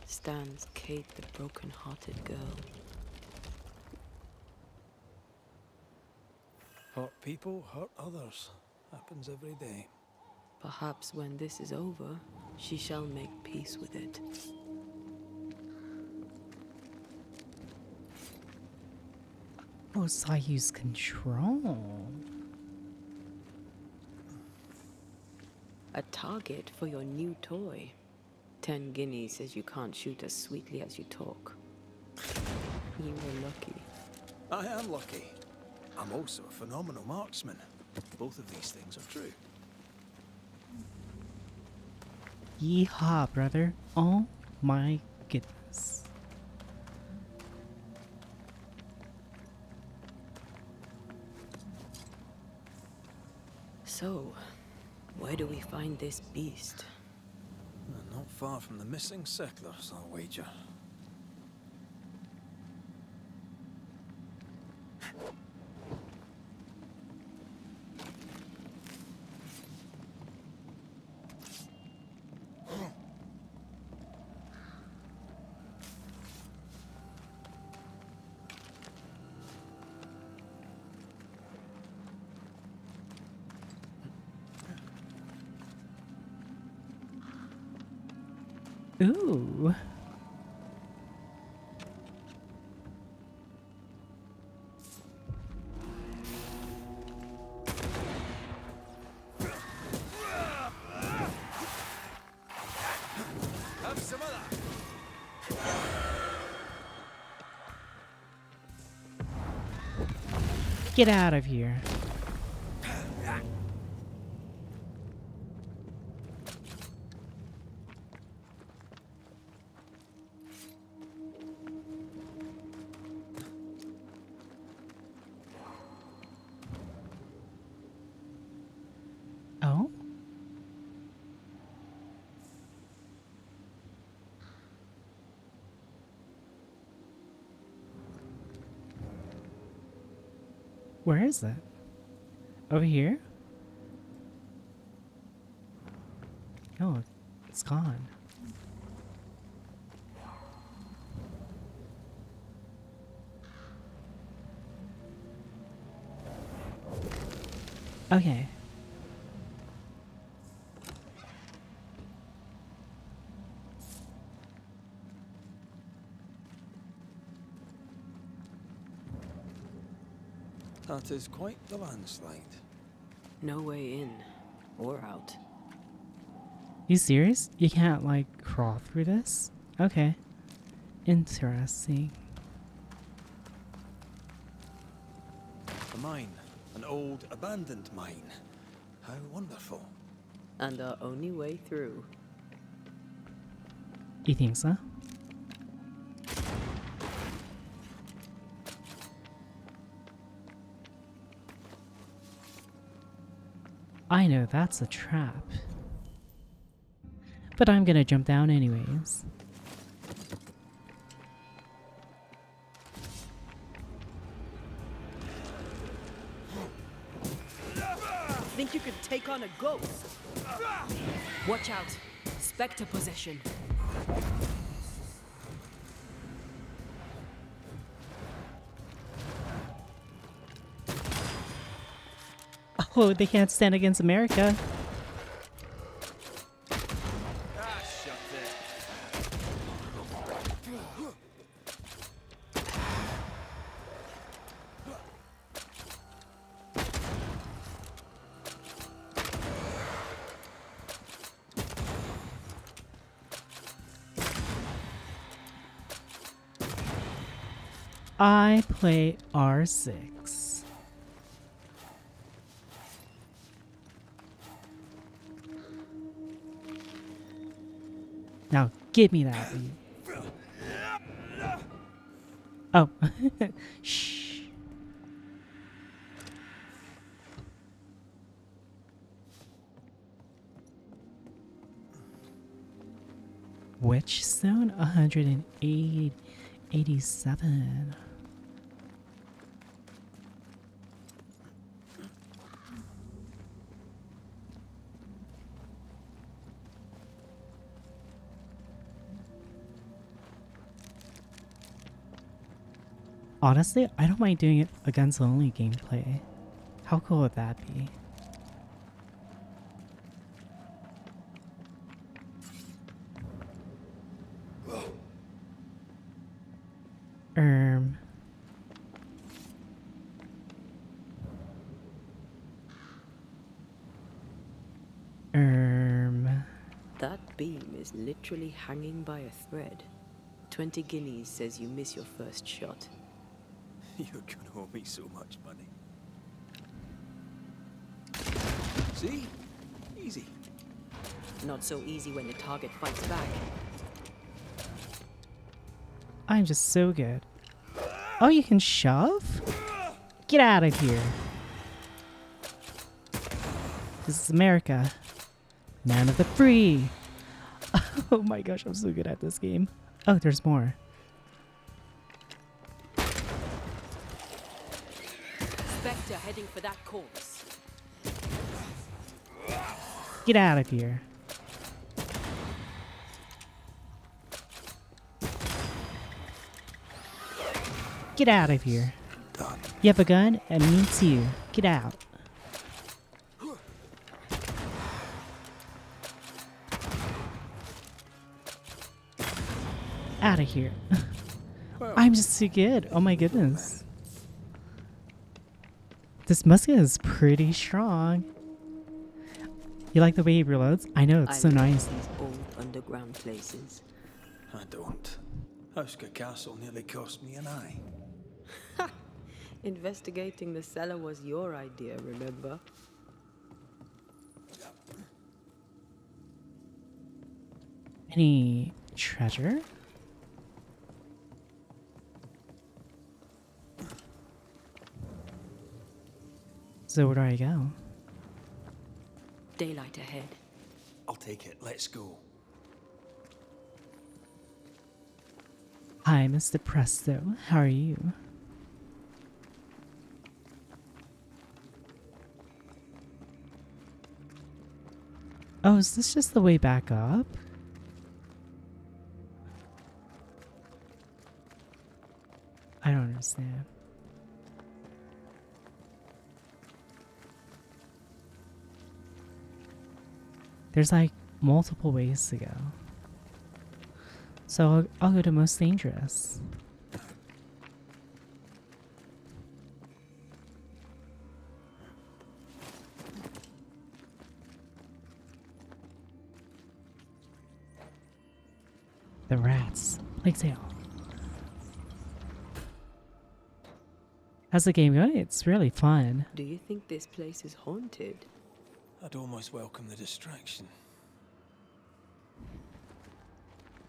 stands Kate the broken-hearted girl. Hurt people hurt others. Happens every day. Perhaps when this is over, she shall make peace with it. Oh, so I use control. A target for your new toy. 10 guineas says you can't shoot as sweetly as you talk. You were lucky. I am lucky. I'm also a phenomenal marksman. Both of these things are true. Yeehaw, brother. Oh my goodness. So, where do we find this beast? Not far from the missing settlers, I'll wager. Ooh. Have some of that. Get out of here. Oh? Where is it? Over here? No, it's gone. Okay. That is quite the landslide. No way in or out. You serious? You can't, like, crawl through this? Okay. Interesting. A mine. An old, abandoned mine. How wonderful. And our only way through. You think so? I know that's a trap. But I'm gonna jump down anyways. Think you could take on a ghost? Watch out. Spectre possession. Oh, they can't stand against America. I play R6. Now give me that. Oh. Shh. Witchstone 187. Honestly, I don't mind doing it against only gameplay. How cool would that be? beam is literally hanging by a thread. 20 guineas says you miss your first shot. You're gonna owe me so much money. See? Easy. Not so easy when the target fights back. I'm just so good. Oh, you can shove? Get out of here. This is America. Man of the free. Oh my gosh, I'm so good at this game. Oh, there's more. Spectre heading for that corpse. Get out of here. Get out of here. Done. You have a gun? And me too. Get out. Out of here. I'm just too good. Oh my goodness. This musket is pretty strong. You like the way he reloads? I know, it's so nice. These old underground places. I don't. Houska Castle nearly cost me an eye. Investigating the cellar was your idea, remember? Any treasure? So where do I go? Daylight ahead. I'll take it. Let's go. Hi, Mr. Presto. How are you? Oh, is this just the way back up? I don't understand. There's like multiple ways to go. So I'll go to most dangerous. The rats. Plague Tale. How's the game going? It's really fun. Do you think this place is haunted? I'd almost welcome the distraction.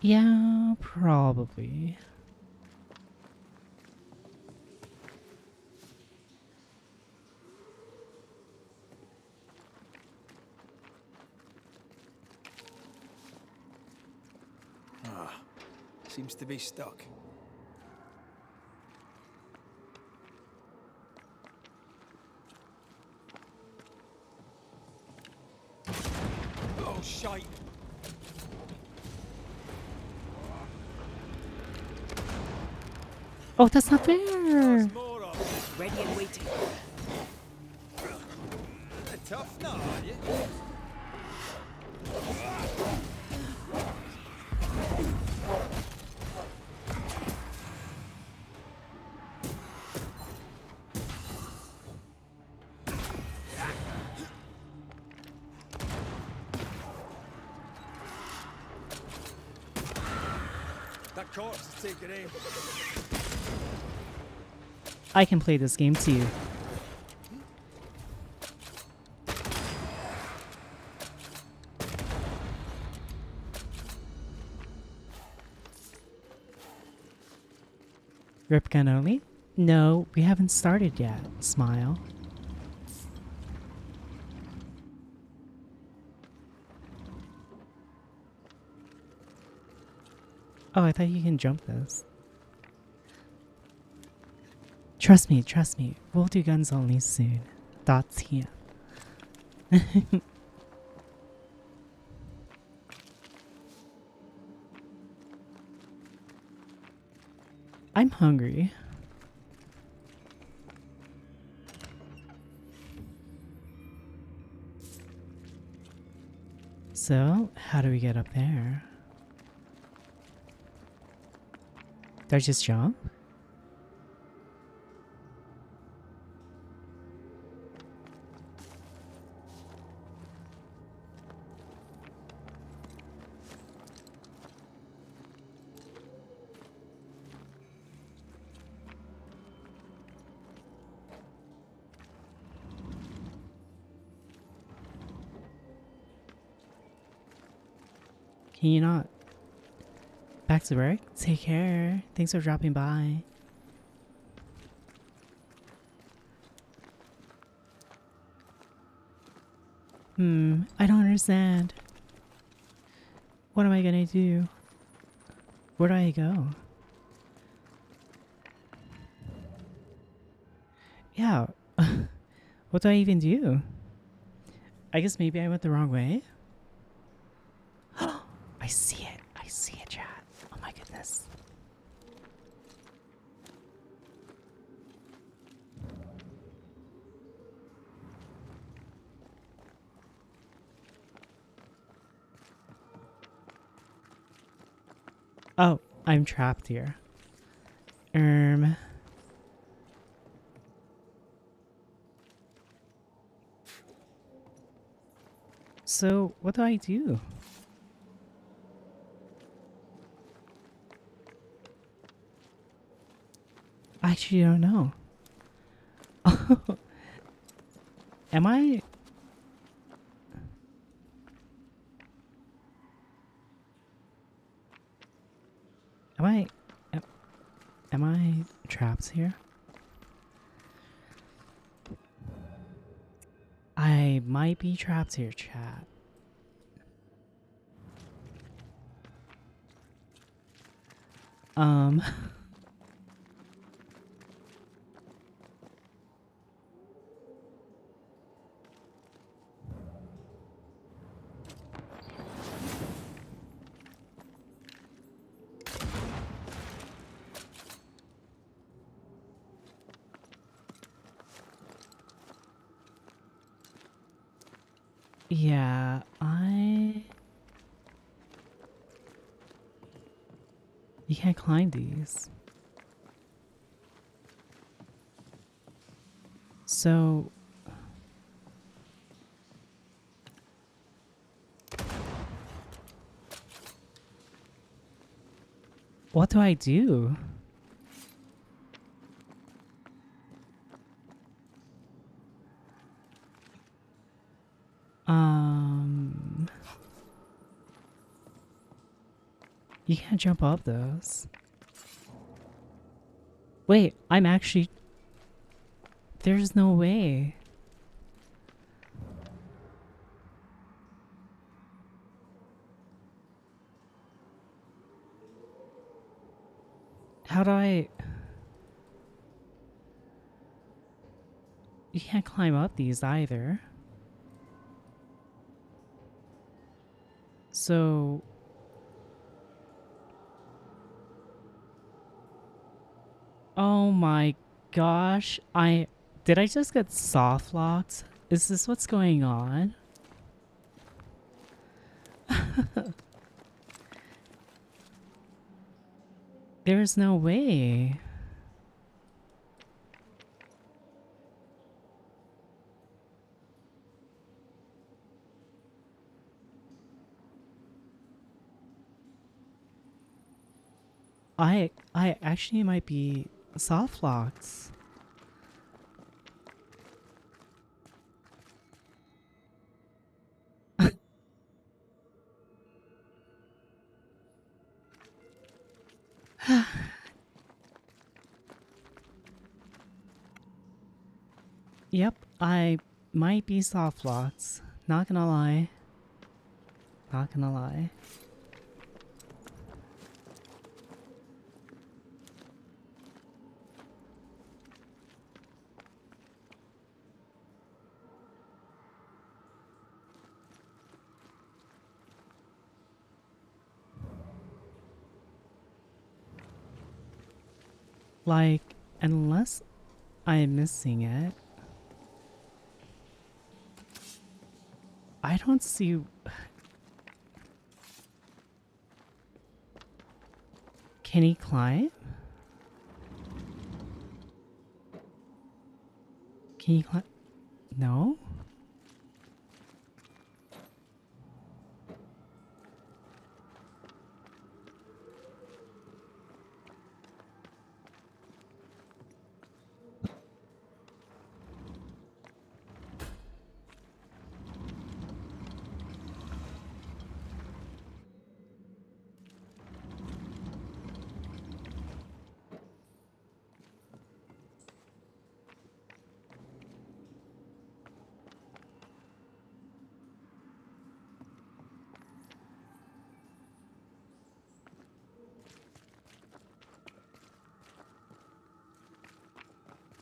Yeah, probably. Ah, seems to be stuck. Oh, shite! Oh, that's not fair! Ready and waiting. Tough now, are you? That corpse is taking aim. I can play this game too. Rip gun only? No, we haven't started yet. Smile. Oh, I thought you can jump this. Trust me. We'll do guns only soon. Thoughts here. I'm hungry. So, how do we get up there? Do I just jump? Can you not? Back to work? Take care. Thanks for dropping by. I don't understand. What am I gonna do? Where do I go? Yeah. What do I even do? I guess maybe I went the wrong way. I see it. I see it, chat. Oh my goodness. Oh, I'm trapped here. So, what do I do? I actually don't know. Am I... Am I trapped here? I might be trapped here, chat. Yeah, You can't climb these. So... What do I do? You can't jump up those. Wait, I'm actually... There's no way. How do I... You can't climb up these either. So... Oh my gosh, Did I just get soft locked? Is this what's going on? There's no way. I actually might be soft locked. Yep, I might be soft locked. Not gonna lie. Not gonna lie. Like, unless I'm missing it, I don't see... Can he climb? Can he climb? No?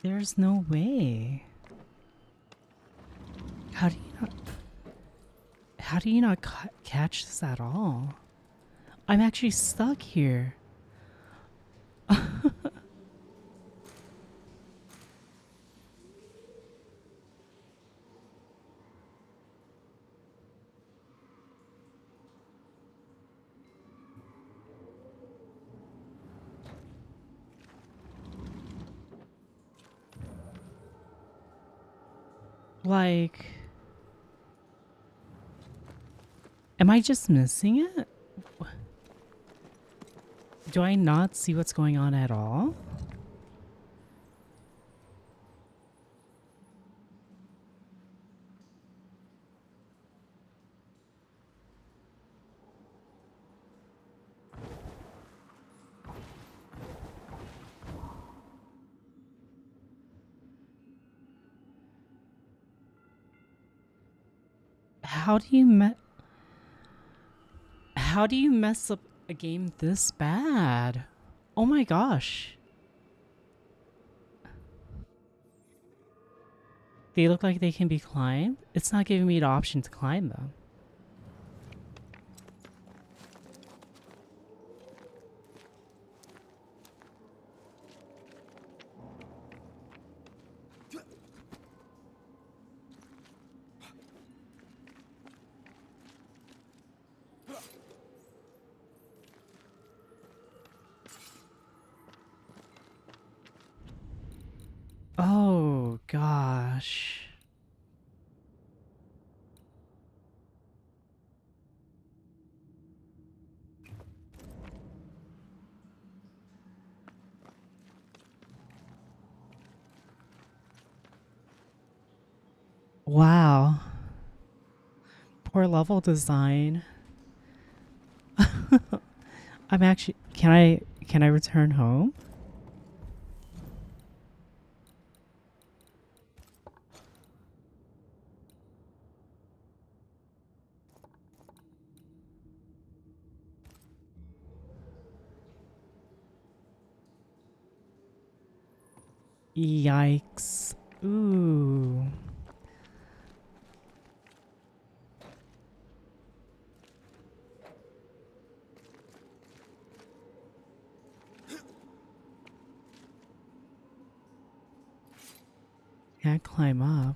There's no way. How do you not... How do you not catch this at all? I'm actually stuck here. Like... Am I just missing it? Do I not see what's going on at all? How do you mess up a game this bad? Oh my gosh. They look like they can be climbed. It's not giving me the option to climb them. Oh gosh. Wow. Poor level design. I'm actually... Can I return home? Yikes. Ooh. Can't climb up.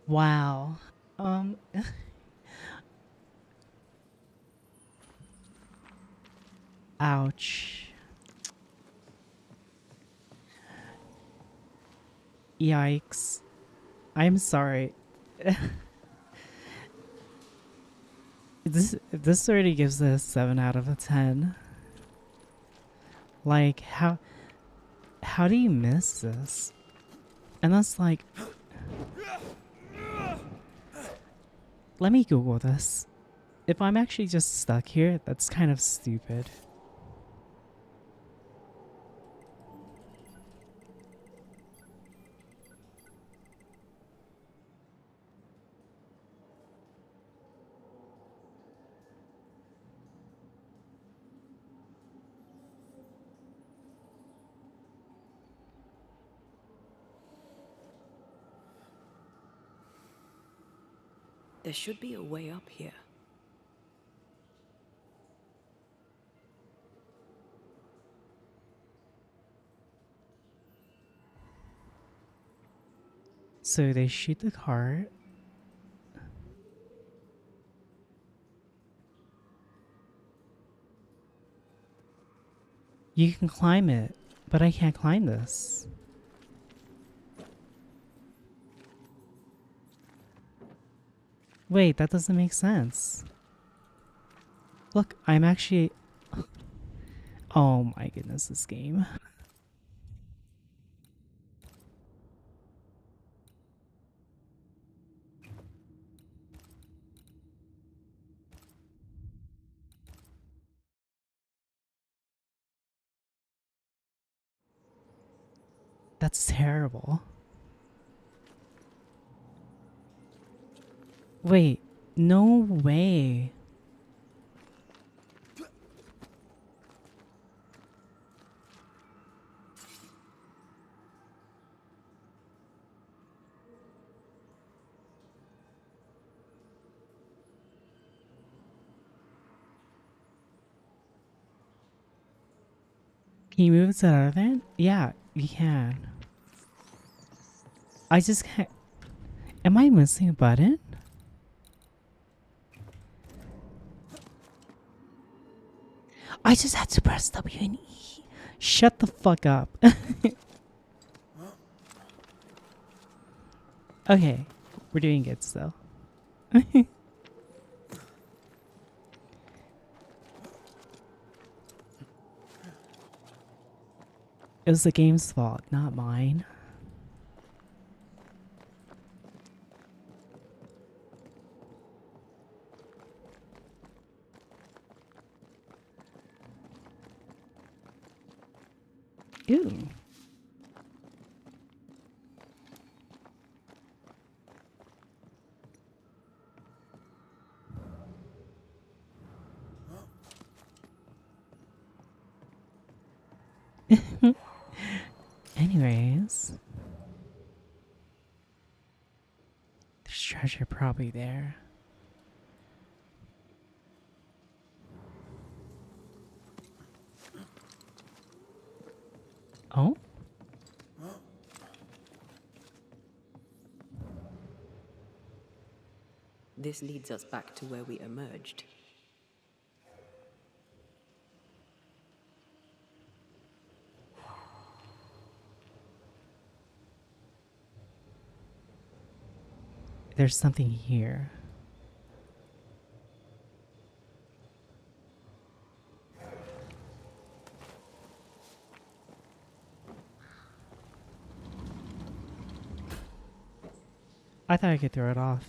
Wow. Ouch. Yikes. I'm sorry. This already gives this 7 out of a 10. Like, how do you miss this? And that's like... Let me Google this. If I'm actually just stuck here, that's kind of stupid. There should be a way up here. So they shoot the cart. You can climb it, but I can't climb this. Wait, that doesn't make sense. Look, I'm actually... Oh my goodness, this game. That's terrible. Wait, no way. Can you move it out of it? Yeah, you can. I just can't. Am I missing a button? I just had to press W and E. Shut the fuck up. Okay, we're doing good still. It was the game's fault, not mine. Ew. Anyways. There's treasure probably there. Oh? This leads us back to where we emerged. There's something here. I thought I could throw it off.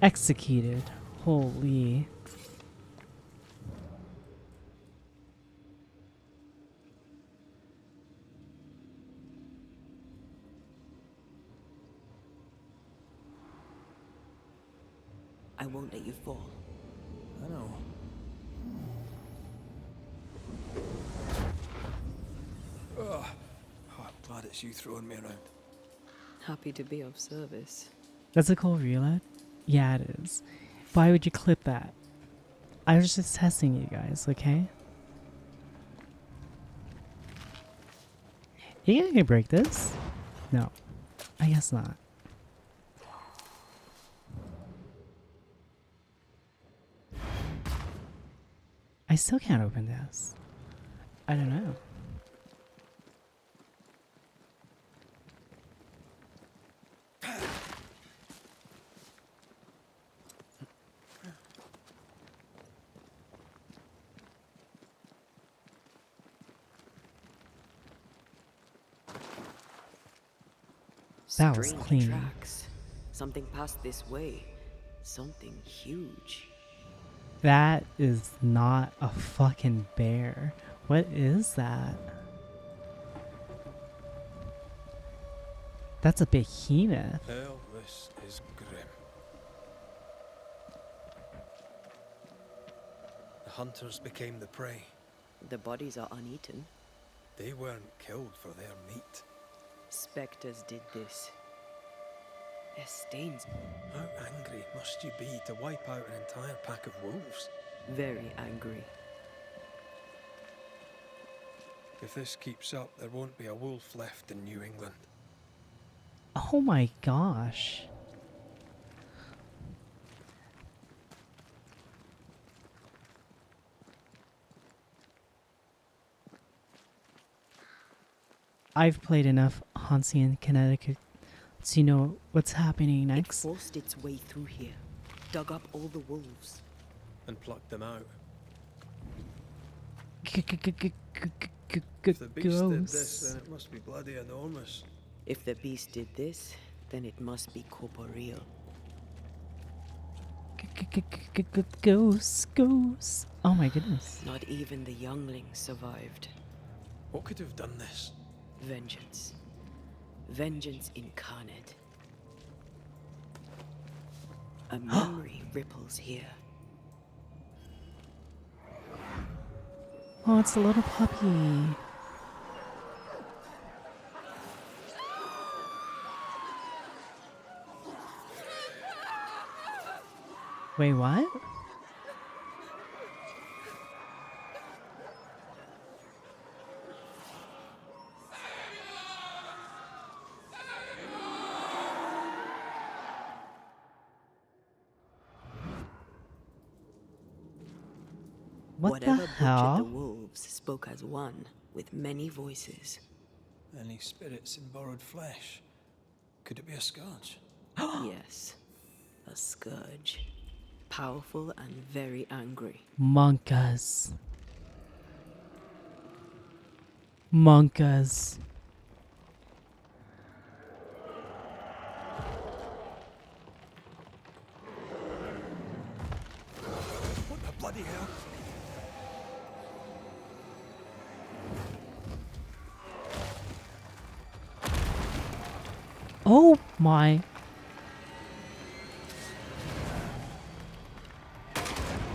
Executed. Holy. I won't let you fall. I know. Oh, I'm glad it's you throwing me around. Happy to be of service. That's a cool reload? Yeah, it is. Why would you clip that? I was just testing you guys, okay? You think I can break this? No. I guess not. I still can't open this. I don't know. That was Strange clean. tracks. Something passed this way. Something huge. That is not a fucking bear. What is that? That's a behemoth. Hell, this is grim. The hunters became the prey. The bodies are uneaten. They weren't killed for their meat. Spectres did this. Their stains. How angry must you be to wipe out an entire pack of wolves? Very angry. If this keeps up, there won't be a wolf left in New England. Oh my gosh. I've played enough Hansien Connecticut to know what's happening It next. forced its way through here, dug up all the wolves. And plucked them out. If the beast did this, then it must be bloody enormous. If the beast did this, then it must be corporeal. Ghosts. Oh my goodness. Not even the younglings survived. What could have done this? Vengeance. Vengeance incarnate. A memory ripples here. Oh, it's a little puppy. Wait, what? What the Whatever hell? butchered the wolves spoke as one, with many voices. Any spirits in borrowed flesh? Could it be a scourge? Yes, a scourge. Powerful and very angry. Monkas. Monkas. What the bloody hell? Oh my.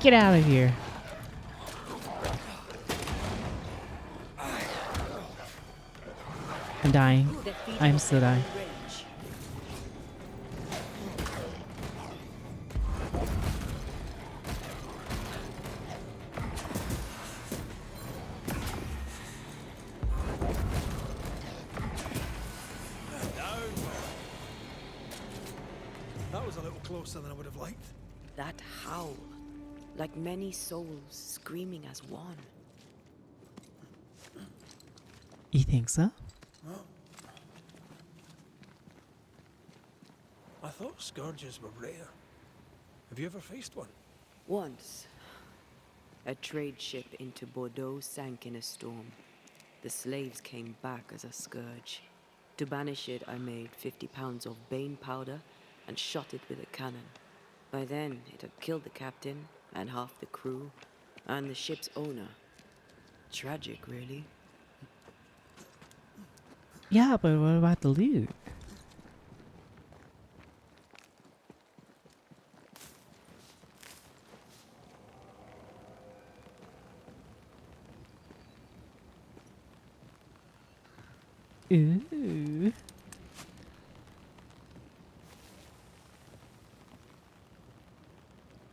Get out of here. I'm dying. I'm still dying. That was a little closer than I would have liked. That howl, like many souls screaming as one. You think so? Well, I thought scourges were rare. Have you ever faced one? Once, a trade ship into Bordeaux sank in a storm. The slaves came back as a scourge. To banish it, I made 50 pounds of bane powder and shot it with a cannon. By then, it had killed the captain and half the crew and the ship's owner. Tragic, really. Yeah, but what about the loot? Ooh.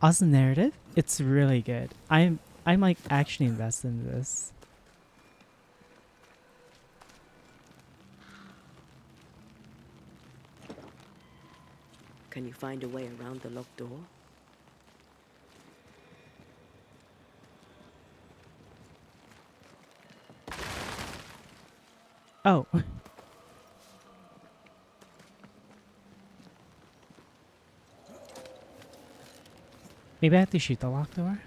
Awesome narrative. It's really good. I'm like actually invested in this. Can you find a way around the locked door? Oh. Maybe I have to shoot the locked door?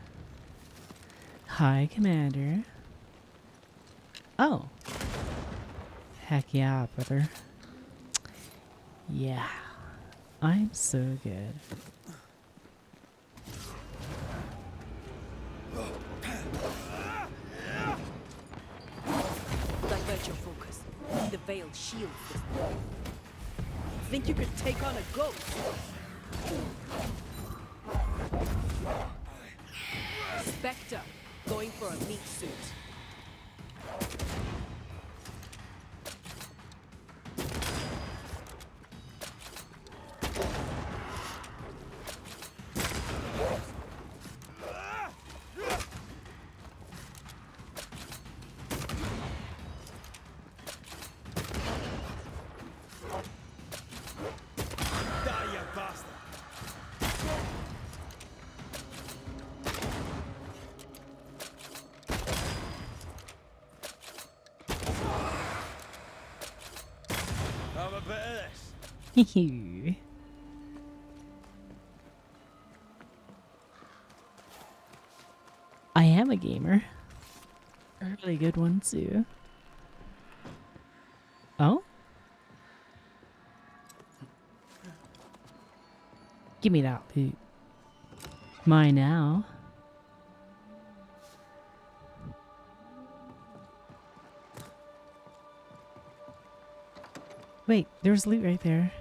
Hi, Commander. Oh. Heck yeah, brother. Yeah. I'm so good. Divert your focus. The veil shields this thing. Think you could take on a ghost? Spectre, going for a meat suit. I am a gamer. A really good one too. Oh? Give me that loot. Mine now. Wait, there's loot right there.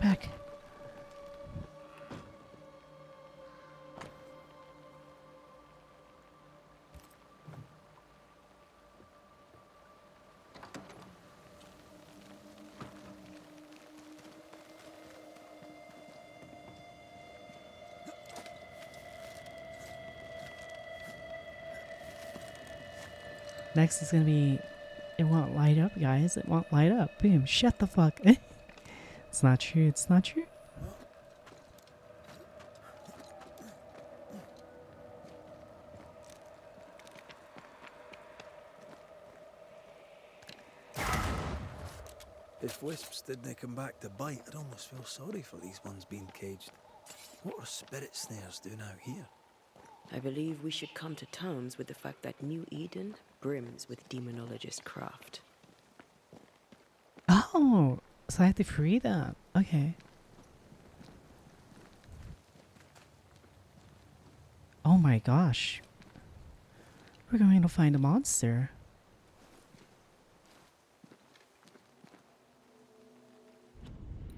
Back. Next is gonna be, it won't light up, guys. It won't light up. Boom. Shut the fuck. It's not true. It's not true. If wisps didn't come back to bite, I'd almost feel sorry for these ones being caged. What are spirit snares doing out here? I believe we should come to terms with the fact that New Eden brims with demonologist craft. Oh, so I have to free them. Okay. Oh my gosh. We're going to find a monster.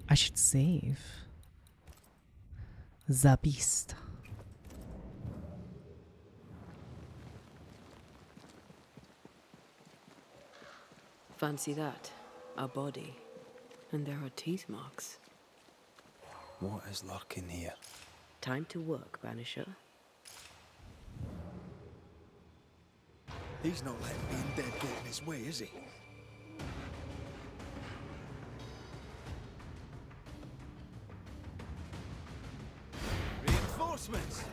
I should save. The beast. Fancy that. A body. And there are teeth marks. What is lurking here? Time to work, Banisher. He's not letting being dead get in his way, is he? Reinforcements!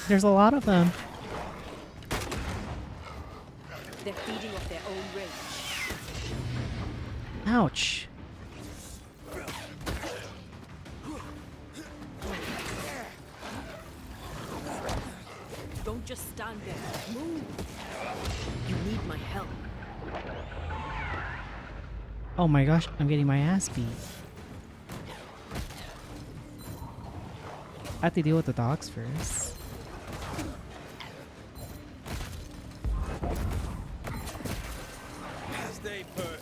There's a lot of them. They're feeding off their own rage. Ouch. Don't just stand there. Move. You need my help. Oh my gosh, I'm getting my ass beat. I have to deal with the dogs first. Stay put.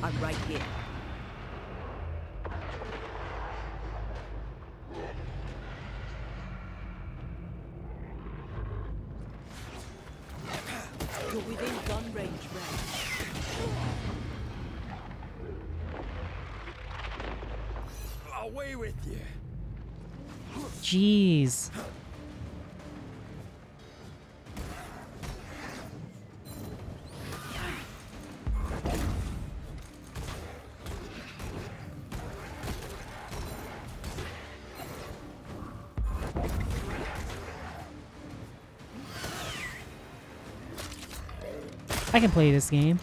I'm right here. You're within gun range, Red. Away with you. Jeez. I can play this game.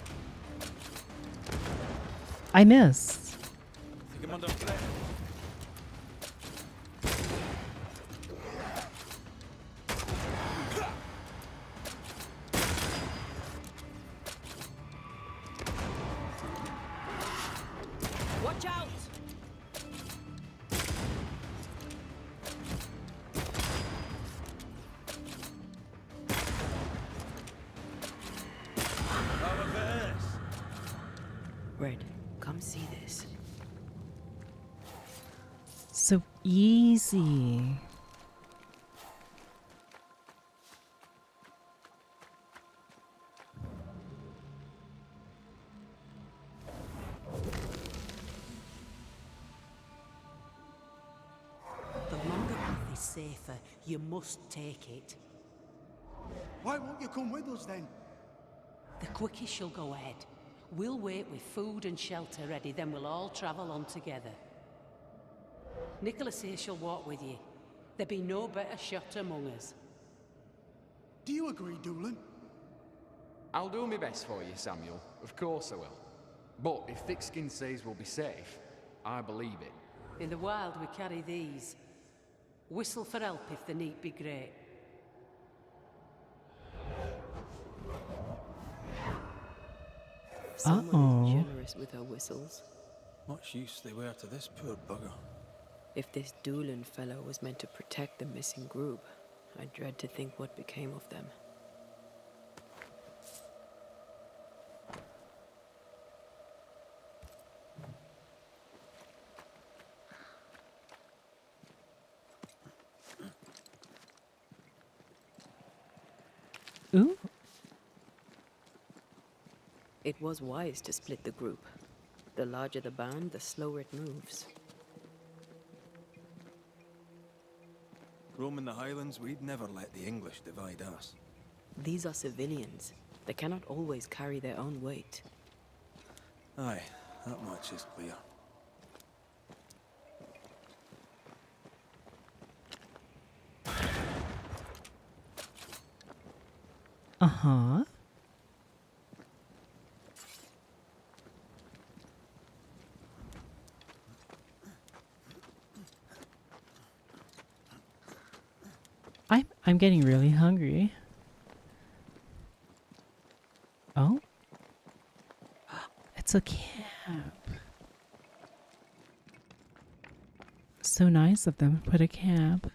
I missed. Take him under threat. Watch out! Red, come see this. So easy. The longer path is safer. You must take it. Why won't you come with us then? The quickest you'll go ahead. We'll wait with food and shelter ready, then we'll all travel on together. Nicholas here shall walk with you. There be no better shot among us. Do you agree, Doolan? I'll do my best for you, Samuel. Of course I will. But if Thickskin says we'll be safe, I believe it. In the wild, we carry these. Whistle for help if the need be great. Someone is generous with her whistles. Much use they were to this poor bugger. If this Doolan fellow was meant to protect the missing group, I dread to think what became of them. Ooh. It was wise to split the group. The larger the band, the slower it moves. Roaming the Highlands, we'd never let the English divide us. These are civilians. They cannot always carry their own weight. Aye, that much is clear. Uh-huh. I'm getting really hungry. Oh? It's a camp. So nice of them to put a camp.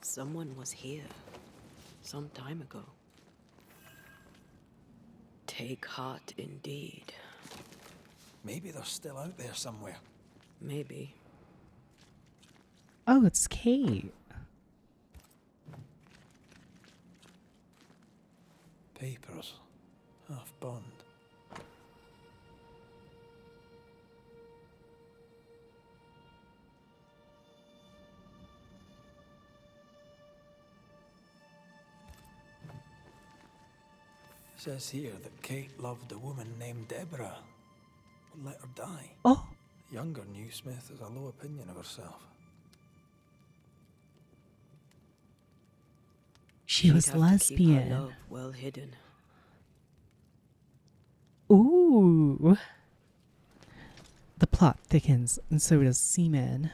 Someone was here. Some time ago. Take heart indeed. Maybe they're still out there somewhere. Maybe. Oh, it's Kate. Papers. Half burned. Says here that Kate loved a woman named Deborah, but let her die. Oh. Younger Newsmith has a low opinion of herself. She was She'd have to keep her lesbian. love well hidden. Ooh. The plot thickens, and so does Seaman.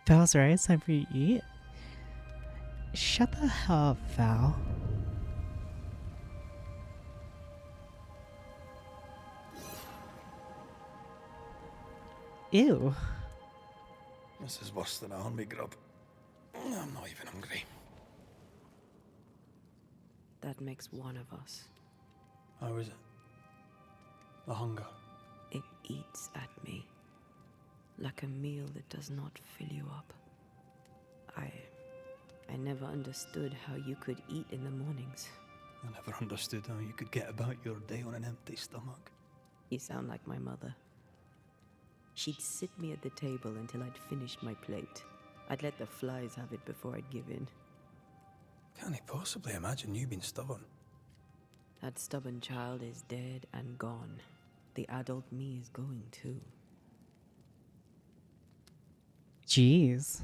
Val's right, it's time for you to eat. Shut the hell up, Val. Ew. This is worse than army grub. I'm not even hungry. That makes one of us. How is it? The hunger. It eats at me. Like a meal that does not fill you up. I never understood how you could eat in the mornings. I never understood how you could get about your day on an empty stomach. You sound like my mother. She'd sit me at the table until I'd finished my plate. I'd let the flies have it before I'd give in. Can't he possibly imagine you being stubborn? That stubborn child is dead and gone. The adult me is going too. Jeez.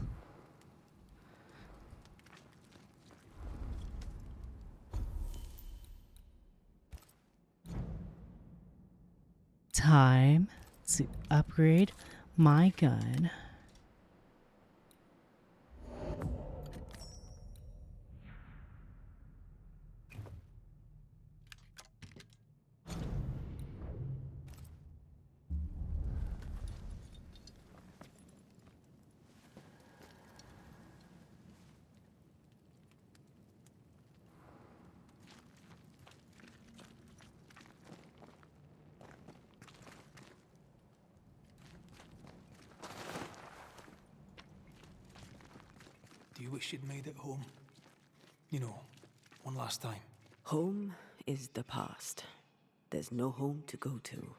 Time to upgrade my gun. Do you wish you'd made it home? You know, one last time. Home is the past. There's no home to go to.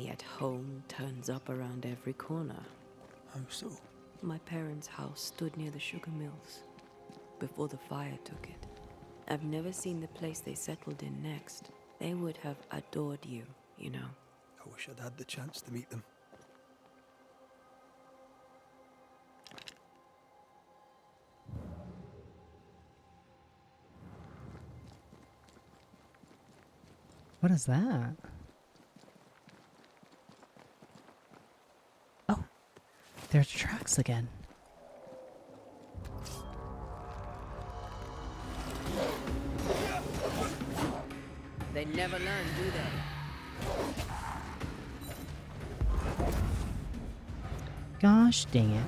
And yet home turns up around every corner. How so? My parents' house stood near the sugar mills before the fire took it. I've never seen the place they settled in next. They would have adored you, you know. I wish I'd had the chance to meet them. What is that? Oh, there's tracks again. They never learn, do they? Gosh dang it.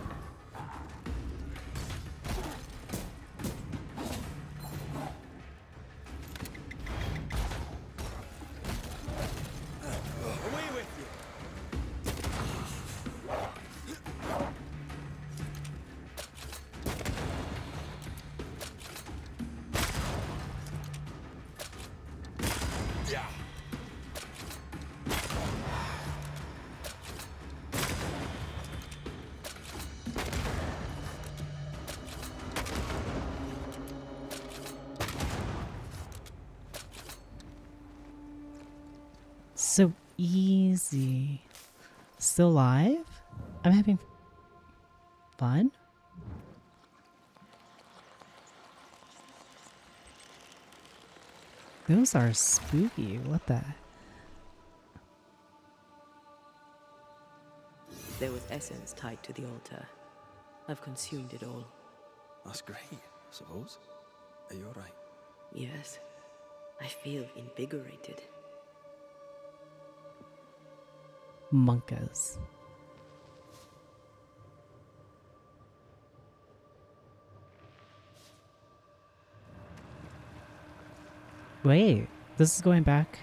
So easy. Still live? I'm having fun? Those are spooky. What the? There was essence tied to the altar. I've consumed it all. That's great, I suppose. Are you alright? Yes. I feel invigorated. Monkas. Wait, this is going back.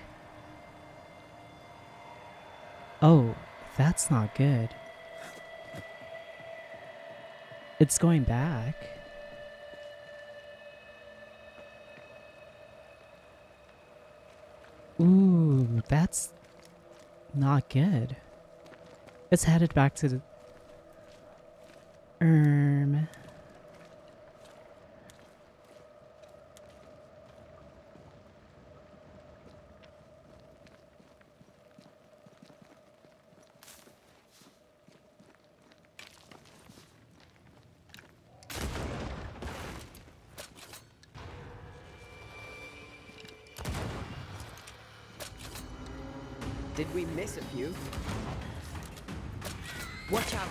Oh, that's not good. It's going back. Ooh, that's not good. It's headed back to the Did we miss a few? Watch out!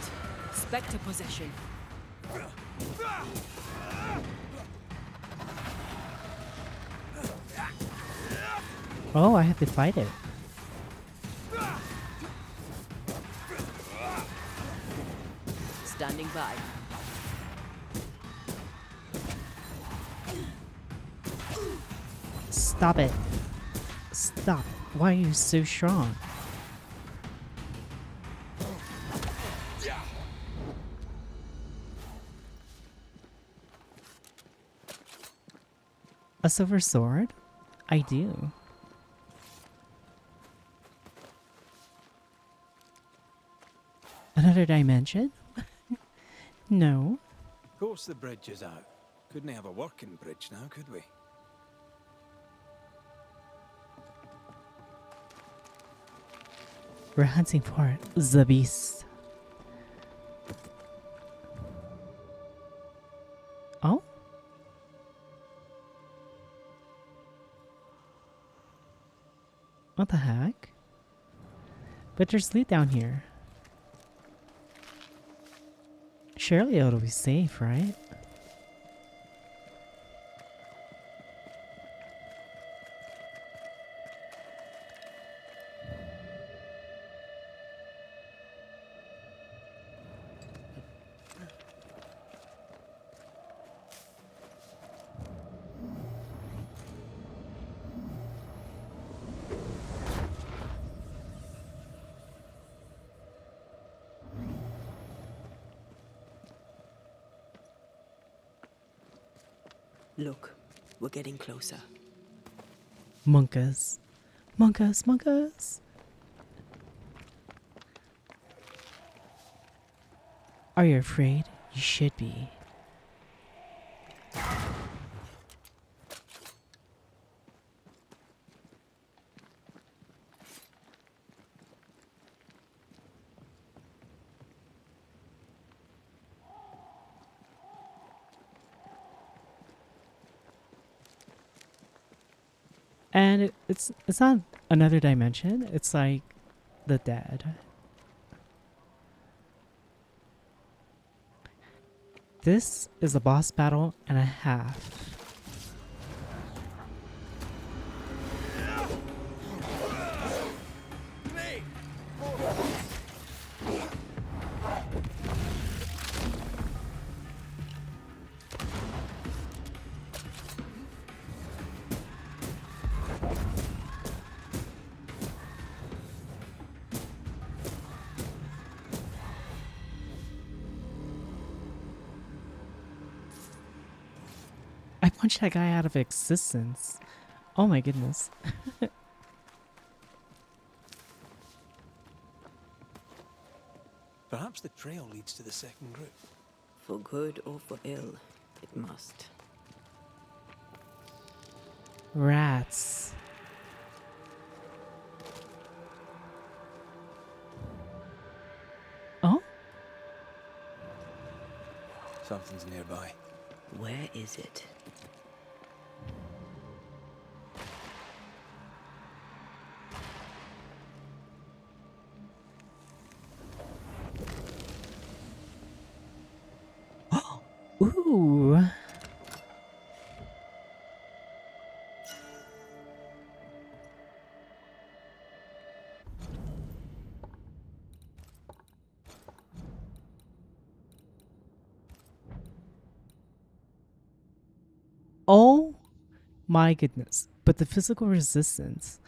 Spectre possession. Oh, I have to fight it. Standing by. Stop it. Stop. Why are you so strong? A silver sword? I do. Another dimension? No. Of course the bridge is out. Couldn't have a working bridge now, could we? We're hunting for the beast. Oh? What the heck? But there's loot down here. Surely it'll be safe, right? Look, we're getting closer. Monkas. Monkas, monkas. Are you afraid? You should be. And it's not another dimension. It's like the dead. This is a boss battle and a half. I punched that guy out of existence. Oh my goodness. Perhaps the trail leads to the second group. For good or for ill, it must. Rats. Oh? Something's nearby. Where is it? Ooh. Oh my goodness. But the physical resistance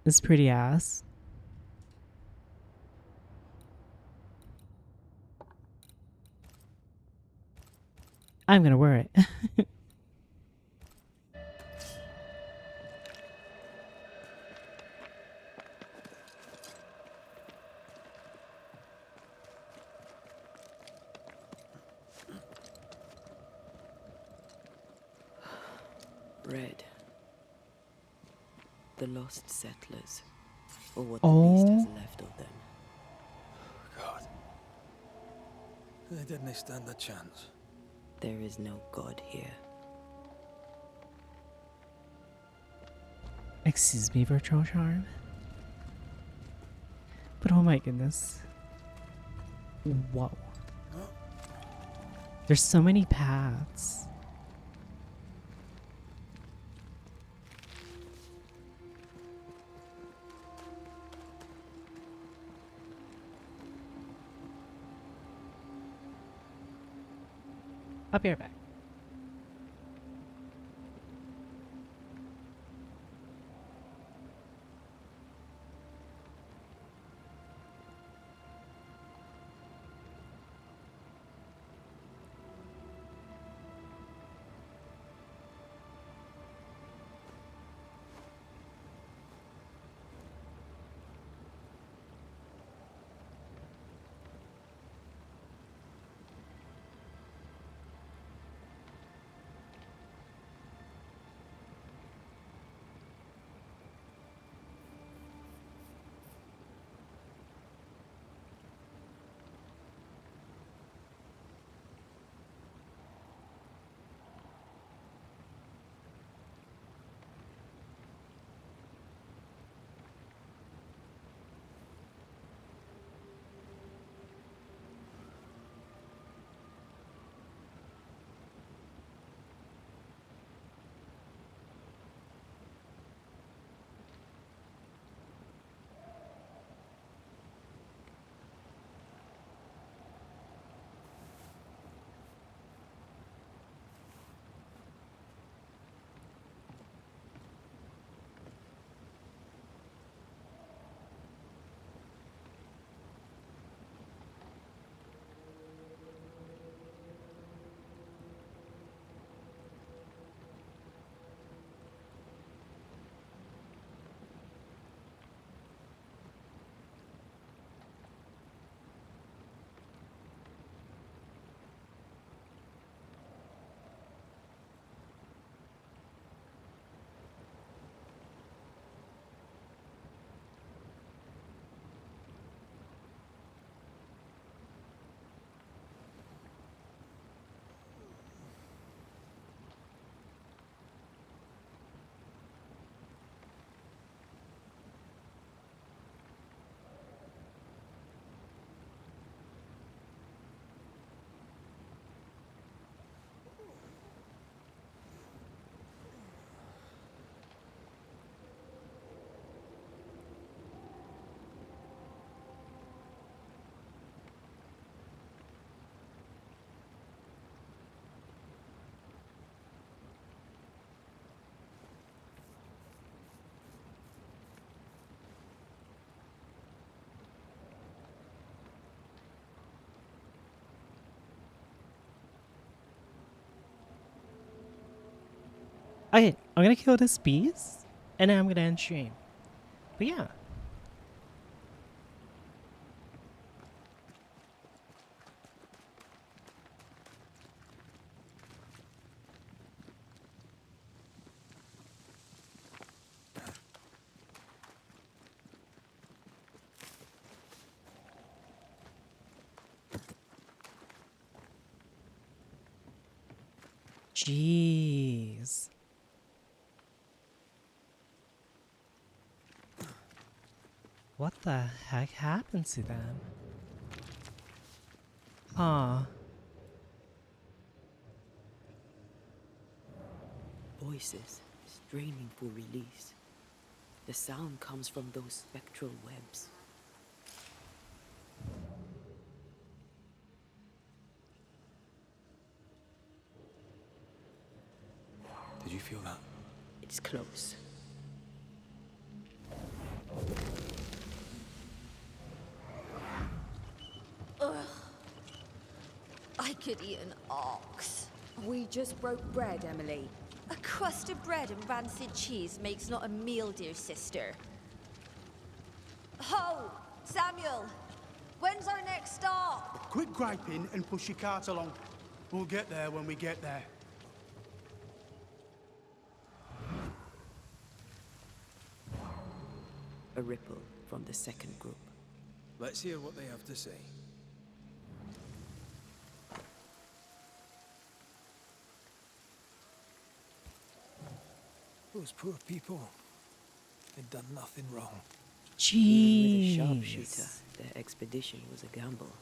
is pretty ass. I'm gonna wear it. Red. The lost settlers. Or what the beast has left of them. God. They didn't stand a chance. There is no God here. Excuse me, virtual charm. But oh my goodness. Whoa. There's so many paths. I'll be right back. Okay, I'm gonna kill this beast, and then I'm gonna end stream. But yeah. Jeez. What the heck happened to them? Huh. Voices straining for release. The sound comes from those spectral webs. Did you feel that? It's close. Ugh. I could eat an ox. We just broke bread, Emily. A crust of bread and rancid cheese makes not a meal, dear sister. Ho! Samuel! When's our next stop? Quit griping and push your cart along. We'll get there when we get there. A ripple from the second group. Let's hear what they have to say. Those poor people. They'd done nothing wrong. Even with a sharpshooter, their expedition was a gamble.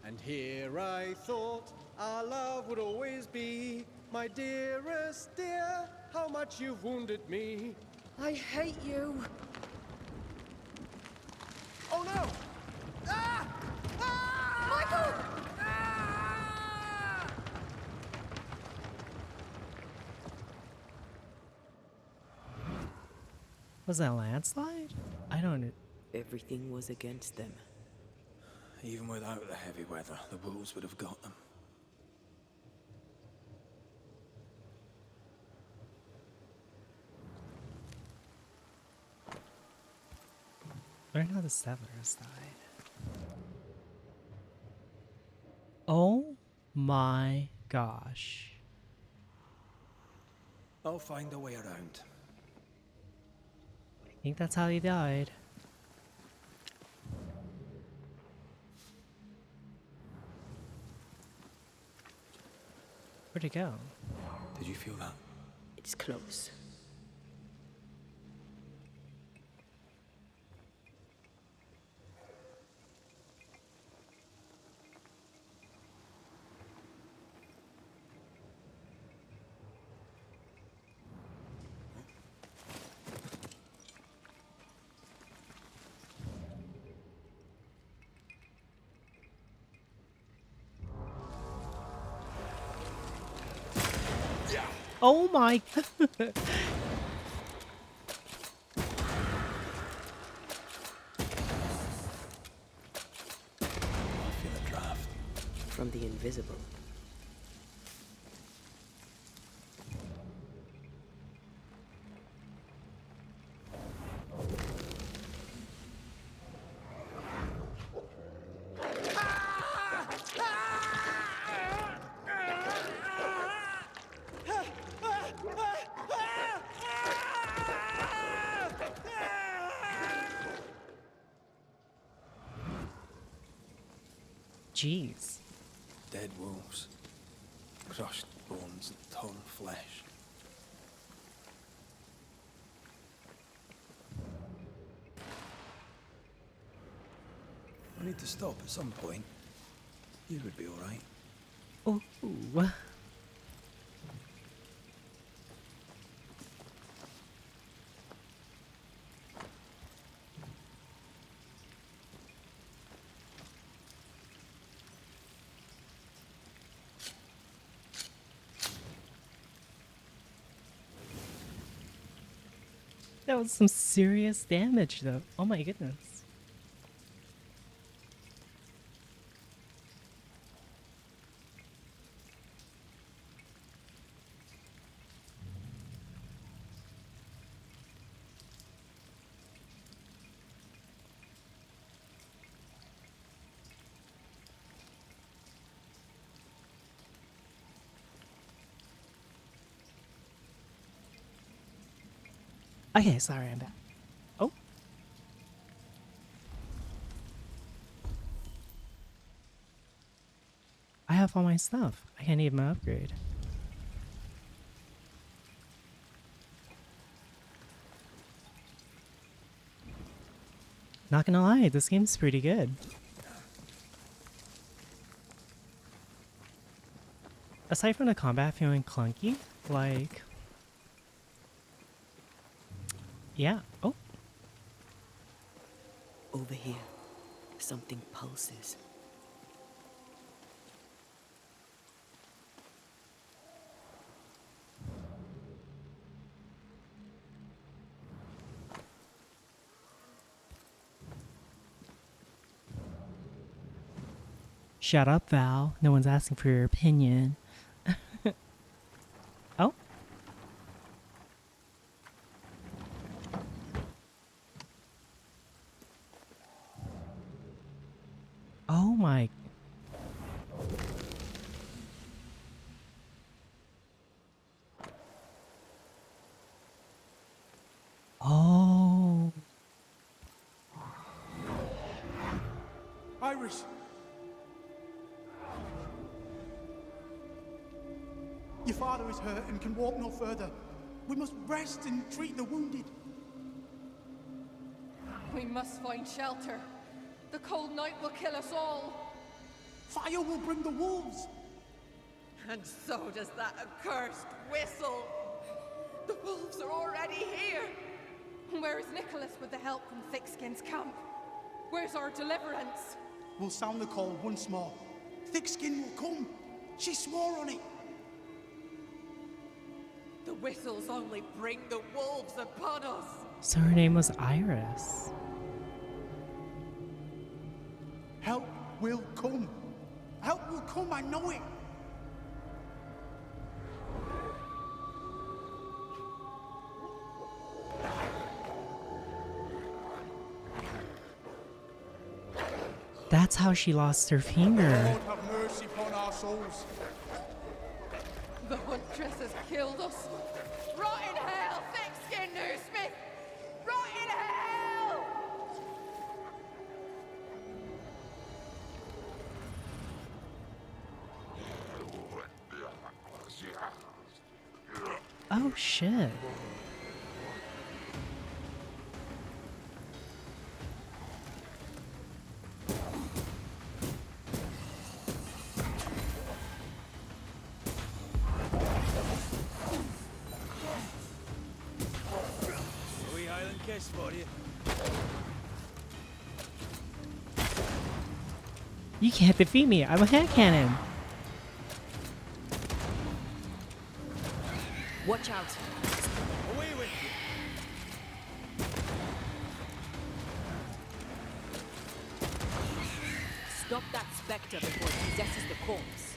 And here I thought our love would always be, my dearest dear, how much you've wounded me. I hate you. Oh no! Ah! Michael! Was that a landslide? I don't know. Everything was against them. Even without the heavy weather, the wolves would have got them. Learn how the settlers died. Oh my gosh. I'll find a way around. I think that's how he died. Where'd it go? Did you feel that? It's close. Oh my god. I feel a draft. From the invisible. Jeez. Dead wolves. Crushed bones and torn flesh. I need to stop at some point. You would be alright. Oh. That was some serious damage though. Oh my goodness. Okay, sorry, I'm back. Oh. I have all my stuff. I can't even upgrade. Not gonna lie, this game's pretty good. Aside from the combat feeling clunky, like... Yeah. Oh. Over here, something pulses. Shut up, Val. No one's asking for your opinion. Oh. Oh my. Oh. Iris! Your father is hurt and can walk no further. We must rest and treat the wounded. We must find shelter. The cold night will kill us all. Fire will bring the wolves. And so does that accursed whistle. The wolves are already here. Where is Nicholas with the help from Thickskin's camp? Where's our deliverance? We'll sound the call once more. Thickskin will come. She swore on it. The whistles only bring the wolves upon us. So her name was Iris. Help will come. Help will come, I know it. That's how she lost her finger. Lord, have mercy upon our souls. The huntress has killed us. Rot in hell, Thickskin Newsmith! Rot in hell! Oh shit. A wee Highland kiss for you. You can't defeat me. I'm a hand cannon. Watch out. Away with you. Stop that spectre before it possesses the corpse.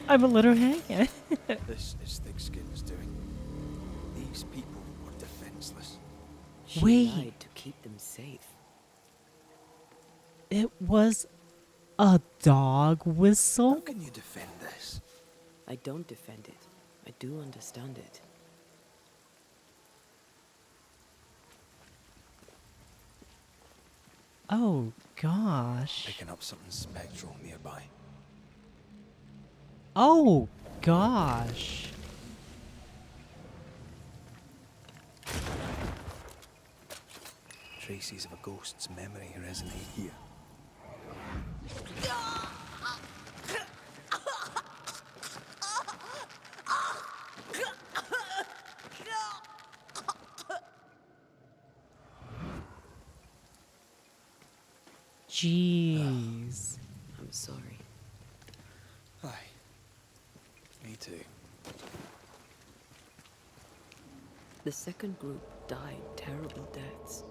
I'm a little hand cannon. This is Thickskin's doing. These people were defenseless. She Wait. lied to keep them safe. It was a dog whistle? How can you defend this? I don't defend it. I do understand it. Oh gosh. Picking up something spectral nearby. Oh gosh. Traces of a ghost's memory resonate here. Jeez. I'm sorry. Aye. Me too. The second group died terrible deaths,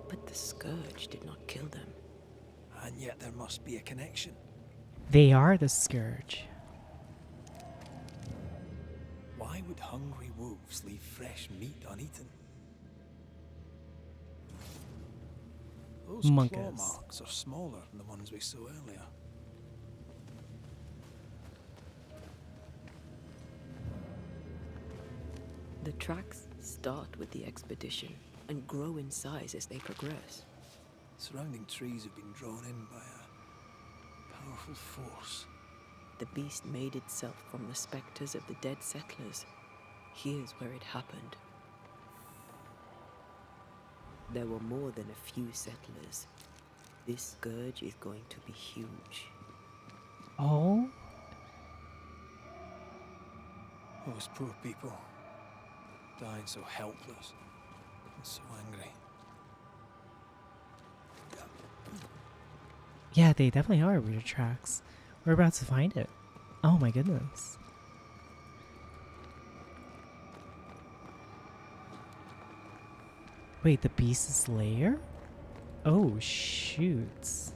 but the scourge did not kill them. And yet there must be a connection. They are the scourge. Why would hungry wolves leave fresh meat uneaten? Those claw Monkeys. marks are smaller than the ones we saw earlier. The tracks start with the expedition and grow in size as they progress. Surrounding trees have been drawn in by a powerful force. The beast made itself from the specters of the dead settlers. Here's where it happened. There were more than a few settlers. This scourge is going to be huge. Oh? Those poor people, dying so helpless and so angry. Yeah, they definitely are rooted tracks. We're about to find it. Oh my goodness. Wait, the beast's lair? Oh, shoots.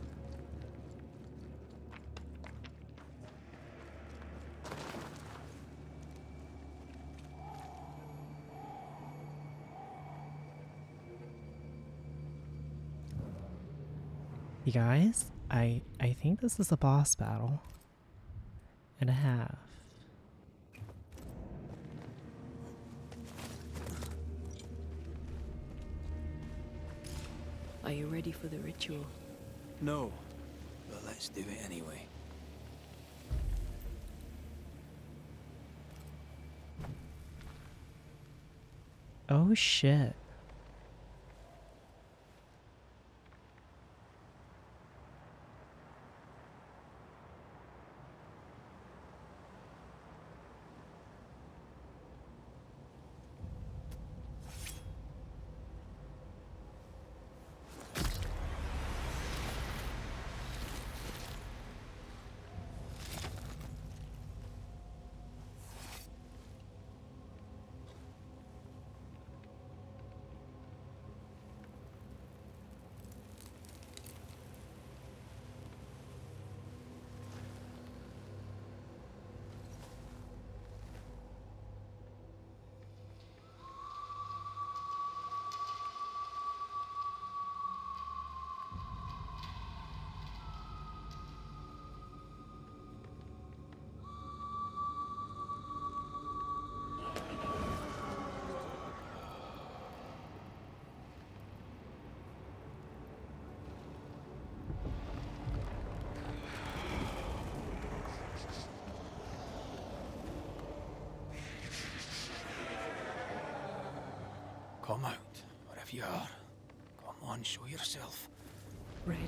You guys, I think this is a boss battle and a half. Are you ready for the ritual? No, but let's do it anyway. Oh shit. Come out, wherever you are. Come on, show yourself. Red.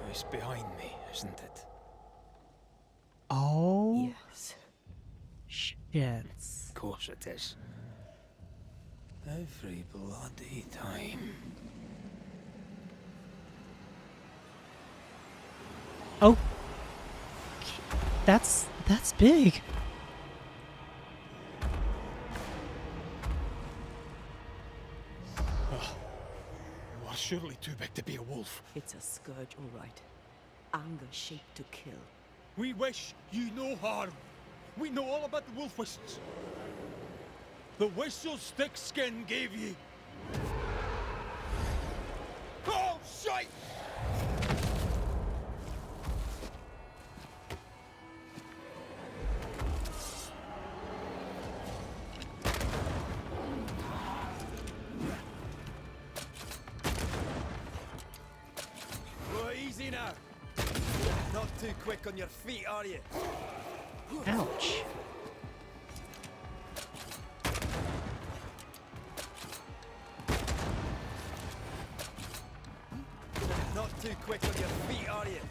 It's behind me, isn't it? Oh. Yes. Shit. Of course it is. Every bloody time. Oh. That's big. You are surely too big to be a wolf. It's a scourge, all right. Anger shaped to kill. We wish you no harm. We know all about the wolf whistles. The whistle Stickskin gave you. Oh, shite! Go easy now. Not too quick on your feet, are you? Ouch. Not too quick on your feet, are you?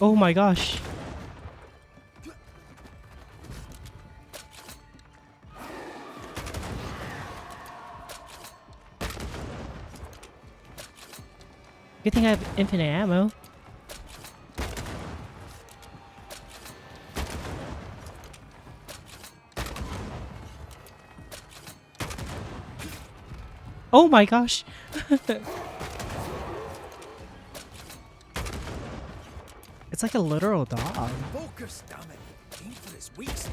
Oh my gosh. Good thing I have infinite ammo. Oh my gosh. It's like a literal dog. Focus, damn it. Aim for his weak spot.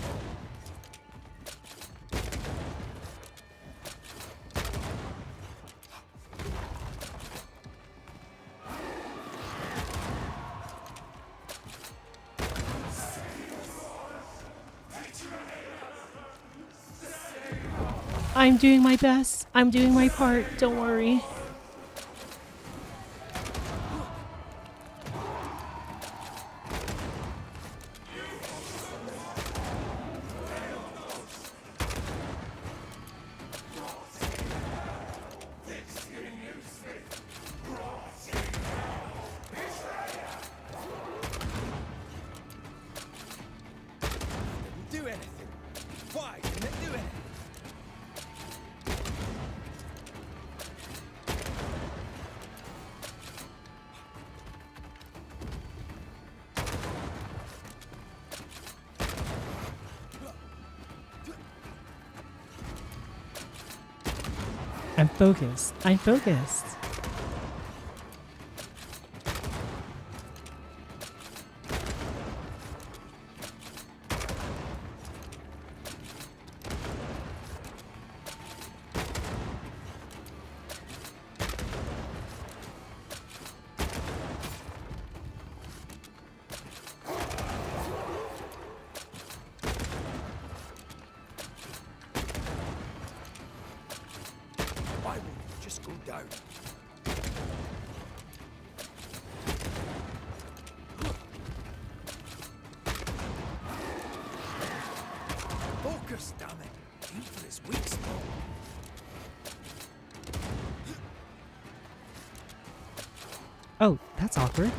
I'm doing my best. I'm doing my part. Don't worry. Do anything. Why didn't it do anything? I'm focused. I'm focused. Why won't you just go down? Focus, damn it! Aim for his weak spot. Oh, that's awkward.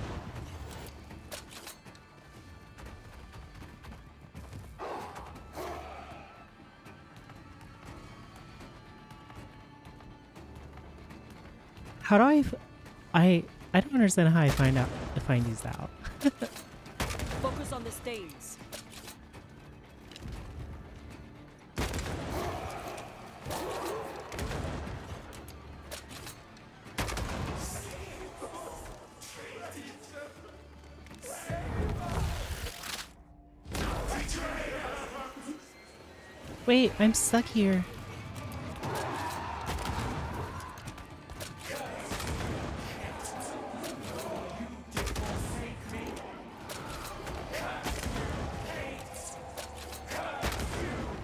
How do I don't understand how I find these out. Focus on the stains. Wait, I'm stuck here.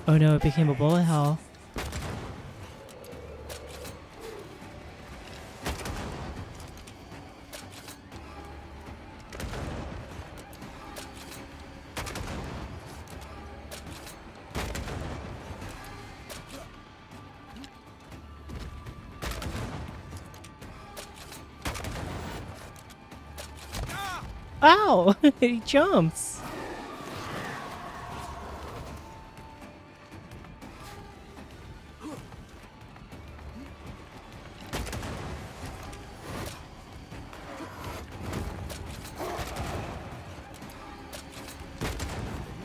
Oh no, it became a bullet hell. Ow! He jumps.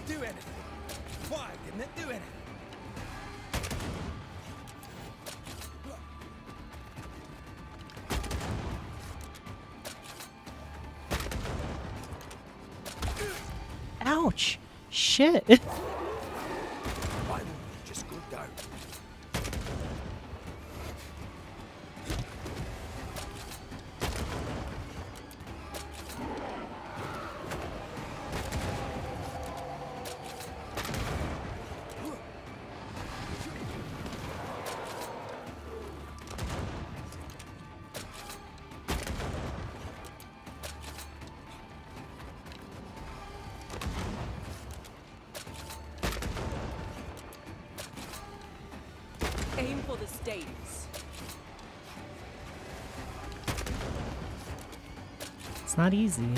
Do anything. Why didn't it do anything? Ouch! Shit! Why won't you just go down? Aim for the stains. It's not easy.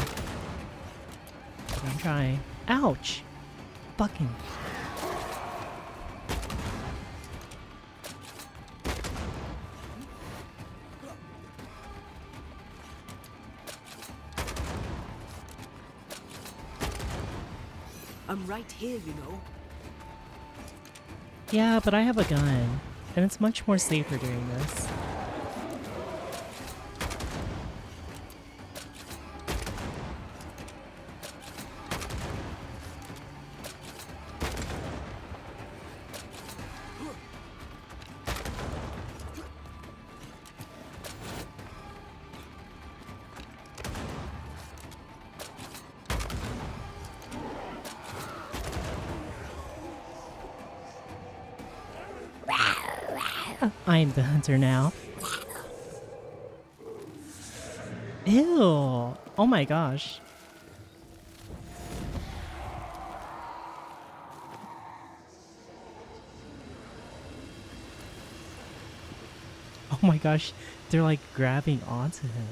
I'm trying. Ouch! Fucking. I'm right here, you know. Yeah, but I have a gun. And it's much more safer doing this. I am the hunter now. Ew. Oh my gosh. Oh my gosh. They're like grabbing onto him.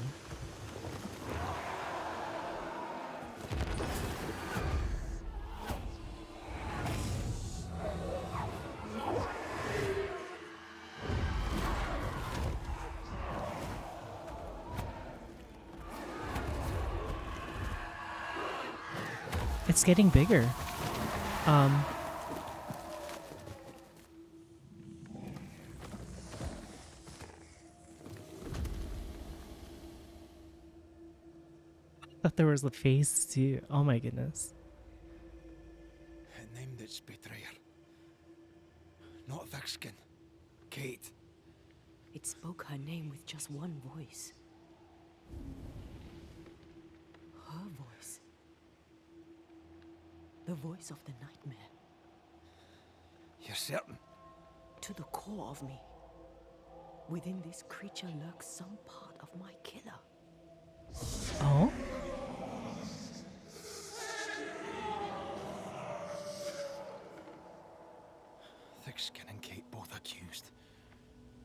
It's getting bigger. I thought there was a face too. Oh my goodness. It named its betrayer. Not Thickskin. Kate. It spoke her name with just one voice. Her voice. The voice of the nightmare. You're certain? To the core of me. Within this creature lurks some part of my killer. Oh? Thickskin and Kate both accused.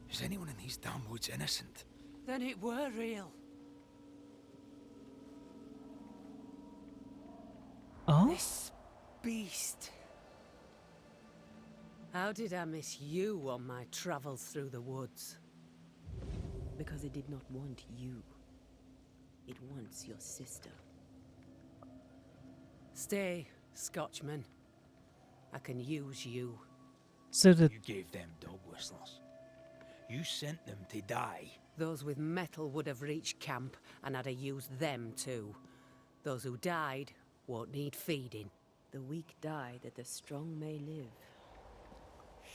Is anyone in these damn woods innocent? Then it were real. Oh? This beast. How did I miss you on my travels through the woods? Because it did not want you. It wants your sister. Stay, Scotchman. I can use you. So the You gave them dog whistlers. You sent them to die. Those with metal would have reached camp, and I'd have used them too. Those who died won't need feeding. The weak die that the strong may live.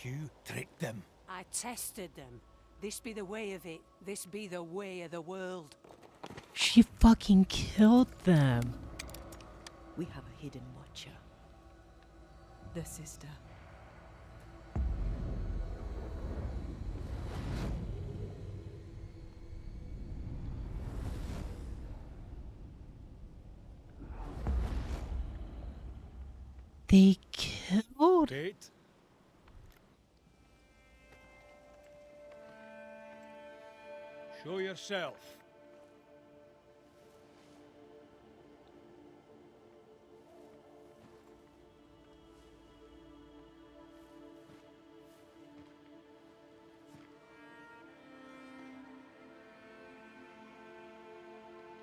You tricked them. I tested them. This be the way of it. This be the way of the world. she fucking killed them. We have a hidden watcher. The sister. They killed. Kate? Show yourself.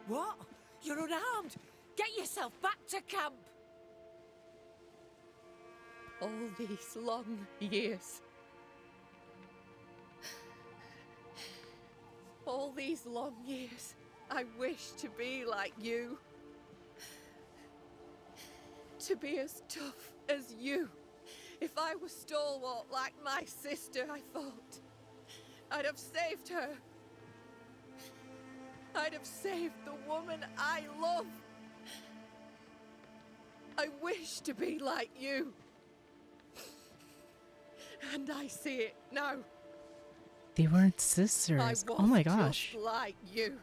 What? You're unarmed! Get yourself back to camp! All these long years. All these long years, I wish to be like you. To be as tough as you. If I was stalwart like my sister, I thought, I'd have saved her. I'd have saved the woman I love. I wish to be like you. And I see it now. They weren't sisters. I was Oh my gosh. just like you.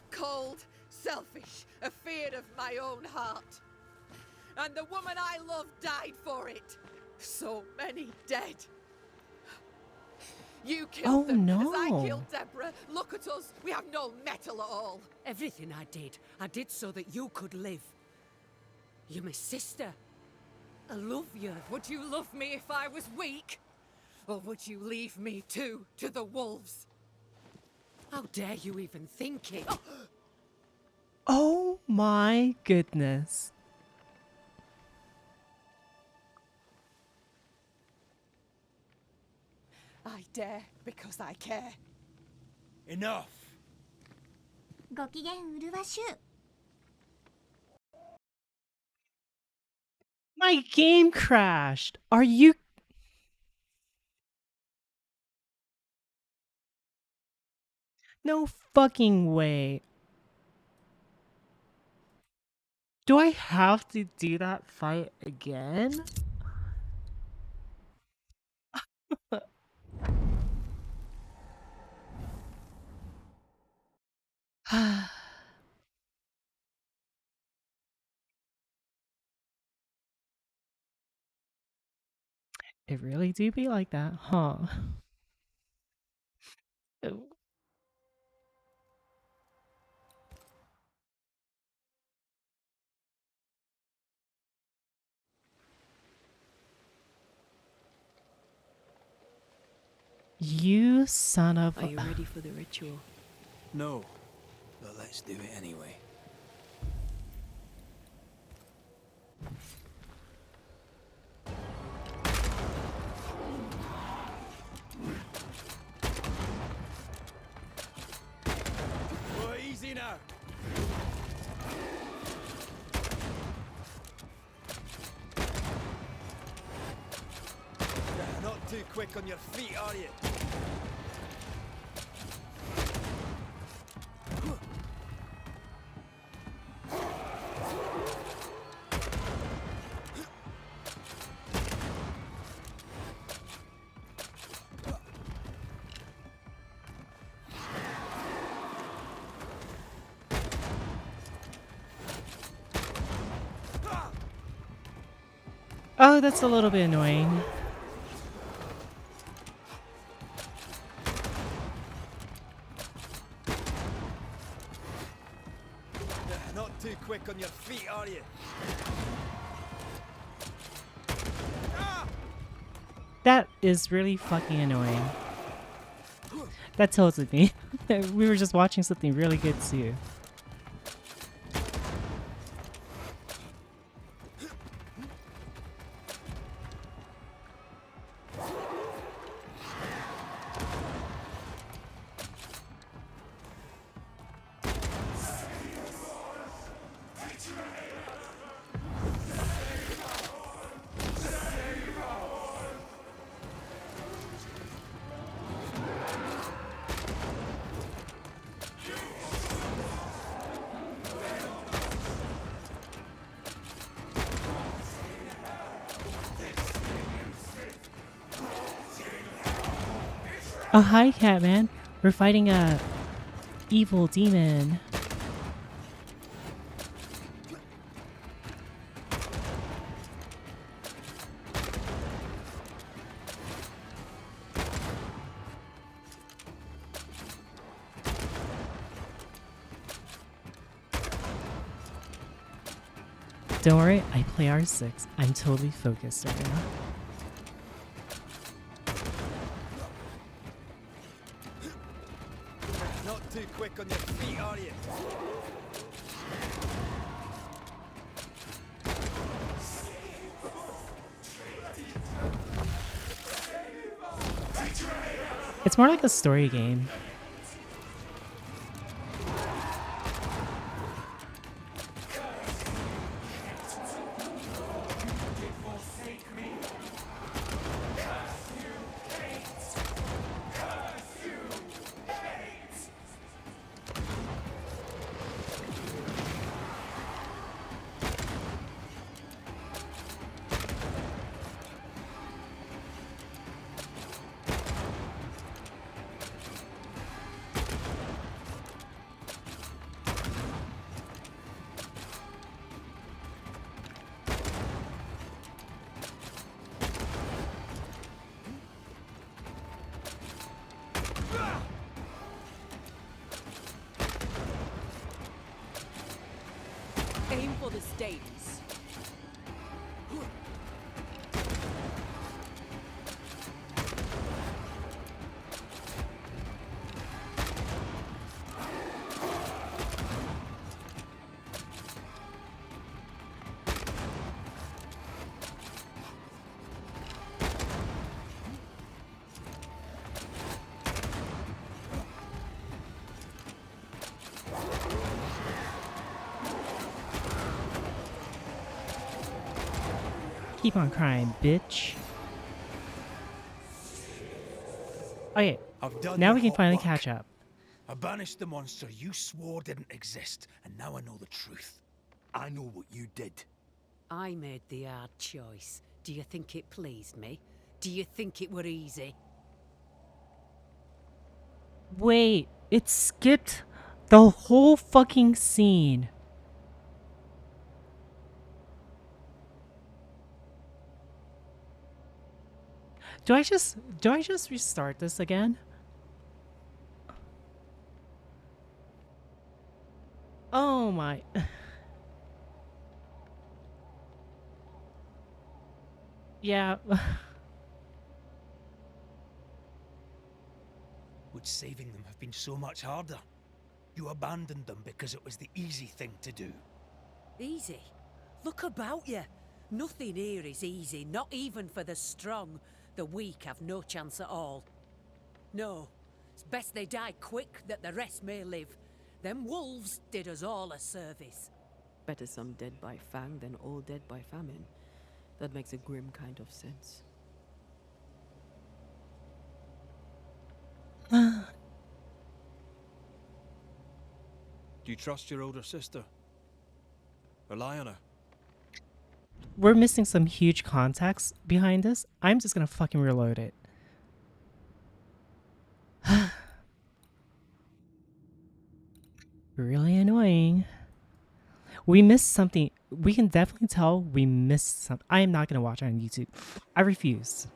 Cold, selfish, afeard of my own heart. And the woman I love died for it. So many dead. You killed them as I killed Deborah. Look at us. We have no metal at all. Everything I did so that you could live. You're my sister. I love you. Would you love me if I was weak? Or would you leave me too to the wolves? How dare you even think it? Oh my goodness. I dare because I care. Enough. ご機嫌うるわしゅう。 My game crashed. Are you... No fucking way. Do I have to do that fight again? It really do be like that, huh? Oh. You son of Are you ready for the ritual? No, but let's do it anyway. Oh, easy now. Not too quick on your feet, are you? Oh, that's a little bit annoying. Not too quick on your feet, are you? That is really fucking annoying. That tells me we were just watching something really good too. Oh, hi, Catman. We're fighting a evil demon. Don't worry, I play R6. I'm totally focused right now. Not too quick on your feet, are you? It's more like a story game. Aim for the stains. Keep on crying, bitch. Okay, now we can finally catch up. I banished the monster you swore didn't exist, and now I know the truth. I know what you did. I made the hard choice. Do you think it pleased me? Do you think it were easy? Wait, it skipped the whole fucking scene. Do I just restart this again? Oh my. Yeah. Would saving them have been so much harder? You abandoned them because it was the easy thing to do. Easy? Look about you. Nothing here is easy, not even for the strong. The weak have no chance at all. No, it's best they die quick that the rest may live. Them wolves did us all a service. Better some dead by fang than all dead by famine. That makes a grim kind of sense. Do you trust your older sister? Rely on her? We're missing some huge context behind this. I'm just gonna fucking reload it. Really annoying. We missed something. We can definitely tell we missed something. I am not gonna watch it on YouTube. I refuse.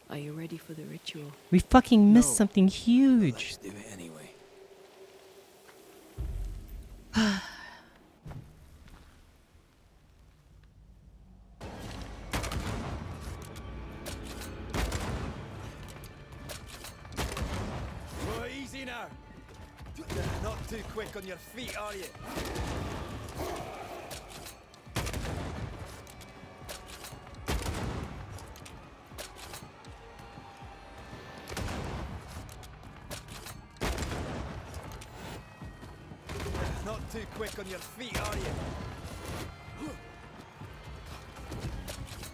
Are you ready for the ritual? We fucking missed something huge. Let's do it anyway. Whoa, easy now. Not too quick on your feet, are you? Not too quick on your feet, are you?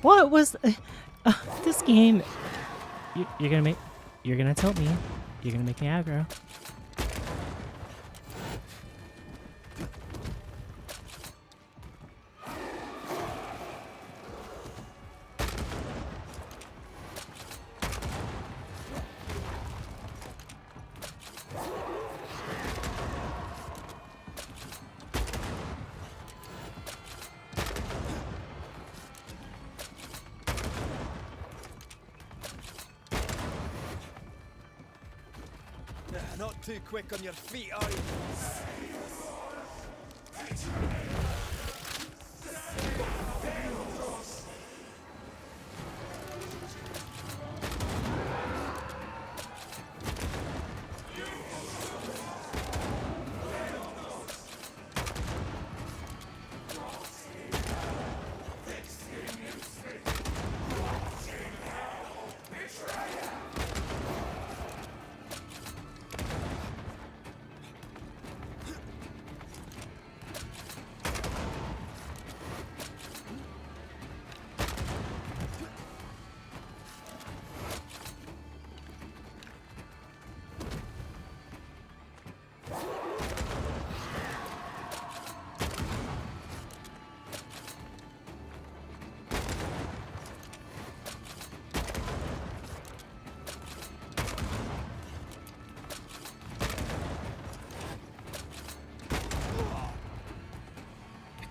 What was this game? You're gonna tilt me. You're gonna make me aggro. Not too quick on your feet, are you?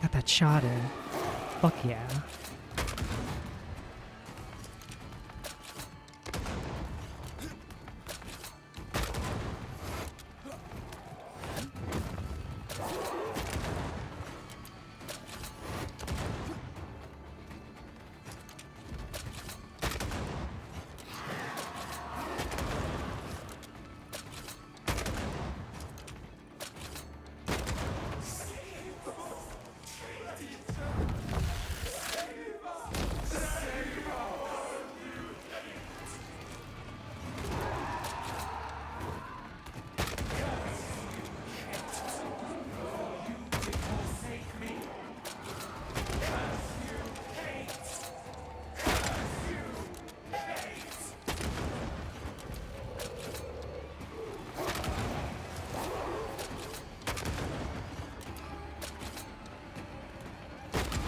Got that shot in. Fuck yeah.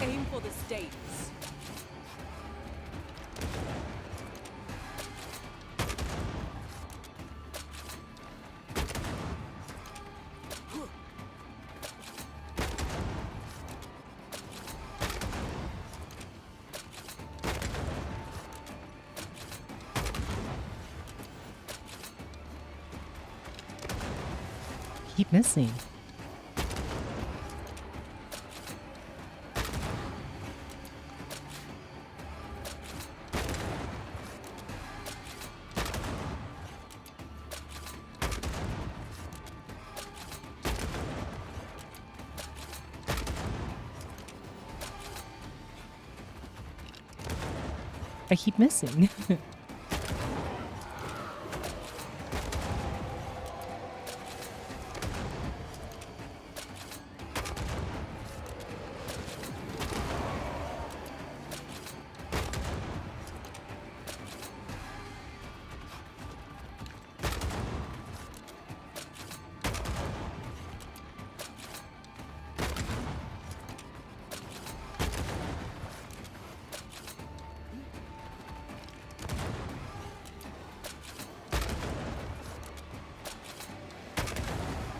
Aim for the states. keep missing. I keep missing.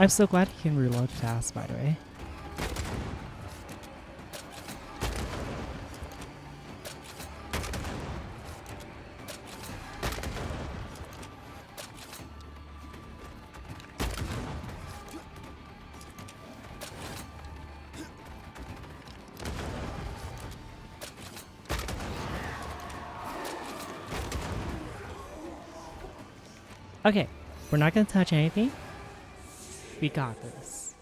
I'm so glad he can reload fast, by the way. Okay, we're not gonna touch anything. We got this.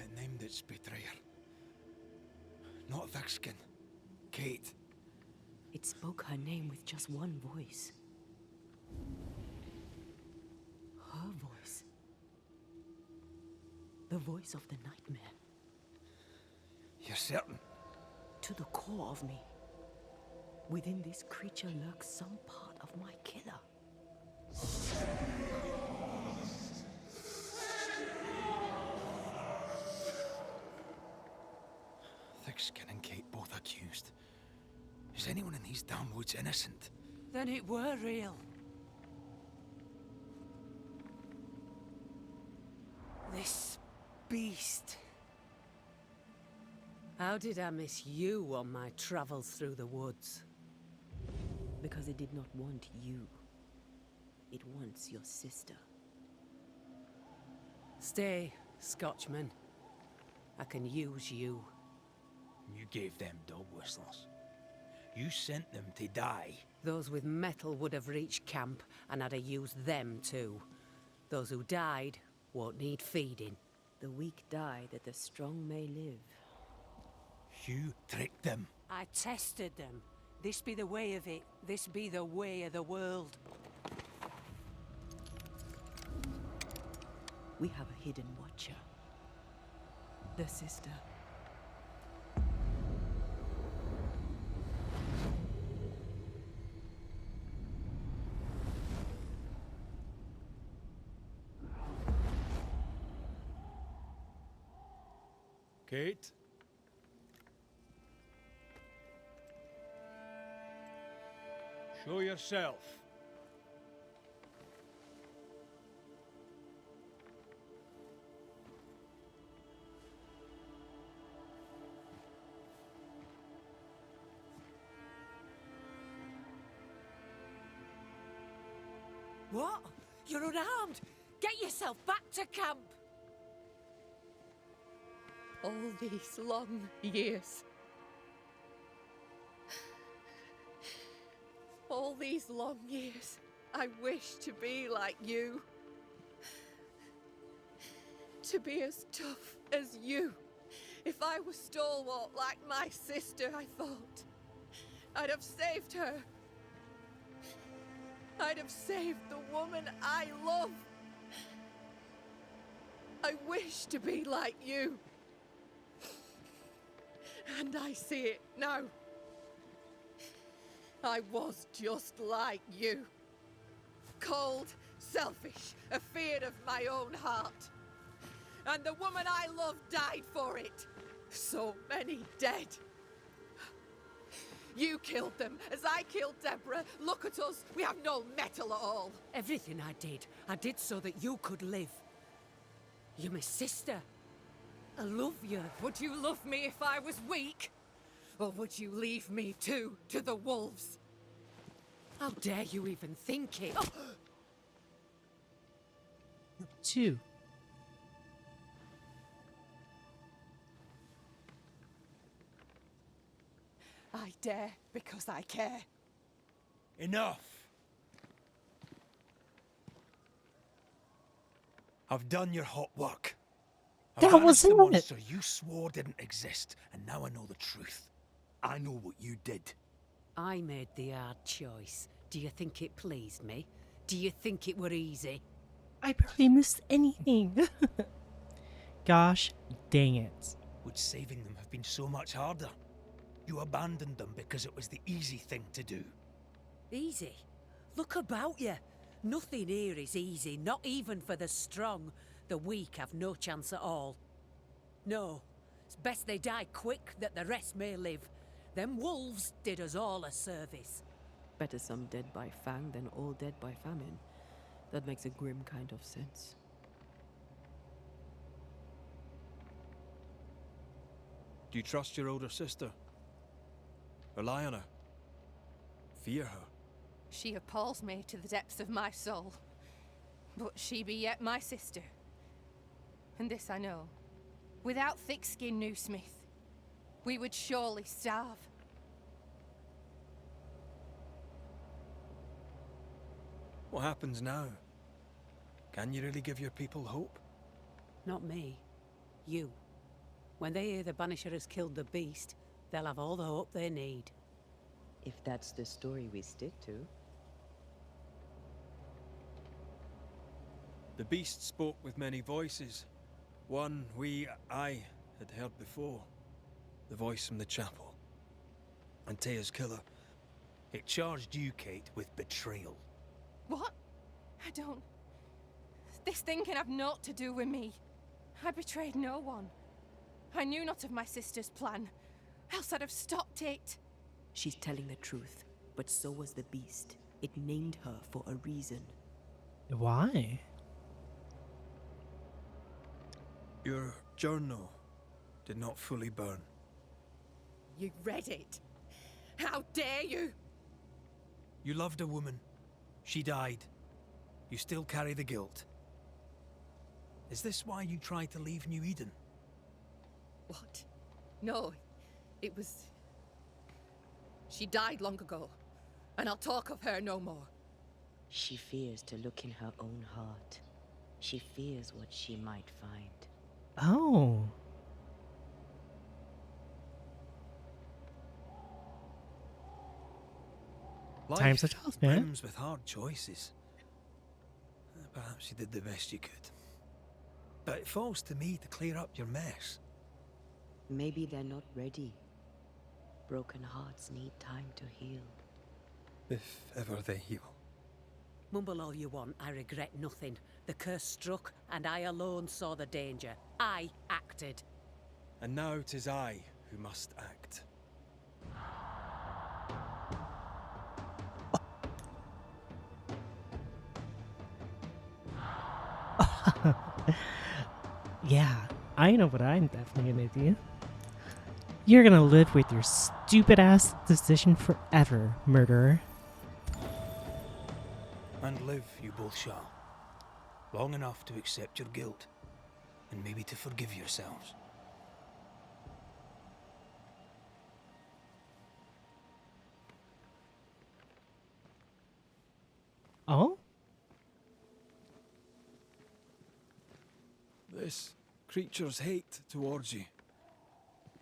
It named its betrayer. Not Thickskin. Kate. It spoke her name with just one voice. Her voice. The voice of the nightmare. You're certain? To the core of me. Within this creature lurks some part of my killer. Thickskin and Kate both accused. Is anyone in these damn woods innocent? Then it were real. This beast. How did I miss you on my travels through the woods? Because it did not want you. It wants your sister. Stay, Scotchman. I can use you. You gave them dog whistlers. You sent them to die. Those with metal would have reached camp, and I'd have used them too. Those who died won't need feeding. The weak die that the strong may live. You tricked them. I tested them. This be the way of it. This be the way of the world. We have a hidden watcher. The sister. Kate? Show yourself. What? You're unarmed! Get yourself back to camp! All these long years. All these long years, I wished to be like you. To be as tough as you. If I was stalwart like my sister, I thought. I'd have saved her. I'd have saved the woman I love. I wish to be like you. And I see it now. I was just like you. Cold, selfish, afeard of my own heart. And the woman I love died for it. So many dead. You killed them, as I killed Deborah. Look at us, we have no mettle at all. Everything I did so that you could live. You're my sister. I love you. Would you love me if I was weak? Or would you leave me too, to the wolves? How dare you even think it? 2. I dare because I care. Enough! I've done your hot work. That I've wasn't banished the it. monster you swore didn't exist, and now I know the truth. I know what you did. I made the hard choice. Do you think it pleased me? Do you think it were easy? I barely missed anything. Gosh dang it. Would saving them have been so much harder? You abandoned them because it was the easy thing to do. Easy? Look about you. Nothing here is easy, not even for the strong. The weak have no chance at all. No, it's best they die quick that the rest may live. Them wolves did us all a service. Better some dead by fang than all dead by famine. That makes a grim kind of sense. Do you trust your older sister? Rely on her? Fear her? She appalls me to the depths of my soul. But she be yet my sister. And this I know. Without thick-skinned New Smith, we would surely starve. What happens now? Can you really give your people hope? Not me. You. When they hear the Banisher has killed the beast, they'll have all the hope they need. If that's the story we stick to. The beast spoke with many voices. One I had heard before. The voice from the chapel. Antea's killer. It charged you, Kate, with betrayal. What? I don't... This thing can have naught to do with me. I betrayed no one. I knew not of my sister's plan, else I'd have stopped it. She's telling the truth, but so was the beast. It named her for a reason. Why? Your journal did not fully burn. You read it. How dare you? You loved a woman. She died. You still carry the guilt. Is this why you tried to leave New Eden? What? No, it was... She died long ago, and I'll talk of her no more. She fears to look in her own heart. She fears what she might find. Oh. Times are tough, man. Brims with hard choices. Perhaps you did the best you could. But it falls to me to clear up your mess. Maybe they're not ready. Broken hearts need time to heal. If ever they heal. Mumble all you want, I regret nothing. The curse struck, and I alone saw the danger. I acted. And now 'tis I who must act. Yeah, I know what I'm definitely gonna do. You're gonna live with your stupid ass decision forever, murderer. And live, you both shall. Long enough to accept your guilt, and maybe to forgive yourselves. Oh? This creature's hate towards you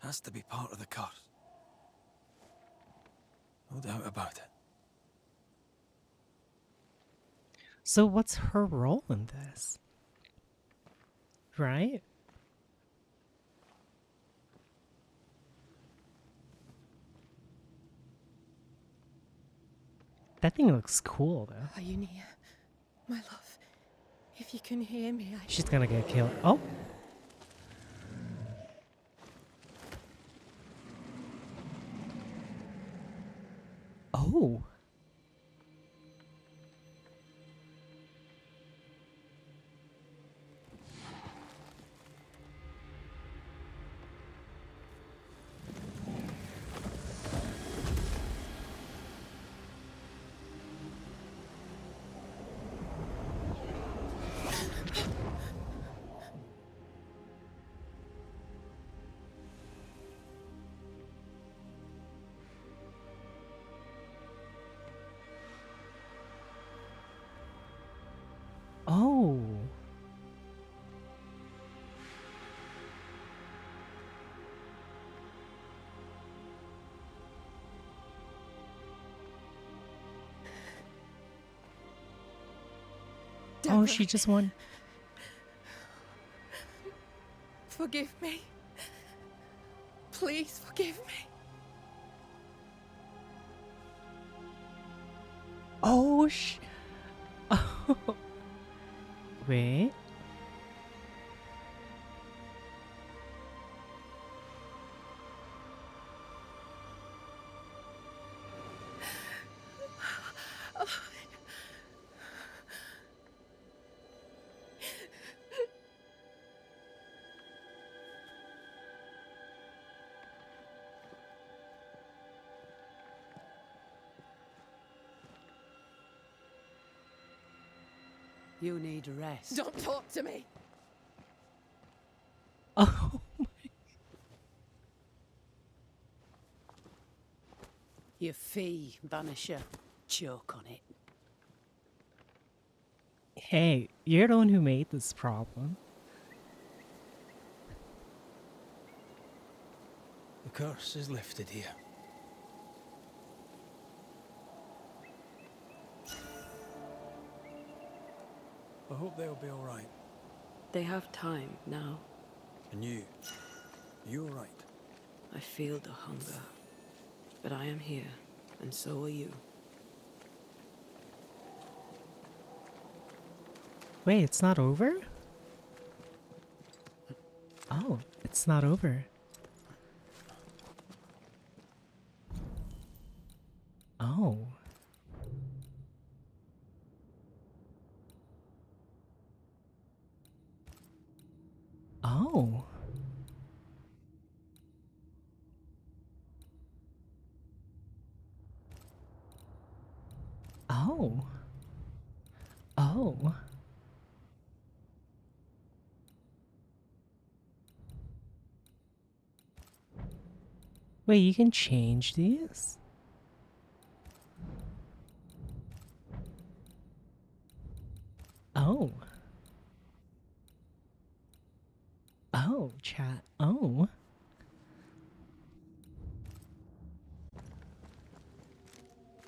has to be part of the curse. No doubt about it. So what's her role in this? Right? That thing looks cool, though. Are you near? My love, if you can hear me, She's gonna get killed. Oh! Oh! Oh! Oh, she just won. Forgive me. Please forgive me. Oh, oh. Wait. You need rest. Don't talk to me. Oh. Your fee, Banisher. Choke on it. Hey, you're the one who made this problem. The curse is lifted here. I hope they'll be all right. They have time now. And you? You all right? I feel the hunger. But I am here, and so are you. Wait, it's not over? Oh, it's not over. Oh. Oh. Oh. Oh. Wait, you can change these? Oh. Oh, chat. Oh.